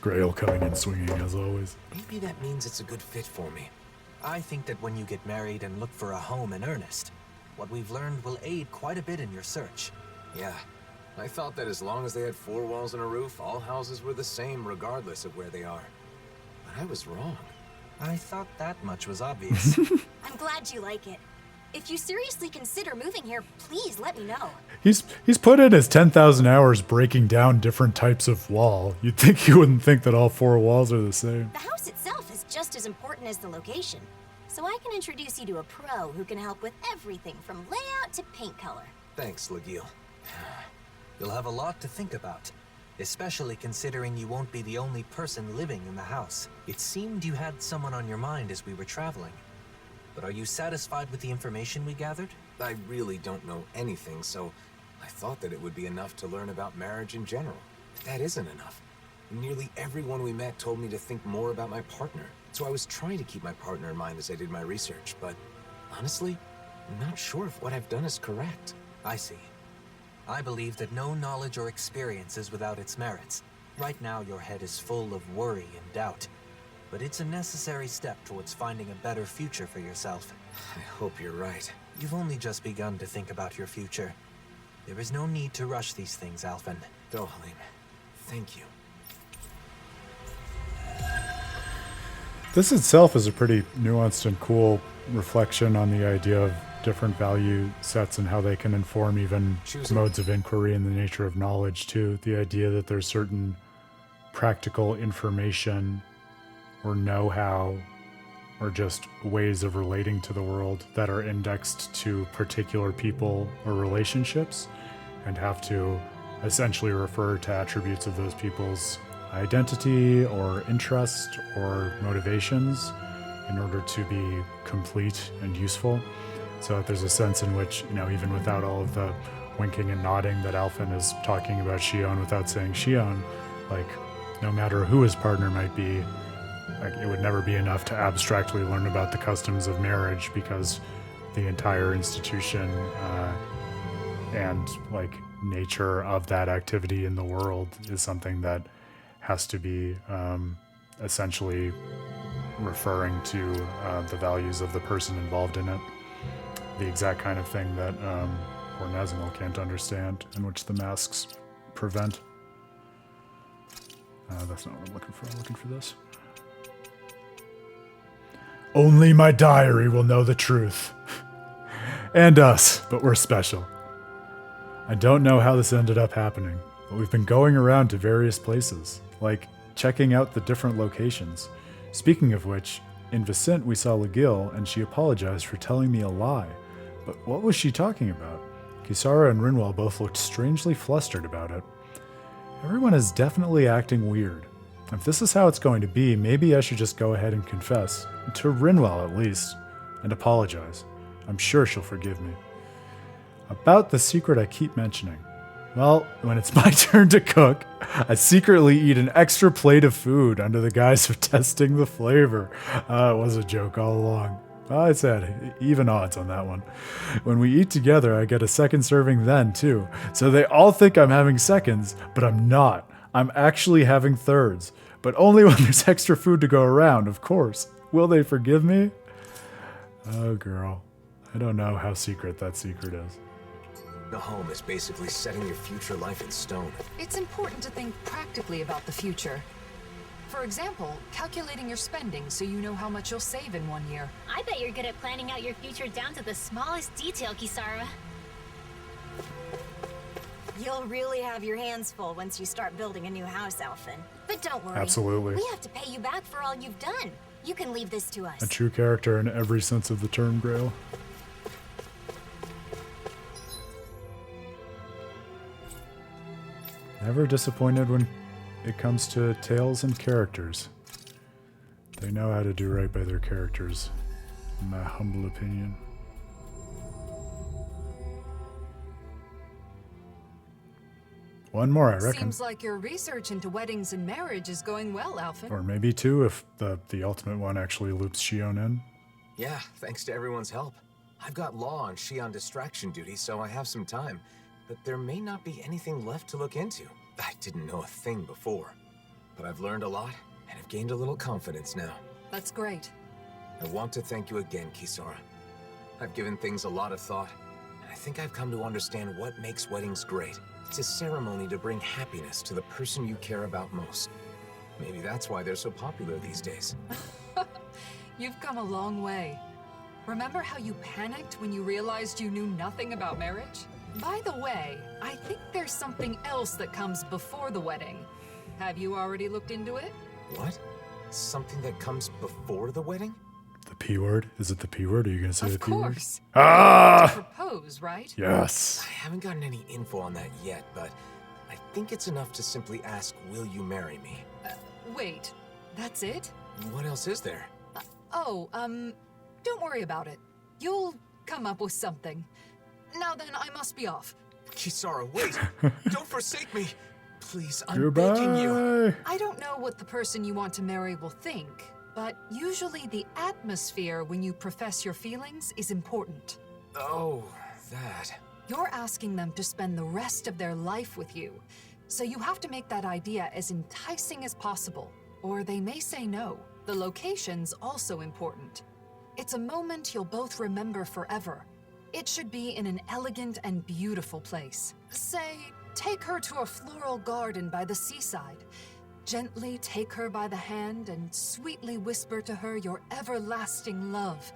Grail coming in swinging as always. Maybe that means it's a good fit for me. I think that when you get married and look for a home in earnest, what we've learned will aid quite a bit in your search. Yeah, I thought that as long as they had 4 walls and a roof, all houses were the same regardless of where they are. But I was wrong. I thought that much was obvious. I'm glad you like it. If you seriously consider moving here, please let me know. He's put in his 10,000 hours breaking down different types of wall. You'd think you wouldn't think that all 4 walls are the same. The house itself is just as important as the location. So I can introduce you to a pro who can help with everything from layout to paint color. Thanks, Lagil. You'll have a lot to think about, especially considering you won't be the only person living in the house. It seemed you had someone on your mind as we were traveling. But are you satisfied with the information we gathered? I really don't know anything, so I thought that it would be enough to learn about marriage in general. But that isn't enough. Nearly everyone we met told me to think more about my partner, so I was trying to keep my partner in mind as I did my research, but honestly, I'm not sure if what I've done is correct. I see. I believe that no knowledge or experience is without its merits. Right now, your head is full of worry and doubt. But it's a necessary step towards finding a better future for yourself. I hope you're right. You've only just begun to think about your future. There is no need to rush these things, Alphen. Dohalim, thank you. This itself is a pretty nuanced and cool reflection on the idea of different value sets and how they can inform even modes of inquiry and the nature of knowledge too. The idea that there's certain practical information or know-how or just ways of relating to the world that are indexed to particular people or relationships and have to essentially refer to attributes of those people's identity or interest or motivations in order to be complete and useful. So that there's a sense in which, even without all of the winking and nodding that Alphen is talking about Shion without saying Shion, like, no matter who his partner might be, like, it would never be enough to abstractly learn about the customs of marriage, because the entire institution and like nature of that activity in the world is something that has to be essentially referring to the values of the person involved in it. The exact kind of thing that poor Nazimil can't understand, and which the masks prevent. That's not what I'm looking for. I'm looking for this. Only my diary will know the truth. And us, but we're special. I don't know how this ended up happening, but we've been going around to various places, like checking out the different locations. Speaking of which, in Vicent we saw Legil, and she apologized for telling me a lie. But what was she talking about? Kisara and Rinwell both looked strangely flustered about it. Everyone is definitely acting weird. If this is how it's going to be, maybe I should just go ahead and confess, to Rinwell at least, and apologize. I'm sure she'll forgive me. About the secret I keep mentioning. Well, when it's my turn to cook, I secretly eat an extra plate of food under the guise of testing the flavor. It was a joke all along. I said, even odds on that one. When we eat together, I get a second serving then, too. So they all think I'm having seconds, but I'm not. I'm actually having thirds. But only when there's extra food to go around, of course. Will they forgive me? Oh, girl. I don't know how secret that secret is. The home is basically setting your future life in stone. It's important to think practically about the future. For example, calculating your spending so you know how much you'll save in 1 year. I bet you're good at planning out your future down to the smallest detail, Kisara. You'll really have your hands full once you start building a new house, Alphen. But don't worry. Absolutely. We have to pay you back for all you've done. You can leave this to us. A true character in every sense of the term, Grail. Never disappointed when it comes to tales and characters. They know how to do right by their characters, in my humble opinion. One more, I reckon. Seems like your research into weddings and marriage is going well, Alphen. Or maybe two, if the ultimate one actually loops Shion in. Yeah, thanks to everyone's help. I've got Law and Shion distraction duty, so I have some time. But there may not be anything left to look into. I didn't know a thing before. But I've learned a lot, and have gained a little confidence now. That's great. I want to thank you again, Kisara. I've given things a lot of thought, and I think I've come to understand what makes weddings great. It's a ceremony to bring happiness to the person you care about most. Maybe that's why they're so popular these days. You've come a long way. Remember how you panicked when you realized you knew nothing about marriage? By the way, I think there's something else that comes before the wedding. Have you already looked into it? What? Something that comes before the wedding? The P word? Is it the P word? Are you going to say the P word? Of course. Ah! To propose, right? Yes. I haven't gotten any info on that yet, but I think it's enough to simply ask, will you marry me? Wait, that's it? What else is there? Don't worry about it. You'll come up with something. Now then, I must be off. Kisara, wait! Don't forsake me! Please, I'm Goodbye. begging you. I don't know what the person you want to marry will think, but usually the atmosphere when you profess your feelings is important. Oh, that. You're asking them to spend the rest of their life with you, so you have to make that idea as enticing as possible, or they may say no. The location's also important. It's a moment you'll both remember forever. It should be in an elegant and beautiful place. Say, take her to a floral garden by the seaside. Gently take her by the hand and sweetly whisper to her your everlasting love.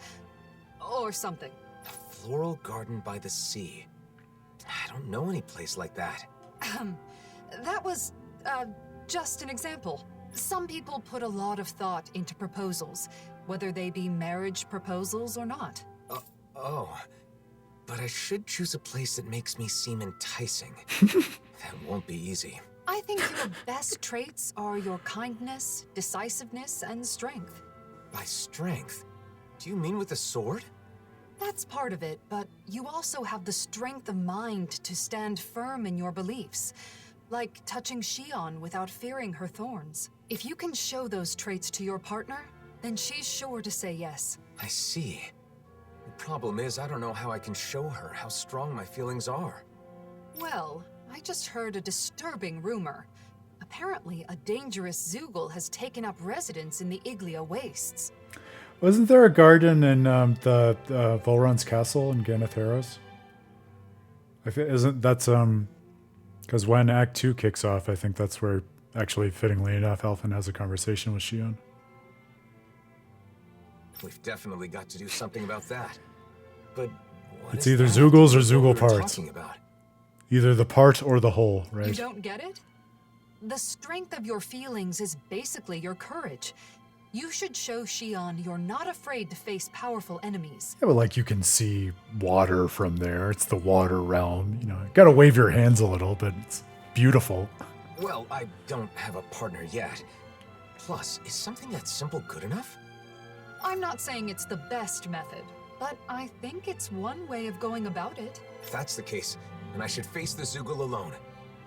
Or something. A floral garden by the sea. I don't know any place like that. That was, just an example. Some people put a lot of thought into proposals, whether they be marriage proposals or not. Oh. But I should choose a place that makes me seem enticing. That won't be easy. I think your best traits are your kindness, decisiveness, and strength. By strength? Do you mean with the sword? That's part of it, but you also have the strength of mind to stand firm in your beliefs. Like touching Shion without fearing her thorns. If you can show those traits to your partner, then she's sure to say yes. I see. The problem is, I don't know how I can show her how strong my feelings are. Well, I just heard a disturbing rumor. Apparently, a dangerous Zoogle has taken up residence in the Iglia Wastes. Wasn't there a garden in the Volron's castle in Ganatheros? Isn't that's because when Act 2 kicks off, I think that's where, actually, fittingly enough, Alphen has a conversation with Shion. We've definitely got to do something about that. But what It's is either that? Zoogles or What Zoogle we were parts. talking about? Either the part or the whole, right? You don't get it? The strength of your feelings is basically your courage. You should show Shion you're not afraid to face powerful enemies. Yeah, but like you can see water from there. It's the water realm. You know, gotta wave your hands a little, but it's beautiful. Well, I don't have a partner yet. Plus, is something that simple good enough? I'm not saying it's the best method, but I think it's one way of going about it. If that's the case, then I should face the Zoogle alone.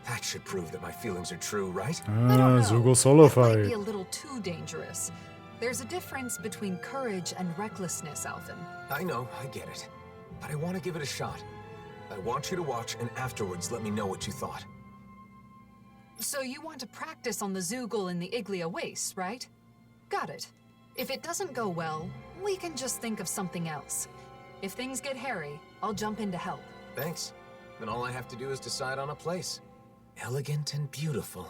That should prove that my feelings are true, right? Zoogle solo That might fight. be a little too dangerous. There's a difference between courage and recklessness, Alphen. I know, I get it. But I want to give it a shot. I want you to watch and afterwards let me know what you thought. So you want to practice on the Zoogle in the Iglia Wastes, right? Got it. If it doesn't go well, we can just think of something else. If things get hairy, I'll jump in to help. Thanks. Then all I have to do is decide on a place. Elegant and beautiful.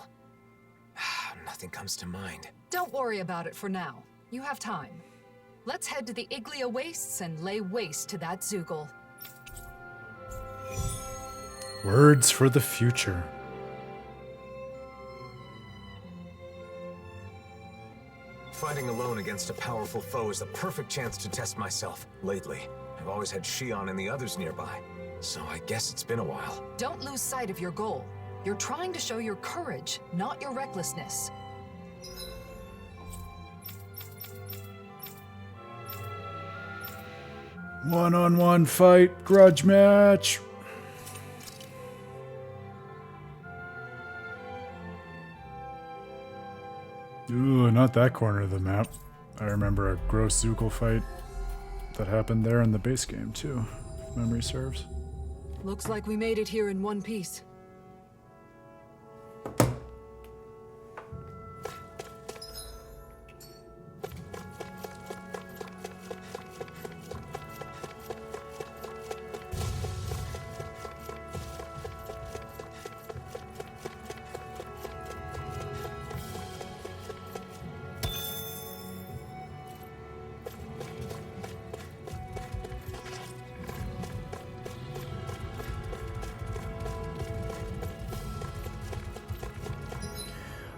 Nothing comes to mind. Don't worry about it for now. You have time. Let's head to the Iglia Wastes and lay waste to that Zoogle. Words for the future. Fighting alone against a powerful foe is the perfect chance to test myself. Lately, I've always had Shion and the others nearby, so I guess it's been a while. Don't lose sight of your goal. You're trying to show your courage, not your recklessness. One-on-one fight, grudge match. Ooh, not that corner of the map. I remember a gross Zoogle fight that happened there in the base game too, if memory serves. Looks like we made it here in one piece.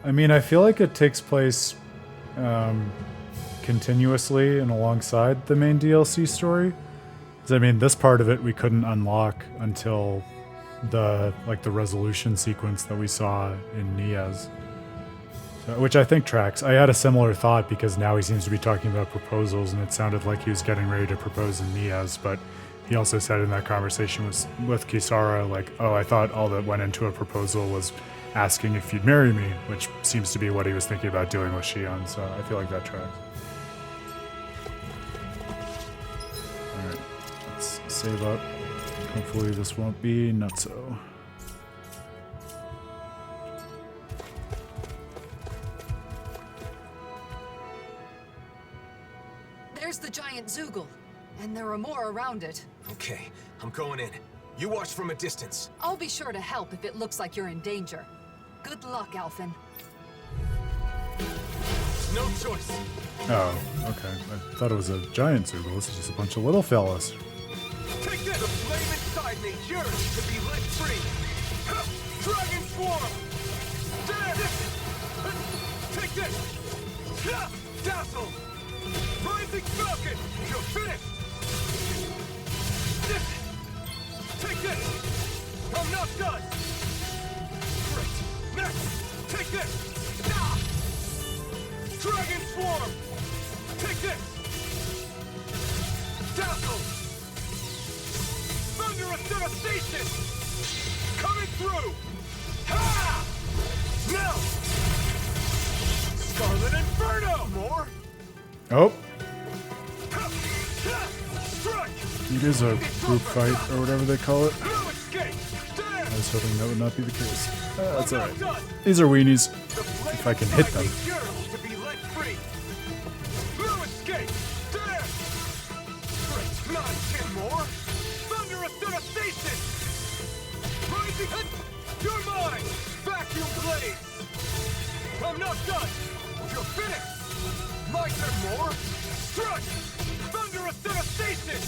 I mean, I feel like it takes place continuously and alongside the main DLC story. 'Cause, I mean, this part of it we couldn't unlock until the resolution sequence that we saw in Niaz, which I think tracks. I had a similar thought because now he seems to be talking about proposals, and it sounded like he was getting ready to propose in Niaz, but he also said in that conversation with Kisara, like, oh, I thought all that went into a proposal was asking if you'd marry me, which seems to be what he was thinking about doing with Shion, so I feel like that tracks. Alright, let's save up. Hopefully this won't be nutso. There's the giant Zoogle, and there are more around it. Okay, I'm going in. You watch from a distance. I'll be sure to help if it looks like you're in danger. Good luck, Alphen. No choice. Oh, okay. I thought it was a giant Zoogle. This is just a bunch of little fellas. Take this! The flame inside me yearns to be let free! Dragon Swarm! Take this! Dazzle! Rising Falcon! You're finished! Take this! I'm not done! Great! Next! Take this! Dragon Swarm! Take this! Dazzle! Thunderous Devastation! Coming through! Ha! Now! Scarlet Inferno! More! Oh, Strike! it is a group fight or whatever they call it. No escape! I was hoping that would not be the case. That's alright. These are weenies. If I can hit them. Yearns to be let free! No escape! There! Great! 9-10 more! Thunderous Devastation! Rising... You're mine! Vacuum Blaze! I'm not done! You're finished! My turn, more! Strike! Thunderous Devastation!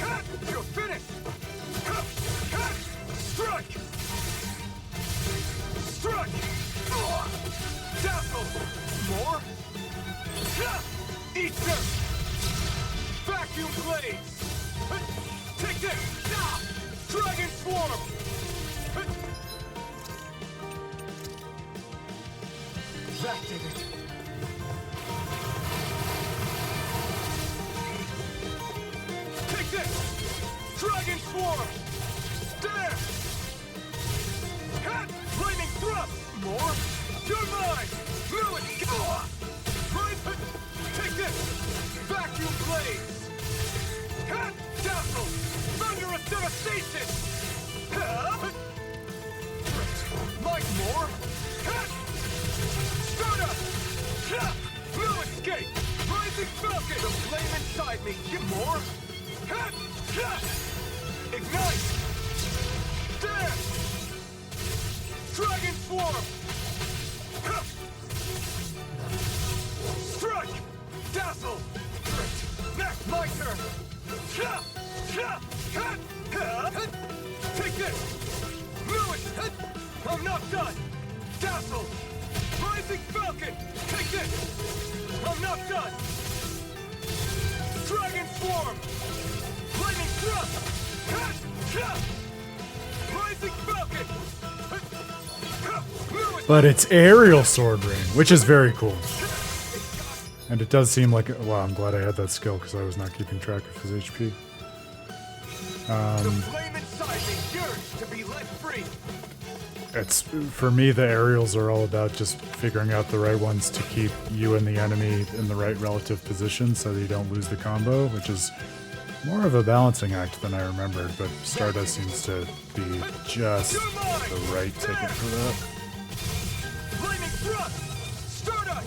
Ha! You're finished! Ha! Ha! Strike! Strike! Dazzle! More! Ha! Eat them! Vacuum Blaze! Take this! Dragon Swarm! That did it! Take this! Dragon Swarm! There! Hat! Flaming Thrust! More! You're mine! No escape! Right! Take this! Vacuum Blaze! Hat! Dazzle! Thunderous Devastation! Like more! Hat! Stardust! No escape! Rising Falcon! The flame inside me! Get more! Ignite! There! Dragon Swarm! Strike! Dazzle! Great! Next, my turn! Take this! Lewis! I'm not done! Dazzle! Rising Falcon! Take this! I'm not done! Dragon Swarm! Lightning Thrust! Rising Falcon! But it's aerial sword rain, which is very cool. And it does seem like... Wow, I'm glad I had that skill because I was not keeping track of his HP. The flame inside me yearns to be let free! It's, for me, the aerials are all about just figuring out the right ones to keep you and the enemy in the right relative position so that you don't lose the combo, which is more of a balancing act than I remembered, but Stardust seems to be just the right ticket for that.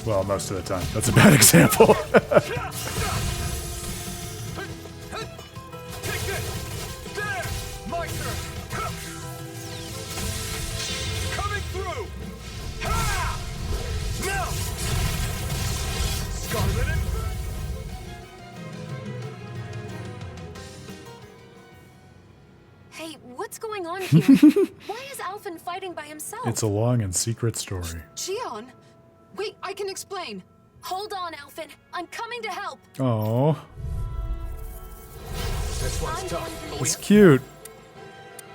Well, most of the time. That's a bad example. Hey, what's going on here? Why is Alphen fighting by himself? It's a long and secret story. Gion? Wait, I can explain. Hold on, Alphen. I'm coming to help. Oh, This one's tough. it's cute.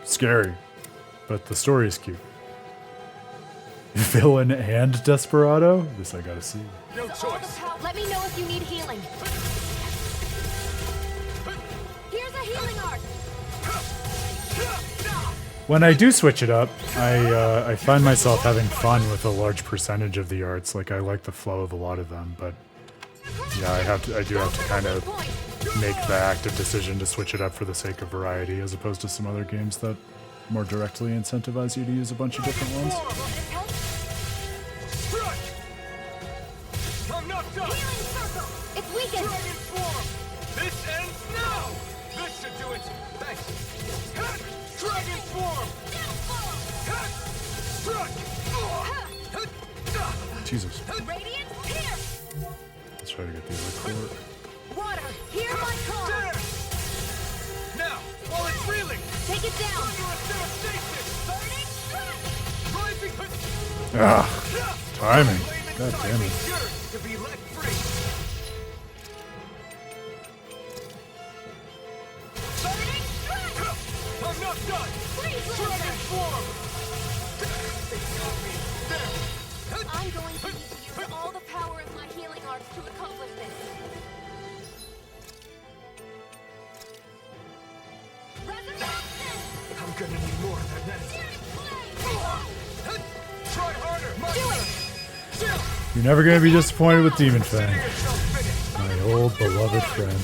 Scary, but the story is cute. Villain and Desperado? This I gotta see. No choice. Let me know if you need healing. Here's a healing art. When I do switch it up, I find myself having fun with a large percentage of the arts. Like, I like the flow of a lot of them, but yeah, I do have to kind of make the active decision to switch it up for the sake of variety, as opposed to some other games that more directly incentivize you to use a bunch of different ones. I'm not done. It's weakened. Dragon Swarm. This ends now. This should do it. Thanks. Dragon Swarm. Struck. Jesus. Radiant Pierce. Let's try to get the other core. Water, hear my call. Now, while it's reeling! Take it down! Timing. God damn it. To be let free. I'm not done! Dragon form! I'm going to need to use all the power of my healing arts to accomplish this. I'm gonna need more than that. Try harder! Do it! You're never gonna be disappointed with Demon Fang. My old beloved friend.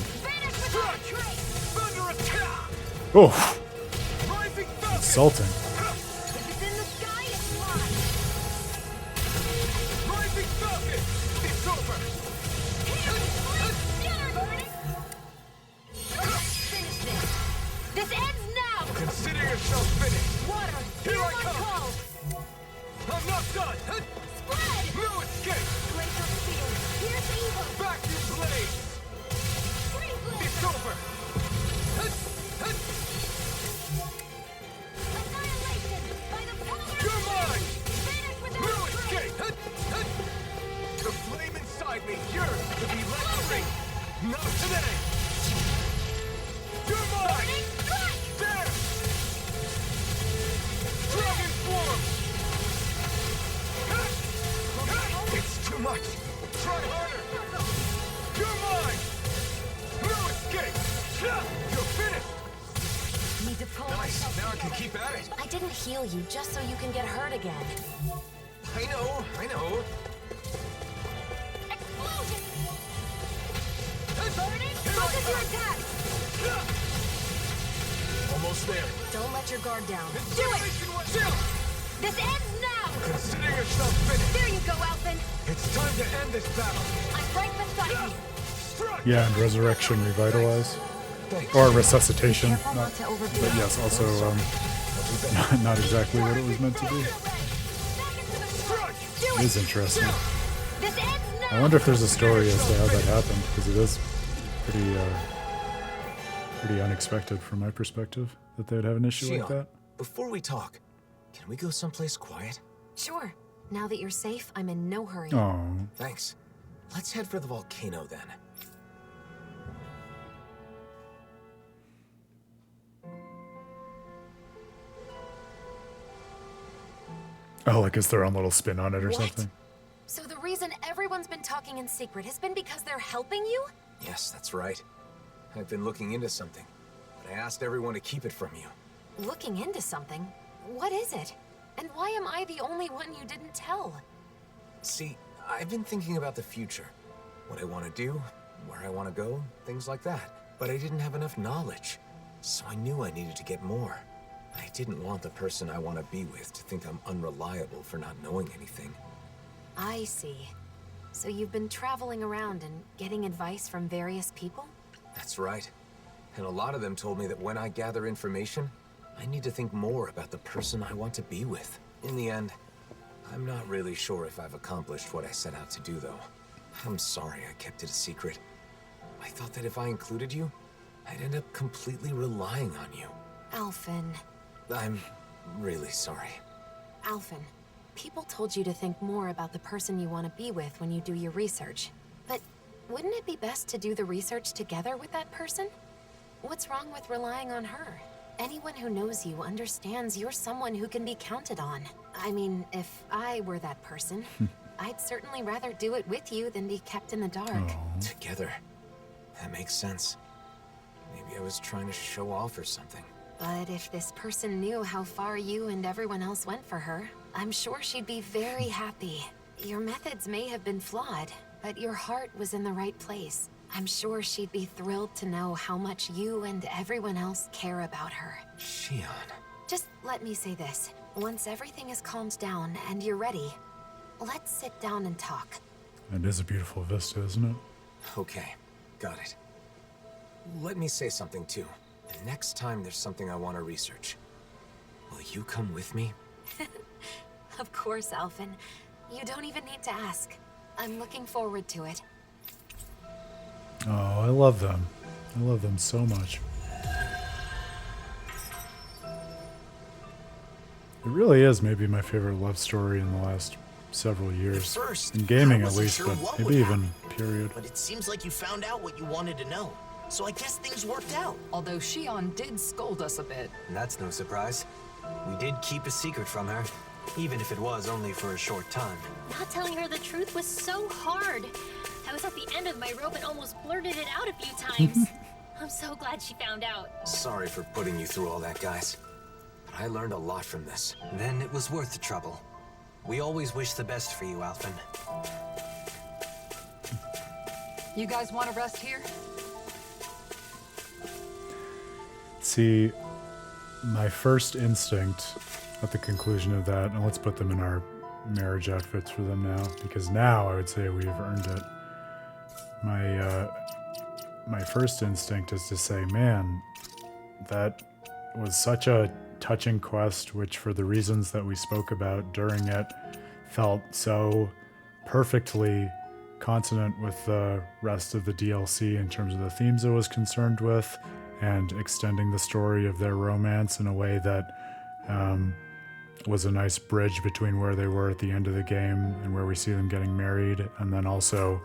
Oh! Insulting. This ends now! Consider yourself finished! Water, Here I my come! call! I'm not done! Spread! No escape! Glacial spear, here's evil! Vacuum blade! Freeze blade! It's over! Annihilation! By the power You're of mine! Finish with No escape! The flame inside me yearns to be let free! Not today! You're mine! There! Dragon form! It's too much! Try harder! You're mine! No escape! You're finished! Need to pull Nice! myself Now I can together. keep at it! I didn't heal you just so you can get hurt again. I know! Explosion! Focus your attack! Almost there. Don't let your guard down. Do it! This ends now! Consider yourself finished. There you go, Alphen. It's time to end this battle. I'm right beside you. Yeah, and resurrection, revitalize. Thanks. Or resuscitation. Careful Not, not to overdo but it. yes, also not exactly what it was meant to be. It is interesting. This ends now! I wonder if there's a story as to how that happened, because it is pretty unexpected from my perspective that they would have an issue like Xion, that. before we talk, can we go someplace quiet? Sure. Now that you're safe, I'm in no hurry. Oh, Thanks. Let's head for the volcano then. like it's their own little spin on it or What? something. So the reason everyone's been talking in secret has been because they're helping you? Yes, that's right. I've been looking into something, but I asked everyone to keep it from you. Looking into something? What is it? And why am I the only one you didn't tell? See, I've been thinking about the future. What I want to do, where I want to go, things like that. But I didn't have enough knowledge, so I knew I needed to get more. I didn't want the person I want to be with to think I'm unreliable for not knowing anything. I see. So you've been traveling around and getting advice from various people? That's right. And a lot of them told me that when I gather information, I need to think more about the person I want to be with. In the end, I'm not really sure if I've accomplished what I set out to do, though. I'm sorry I kept it a secret. I thought that if I included you, I'd end up completely relying on you. Alphen. I'm really sorry. Alphen, people told you to think more about the person you want to be with when you do your research. But wouldn't it be best to do the research together with that person? What's wrong with relying on her? Anyone who knows you understands you're someone who can be counted on. I mean, if I were that person, I'd certainly rather do it with you than be kept in the dark. Together. That makes sense. Maybe I was trying to show off or something. But if this person knew how far you and everyone else went for her, I'm sure she'd be very happy. Your methods may have been flawed, but your heart was in the right place. I'm sure she'd be thrilled to know how much you and everyone else care about her. Xion. Just let me say this. Once everything is calmed down and you're ready, let's sit down and talk. It is a beautiful vista, isn't it? Okay, got it. Let me say something too. The next time there's something I want to research, will you come with me? Of course, Alphen. You don't even need to ask. I'm looking forward to it. Oh, I love them. I love them so much. It really is maybe my favorite love story in the last several years. First, in gaming I at wasn't least, sure but what maybe would even happen. period. But it seems like you found out what you wanted to know. So I guess things worked out. Although Shion did scold us a bit. And that's no surprise. We did keep a secret from her, even if it was only for a short time. Not telling her the truth was so hard. I was at the end of my rope and almost blurted it out a few times. I'm so glad she found out. Sorry for putting you through all that, guys. But I learned a lot from this. Then it was worth the trouble. We always wish the best for you, Alphen. You guys want to rest here? See, my first instinct at the conclusion of that, and let's put them in our marriage outfits for them now, because now I would say we've earned it. My first instinct is to say, man, that was such a touching quest, which for the reasons that we spoke about during it, felt so perfectly consonant with the rest of the DLC in terms of the themes it was concerned with, and extending the story of their romance in a way that was a nice bridge between where they were at the end of the game and where we see them getting married, and then also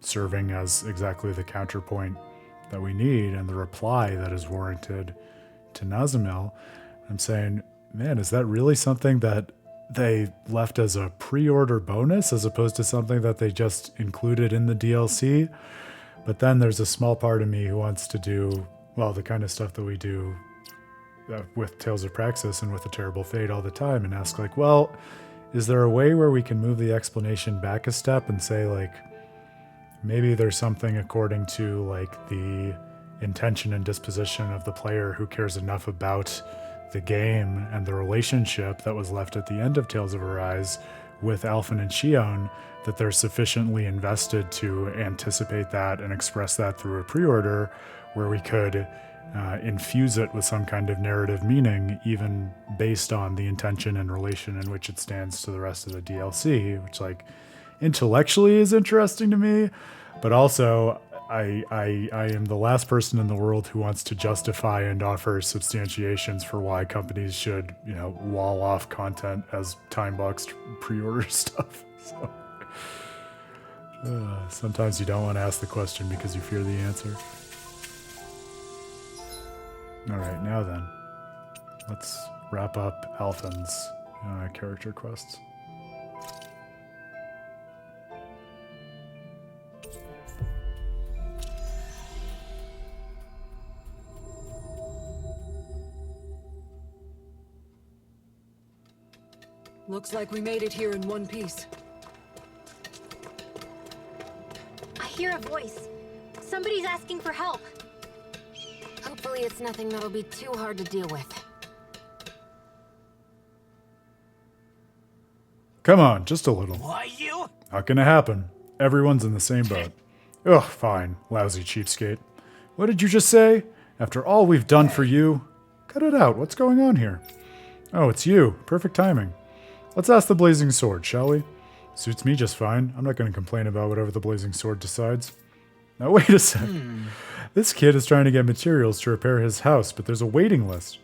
serving as exactly the counterpoint that we need and the reply that is warranted to Nazamil. I'm saying, man, is that really something that they left as a pre-order bonus as opposed to something that they just included in the DLC? But then there's a small part of me who wants to do, well, the kind of stuff that we do with Tales of Praxis and with The Terrible Fate all the time, and ask like, well, is there a way where we can move the explanation back a step and say like, maybe there's something according to like the intention and disposition of the player who cares enough about the game and the relationship that was left at the end of Tales of Arise with Alphen and Shion, that they're sufficiently invested to anticipate that and express that through a pre-order, where we could infuse it with some kind of narrative meaning, even based on the intention and relation in which it stands to the rest of the DLC, which like intellectually is interesting to me, but also I am the last person in the world who wants to justify and offer substantiations for why companies should, wall off content as time-boxed pre-order stuff. So sometimes you don't want to ask the question because you fear the answer. All right, now then, let's wrap up Alphen's character quests. Looks like we made it here in one piece. I hear a voice. Somebody's asking for help. Hopefully it's nothing that'll be too hard to deal with. Come on, just a little. Why you? Not gonna happen. Everyone's in the same boat. Ugh, fine, lousy cheapskate. What did you just say? After all we've done for you? Cut it out, what's going on here? Oh, it's you. Perfect timing. Let's ask the Blazing Sword, shall we? Suits me just fine. I'm not going to complain about whatever the Blazing Sword decides. Now wait a sec. This kid is trying to get materials to repair his house, but there's a waiting list.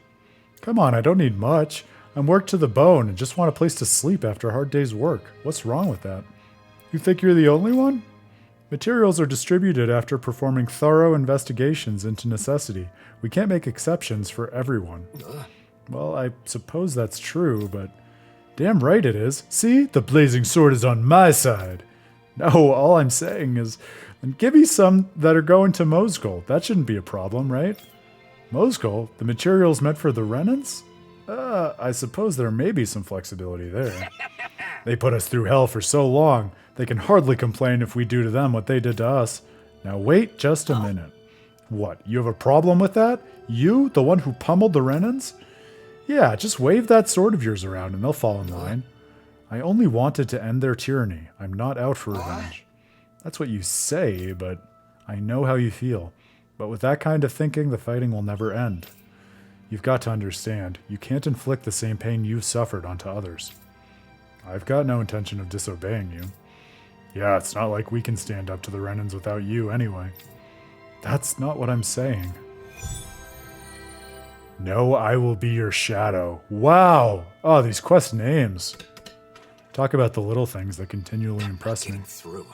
Come on, I don't need much. I'm worked to the bone and just want a place to sleep after a hard day's work. What's wrong with that? You think you're the only one? Materials are distributed after performing thorough investigations into necessity. We can't make exceptions for everyone. Well, I suppose that's true, but damn right it is. See? The Blazing Sword is on my side. No, all I'm saying is, and give me some that are going to Mosgol. That shouldn't be a problem, right? Mosgol? The materials meant for the Renans? I suppose there may be some flexibility there. They put us through hell for so long, they can hardly complain if we do to them what they did to us. Now wait just a minute. What, you have a problem with that? You, the one who pummeled the Renans? Yeah, just wave that sword of yours around and they'll fall in line. I only wanted to end their tyranny. I'm not out for revenge. That's what you say, but I know how you feel. But with that kind of thinking, the fighting will never end. You've got to understand, you can't inflict the same pain you've suffered onto others. I've got no intention of disobeying you. Yeah, it's not like we can stand up to the Renans without you anyway. That's not what I'm saying. No, I will be your shadow. Wow. Oh, these quest names. Talk about the little things that continually impress me. Through.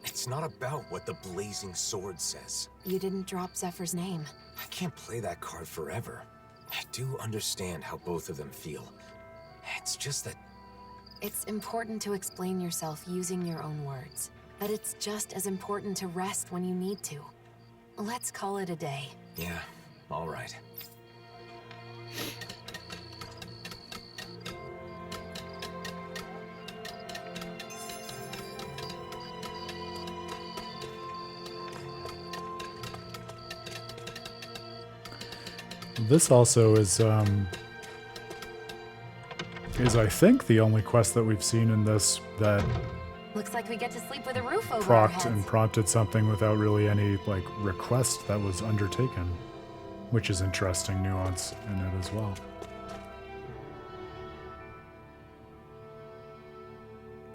It's not about what the blazing sword says. You didn't drop Zephyr's name. I can't play that card forever. I do understand how both of them feel. It's just that... It's important to explain yourself using your own words. But it's just as important to rest when you need to. Let's call it a day. Yeah, all right. This also is I think the only quest that we've seen in this that Looks like we get to sleep with a roof over our heads. prompted something without really any like request that was undertaken, which is interesting nuance in it as well.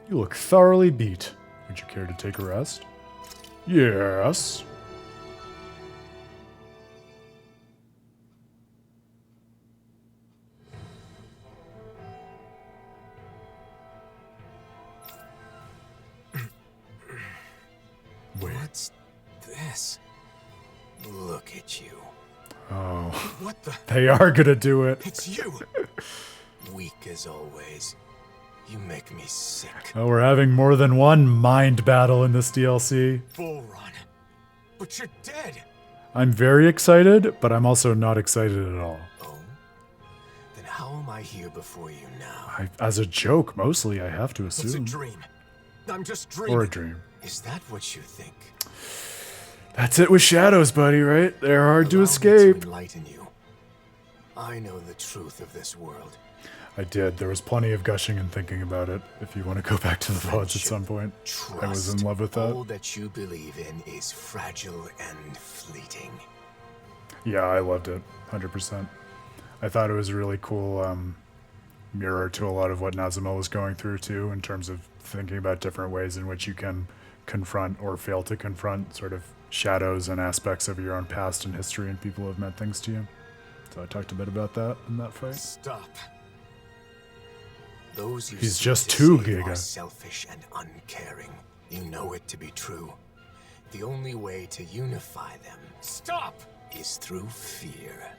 You look thoroughly beat. Would you care to take a rest? Yes. What's this? Look at you. Oh. What the? They are gonna do it. It's you! Weak as always. You make me sick. Oh, we're having more than one mind battle in this DLC. Bull run. But you're dead! I'm very excited, but I'm also not excited at all. Oh? Then how am I here before you now? As a joke, mostly, I have to assume. It's a dream. I'm just dreaming. Or a dream. Is that what you think? That's it with shadows, buddy, right? They're hard to Allow escape. me to enlighten you. I know the truth of this world. I did. There was plenty of gushing and thinking about it. If you want to go back to the VODs at some point. Trust. I was in love with that. All that you believe in is fragile and fleeting. Yeah, I loved it. 100%. I thought it was a really cool mirror to a lot of what Nazuma was going through, too, in terms of thinking about different ways in which you can confront or fail to confront sort of shadows and aspects of your own past and history and people who have meant things to you. So I talked a bit about that in that fight. Stop. Those you He's seek just to too save are Giga. selfish and uncaring. You know it to be true. The only way to unify them is through fear.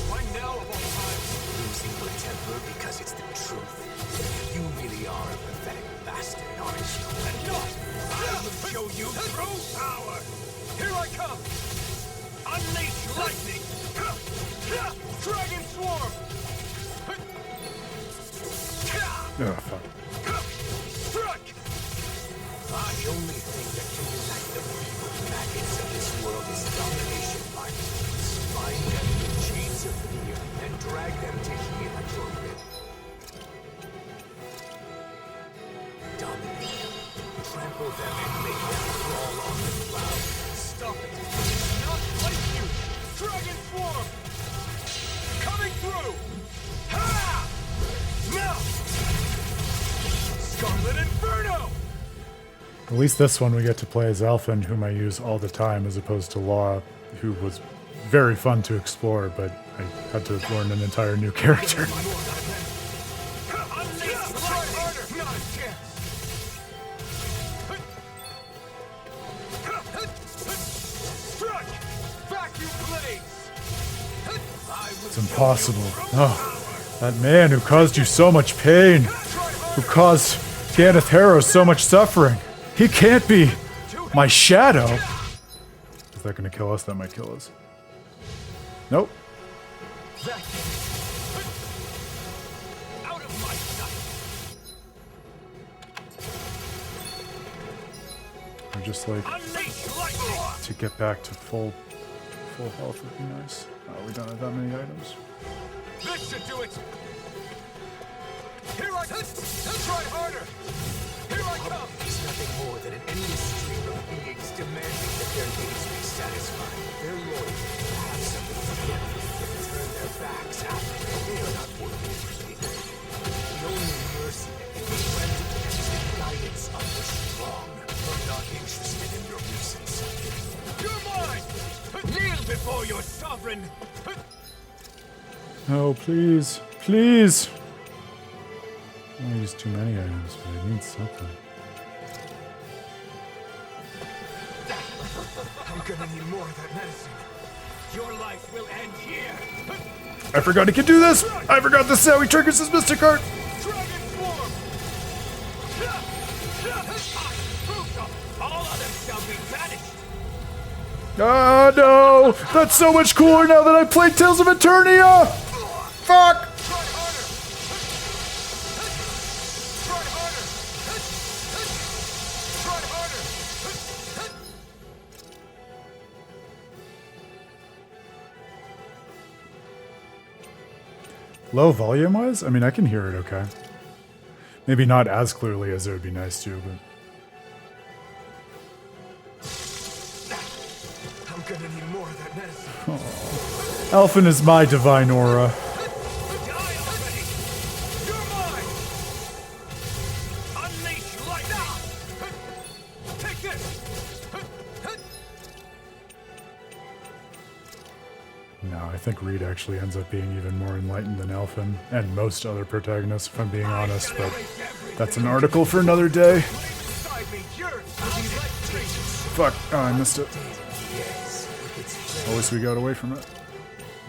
Why now of all times? Losing your temper because it's the truth. You really are a pathetic bastard, aren't you? And not! I will show you true power! Here I come! Unleash lightning! Dragon swarm! Oh, fuck. Strike! The only thing that can unite the evil maggots of this world is domination violence. Bind them in chains of fear and drag them to heel at your will. Dominate them, trample them, and make them crawl on the cloud. Stop it! It's not like you! Dragon swarm! Coming through! Ha! Now! Scarlet Inferno! At least this one we get to play as Alphen, whom I use all the time, as opposed to Law, who was very fun to explore, but I had to learn an entire new character. It's impossible. Oh, that man who caused you so much pain, who caused Ganeth Harrow so much suffering. He can't be my shadow. Is that going to kill us? That might kill us. Nope. Out of my sight. Or just like to get back to full health would be nice. Oh, we don't have that many items. This should do it. Here I come. Try harder. Here I come. Is nothing more than an endless stream of beings demanding that their needs be satisfied. Their loyalty have something to give and turn their backs after them. They are not worthy of favor. The only mercy that can be granted to them is the guidance of the strong. I'm not interested in your nuisance. You're mine! Kneel before your children! Oh, please. Please! I use too many items, but I need something. I'm gonna need more of that medicine. Your life will end here! I forgot he could do this! I forgot this is how he triggers his Mystic Heart! Dragon form! All others shall be banished! Ah, no! That's so much cooler now that I played Tales of Eternia! Fuck! Low volume-wise? I mean, I can hear it okay. Maybe not as clearly as it would be nice to, but... I'm gonna need more of that medicine. Oh. Elfin is my divine aura. Unleash lightning! Take this! No, I think Reed actually ends up being even more enlightened than Elfin, and most other protagonists, if I'm being honest, but that's an article for another day. Fuck, oh, I missed it. At least we got away from it.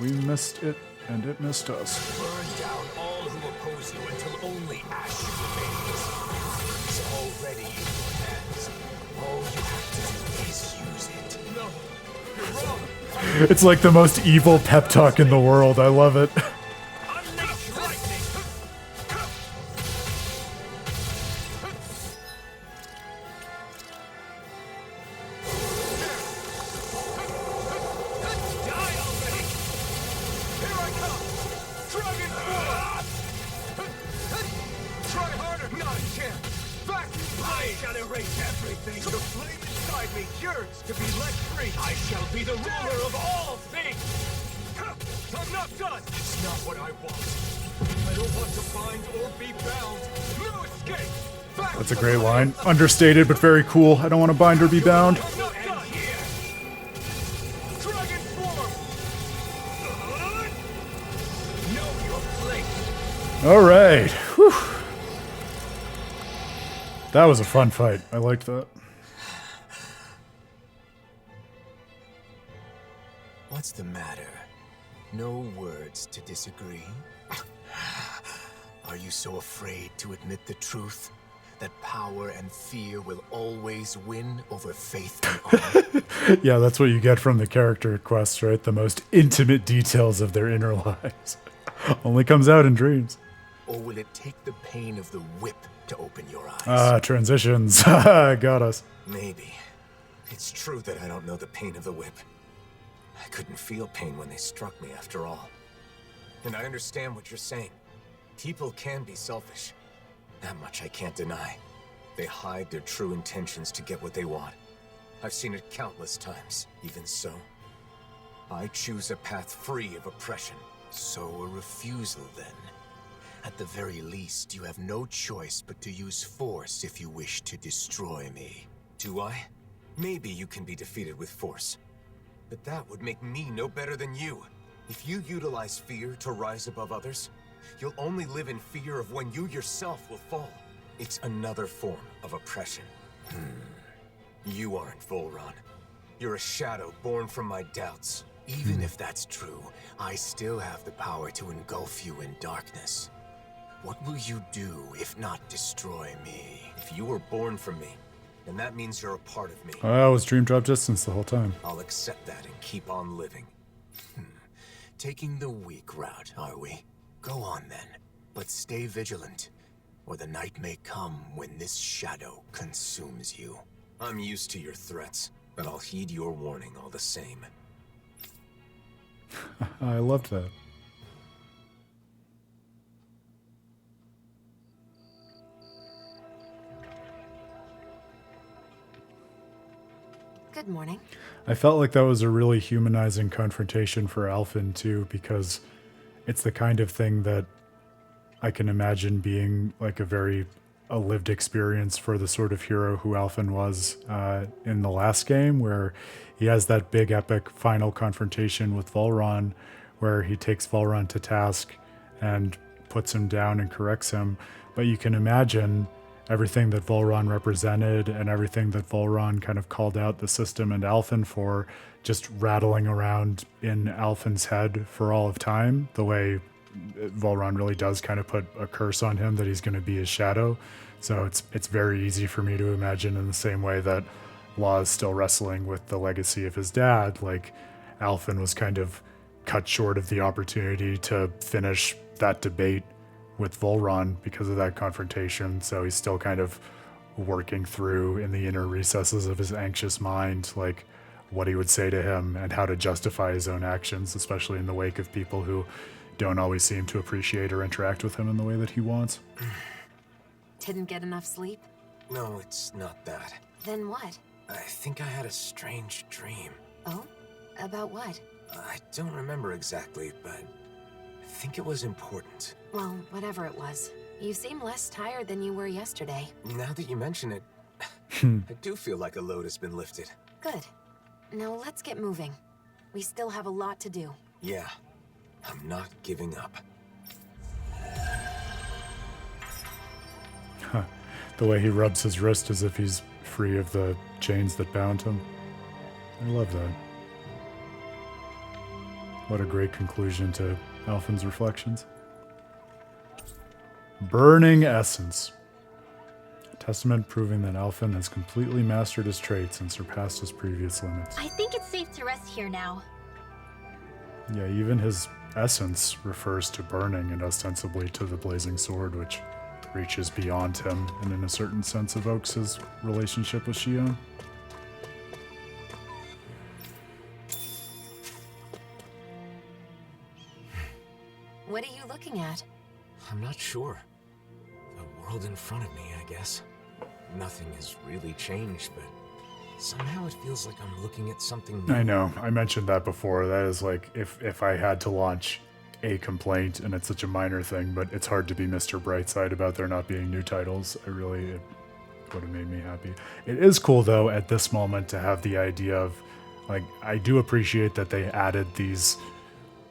We missed it, and it missed us. Burn down all who oppose you until only ash remains. It's already in your hands. All you have to do is use it. No, you're wrong. It's like the most evil pep talk in the world. I love it. Unleash lightning! Die already! Here I come! Dragon form! Try harder! Not a chance! Back! I shall erase everything! The flame inside me yearns to be let free! I shall be the ruler of all things! I'm not done! It's not what I want. I don't want to bind or be bound. No escape! Back That's a great line. Understated, but very cool. I don't want to bind or be bound. I'm not done here! Dragon form! Know your place! Alright. Whew. That was a fun fight. I liked that. What's the matter? No words to disagree? Are you so afraid to admit the truth? That power and fear will always win over faith and honor? Yeah, that's what you get from the character quests, right? The most intimate details of their inner lives. Only comes out in dreams. Or will it take the pain of the whip to open your eyes? Ah, transitions. Got us. Maybe. It's true that I don't know the pain of the whip. I couldn't feel pain when they struck me, after all. And I understand what you're saying. People can be selfish. That much I can't deny. They hide their true intentions to get what they want. I've seen it countless times. Even so, I choose a path free of oppression. So a refusal, then. At the very least, you have no choice but to use force if you wish to destroy me. Do I? Maybe you can be defeated with force. But that would make me no better than you. If you utilize fear to rise above others, you'll only live in fear of when you yourself will fall. It's another form of oppression. You aren't Volron. You're a shadow born from my doubts. Even if that's true, I still have the power to engulf you in darkness. What will you do if not destroy me? If you were born from me, then that means you're a part of me. I was dream drop distance the whole time. I'll accept that and keep on living. Taking the weak route, are we? Go on then, but stay vigilant, or the night may come when this shadow consumes you. I'm used to your threats, but I'll heed your warning all the same. I loved that. Good morning. I felt like that was a really humanizing confrontation for Alphen too, because it's the kind of thing that I can imagine being like a very a lived experience for the sort of hero who Alphen was in the last game, where he has that big epic final confrontation with Volron, where he takes Volron to task and puts him down and corrects him. But you can imagine everything that Volron represented and everything that Volron kind of called out the system and Alphen for, just rattling around in Alphen's head for all of time, the way Volron really does kind of put a curse on him that he's going to be his shadow. So it's very easy for me to imagine, in the same way that Law is still wrestling with the legacy of his dad, like Alphen was kind of cut short of the opportunity to finish that debate with Volron because of that confrontation. So he's still kind of working through in the inner recesses of his anxious mind, like what he would say to him and how to justify his own actions, especially in the wake of people who don't always seem to appreciate or interact with him in the way that he wants. Didn't get enough sleep? No, it's not that. Then what? I think I had a strange dream. Oh? About what? I don't remember exactly, but I think it was important. Well, whatever it was. You seem less tired than you were yesterday. Now that you mention it, I do feel like a load has been lifted. Good. Now let's get moving. We still have a lot to do. Yeah, I'm not giving up. The way he rubs his wrist as if he's free of the chains that bound him. I love that. What a great conclusion to Alphen's reflections. Burning Essence. Testament proving that Alphen has completely mastered his traits and surpassed his previous limits. I think it's safe to rest here now. Yeah, even his essence refers to burning and ostensibly to the blazing sword, which reaches beyond him and in a certain sense evokes his relationship with Shion. What are you looking at? I'm not sure. The world in front of me, I guess. Nothing has really changed, but somehow it feels like I'm looking at something new. I know. I mentioned that before. That is like, if I had to launch a complaint, and it's such a minor thing, but it's hard to be Mr. Brightside about there not being new titles. It would have made me happy. It is cool, though, at this moment to have the idea of, like, I do appreciate that they added these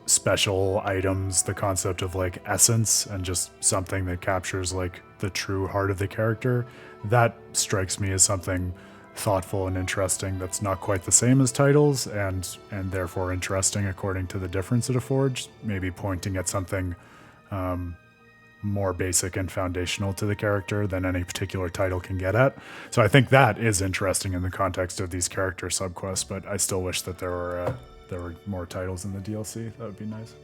special items, the concept of, like, essence, and just something that captures, like, the true heart of the character. That strikes me as something thoughtful and interesting that's not quite the same as titles, and therefore interesting according to the difference it affords, maybe pointing at something more basic and foundational to the character than any particular title can get at. So I think that is interesting in the context of these character subquests, but I still wish that there were more titles in the DLC. That would be nice.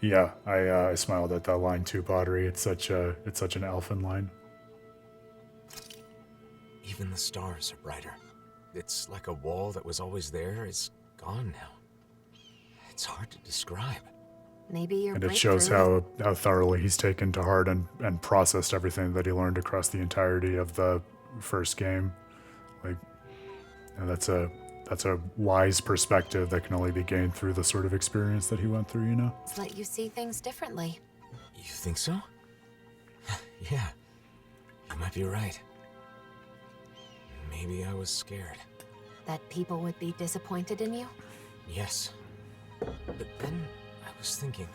Yeah, I smiled at that line too, Pottery. It's such an Alphen line. Even the stars are brighter. It's like a wall that was always there is gone now. It's hard to describe. Maybe your And it shows how thoroughly he's taken to heart and processed everything that he learned across the entirety of the first game. Like, and that's a wise perspective that can only be gained through the sort of experience that he went through, you know? It's let you see things differently. You think so? Yeah, you might be right. Maybe I was scared. That people would be disappointed in you? Yes. But then I was thinking,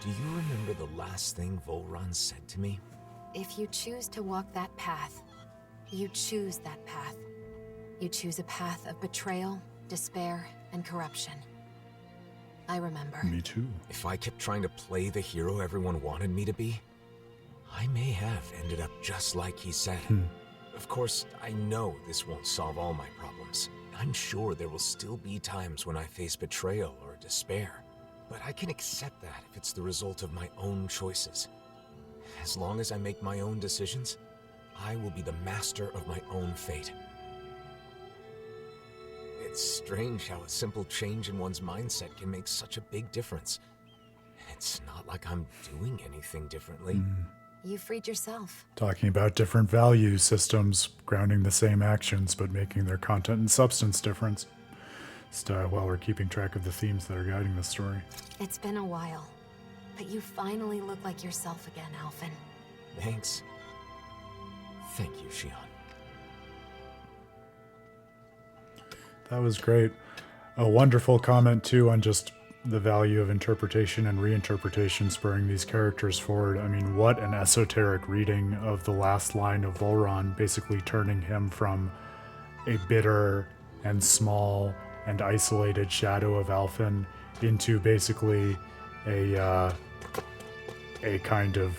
do you remember the last thing Volron said to me? If you choose to walk that path, you choose that path. You choose a path of betrayal, despair, and corruption. I remember. Me too. If I kept trying to play the hero everyone wanted me to be, I may have ended up just like he said. Of course, I know this won't solve all my problems. I'm sure there will still be times when I face betrayal or despair. But I can accept that if it's the result of my own choices. As long as I make my own decisions, I will be the master of my own fate. It's strange how a simple change in one's mindset can make such a big difference. It's not like I'm doing anything differently. You freed yourself. Talking about different value systems, grounding the same actions, but making their content and substance different. Just while we're keeping track of the themes that are guiding the story. It's been a while, but you finally look like yourself again, Alphen. Thanks. Thank you, Shion. That was great. A wonderful comment, too, on just the value of interpretation and reinterpretation spurring these characters forward. I mean, what an esoteric reading of the last line of Volron, basically turning him from a bitter and small and isolated shadow of Alphen into basically a kind of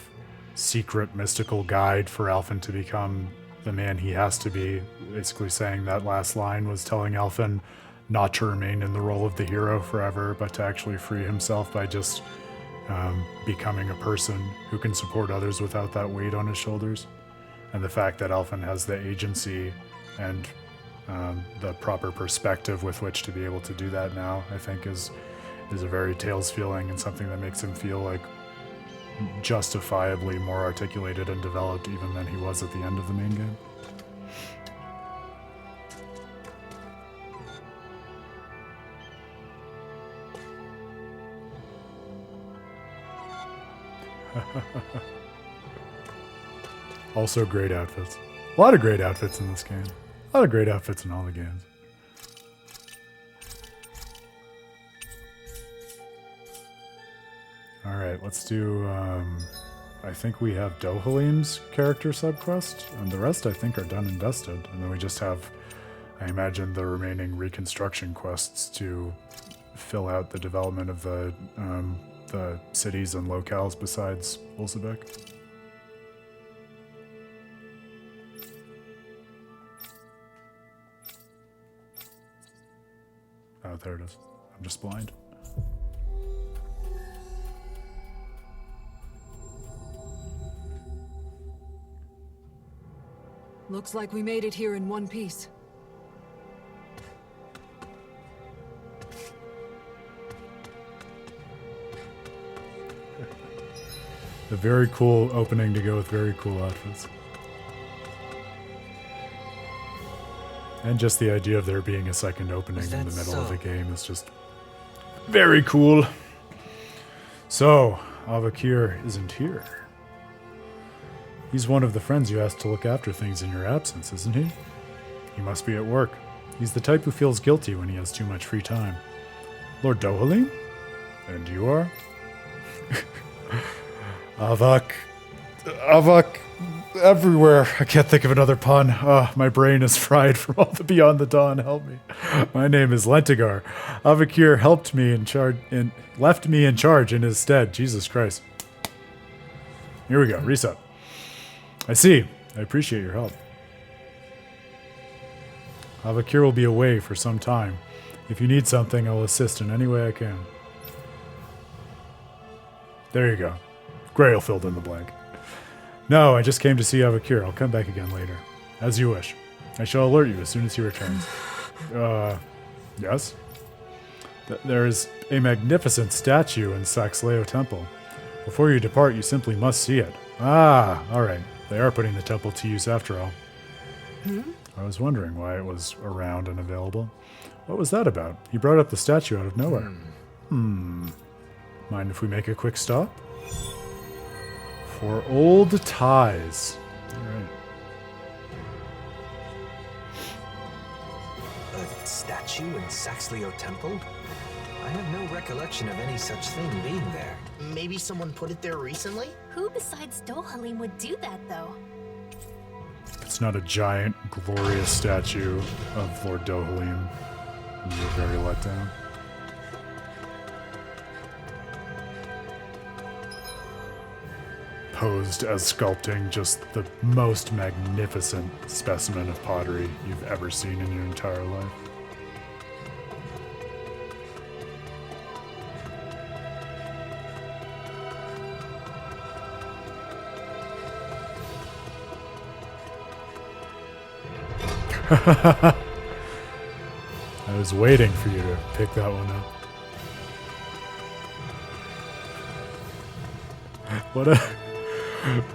secret mystical guide for Alphen to become the man he has to be. Basically saying that last line was telling Alphen not to remain in the role of the hero forever, but to actually free himself by just becoming a person who can support others without that weight on his shoulders. And the fact that Alphen has the agency and the proper perspective with which to be able to do that now, I think is a very Tales feeling, and something that makes him feel like justifiably more articulated and developed even than he was at the end of the main game. Also great outfits. A lot of great outfits in this game. A lot of great outfits in all the games. Alright, let's do, I think we have Dohalim's character subquest, and the rest I think are done and dusted. And then we just have, I imagine, the remaining reconstruction quests to fill out the development of the cities and locales besides Ulzebek. Oh, there it is. I'm just blind. Looks like we made it here in one piece. A very cool opening to go with very cool outfits. And just the idea of there being a second opening in the middle of the game is just very cool. So, Avakir isn't here. He's one of the friends you asked to look after things in your absence, isn't he? He must be at work. He's the type who feels guilty when he has too much free time. Lord Dohalim? And you are? Avak everywhere. I can't think of another pun. My brain is fried from all the Beyond the Dawn. Help me. My name is Lentigar. Avakir helped me in charge and left me in charge in his stead. Jesus Christ. Here we go. Reset. I see. I appreciate your help. Avakir will be away for some time. If you need something, I'll assist in any way I can. There you go. Grail filled in the blank. No, I just came to see Avakir. I'll come back again later. As you wish. I shall alert you as soon as he returns. Yes? There is a magnificent statue in Saxleo Temple. Before you depart, you simply must see it. Ah, alright. They are putting the temple to use after all. I was wondering why it was around and available. What was that about? You brought up the statue out of nowhere. Mind if we make a quick stop? For old ties. Alright. A statue in Saxleo Temple? I have no recollection of any such thing being there. Maybe someone put it there recently? Who besides Dohalim would do that, though? It's not a giant, glorious statue of Lord Dohalim. You're very let down. Posed as sculpting just the most magnificent specimen of pottery you've ever seen in your entire life. I was waiting for you to pick that one up.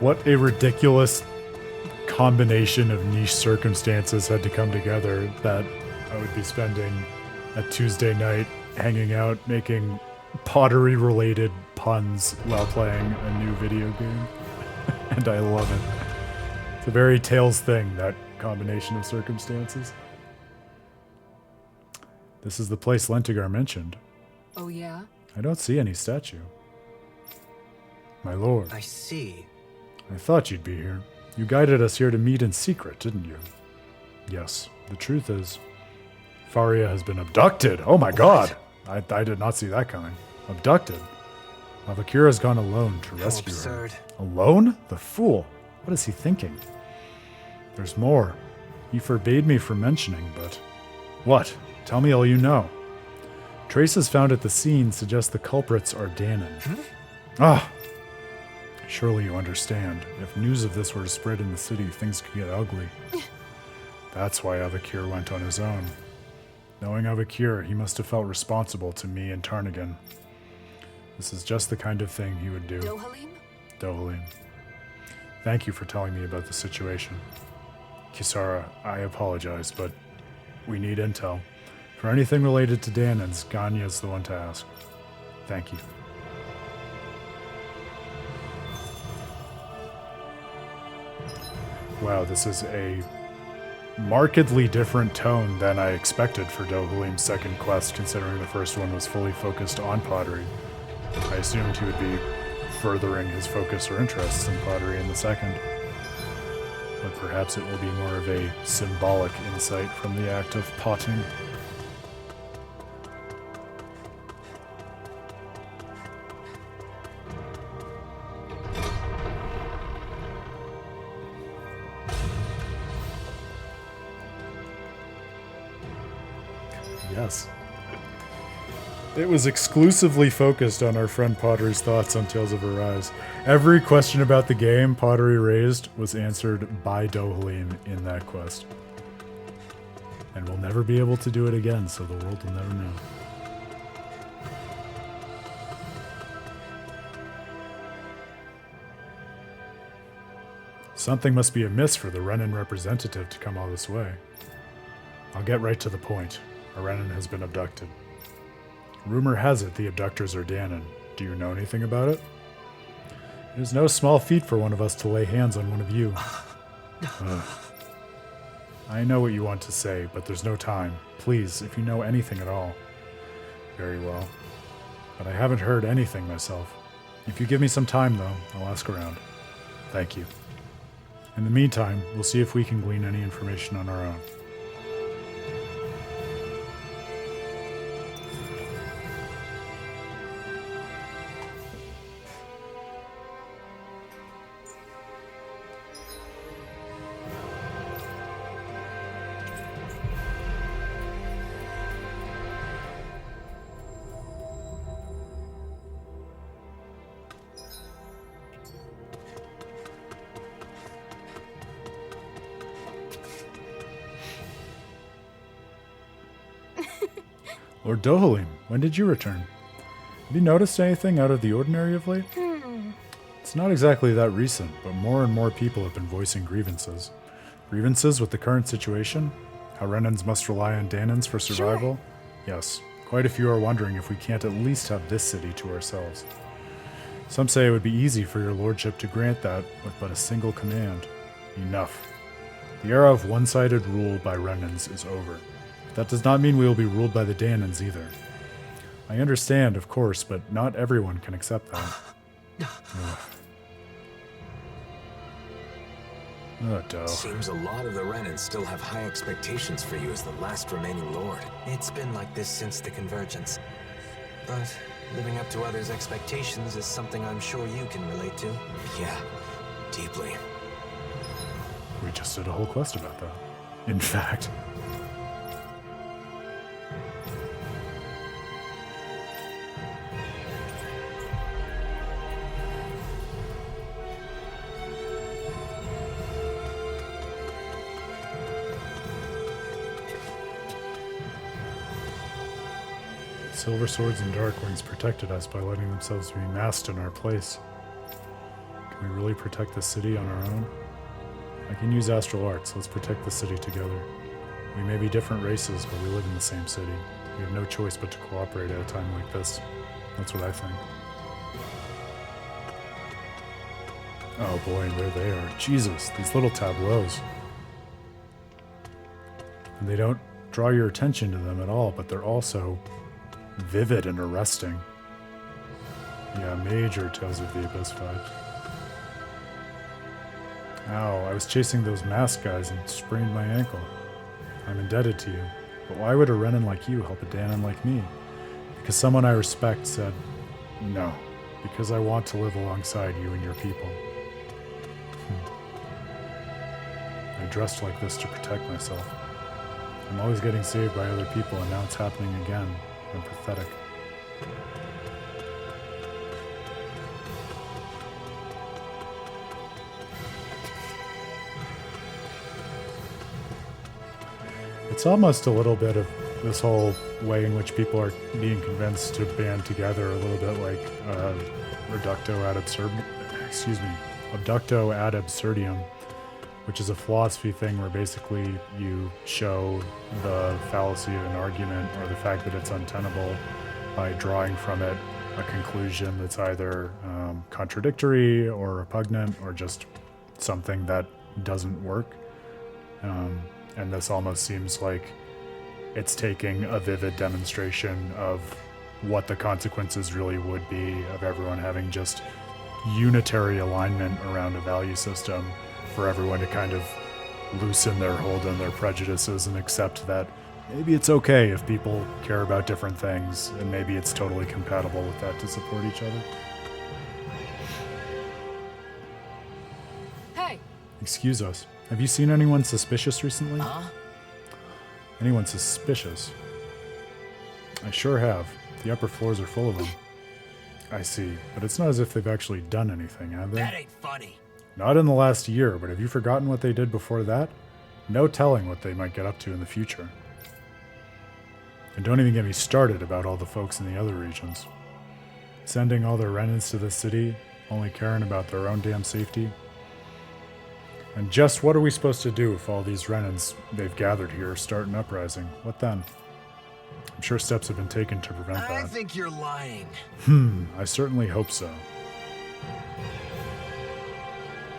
What a ridiculous combination of niche circumstances had to come together that I would be spending a Tuesday night, hanging out, making pottery-related puns while playing a new video game. And I love it. It's a very Tales thing, that combination of circumstances. This is the place Lentigar mentioned. Oh yeah? I don't see any statue. My lord. I see. I thought you'd be here. You guided us here to meet in secret, didn't you? Yes. The truth is, Faria has been abducted. Oh my god! I did not see that coming. Abducted. Avakira's gone alone to rescue her. Alone? The fool. What is he thinking? There's more. He forbade me from mentioning, but... What? Tell me all you know. Traces found at the scene suggest the culprits are Danon. Ah! Surely you understand. If news of this were to spread in the city, things could get ugly. That's why Avakir went on his own. Knowing Avakir, he must have felt responsible to me and Tarnagan. This is just the kind of thing he would do. Dohalim? Dohalim. Thank you for telling me about the situation. Kisara, I apologize, but we need intel. For anything related to Danon's, Ganya's the one to ask. Thank you. Wow, this is a markedly different tone than I expected for Dohalim's second quest, considering the first one was fully focused on pottery. I assumed he would be furthering his focus or interests in pottery in the second. But perhaps it will be more of a symbolic insight from the act of potting. Yes. It was exclusively focused on our friend Pottery's thoughts on Tales of Arise. Every question about the game Pottery raised was answered by Dohalim in that quest. And we'll never be able to do it again, so the world will never know. Something must be amiss for the Renan representative to come all this way. I'll get right to the point. A Renan has been abducted. Rumor has it the abductors are Danon. Do you know anything about it? It is no small feat for one of us to lay hands on one of you. I know what you want to say, but there's no time. Please, if you know anything at all. Very well. But I haven't heard anything myself. If you give me some time, though, I'll ask around. Thank you. In the meantime, we'll see if we can glean any information on our own. Lord Dohalim, when did you return? Have you noticed anything out of the ordinary of late? It's not exactly that recent, but more and more people have been voicing grievances. Grievances with the current situation? How Renans must rely on Danons for survival? Sure. Yes, quite a few are wondering if we can't at least have this city to ourselves. Some say it would be easy for your lordship to grant that with but a single command. Enough. The era of one-sided rule by Renans is over. That does not mean we will be ruled by the Danons either. I understand, of course, but not everyone can accept that. Seems a lot of the Renans still have high expectations for you as the last remaining lord. It's been like this since the Convergence. But living up to others' expectations is something I'm sure you can relate to. Yeah, deeply. We just did a whole quest about that. In fact. Silver Swords and Darkwings protected us by letting themselves be masked in our place. Can we really protect the city on our own? I can use astral arts. Let's protect the city together. We may be different races, but we live in the same city. We have no choice but to cooperate at a time like this. That's what I think. Oh boy, and there they are. Jesus, these little tableaus. And they don't draw your attention to them at all, but they're also vivid and arresting. Yeah, major Tales of the Abyss vibes. Ow, I was chasing those masked guys and sprained my ankle. I'm indebted to you, but why would a Renin like you help a Danon like me? Because someone I respect said, no, because I want to live alongside you and your people. I dressed like this to protect myself. I'm always getting saved by other people, and now it's happening again. I'm pathetic. It's almost a little bit of this whole way in which people are being convinced to band together, a little bit like abducto ad absurdum, which is a philosophy thing where basically you show the fallacy of an argument or the fact that it's untenable by drawing from it a conclusion that's either contradictory or repugnant or just something that doesn't work. And this almost seems like it's taking a vivid demonstration of what the consequences really would be of everyone having just unitary alignment around a value system, for everyone to kind of loosen their hold on their prejudices and accept that maybe it's okay if people care about different things, and maybe it's totally compatible with that to support each other. Hey! Excuse us. Have you seen anyone suspicious recently? Huh? Anyone suspicious? I sure have. The upper floors are full of them. I see, but it's not as if they've actually done anything, have they? That ain't funny. Not in the last year, but have you forgotten what they did before that? No telling what they might get up to in the future. And don't even get me started about all the folks in the other regions. Sending all their Renins to this city, only caring about their own damn safety. And just what are we supposed to do if all these Renins they've gathered here start an uprising? What then? I'm sure steps have been taken to prevent that. I think you're lying. I certainly hope so.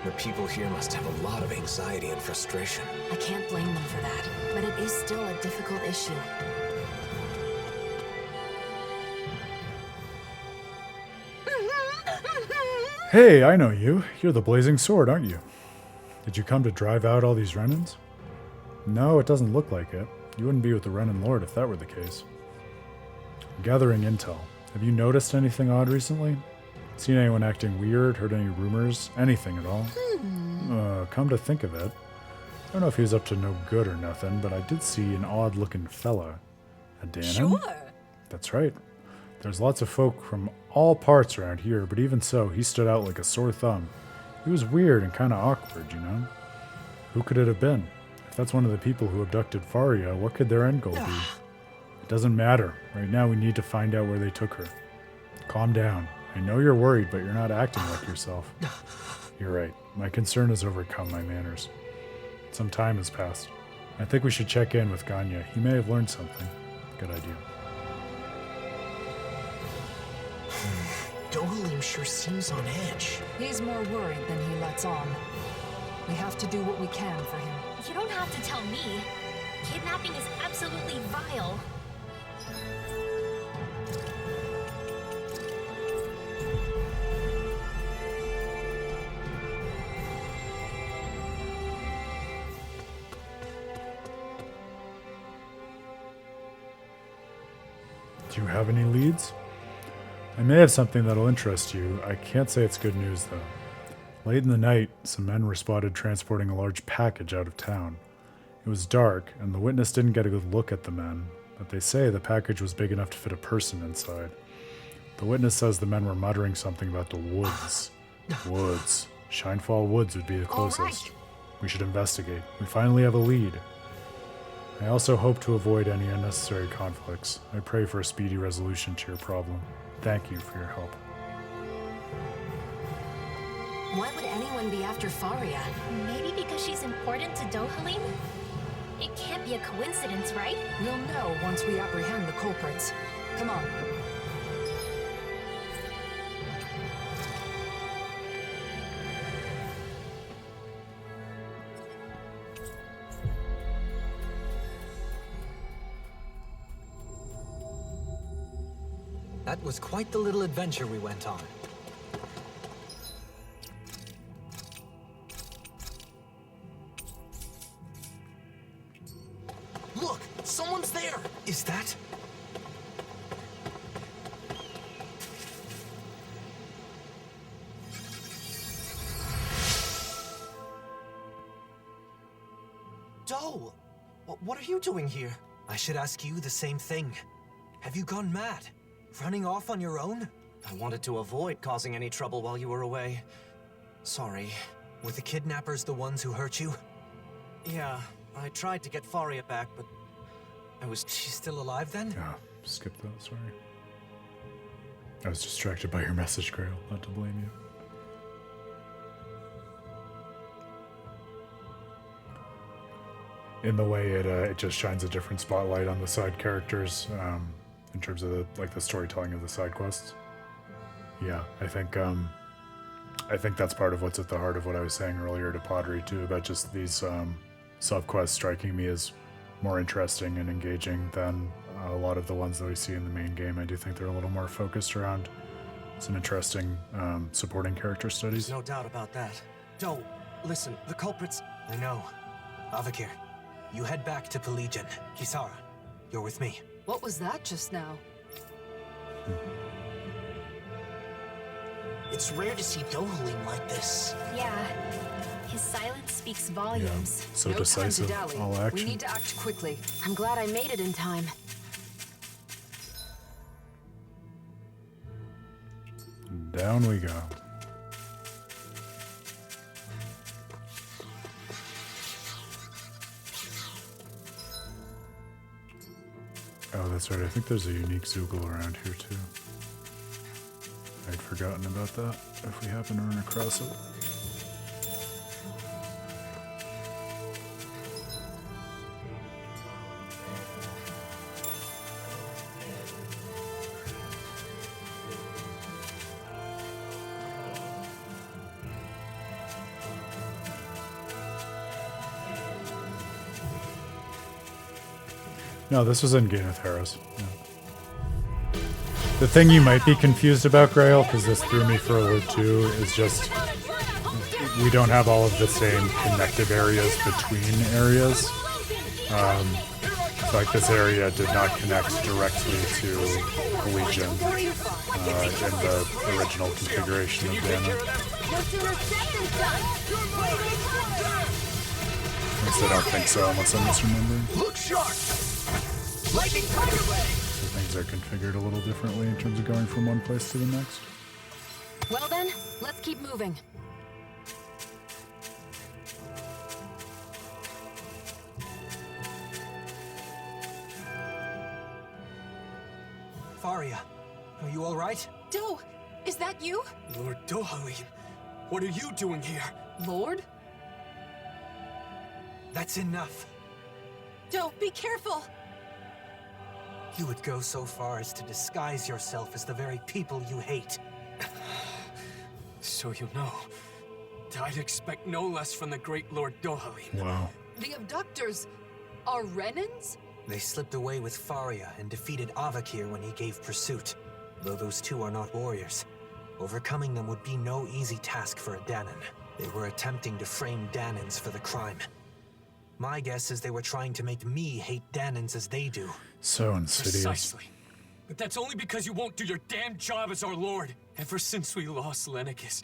The people here must have a lot of anxiety and frustration. I can't blame them for that, but it is still a difficult issue. Hey, I know you. You're the Blazing Sword, aren't you? Did you come to drive out all these Renins? No, it doesn't look like it. You wouldn't be with the Renin Lord if that were the case. Gathering intel. Have you noticed anything odd recently? Seen anyone acting weird? Heard any rumors? Anything at all? Come to think of it, I don't know if he was up to no good or nothing, but I did see an odd-looking fella. A Danon? Sure. That's right. There's lots of folk from all parts around here, but even so, he stood out like a sore thumb. He was weird and kind of awkward, you know? Who could it have been? If that's one of the people who abducted Faria, what could their end goal be? It doesn't matter. Right now, we need to find out where they took her. Calm down. I know you're worried, but you're not acting like yourself. You're right. My concern has overcome my manners. Some time has passed. I think we should check in with Ganya. He may have learned something. Good idea. Dohalim sure seems on edge. He's more worried than he lets on. We have to do what we can for him. You don't have to tell me. Kidnapping is absolutely vile. Do you have any leads? I may have something that'll interest you. I can't say it's good news, though. Late in the night, some men were spotted transporting a large package out of town. It was dark, and the witness didn't get a good look at the men, but they say the package was big enough to fit a person inside. The witness says the men were muttering something about the woods. Woods. Shinefall Woods would be the closest. We should investigate. We finally have a lead. I also hope to avoid any unnecessary conflicts. I pray for a speedy resolution to your problem. Thank you for your help. Why would anyone be after Faria? Maybe because she's important to Dohalim? It can't be a coincidence, right? We'll know once we apprehend the culprits. Come on. That was quite the little adventure we went on. Look! Someone's there! Is that? Doe! What are you doing here? I should ask you the same thing. Have you gone mad? Running off on your own? I wanted to avoid causing any trouble while you were away. Sorry. Were the kidnappers the ones who hurt you? Yeah, I tried to get Faria back, but She's still alive then? Yeah, skip that, sorry. I was distracted by your message, Grail, not to blame you. In the way it just shines a different spotlight on the side characters, in terms of the storytelling of the side quests. Yeah, I think that's part of what's at the heart of what I was saying earlier to Padre too, about just these sub-quests striking me as more interesting and engaging than a lot of the ones that we see in the main game. I do think they're a little more focused around some interesting supporting character studies. There's no doubt about that. Doe, listen, the culprits... I know. Avakir, you head back to Pelagian. Kisara, you're with me. What was that just now? It's rare to see Dohalim like this. Yeah. His silence speaks volumes. Yeah, so No decisive, time to dally. all action. We need to act quickly. I'm glad I made it in time. Down we go. Oh, that's right. I think there's a unique Zoogle around here too. I'd forgotten about that, if we happen to run across it. No, this was in Gain of Theros. Yeah. The thing you might be confused about, Grail, because this threw me for a loop too, is just we don't have all of the same connective areas between areas. So like this area did not connect directly to Legion in the original configuration of Dana. At least I don't think so, unless I'm misremembering. Look sharp! Lightning tiger blade! So things are configured a little differently in terms of going from one place to the next. Well then, let's keep moving. Faria, are you alright? Doe, is that you? Lord Dohalim, what are you doing here? Lord? That's enough. Doe, be careful! You would go so far as to disguise yourself as the very people you hate. So you know, I'd expect no less from the great Lord Dohalim. Wow. The abductors are Renans? They slipped away with Faria and defeated Avakir when he gave pursuit. Though those two are not warriors, overcoming them would be no easy task for a Danan. They were attempting to frame Danans for the crime. My guess is they were trying to make me hate Danans as they do. So insidious. Precisely. But that's only because you won't do your damn job as our lord. Ever since we lost Lenakis,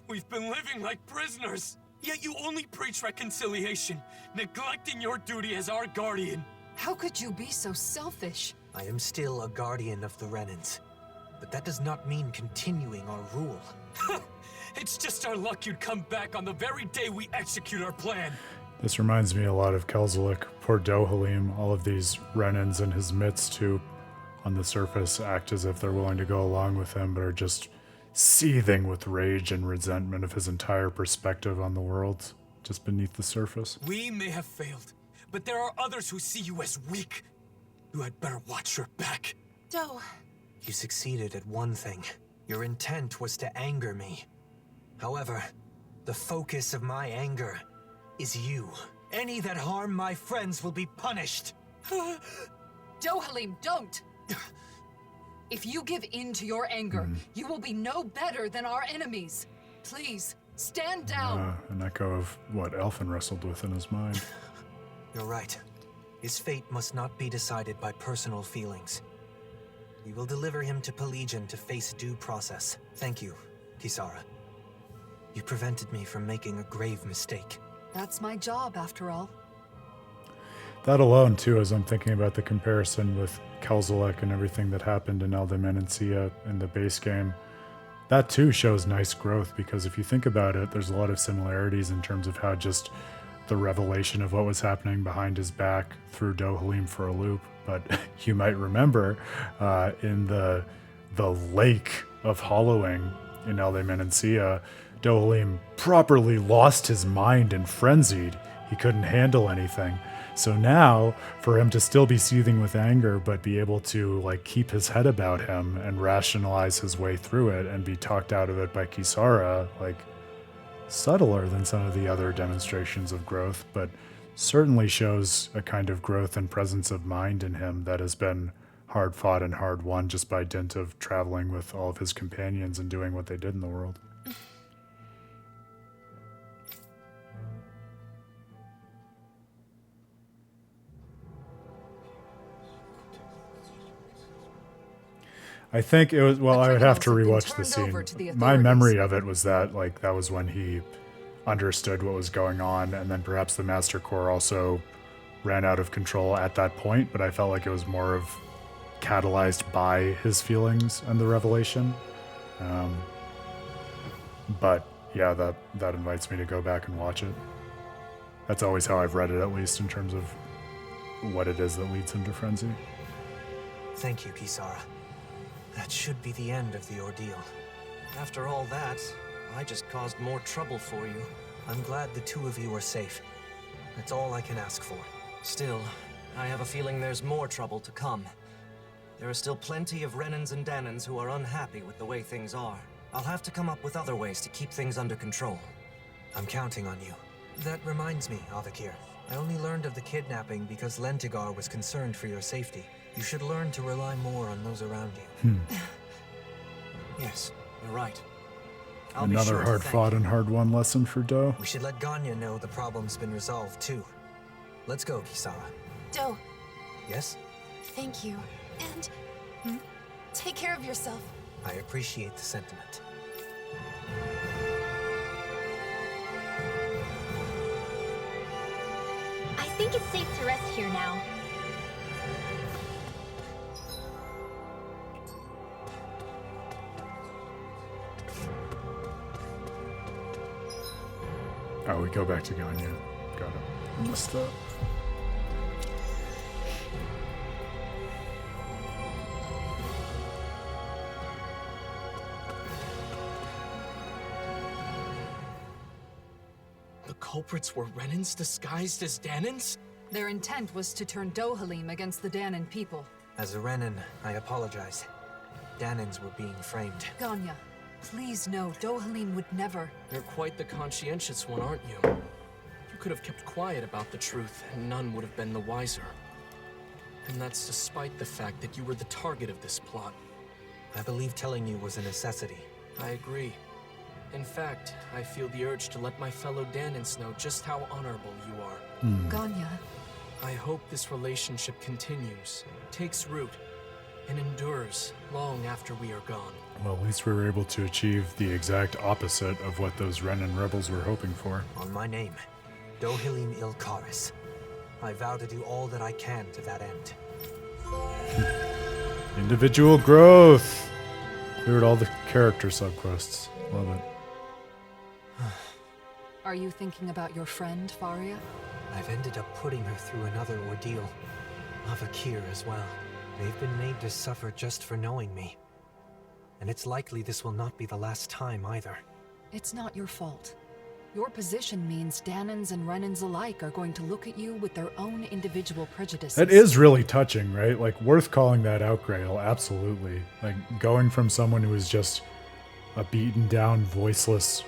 we've been living like prisoners. Yet you only preach reconciliation, neglecting your duty as our guardian. How could you be so selfish? I am still a guardian of the Renans. But that does not mean continuing our rule. It's just our luck you'd come back on the very day we execute our plan. This reminds me a lot of Kelzelik. Poor Dohalim, all of these Renans in his midst who, on the surface, act as if they're willing to go along with him, but are just seething with rage and resentment of his entire perspective on the world, just beneath the surface. We may have failed, but there are others who see you as weak. You had better watch your back. Do. You succeeded at one thing. Your intent was to anger me. However, the focus of my anger is you. Any that harm my friends will be punished. Dohalim, don't! If you give in to your anger, you will be no better than our enemies. Please, stand down. An echo of what Elfin wrestled with in his mind. You're right. His fate must not be decided by personal feelings. We will deliver him to Pelegion to face due process. Thank you, Kisara. You prevented me from making a grave mistake. That's my job, after all. That alone, too, as I'm thinking about the comparison with Kelzelek and everything that happened in Elder Menancia in the base game, that too shows nice growth, because if you think about it, there's a lot of similarities in terms of how just the revelation of what was happening behind his back threw Dohalim for a loop. But you might remember in the lake of hollowing in Elder Menancia, Dohalim properly lost his mind and frenzied. He couldn't handle anything. So now, for him to still be seething with anger, but be able to like keep his head about him and rationalize his way through it and be talked out of it by Kisara, like subtler than some of the other demonstrations of growth, but certainly shows a kind of growth and presence of mind in him that has been hard fought and hard won just by dint of traveling with all of his companions and doing what they did in the world. I think it was, well, I would have to rewatch the scene. My memory of it was that, like, that was when he understood what was going on, and then perhaps the Master Core also ran out of control at that point, but I felt like it was more of catalyzed by his feelings and the revelation. But yeah, that invites me to go back and watch it. That's always how I've read it, at least in terms of what it is that leads him to frenzy. Thank you, Kisara. That should be the end of the ordeal. After all that, I just caused more trouble for you. I'm glad the two of you are safe. That's all I can ask for. Still, I have a feeling there's more trouble to come. There are still plenty of Renans and Danans who are unhappy with the way things are. I'll have to come up with other ways to keep things under control. I'm counting on you. That reminds me, Avakir. I only learned of the kidnapping because Lentigar was concerned for your safety. You should learn to rely more on those around you. Yes, you're right. Another hard-fought and hard-won lesson for Do. We should let Ganya know the problem's been resolved, too. Let's go, Kisara. Do. Yes? Thank you. And take care of yourself. I appreciate the sentiment. I think it's safe to rest here now. Oh, we go back to Ganya. Got it. Messed up. The culprits were Renans disguised as Danans? Their intent was to turn Dohalim against the Danan people. As a Renan, I apologize. Danans were being framed. Ganya, please know, Dohalim would never. You're quite the conscientious one, aren't you? You could have kept quiet about the truth, and none would have been the wiser. And that's despite the fact that you were the target of this plot. I believe telling you was a necessity. I agree. In fact, I feel the urge to let my fellow Danans know just how honorable you are. Ganya. I hope this relationship continues, takes root, and endures long after we are gone. Well, at least we were able to achieve the exact opposite of what those Renan rebels were hoping for. On my name, Dohalim Ilkaris. I vow to do all that I can to that end. Individual growth! Cleared all the character subquests. Love it. Are you thinking about your friend, Faria? I've ended up putting her through another ordeal. Avakir as well. They've been made to suffer just for knowing me. And it's likely this will not be the last time either. It's not your fault. Your position means Danins and Renans alike are going to look at you with their own individual prejudices. That is really touching, right? Like, worth calling that out, Grail, absolutely. Like, going from someone who is just a beaten down, voiceless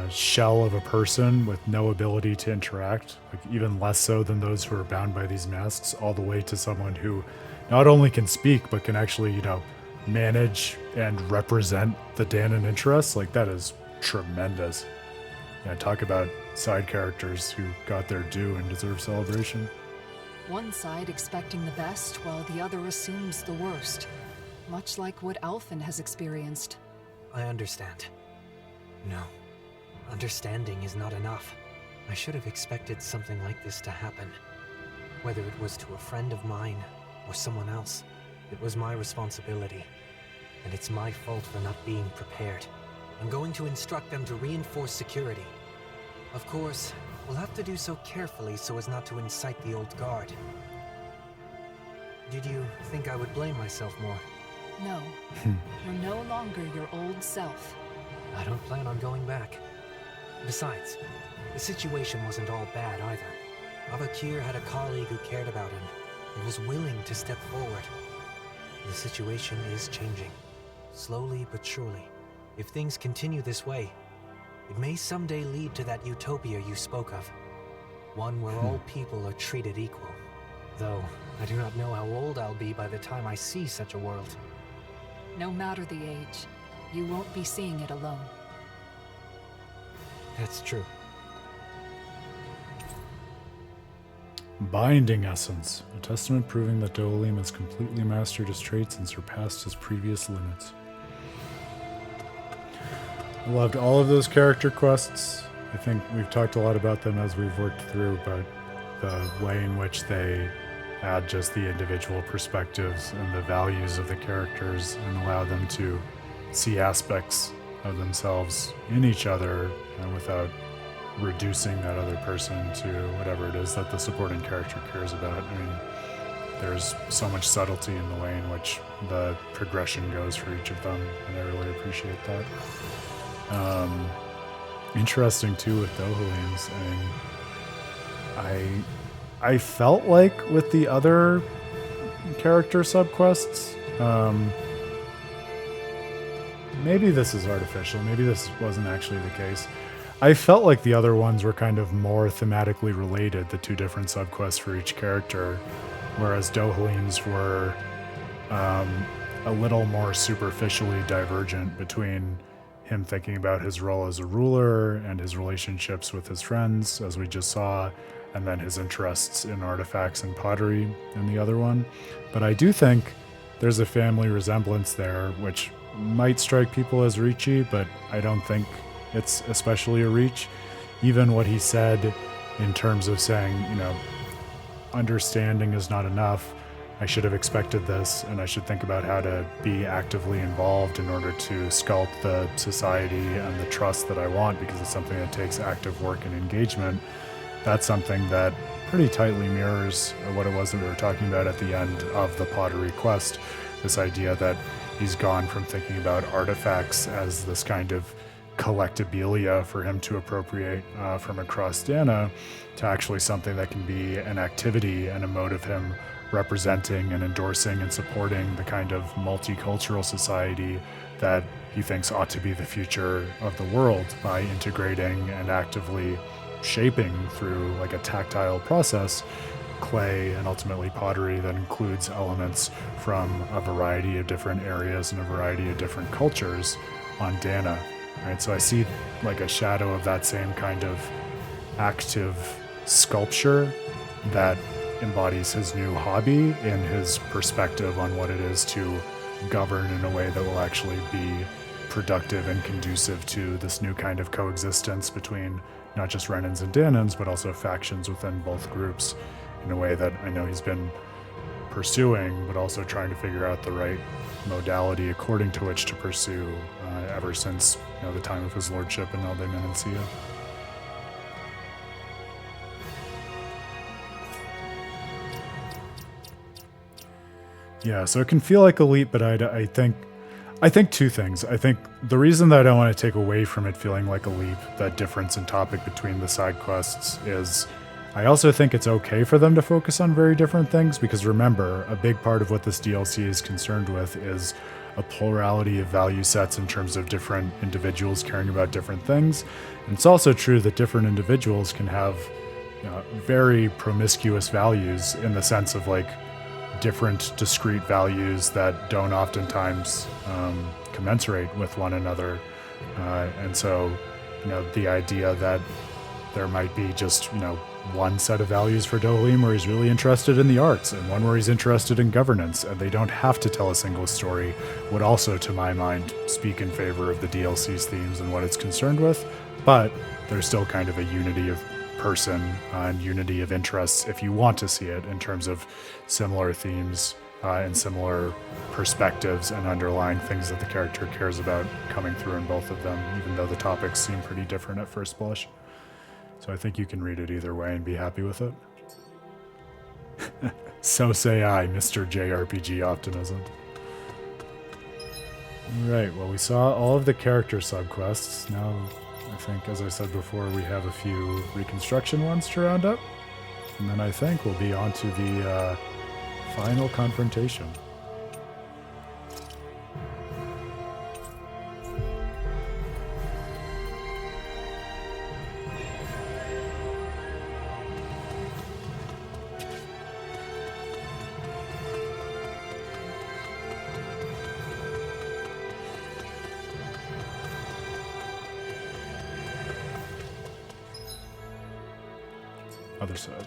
shell of a person with no ability to interact, like even less so than those who are bound by these masks, all the way to someone who not only can speak, but can actually, you know, manage and represent the Danon interests. Like, that is tremendous. Yeah, talk about side characters who got their due and deserve celebration. One side expecting the best, while the other assumes the worst. Much like what Alphen has experienced. I understand. No. Understanding is not enough. I should have expected something like this to happen. Whether it was to a friend of mine or someone else, it was my responsibility. And it's my fault for not being prepared. I'm going to instruct them to reinforce security. Of course, we'll have to do so carefully so as not to incite the old guard. Did you think I would blame myself more? No. You're no longer your old self. I don't plan on going back. Besides, the situation wasn't all bad either. Avakir had a colleague who cared about him and was willing to step forward. The situation is changing, slowly but surely. If things continue this way, it may someday lead to that utopia you spoke of. One where all people are treated equal. Though, I do not know how old I'll be by the time I see such a world. No matter the age, you won't be seeing it alone. That's true. Binding Essence. A testament proving that Dohalim has completely mastered his traits and surpassed his previous limits. I loved all of those character quests. I think we've talked a lot about them as we've worked through, but the way in which they add just the individual perspectives and the values of the characters and allow them to see aspects of themselves in each other without reducing that other person to whatever it is that the supporting character cares about. I mean, there's so much subtlety in the way in which the progression goes for each of them, and I really appreciate that. Interesting too with Dohalims. I mean, I felt like with the other character subquests, maybe this is artificial, maybe this wasn't actually the case. I felt like the other ones were kind of more thematically related, the two different subquests for each character, whereas Dohalim's were a little more superficially divergent between him thinking about his role as a ruler and his relationships with his friends, as we just saw, and then his interests in artifacts and pottery in the other one. But I do think there's a family resemblance there, which might strike people as reachy, but I don't think it's especially a reach. Even what he said in terms of saying, you know, understanding is not enough. I should have expected this, and I should think about how to be actively involved in order to sculpt the society and the trust that I want, because it's something that takes active work and engagement. That's something that pretty tightly mirrors what it was that we were talking about at the end of the pottery quest. This idea that he's gone from thinking about artifacts as this kind of collectibilia for him to appropriate from across Dana to actually something that can be an activity and a mode of him representing and endorsing and supporting the kind of multicultural society that he thinks ought to be the future of the world by integrating and actively shaping through like a tactile process clay and ultimately pottery that includes elements from a variety of different areas and a variety of different cultures on Dana. Right, so I see like a shadow of that same kind of active sculpture that embodies his new hobby in his perspective on what it is to govern in a way that will actually be productive and conducive to this new kind of coexistence between not just Renans and Danans, but also factions within both groups in a way that I know he's been pursuing, but also trying to figure out the right modality according to which to pursue ever since the time of his lordship in Elde Menancia. Yeah, so it can feel like a leap, but I think I think two things. I think the reason that I don't want to take away from it feeling like a leap, that difference in topic between the side quests, is I also think it's okay for them to focus on very different things, because remember, a big part of what this DLC is concerned with is a plurality of value sets in terms of different individuals caring about different things. And it's also true that different individuals can have very promiscuous values in the sense of like different discrete values that don't oftentimes commensurate with one another. And so, the idea that there might be just, one set of values for Dohalim where he's really interested in the arts and one where he's interested in governance, and they don't have to tell a single story, would also, to my mind, speak in favor of the DLC's themes and what it's concerned with. But there's still kind of a unity of person and unity of interests, if you want to see it, in terms of similar themes and similar perspectives and underlying things that the character cares about coming through in both of them, even though the topics seem pretty different at first blush. So I think you can read it either way and be happy with it. So say I, Mr. JRPG Optimism. Alright, well, we saw all of the character subquests. Now, I think, as I said before, we have a few reconstruction ones to round up. And then I think we'll be on to the final confrontation. Other side.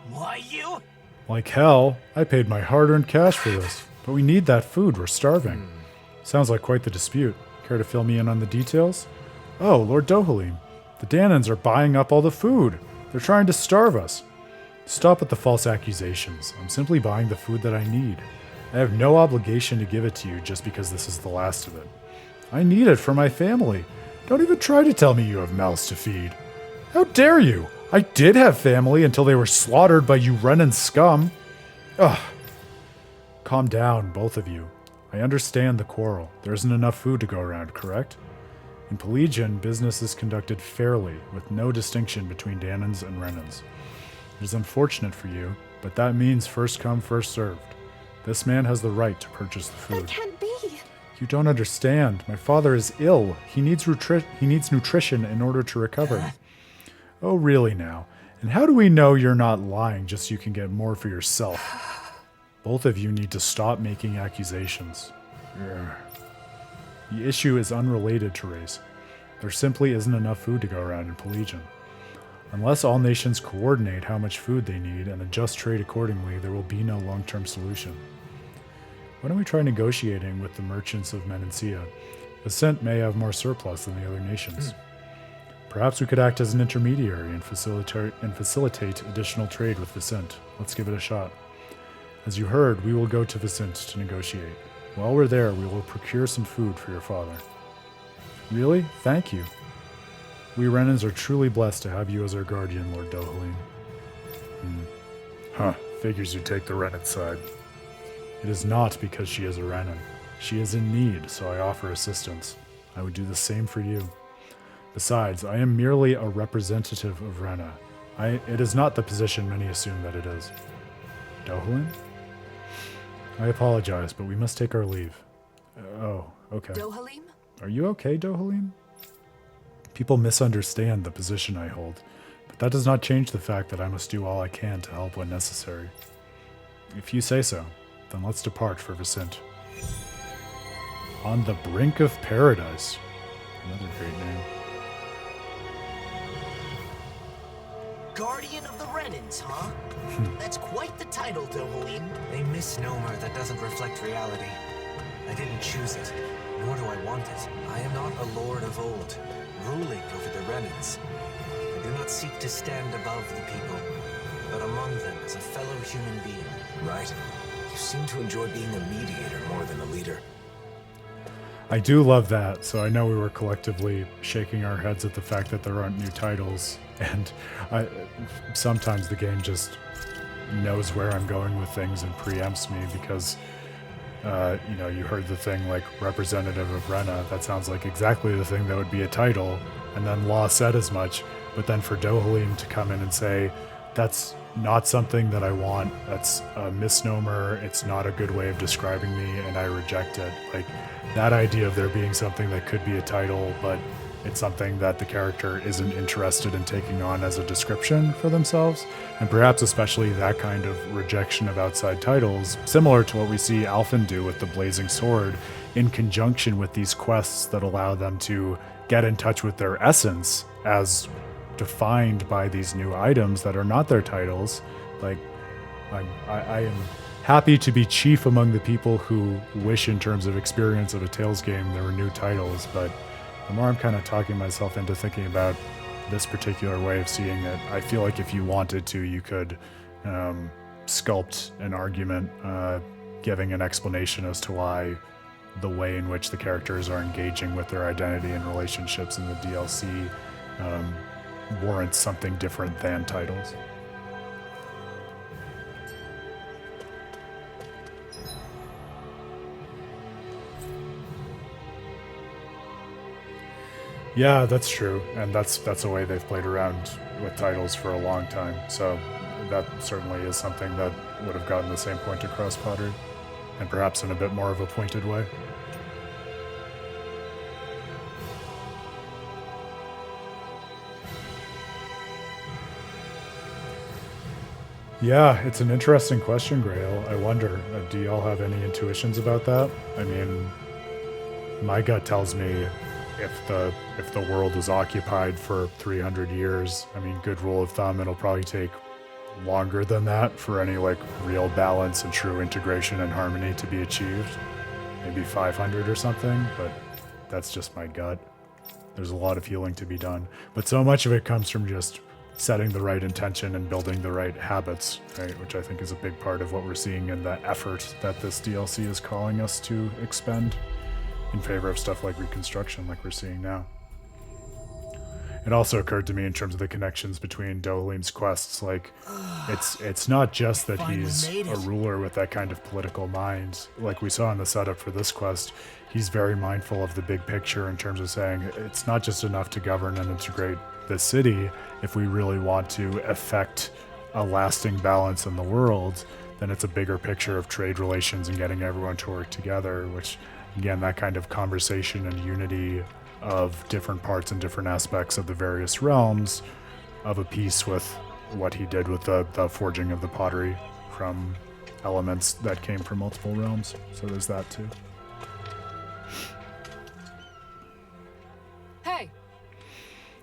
Why you? Like hell, I paid my hard-earned cash for this, but we need that food, we're starving. Sounds like quite the dispute. Care to fill me in on the details? Oh, Lord Dohalim, the Danins are buying up all the food. They're trying to starve us. Stop with the false accusations. I'm simply buying the food that I need. I have no obligation to give it to you just because this is the last of it. I need it for my family. Don't even try to tell me you have mouths to feed. How dare you? I did have family until they were slaughtered by you Renan scum. Ugh. Calm down, both of you. I understand the quarrel. There isn't enough food to go around, correct? In Pelagian, business is conducted fairly, with no distinction between Danins and Renans. It is unfortunate for you, but that means first come, first served. This man has the right to purchase the food. That can't be. You don't understand. My father is ill. He needs nutrition in order to recover. Oh, really now? And how do we know you're not lying just so you can get more for yourself? Both of you need to stop making accusations. The issue is unrelated to race. There simply isn't enough food to go around in Pelagian. Unless all nations coordinate how much food they need and adjust trade accordingly, there will be no long-term solution. Why don't we try negotiating with the merchants of Menancia? Ascent may have more surplus than the other nations. Perhaps we could act as an intermediary and facilitate additional trade with Vicent. Let's give it a shot. As you heard, we will go to Vicent to negotiate. While we're there, we will procure some food for your father. Really? Thank you. We Renans are truly blessed to have you as our guardian, Lord Dohalim. Figures you take the Renan side. It is not because she is a Renan. She is in need, so I offer assistance. I would do the same for you. Besides, I am merely a representative of Rena. It is not the position many assume that it is. Dohalim? I apologize, but we must take our leave. Oh, okay. Dohalim? Are you okay, Dohalim? People misunderstand the position I hold, but that does not change the fact that I must do all I can to help when necessary. If you say so, then let's depart for Vicent. On the Brink of Paradise. Another great name. Guardian of the Renans, huh? That's quite the title, Dohalim. A misnomer that doesn't reflect reality. I didn't choose it, nor do I want it. I am not a lord of old, ruling over the Renans. I do not seek to stand above the people, but among them as a fellow human being. Right. You seem to enjoy being a mediator more than a leader. I do love that. So I know we were collectively shaking our heads at the fact that there aren't new titles, and sometimes the game just knows where I'm going with things and preempts me because, you heard the thing like representative of Rena. That sounds like exactly the thing that would be a title, and then Law said as much. But then for Dohalim to come in and say, that's not something that I want, that's a misnomer, it's not a good way of describing me, and I reject it. Like, that idea of there being something that could be a title, but it's something that the character isn't interested in taking on as a description for themselves, and perhaps especially that kind of rejection of outside titles, similar to what we see Alphen do with the Blazing Sword, in conjunction with these quests that allow them to get in touch with their essence as defined by these new items that are not their titles. Like, I am happy to be chief among the people who wish, in terms of experience of a Tales game, there were new titles, but the more I'm kind of talking myself into thinking about this particular way of seeing it, I feel like if you wanted to, you could sculpt an argument giving an explanation as to why the way in which the characters are engaging with their identity and relationships in the DLC warrants something different than titles. Yeah, that's true, and that's a way they've played around with titles for a long time, so that certainly is something that would have gotten the same point across Pottery, and perhaps in a bit more of a pointed way. Yeah, it's an interesting question, Grail. I wonder, do y'all have any intuitions about that? I mean, my gut tells me if the world is occupied for 300 years, I mean, good rule of thumb, it'll probably take longer than that for any like real balance and true integration and harmony to be achieved. Maybe 500 or something, but that's just my gut. There's a lot of healing to be done, but so much of it comes from just setting the right intention and building the right habits, right? Which I think is a big part of what we're seeing in the effort that this DLC is calling us to expend in favor of stuff like reconstruction, like we're seeing now. It also occurred to me in terms of the connections between Dohalim's quests, like it's not just that he's a ruler with that kind of political mind. Like we saw in the setup for this quest, he's very mindful of the big picture in terms of saying it's not just enough to govern and integrate the city. If we really want to effect a lasting balance in the world, then it's a bigger picture of trade relations and getting everyone to work together, which again, that kind of conversation and unity of different parts and different aspects of the various realms of a piece with what he did with the forging of the pottery from elements that came from multiple realms. So there's that too. Hey!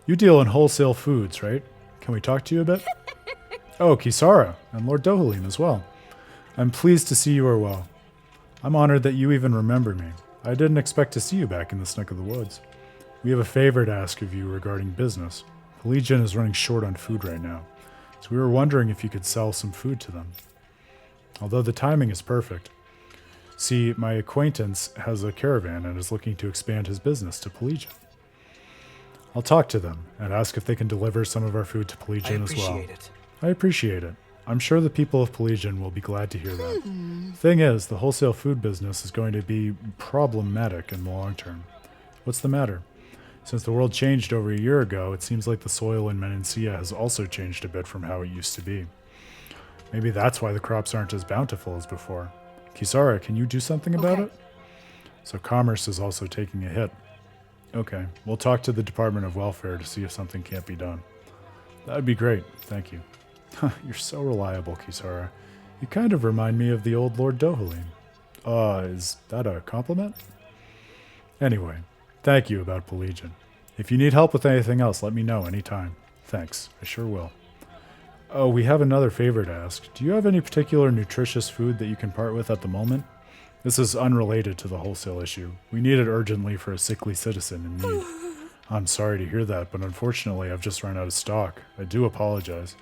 You deal in wholesale foods, right? Can we talk to you a bit? Oh, Kisara, and Lord Dohalim as well. I'm pleased to see you are well. I'm honored that you even remember me. I didn't expect to see you back in this neck of the woods. We have a favor to ask of you regarding business. Legion is running short on food right now, so we were wondering if you could sell some food to them. Although the timing is perfect. See, my acquaintance has a caravan and is looking to expand his business to Pelagian. I'll talk to them and ask if they can deliver some of our food to Pelagian as well. I appreciate it. I'm sure the people of Pelagian will be glad to hear that. Thing is, the wholesale food business is going to be problematic in the long term. What's the matter? Since the world changed over a year ago, it seems like the soil in Menancia has also changed a bit from how it used to be. Maybe that's why the crops aren't as bountiful as before. Kisara, can you do something about it? So commerce is also taking a hit. Okay, we'll talk to the Department of Welfare to see if something can't be done. That'd be great, thank you. You're so reliable, Kisara. You kind of remind me of the old Lord Dohalim. Is that a compliment? Anyway, thank you about Pelagian. If you need help with anything else, let me know anytime. Thanks, I sure will. Oh, we have another favor to ask. Do you have any particular nutritious food that you can part with at the moment? This is unrelated to the wholesale issue. We need it urgently for a sickly citizen in need. I'm sorry to hear that, but unfortunately I've just run out of stock. I do apologize.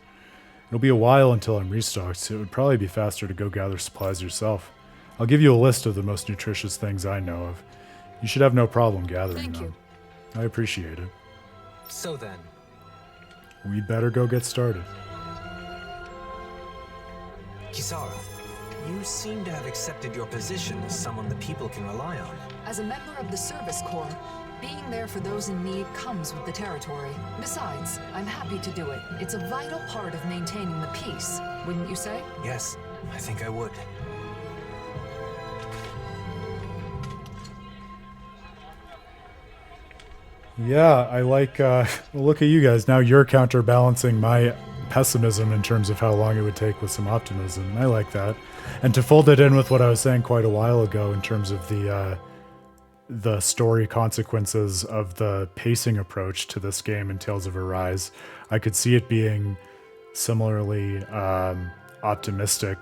It'll be a while until I'm restocked, so it would probably be faster to go gather supplies yourself. I'll give you a list of the most nutritious things I know of. You should have no problem gathering Thank them. you. I appreciate it. So then, We'd better go get started. Kisara, you seem to have accepted your position as someone the people can rely on. As a member of the Service Corps, being there for those in need comes with the territory. Besides, I'm happy to do it. It's a vital part of maintaining the peace, wouldn't you say? Yes, I think I would. Yeah, I like, well, look at you guys. Now you're counterbalancing my pessimism in terms of how long it would take with some optimism. And I like that. And to fold it in with what I was saying quite a while ago in terms of the story consequences of the pacing approach to this game in Tales of Arise, I could see it being similarly optimistic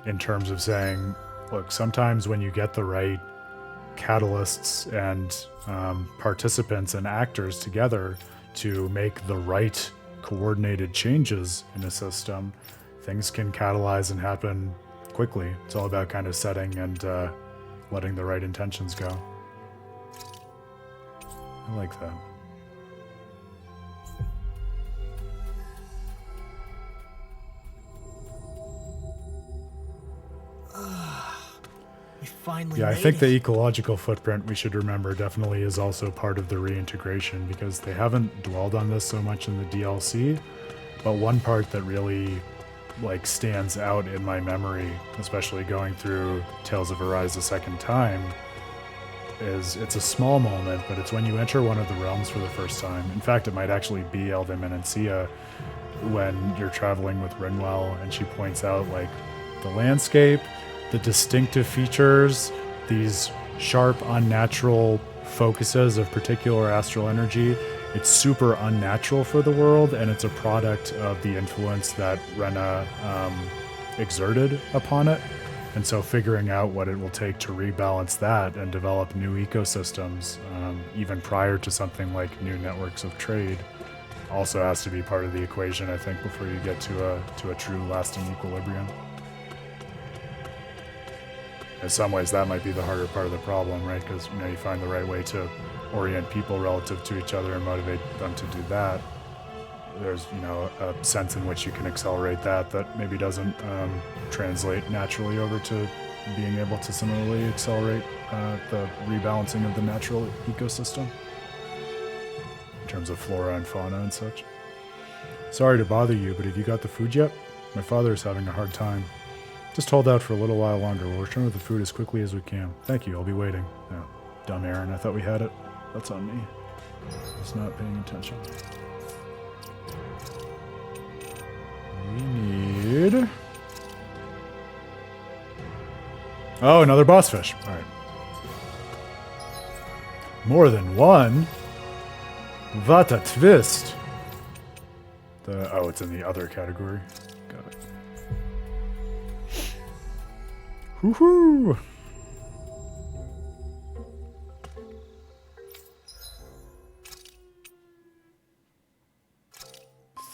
in terms of saying, look, sometimes when you get the right catalysts and participants and actors together to make the right coordinated changes in a system, things can catalyze and happen quickly. It's all about kind of setting and letting the right intentions go. I like that. We finally Yeah, I made think it. the ecological footprint, we should remember, definitely is also part of the reintegration, because they haven't dwelled on this so much in the DLC, but one part that really stands out in my memory, especially going through Tales of Arise a second time, is it's a small moment, but it's when you enter one of the realms for the first time. In fact, it might actually be Elvin Menancia when you're traveling with Rinwell and she points out the landscape, the distinctive features, these sharp, unnatural focuses of particular astral energy. It's super unnatural for the world, and it's a product of the influence that Rena exerted upon it. And so figuring out what it will take to rebalance that and develop new ecosystems, even prior to something like new networks of trade, also has to be part of the equation, I think, before you get to a true lasting equilibrium. In some ways, that might be the harder part of the problem, right? Because you find the right way to orient people relative to each other and motivate them to do that. There's a sense in which you can accelerate that maybe doesn't translate naturally over to being able to similarly accelerate the rebalancing of the natural ecosystem in terms of flora and fauna and such. Sorry to bother you, but have you got the food yet? My father is having a hard time. Just hold out for a little while longer. We'll return with the food as quickly as we can. Thank you, I'll be waiting. Oh, dumb Aaron, I thought we had it. That's on me. Just not paying attention. We need... Oh, another boss fish. Alright. More than one? What a twist! Oh, it's in the other category. Got it. Woohoo!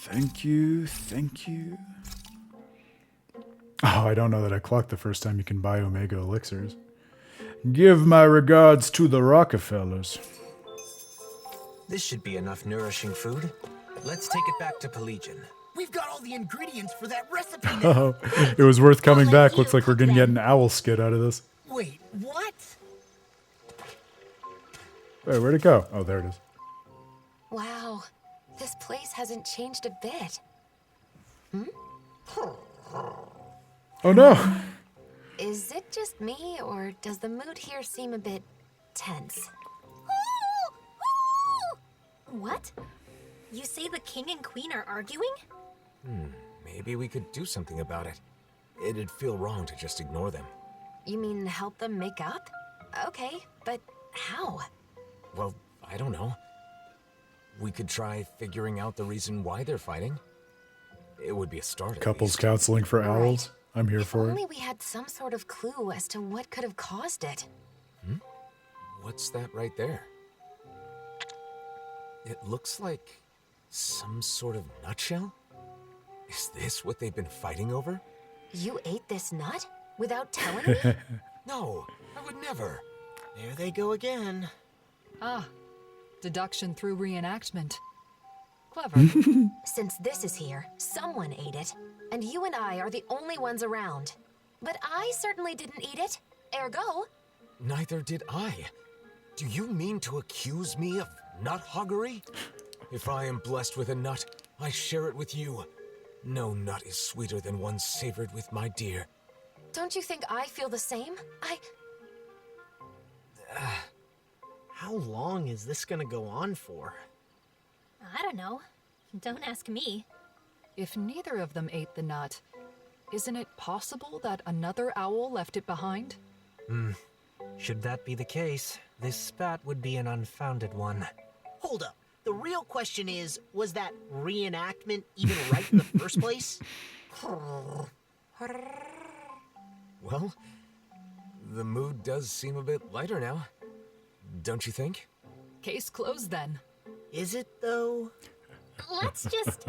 Thank you, thank you. Oh, I don't know that I clocked the first time you can buy Omega elixirs. Give my regards to the Rockefellers. This should be enough nourishing food. Let's take it back to Pelagian. We've got all the ingredients for that recipe now. Oh, it was worth coming back. Looks like we're gonna get an owl skit out of this. Wait, what? Wait, where'd it go? Oh, there it is. Wow, this place hasn't changed a bit. Oh no! Is it just me, or does the mood here seem a bit tense? What? You say the king and queen are arguing? Maybe we could do something about it. It'd feel wrong to just ignore them. You mean help them make up? Okay, but how? Well, I don't know. We could try figuring out the reason why they're fighting. It would be a start. Couples counseling for owls. I'm here for Only it. we had some sort of clue as to what could have caused it. What's that right there? It looks like some sort of nutshell? Is this what they've been fighting over? You ate this nut without telling me? No, I would never. There they go again. Ah, deduction through reenactment. Clever. Since this is here, someone ate it, and you and I are the only ones around. But I certainly didn't eat it. Ergo, Neither did I. Do you mean to accuse me of nut hoggery? If I am blessed with a nut, I share it with you. No nut is sweeter than one savored with my dear. don't you think I feel the same? How long is this gonna go on for? I don't know. Don't ask me. If neither of them ate the nut, isn't it possible that another owl left it behind? Should that be the case, this spat would be an unfounded one. Hold up. The real question is, was that reenactment even right in the first place? Well, the mood does seem a bit lighter now. Don't you think? Case closed then. Is it, though? Let's just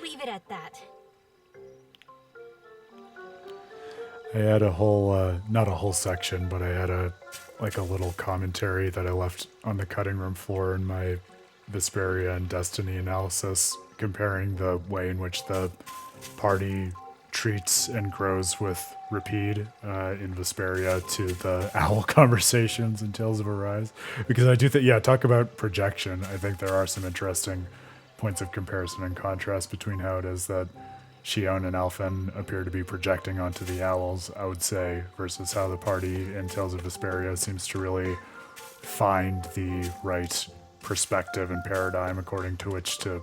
leave it at that. I had a whole, not a whole section, but I had a little commentary that I left on the cutting room floor in my Vesperia and Destiny analysis, comparing the way in which the party treats and grows with Rapide in Vesperia to the owl conversations in Tales of Arise. Because I do think, talk about projection. I think there are some interesting points of comparison and contrast between how it is that Shion and Alphen appear to be projecting onto the owls, I would say, versus how the party in Tales of Vesperia seems to really find the right perspective and paradigm according to which to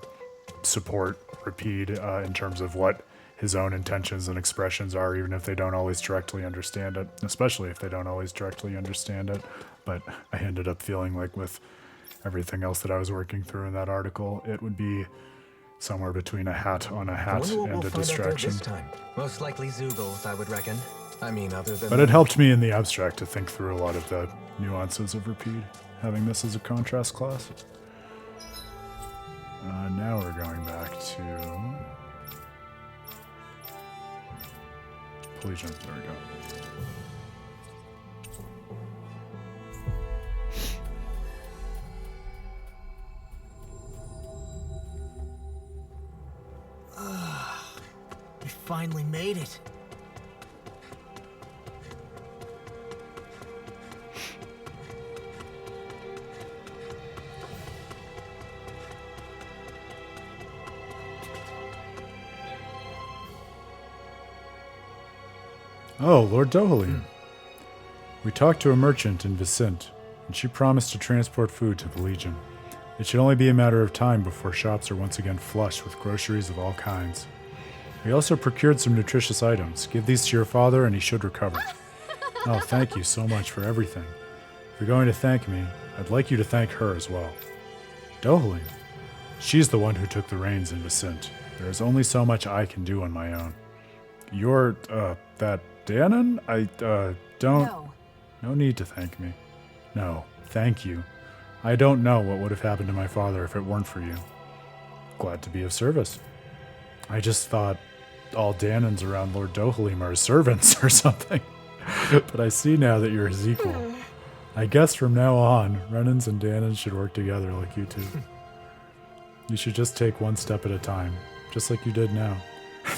support Rapide in terms of what his own intentions and expressions are, even if they don't always directly understand it, especially if they don't always directly understand it. But I ended up feeling like with everything else that I was working through in that article, it would be somewhere between a hat on a hat and a distraction. This time. Most likely Zoogles, I would reckon. I mean, other than... But it helped me in the abstract to think through a lot of the nuances of Rapide, having this as a contrast class. Now we're going back to... Collision. There we go. We finally made it. Oh, Lord Dohalim. We talked to a merchant in Vicent, and she promised to transport food to the Legion. It should only be a matter of time before shops are once again flush with groceries of all kinds. We also procured some nutritious items. Give these to your father and he should recover. Oh, thank you so much for everything. If you're going to thank me, I'd like you to thank her as well. Dohalim. She's the one who took the reins in Vicent. There is only so much I can do on my own. You're, that Danon? Don't... No need to thank me. No, thank you. I don't know what would have happened to my father if it weren't for you. Glad to be of service. I just thought all Danons around Lord Dohalim are servants or something. But I see now that you're his equal. I guess from now on, Renans and Danons should work together like you two. You should just take one step at a time, just like you did now.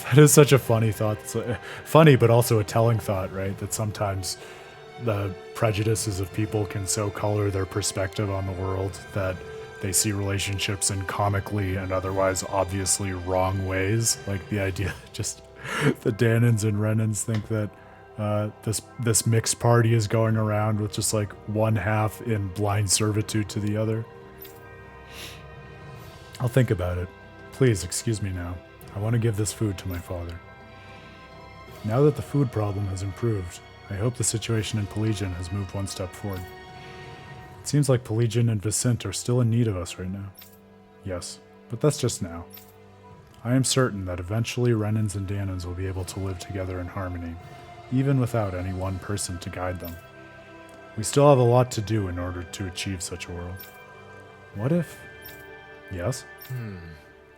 That is such a funny thought. It's funny, but also a telling thought, right? That sometimes the prejudices of people can so color their perspective on the world that they see relationships in comically and otherwise obviously wrong ways. Like the idea, just the Danons and Renans think that this mixed party is going around with just like one half in blind servitude to the other. I'll think about it. Please excuse me now. I want to give this food to my father. Now that the food problem has improved, I hope the situation in Pelagian has moved one step forward. It seems like Pelagian and Vicent are still in need of us right now. Yes, but that's just now. I am certain that eventually Renans and Danons will be able to live together in harmony, even without any one person to guide them. We still have a lot to do in order to achieve such a world. What if... Yes?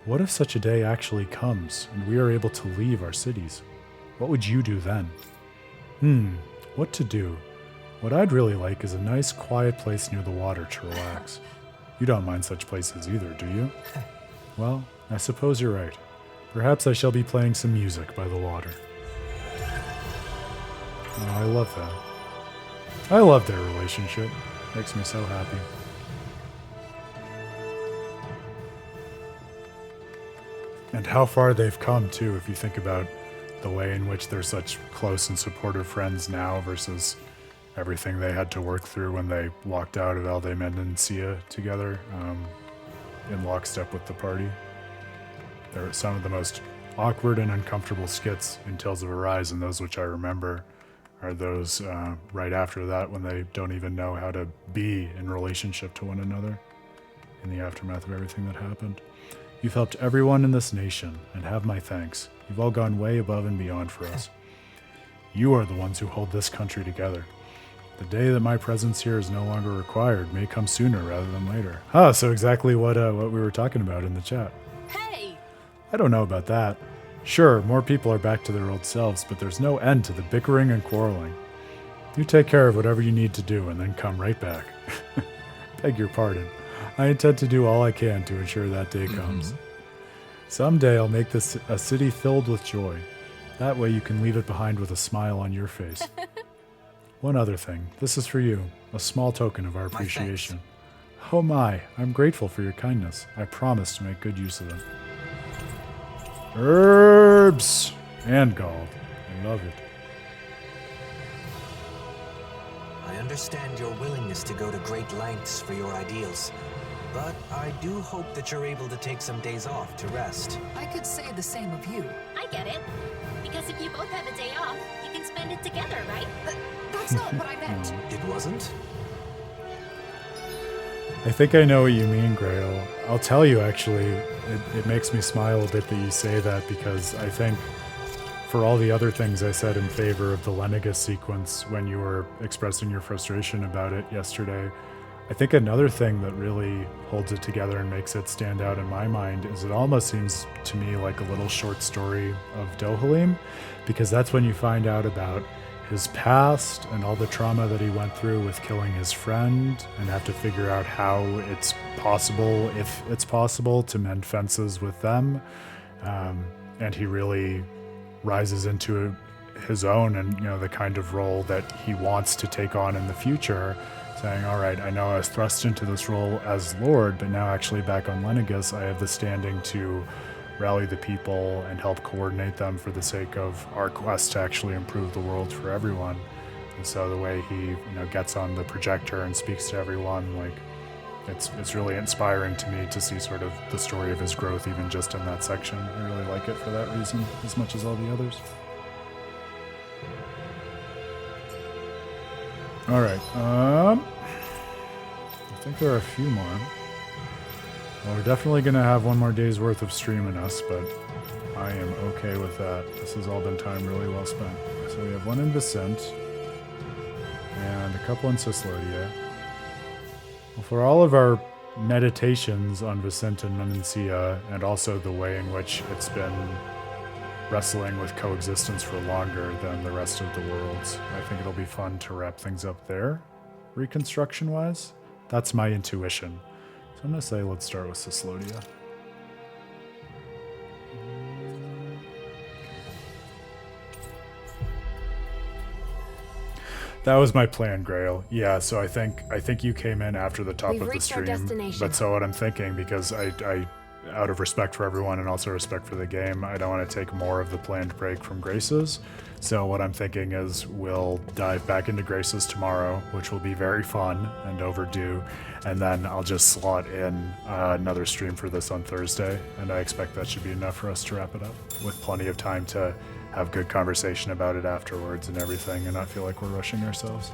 What if such a day actually comes and we are able to leave our cities? What would you do then? What to do? What I'd really like is a nice, quiet place near the water to relax. You don't mind such places either, do you? Well, I suppose you're right. Perhaps I shall be playing some music by the water. Oh, I love that. I love their relationship. Makes me so happy. And how far they've come, too, if you think about the way in which they're such close and supportive friends now versus everything they had to work through when they walked out of Menancia together in lockstep with the party. They're some of the most awkward and uncomfortable skits in Tales of Arise, and those which I remember are those right after that when they don't even know how to be in relationship to one another in the aftermath of everything that happened. You've helped everyone in this nation, and have my thanks. You've all gone way above and beyond for us. You are the ones who hold this country together. The day that my presence here is no longer required may come sooner rather than later. So exactly what we were talking about in the chat. Hey! I don't know about that. Sure, more people are back to their old selves, but there's no end to the bickering and quarreling. You take care of whatever you need to do and then come right back. Beg your pardon. I intend to do all I can to ensure that day comes. Someday I'll make this a city filled with joy. That way you can leave it behind with a smile on your face. One other thing. This is for you. A small token of our appreciation. Oh my, I'm grateful for your kindness. I promise to make good use of them. Herbs! And gold. I love it. I understand your willingness to go to great lengths for your ideals. But I do hope that you're able to take some days off to rest. I could say the same of you. I get it. Because if you both have a day off, you can spend it together, right? That's not what I meant. It wasn't? I think I know what you mean, Grail. I'll tell you, actually, it makes me smile a bit that you say that, because I think for all the other things I said in favor of the Lenegus sequence when you were expressing your frustration about it yesterday, I think another thing that really holds it together and makes it stand out in my mind is it almost seems to me like a little short story of Dohalim, because that's when you find out about his past and all the trauma that he went through with killing his friend, and have to figure out how it's possible, if it's possible, to mend fences with them. And he really rises into his own and, the kind of role that he wants to take on in the future, saying, all right, I know I was thrust into this role as Lord, but now actually back on Lenegus, I have the standing to rally the people and help coordinate them for the sake of our quest to actually improve the world for everyone. And so the way he, gets on the projector and speaks to everyone, it's really inspiring to me to see sort of the story of his growth, even just in that section. I really like it for that reason, as much as all the others. All right, I think there are a few more. Well, we're definitely going to have one more day's worth of stream in us, but I am okay with that. This has all been time really well spent. So we have one in Vicent, and a couple in Cislodia. Well, for all of our meditations on Vicent and Menancia, and also the way in which it's been wrestling with coexistence for longer than the rest of the worlds, I think it'll be fun to wrap things up there, reconstruction-wise. That's my intuition. So I'm going to say let's start with Cislodia. That was my plan, Grail. Yeah, so I think you came in after the top of the stream. But so what I'm thinking, because I out of respect for everyone and also respect for the game, I don't want to take more of the planned break from Graces. So what I'm thinking is we'll dive back into Graces tomorrow, which will be very fun and overdue, and then I'll just slot in another stream for this on Thursday, and I expect that should be enough for us to wrap it up, with plenty of time to have good conversation about it afterwards and everything, and not feel like we're rushing ourselves.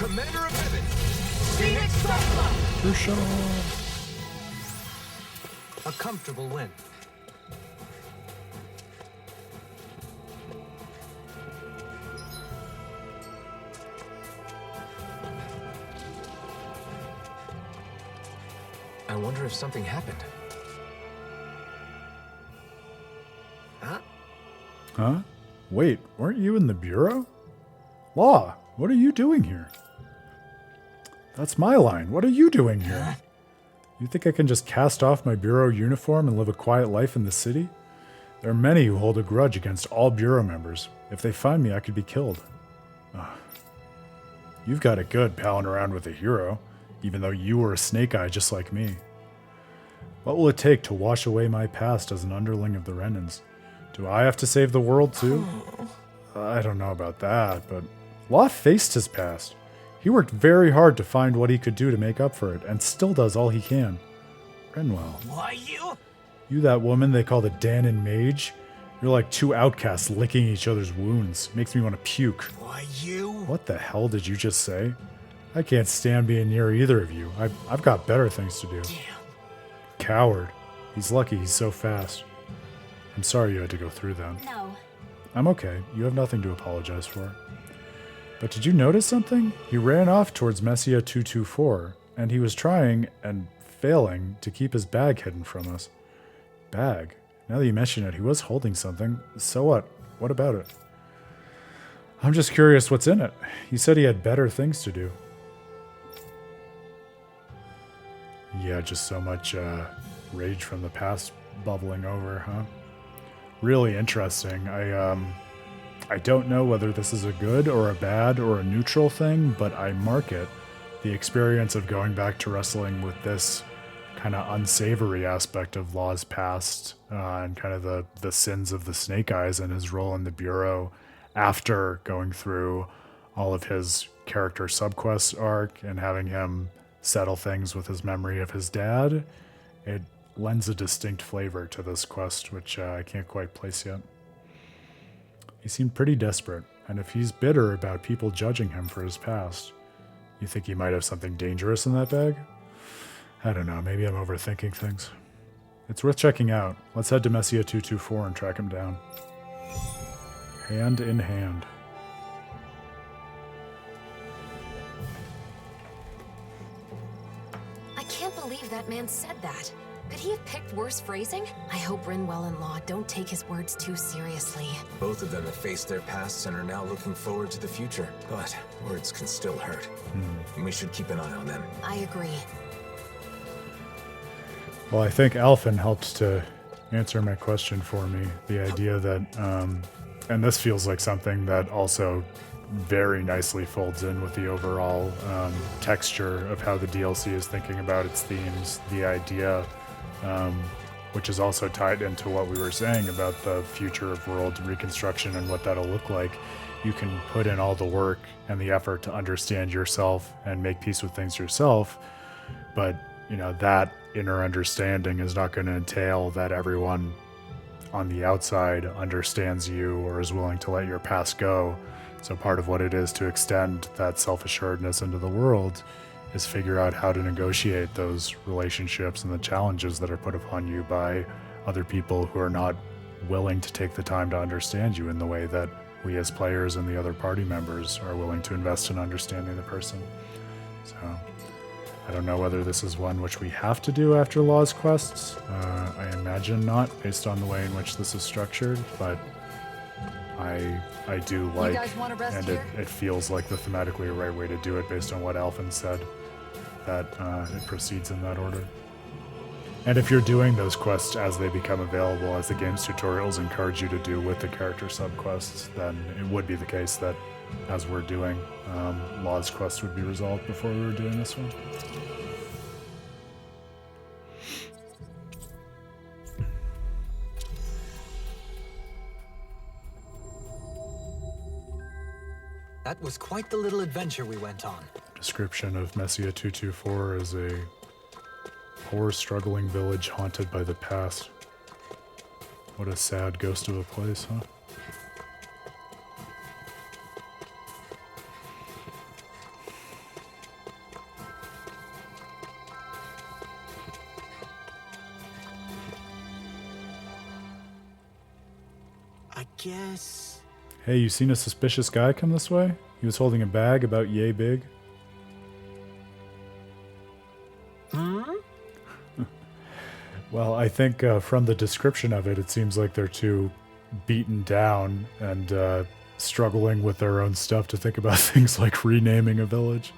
Commander of Heaven! Phoenix Cyclone! A comfortable win. I wonder if something happened. Huh? Wait, weren't you in the Bureau? Law, what are you doing here? That's my line. What are you doing here? You think I can just cast off my Bureau uniform and live a quiet life in the city? There are many who hold a grudge against all Bureau members. If they find me, I could be killed. You've got it good palling around with a hero, even though you were a snake eye just like me. What will it take to wash away my past as an underling of the Renans? Do I have to save the world too? I don't know about that, but Law faced his past. He worked very hard to find what he could do to make up for it, and still does all he can. Renwell. Why you? You that woman they call the Danon Mage? You're like two outcasts licking each other's wounds. Makes me want to puke. Why you? What the hell did you just say? I can't stand being near either of you. I've got better things to do. Damn. Coward. He's lucky he's so fast. I'm sorry you had to go through that. No. I'm okay. You have nothing to apologize for. But did you notice something? He ran off towards Messia 224, and he was trying, and failing, to keep his bag hidden from us. Bag? Now that you mention it, he was holding something. So what? What about it? I'm just curious what's in it. He said he had better things to do. Yeah, just so much rage from the past bubbling over, huh? Really interesting. I don't know whether this is a good or a bad or a neutral thing, but I mark it. The experience of going back to wrestling with this kind of unsavory aspect of Law's past and kind of the sins of the Snake Eyes and his role in the Bureau after going through all of his character subquest arc and having him settle things with his memory of his dad. It lends a distinct flavor to this quest, which I can't quite place yet. He seemed pretty desperate, and if he's bitter about people judging him for his past, you think he might have something dangerous in that bag? I don't know, maybe I'm overthinking things. It's worth checking out. Let's head to Messia 224 and track him down. Hand in hand. I can't believe that man said that. Could he have picked worse phrasing? I hope Rinwell and Law don't take his words too seriously. Both of them have faced their pasts and are now looking forward to the future. But words can still hurt. And we should keep an eye on them. I agree. Well, I think Alphen helped to answer my question for me. The idea that, and this feels like something that also very nicely folds in with the overall texture of how the DLC is thinking about its themes. The idea, which is also tied into what we were saying about the future of world reconstruction and what that'll look like. You can put in all the work and the effort to understand yourself and make peace with things yourself, but you know, that inner understanding is not going to entail that everyone on the outside understands you or is willing to let your past go. So part of what it is to extend that self-assuredness into the world is figure out how to negotiate those relationships and the challenges that are put upon you by other people who are not willing to take the time to understand you in the way that we as players and the other party members are willing to invest in understanding the person. So I don't know whether this is one which we have to do after Law's quests. I imagine not, based on the way in which this is structured, but I do like, and it feels like the thematically right way to do it based on what Alphen said, that it proceeds in that order. And if you're doing those quests as they become available, as the game's tutorials encourage you to do with the character subquests, then it would be the case that as we're doing, Law's quest would be resolved before we were doing this one. That was quite the little adventure we went on. Description of Messia 224 as a poor, struggling village haunted by the past. What a sad ghost of a place, huh? I guess... Hey, you seen a suspicious guy come this way? He was holding a bag about yay big. Hmm? Well, I think from the description of it, it seems like they're too beaten down and struggling with their own stuff to think about things like renaming a village.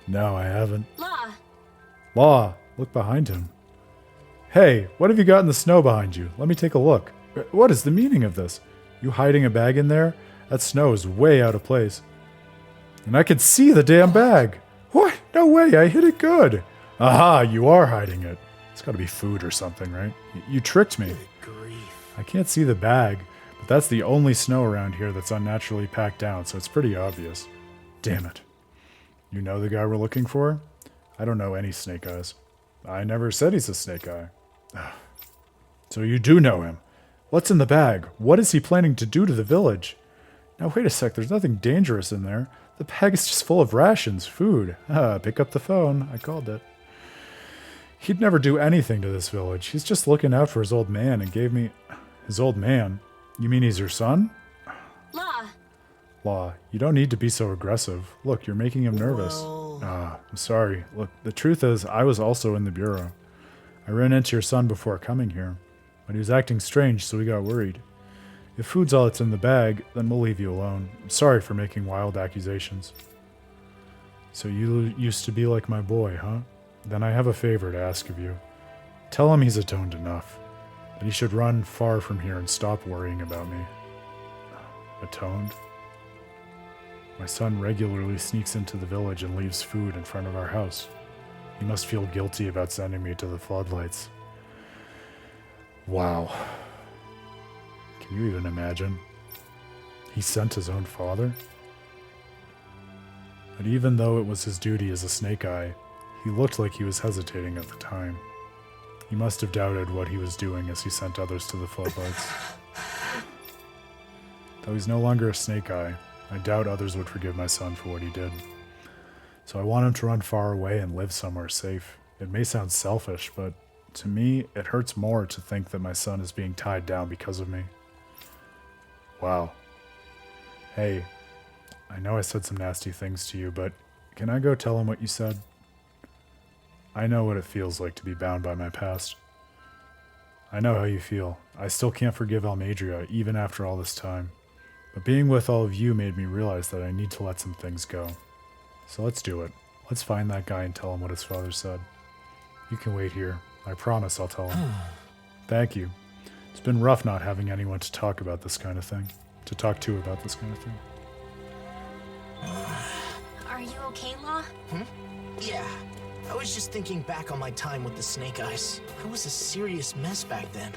No, I haven't. Law, look behind him. Hey, what have you got in the snow behind you? Let me take a look. What is the meaning of this? You hiding a bag in there? That snow is way out of place. And I can see the damn bag. What? No way, I hit it good. Aha, you are hiding it. It's got to be food or something, right? You tricked me. I can't see the bag, but that's the only snow around here that's unnaturally packed down, so it's pretty obvious. Damn it. You know the guy we're looking for? I don't know any Snake Eyes. I never said he's a Snake Eye. So you do know him. What's in the bag? What is he planning to do to the village? Now wait a sec, there's nothing dangerous in there. The bag is just full of rations, food. Pick up the phone. I called it. He'd never do anything to this village. He's just looking out for his old man and gave me... His old man? You mean he's your son? Law, you don't need to be so aggressive. Look, you're making him nervous. I'm sorry. Look, the truth is, I was also in the bureau. I ran into your son before coming here, but he was acting strange, so we got worried. If food's all that's in the bag, then we'll leave you alone. I'm sorry for making wild accusations. So you used to be like my boy, huh? Then I have a favor to ask of you. Tell him he's atoned enough. That he should run far from here and stop worrying about me. Atoned? My son regularly sneaks into the village and leaves food in front of our house. He must feel guilty about sending me to the floodlights. Wow. Can you even imagine? He sent his own father? But even though it was his duty as a Snake Eye, he looked like he was hesitating at the time. He must have doubted what he was doing as he sent others to the floodlights. Though he's no longer a Snake Eye, I doubt others would forgive my son for what he did. So I want him to run far away and live somewhere safe. It may sound selfish, but to me, it hurts more to think that my son is being tied down because of me. Wow. Hey, I know I said some nasty things to you, but can I go tell him what you said? I know what it feels like to be bound by my past. I know how you feel. I still can't forgive Almadria, even after all this time. But being with all of you made me realize that I need to let some things go. So let's do it. Let's find that guy and tell him what his father said. You can wait here. I promise I'll tell him. Thank you. It's been rough not having anyone to talk about this kind of thing. To talk to about this kind of thing. Are you okay, Law? Yeah. I was just thinking back on my time with the Snake Eyes. I was a serious mess back then.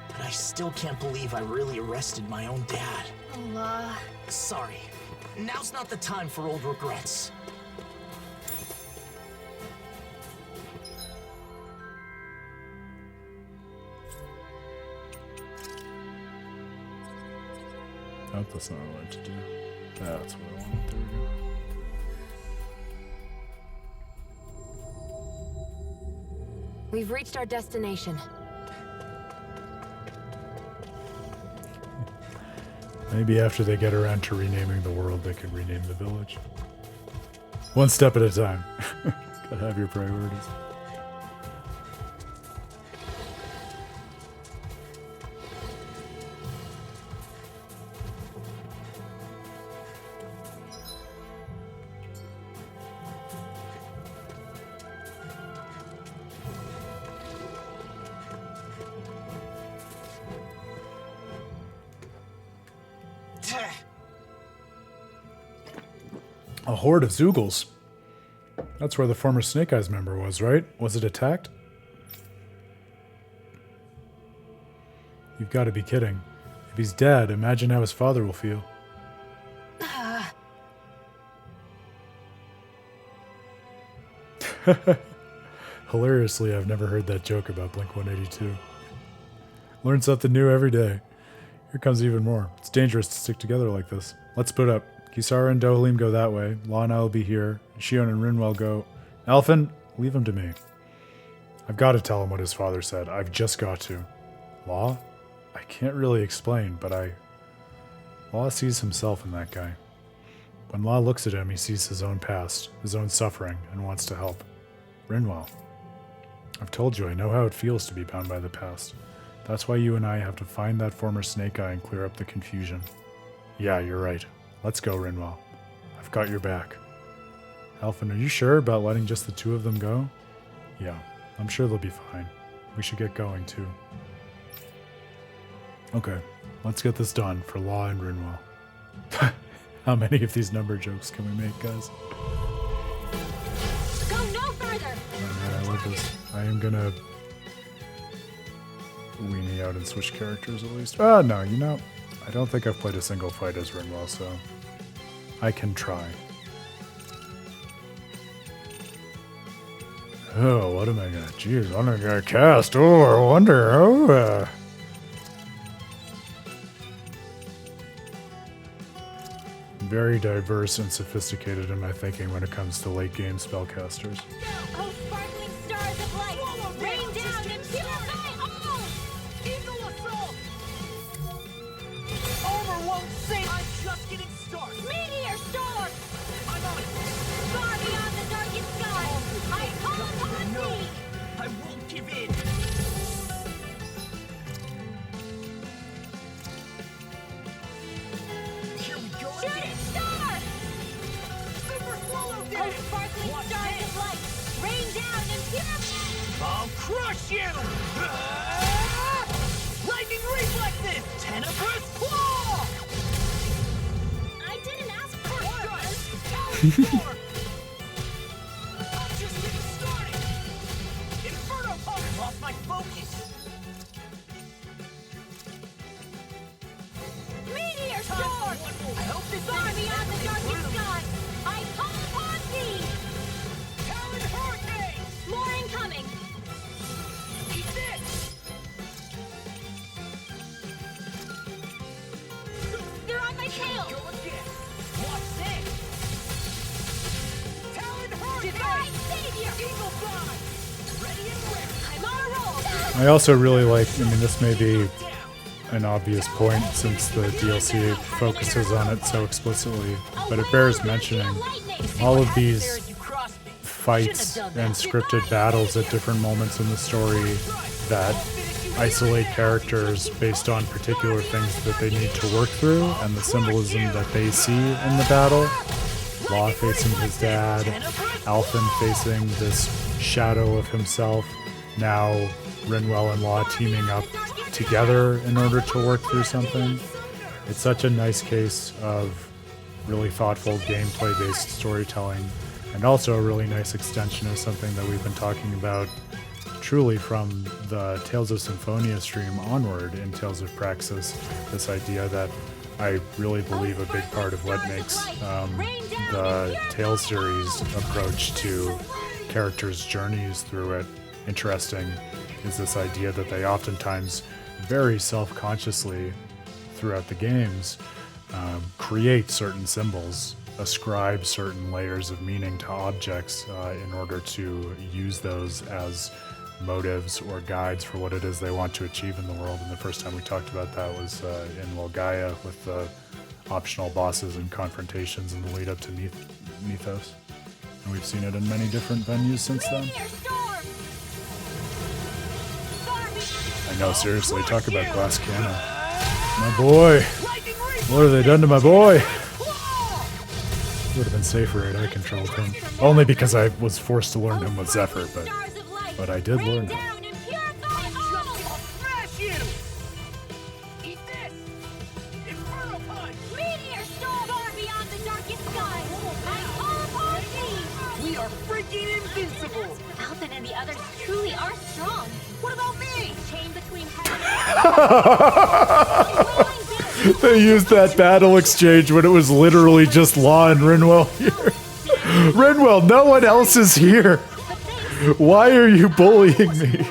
But I still can't believe I really arrested my own dad. Law. Sorry. Now's not the time for old regrets. Oh, that's not what I wanted to do. That's what I wanted. There we go. We've reached our destination. Maybe after they get around to renaming the world, they could rename the village. One step at a time. Gotta have your priorities. A horde of Zoogles. That's where the former Snake Eyes member was, right? Was it attacked? You've got to be kidding. If he's dead, imagine how his father will feel. Hilariously, I've never heard that joke about Blink-182. Learn something new every day. Here comes even more. It's dangerous to stick together like this. Let's split up. Kisara and Dohalim go that way. Law and I will be here. Shion and Rinwell go... Elfin, leave him to me. I've got to tell him what his father said. I've just got to. Law? I can't really explain, but Law sees himself in that guy. When Law looks at him, he sees his own past, his own suffering, and wants to help. Rinwell, I've told you I know how it feels to be bound by the past. That's why you and I have to find that former Snake Eye and clear up the confusion. Yeah, you're right. Let's go, Rinwell. I've got your back. Alphen, are you sure about letting just the two of them go? Yeah, I'm sure they'll be fine. We should get going, too. Okay, let's get this done for Law and Rinwell. How many of these number jokes can we make, guys? Go no further! Oh man, I love this. I am gonna weenie out and switch characters at least. Ah, no, you know, I don't think I've played a single fight as Rinwell, so I can try. Oh, what am I gonna... Jeez, what am I gonna cast? Oh, I wonder. Oh, very diverse and sophisticated in my thinking when it comes to late game spellcasters. Oh, sparkling stars of light, rain down and purify all! Eagle assault! Armor won't save! I'm just getting started! Meteor storm! I'm on it! Far beyond the darkest sky, I call upon thee! I won't give in! Here we go Shooting again! star! Super swallow Oh, dead! sparkling stars of light, rain down and purify! I'll crush you! Ah! Lightning reflexes! Tenebrous claw! I didn't ask for I'm just getting started! Inferno pump! Lost my focus! Meteor storm! I hope this Far beyond the darkest sky, I call upon thee! Talon hurricane! More incoming! Eat this! They're on my tail! Go again! Watch this! Talon hurricane! Divine savior! Eagle fly! Ready and ready! I'm on a roll! I also really like, I mean, this may be an obvious point since the DLC focuses on it so explicitly, but it bears mentioning all of these fights and scripted battles at different moments in the story that isolate characters based on particular things that they need to work through and the symbolism that they see in the battle. Law facing his dad, Alphen facing this shadow of himself, now Rinwell and Law teaming up together in order to work through something. It's such a nice case of really thoughtful gameplay-based storytelling, and also a really nice extension of something that we've been talking about truly from the Tales of Symphonia stream onward in Tales of Praxis, this idea that I really believe a big part of what makes the Tales series approach to characters' journeys through it interesting is this idea that they oftentimes very self-consciously throughout the games create certain symbols, ascribe certain layers of meaning to objects in order to use those as motives or guides for what it is they want to achieve in the world. And the first time we talked about that was in Logaya with the optional bosses and confrontations in the lead up to Mythos. And we've seen it in many different venues since then. I know, seriously, talk about Glass Cannon. My boy! What have they done to my boy? It would have been safer had I controlled him. Only because I was forced to learn him with Zephyr, but I did learn him. We are freaking invincible! Alphen and the others truly are strong. What about me? Chain between They used that battle exchange when it was literally just Law and Rinwell here. Rinwell, no one else is here. Why are you bullying me?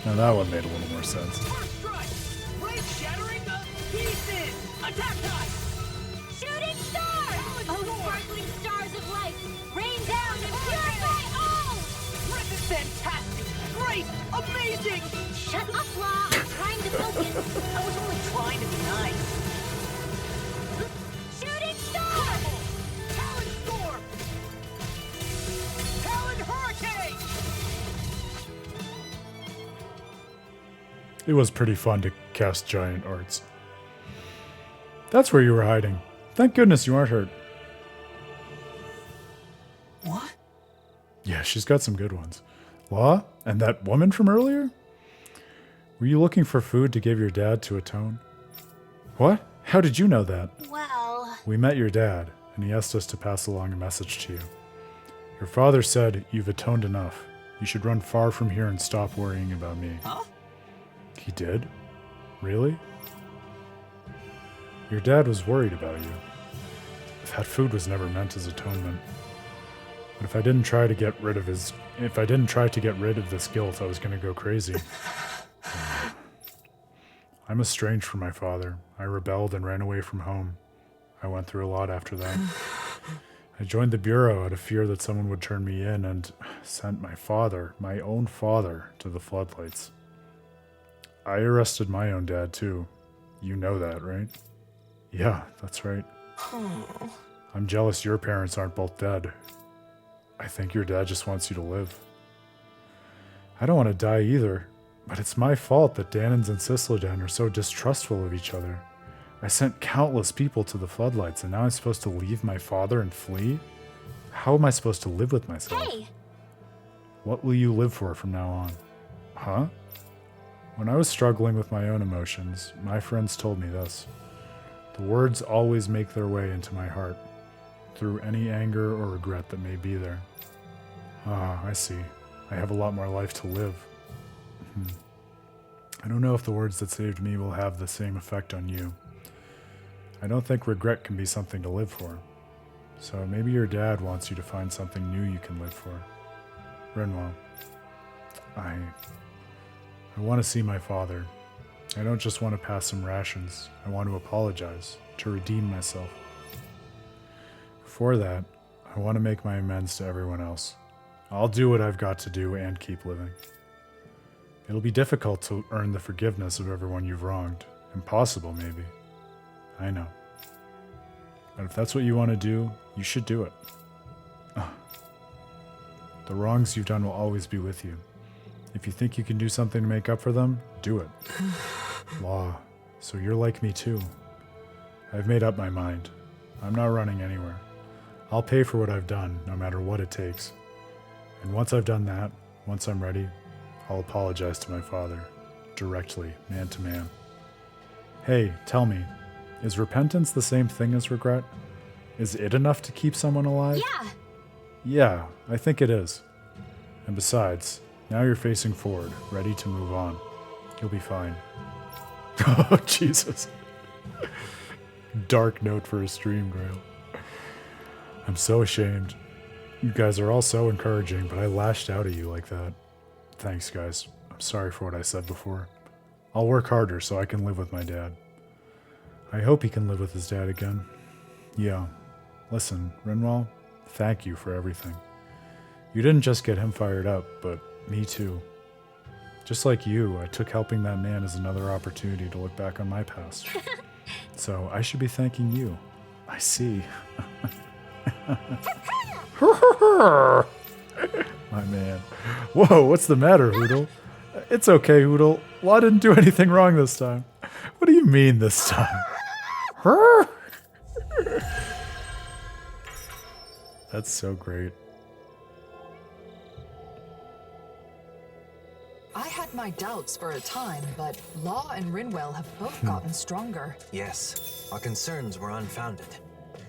Now that one made a little more sense. Shattering pieces! Attack us! Shooting stars! Oh, sparkling stars of light! Rain down and purify all! This is fantastic! Great! Amazing! Shut up, Law! I'm trying to focus! I was only trying to be nice. Shooting stars! Talon storm! Talon hurricane! It was pretty fun to cast giant arts. That's where you were hiding. Thank goodness you aren't hurt. What? Yeah, she's got some good ones. Law? And that woman from earlier? Were you looking for food to give your dad to atone? What? How did you know that? Well... We met your dad, and he asked us to pass along a message to you. Your father said, you've atoned enough. You should run far from here and stop worrying about me. Huh? He did? Really? Your dad was worried about you. That food was never meant as atonement. But if I didn't try to get rid of this guilt, I was going to go crazy. I'm estranged from my father. I rebelled and ran away from home. I went through a lot after that. I joined the Bureau out of fear that someone would turn me in and sent my father, my own father, to the floodlights. I arrested my own dad, too. You know that, right? Yeah, that's right. I'm jealous your parents aren't both dead. I think your dad just wants you to live. I don't want to die either, but it's my fault that Danins and Cislodan are so distrustful of each other. I sent countless people to the floodlights, and now I'm supposed to leave my father and flee? How am I supposed to live with myself? Hey! What will you live for from now on? Huh? When I was struggling with my own emotions, my friends told me this. The words always make their way into my heart, through any anger or regret that may be there. Ah, I see. I have a lot more life to live. I don't know if the words that saved me will have the same effect on you. I don't think regret can be something to live for. So maybe your dad wants you to find something new you can live for. Renwell, I want to see my father. I don't just want to pass some rations. I want to apologize, to redeem myself. For that, I want to make my amends to everyone else. I'll do what I've got to do and keep living. It'll be difficult to earn the forgiveness of everyone you've wronged. Impossible, maybe. I know. But if that's what you want to do, you should do it. The wrongs you've done will always be with you. If you think you can do something to make up for them, do it. Law, so you're like me too. I've made up my mind. I'm not running anywhere. I'll pay for what I've done, no matter what it takes. And once I've done that, once I'm ready, I'll apologize to my father. Directly, man to man. Hey, tell me, is repentance the same thing as regret? Is it enough to keep someone alive? Yeah! Yeah, I think it is. And besides, now you're facing forward, ready to move on. You'll be fine. Oh, Jesus. Dark note for a stream, Grail. I'm so ashamed. You guys are all so encouraging, but I lashed out at you like that. Thanks, guys. I'm sorry for what I said before. I'll work harder so I can live with my dad. I hope he can live with his dad again. Yeah. Listen, Renwell, thank you for everything. You didn't just get him fired up, but me too. Just like you, I took helping that man as another opportunity to look back on my past. So I should be thanking you. I see. My man. Whoa, what's the matter, Hoodle? It's okay, Hoodle. Law didn't do anything wrong this time. What do you mean this time? That's so great. I had my doubts for a time, but Law and Rinwell have both gotten stronger. Yes, our concerns were unfounded.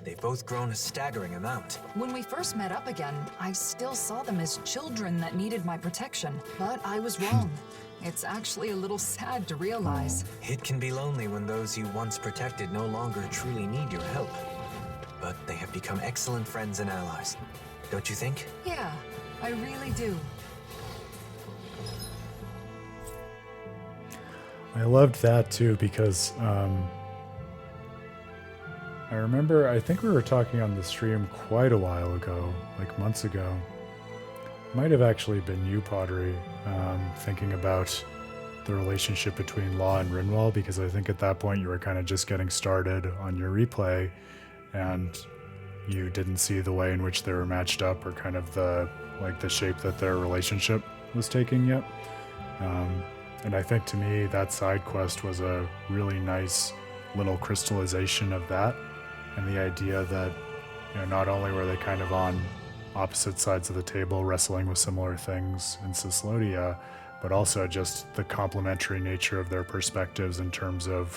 They've both grown a staggering amount. When we first met up again, I still saw them as children that needed my protection, but I was wrong. It's actually a little sad to realize. It can be lonely when those you once protected no longer truly need your help. But they have become excellent friends and allies. Don't you think? Yeah, I really do. I loved that too because I remember, I think we were talking on the stream quite a while ago, like months ago. Might have actually been you, Pottery, thinking about the relationship between Law and Rinwell, because I think at that point you were kind of just getting started on your replay, and you didn't see the way in which they were matched up, or kind of the shape that their relationship was taking yet. And I think to me that side quest was a really nice little crystallization of that, and the idea that, you know, not only were they kind of on opposite sides of the table wrestling with similar things in Cislodia, but also just the complementary nature of their perspectives in terms of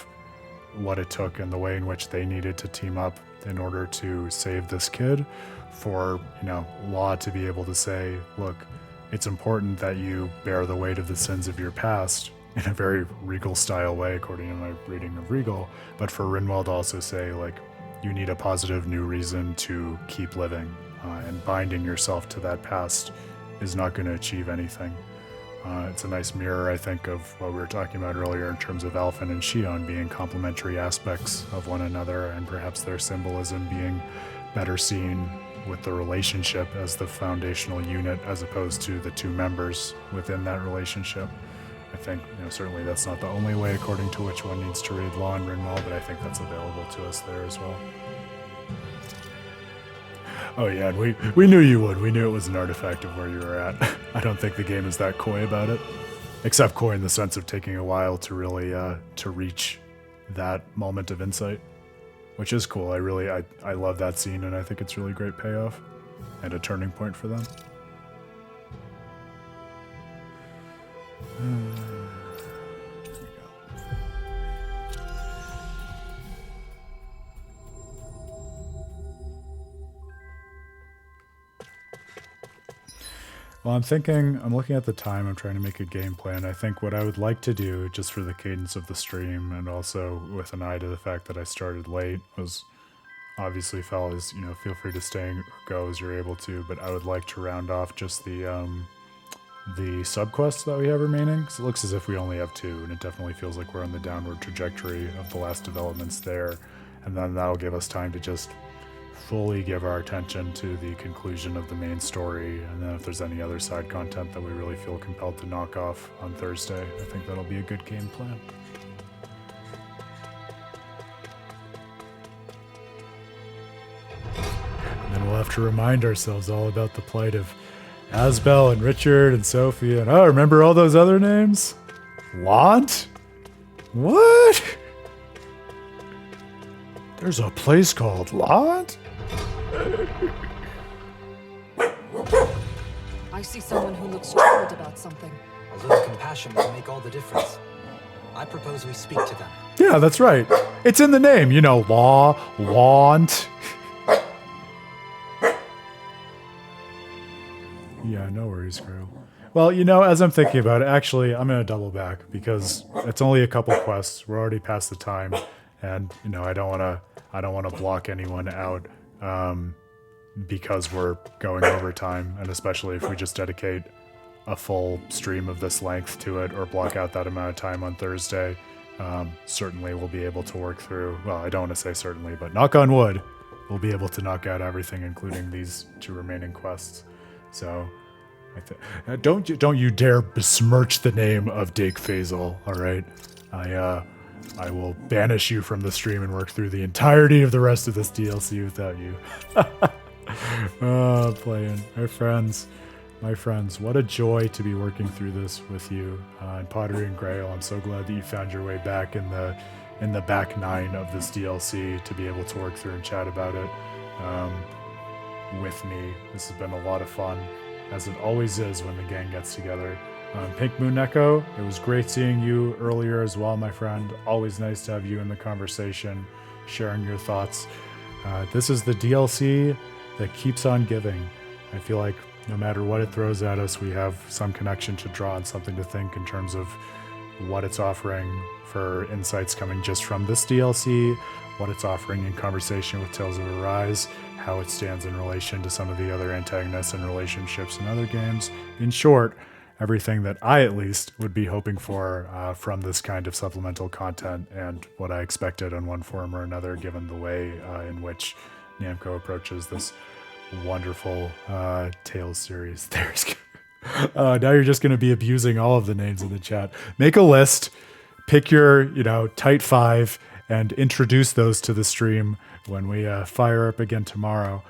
what it took and the way in which they needed to team up in order to save this kid. For, you know, Law to be able to say, look, it's important that you bear the weight of the sins of your past, in a very Regal style way, according to my reading of Regal, but for Rinwell to also say, like, you need a positive new reason to keep living, and binding yourself to that past is not going to achieve anything. It's a nice mirror, I think, of what we were talking about earlier in terms of Alphen and Shion being complementary aspects of one another, and perhaps their symbolism being better seen with the relationship as the foundational unit as opposed to the two members within that relationship. I think, you know, certainly that's not the only way according to which one needs to read Law and Rinwell, but I think that's available to us there as well. Oh yeah, and we knew you would. We knew it was an artifact of where you were at. I don't think the game is that coy about it, except coy in the sense of taking a while to really to reach that moment of insight, which is cool. I love that scene, and I think it's really great payoff and a turning point for them. There we go. Well, I'm looking at the time, I'm trying to make a game plan. I think what I would like to do, just for the cadence of the stream, and also with an eye to the fact that I started late, was obviously, fellas, you know, feel free to stay or go as you're able to, but I would like to round off just the subquests that we have remaining, because it looks as if we only have two, and it definitely feels like we're on the downward trajectory of the last developments there, and then that'll give us time to just fully give our attention to the conclusion of the main story, and then if there's any other side content that we really feel compelled to knock off on Thursday, I think that'll be a good game plan. And then we'll have to remind ourselves all about the plight of Asbel and Richard and Sophie, and remember all those other names? Want? What? There's a place called Lot? I see someone who looks troubled about something. A little compassion will make all the difference. I propose we speak to them. Yeah, that's right. It's in the name, you know, law, want. Yeah, no worries, Grail. Well, you know, as I'm thinking about it, actually, I'm going to double back because it's only a couple quests. We're already past the time, and you know, I don't want to block anyone out because we're going over time, and especially if we just dedicate a full stream of this length to it or block out that amount of time on Thursday. Certainly we'll be able to work through, well, I don't want to say certainly, but knock on wood, we'll be able to knock out everything, including these two remaining quests. So don't you dare besmirch the name of Dig Faisal, all right? I will banish you from the stream and work through the entirety of the rest of this DLC without you. Playing. My friends, what a joy to be working through this with you. And Pottery and Grail, I'm so glad that you found your way back in the back nine of this DLC to be able to work through and chat about it with me. This has been a lot of fun, as it always is when the gang gets together. Pink Moon Echo, it was great seeing you earlier as well, my friend. Always nice to have you in the conversation, sharing your thoughts. This is the DLC that keeps on giving. I feel like no matter what it throws at us, we have some connection to draw and something to think in terms of what it's offering for insights coming just from this DLC, what it's offering in conversation with Tales of Arise, how it stands in relation to some of the other antagonists and relationships in other games. In short, everything that I at least would be hoping for from this kind of supplemental content, and what I expected in one form or another, given the way in which Namco approaches this wonderful Tales series. Now you're just going to be abusing all of the names in the chat. Make a list, pick your tight 5, and introduce those to the stream when we fire up again tomorrow.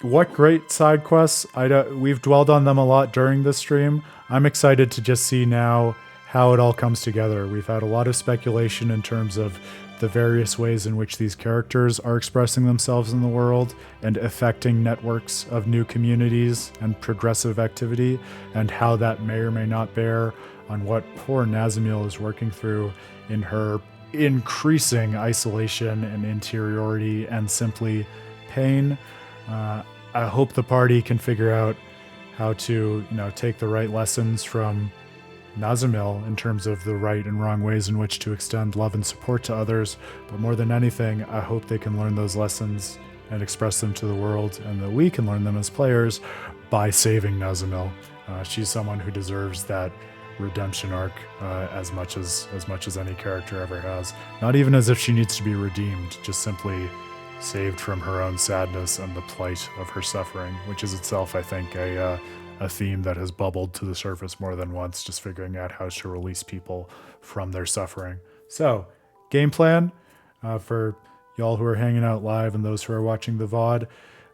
What great side quests. We've dwelled on them a lot during this stream. I'm excited to just see now how it all comes together. We've had a lot of speculation in terms of the various ways in which these characters are expressing themselves in the world and affecting networks of new communities and progressive activity, and how that may or may not bear on what poor Nazamiel is working through in her increasing isolation and interiority and simply pain. I hope the party can figure out how to, take the right lessons from Nazamiel in terms of the right and wrong ways in which to extend love and support to others. But more than anything, I hope they can learn those lessons and express them to the world, and that we can learn them as players by saving Nazamiel. She's someone who deserves that redemption arc as much as any character ever has. Not even as if she needs to be redeemed, just simply saved from her own sadness and the plight of her suffering, which is itself, I think, a theme that has bubbled to the surface more than once, just figuring out how to release people from their suffering. So, game plan for y'all who are hanging out live and those who are watching the VOD.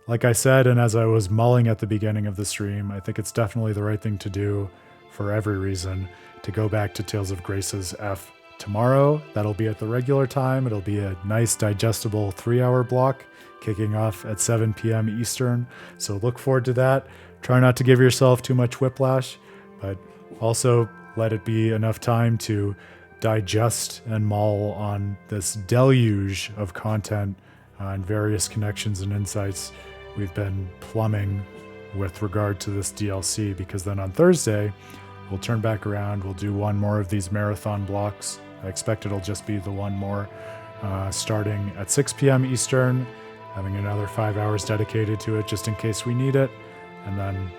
Like I said, and as I was mulling at the beginning of the stream, I think it's definitely the right thing to do for every reason to go back to Tales of Grace's F tomorrow. That'll be at the regular time. It'll be a nice digestible 3-hour block kicking off at 7 p.m. Eastern. So look forward to that. Try not to give yourself too much whiplash, but also let it be enough time to digest and mull on this deluge of content and various connections and insights we've been plumbing with regard to this DLC, because then on Thursday, we'll turn back around. We'll do one more of these marathon blocks. I expect it'll just be the one more, starting at 6 p.m. Eastern, having another 5 hours dedicated to it just in case we need it. And then,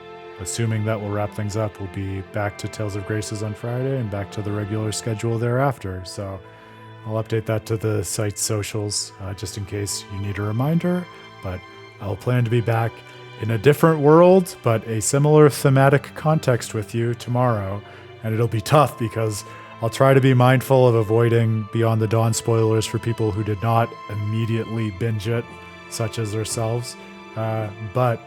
assuming that will wrap things up, we'll be back to Tales of Graces on Friday and back to the regular schedule thereafter. So I'll update that to the site's socials just in case you need a reminder. But I'll plan to be back in a different world, but a similar thematic context with you tomorrow. And it'll be tough because I'll try to be mindful of avoiding Beyond the Dawn spoilers for people who did not immediately binge it, such as ourselves. But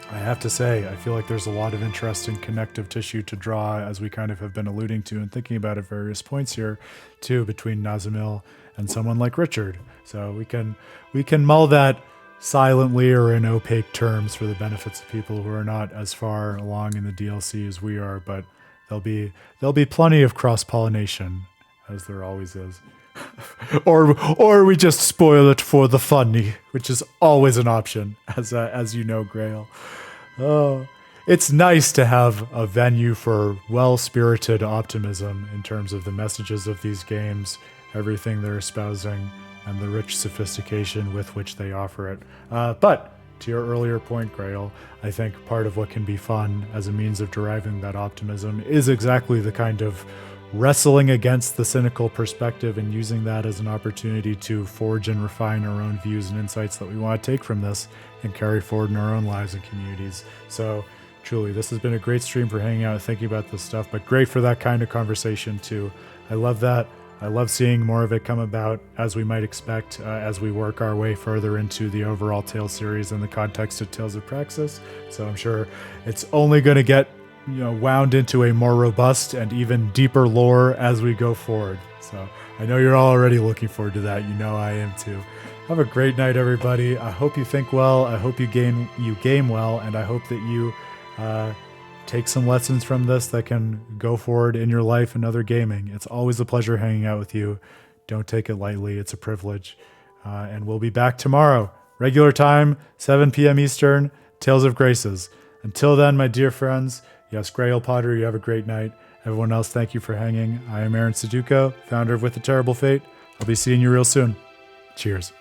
I have to say, I feel like there's a lot of interesting connective tissue to draw, as we kind of have been alluding to and thinking about at various points here, too, between Nazamiel and someone like Richard. So we can mull that silently or in opaque terms for the benefits of people who are not as far along in the DLC as we are, but there'll be plenty of cross-pollination, as there always is. or we just spoil it for the funny, which is always an option, as you know, Grail. Oh, it's nice to have a venue for well-spirited optimism in terms of the messages of these games, everything they're espousing, and the rich sophistication with which they offer it. But to your earlier point, Grail, I think part of what can be fun as a means of deriving that optimism is exactly the kind of wrestling against the cynical perspective and using that as an opportunity to forge and refine our own views and insights that we want to take from this and carry forward in our own lives and communities. So truly, this has been a great stream for hanging out and thinking about this stuff, but great for that kind of conversation too. I love that. I love seeing more of it come about, as we might expect, as we work our way further into the overall Tales series in the context of Tales of Praxis. So I'm sure it's only going to get wound into a more robust and even deeper lore as we go forward. So I know you're all already looking forward to that. You know I am too. Have a great night, everybody. I hope you think well. I hope you game well, and I hope that you take some lessons from this that can go forward in your life and other gaming. It's always a pleasure hanging out with you. Don't take it lightly. It's a privilege. And we'll be back tomorrow. Regular time, 7 p.m. Eastern, Tales of Graces. Until then, my dear friends, yes, Grail Potter, you have a great night. Everyone else, thank you for hanging. I am Aaron Suduko, founder of With a Terrible Fate. I'll be seeing you real soon. Cheers.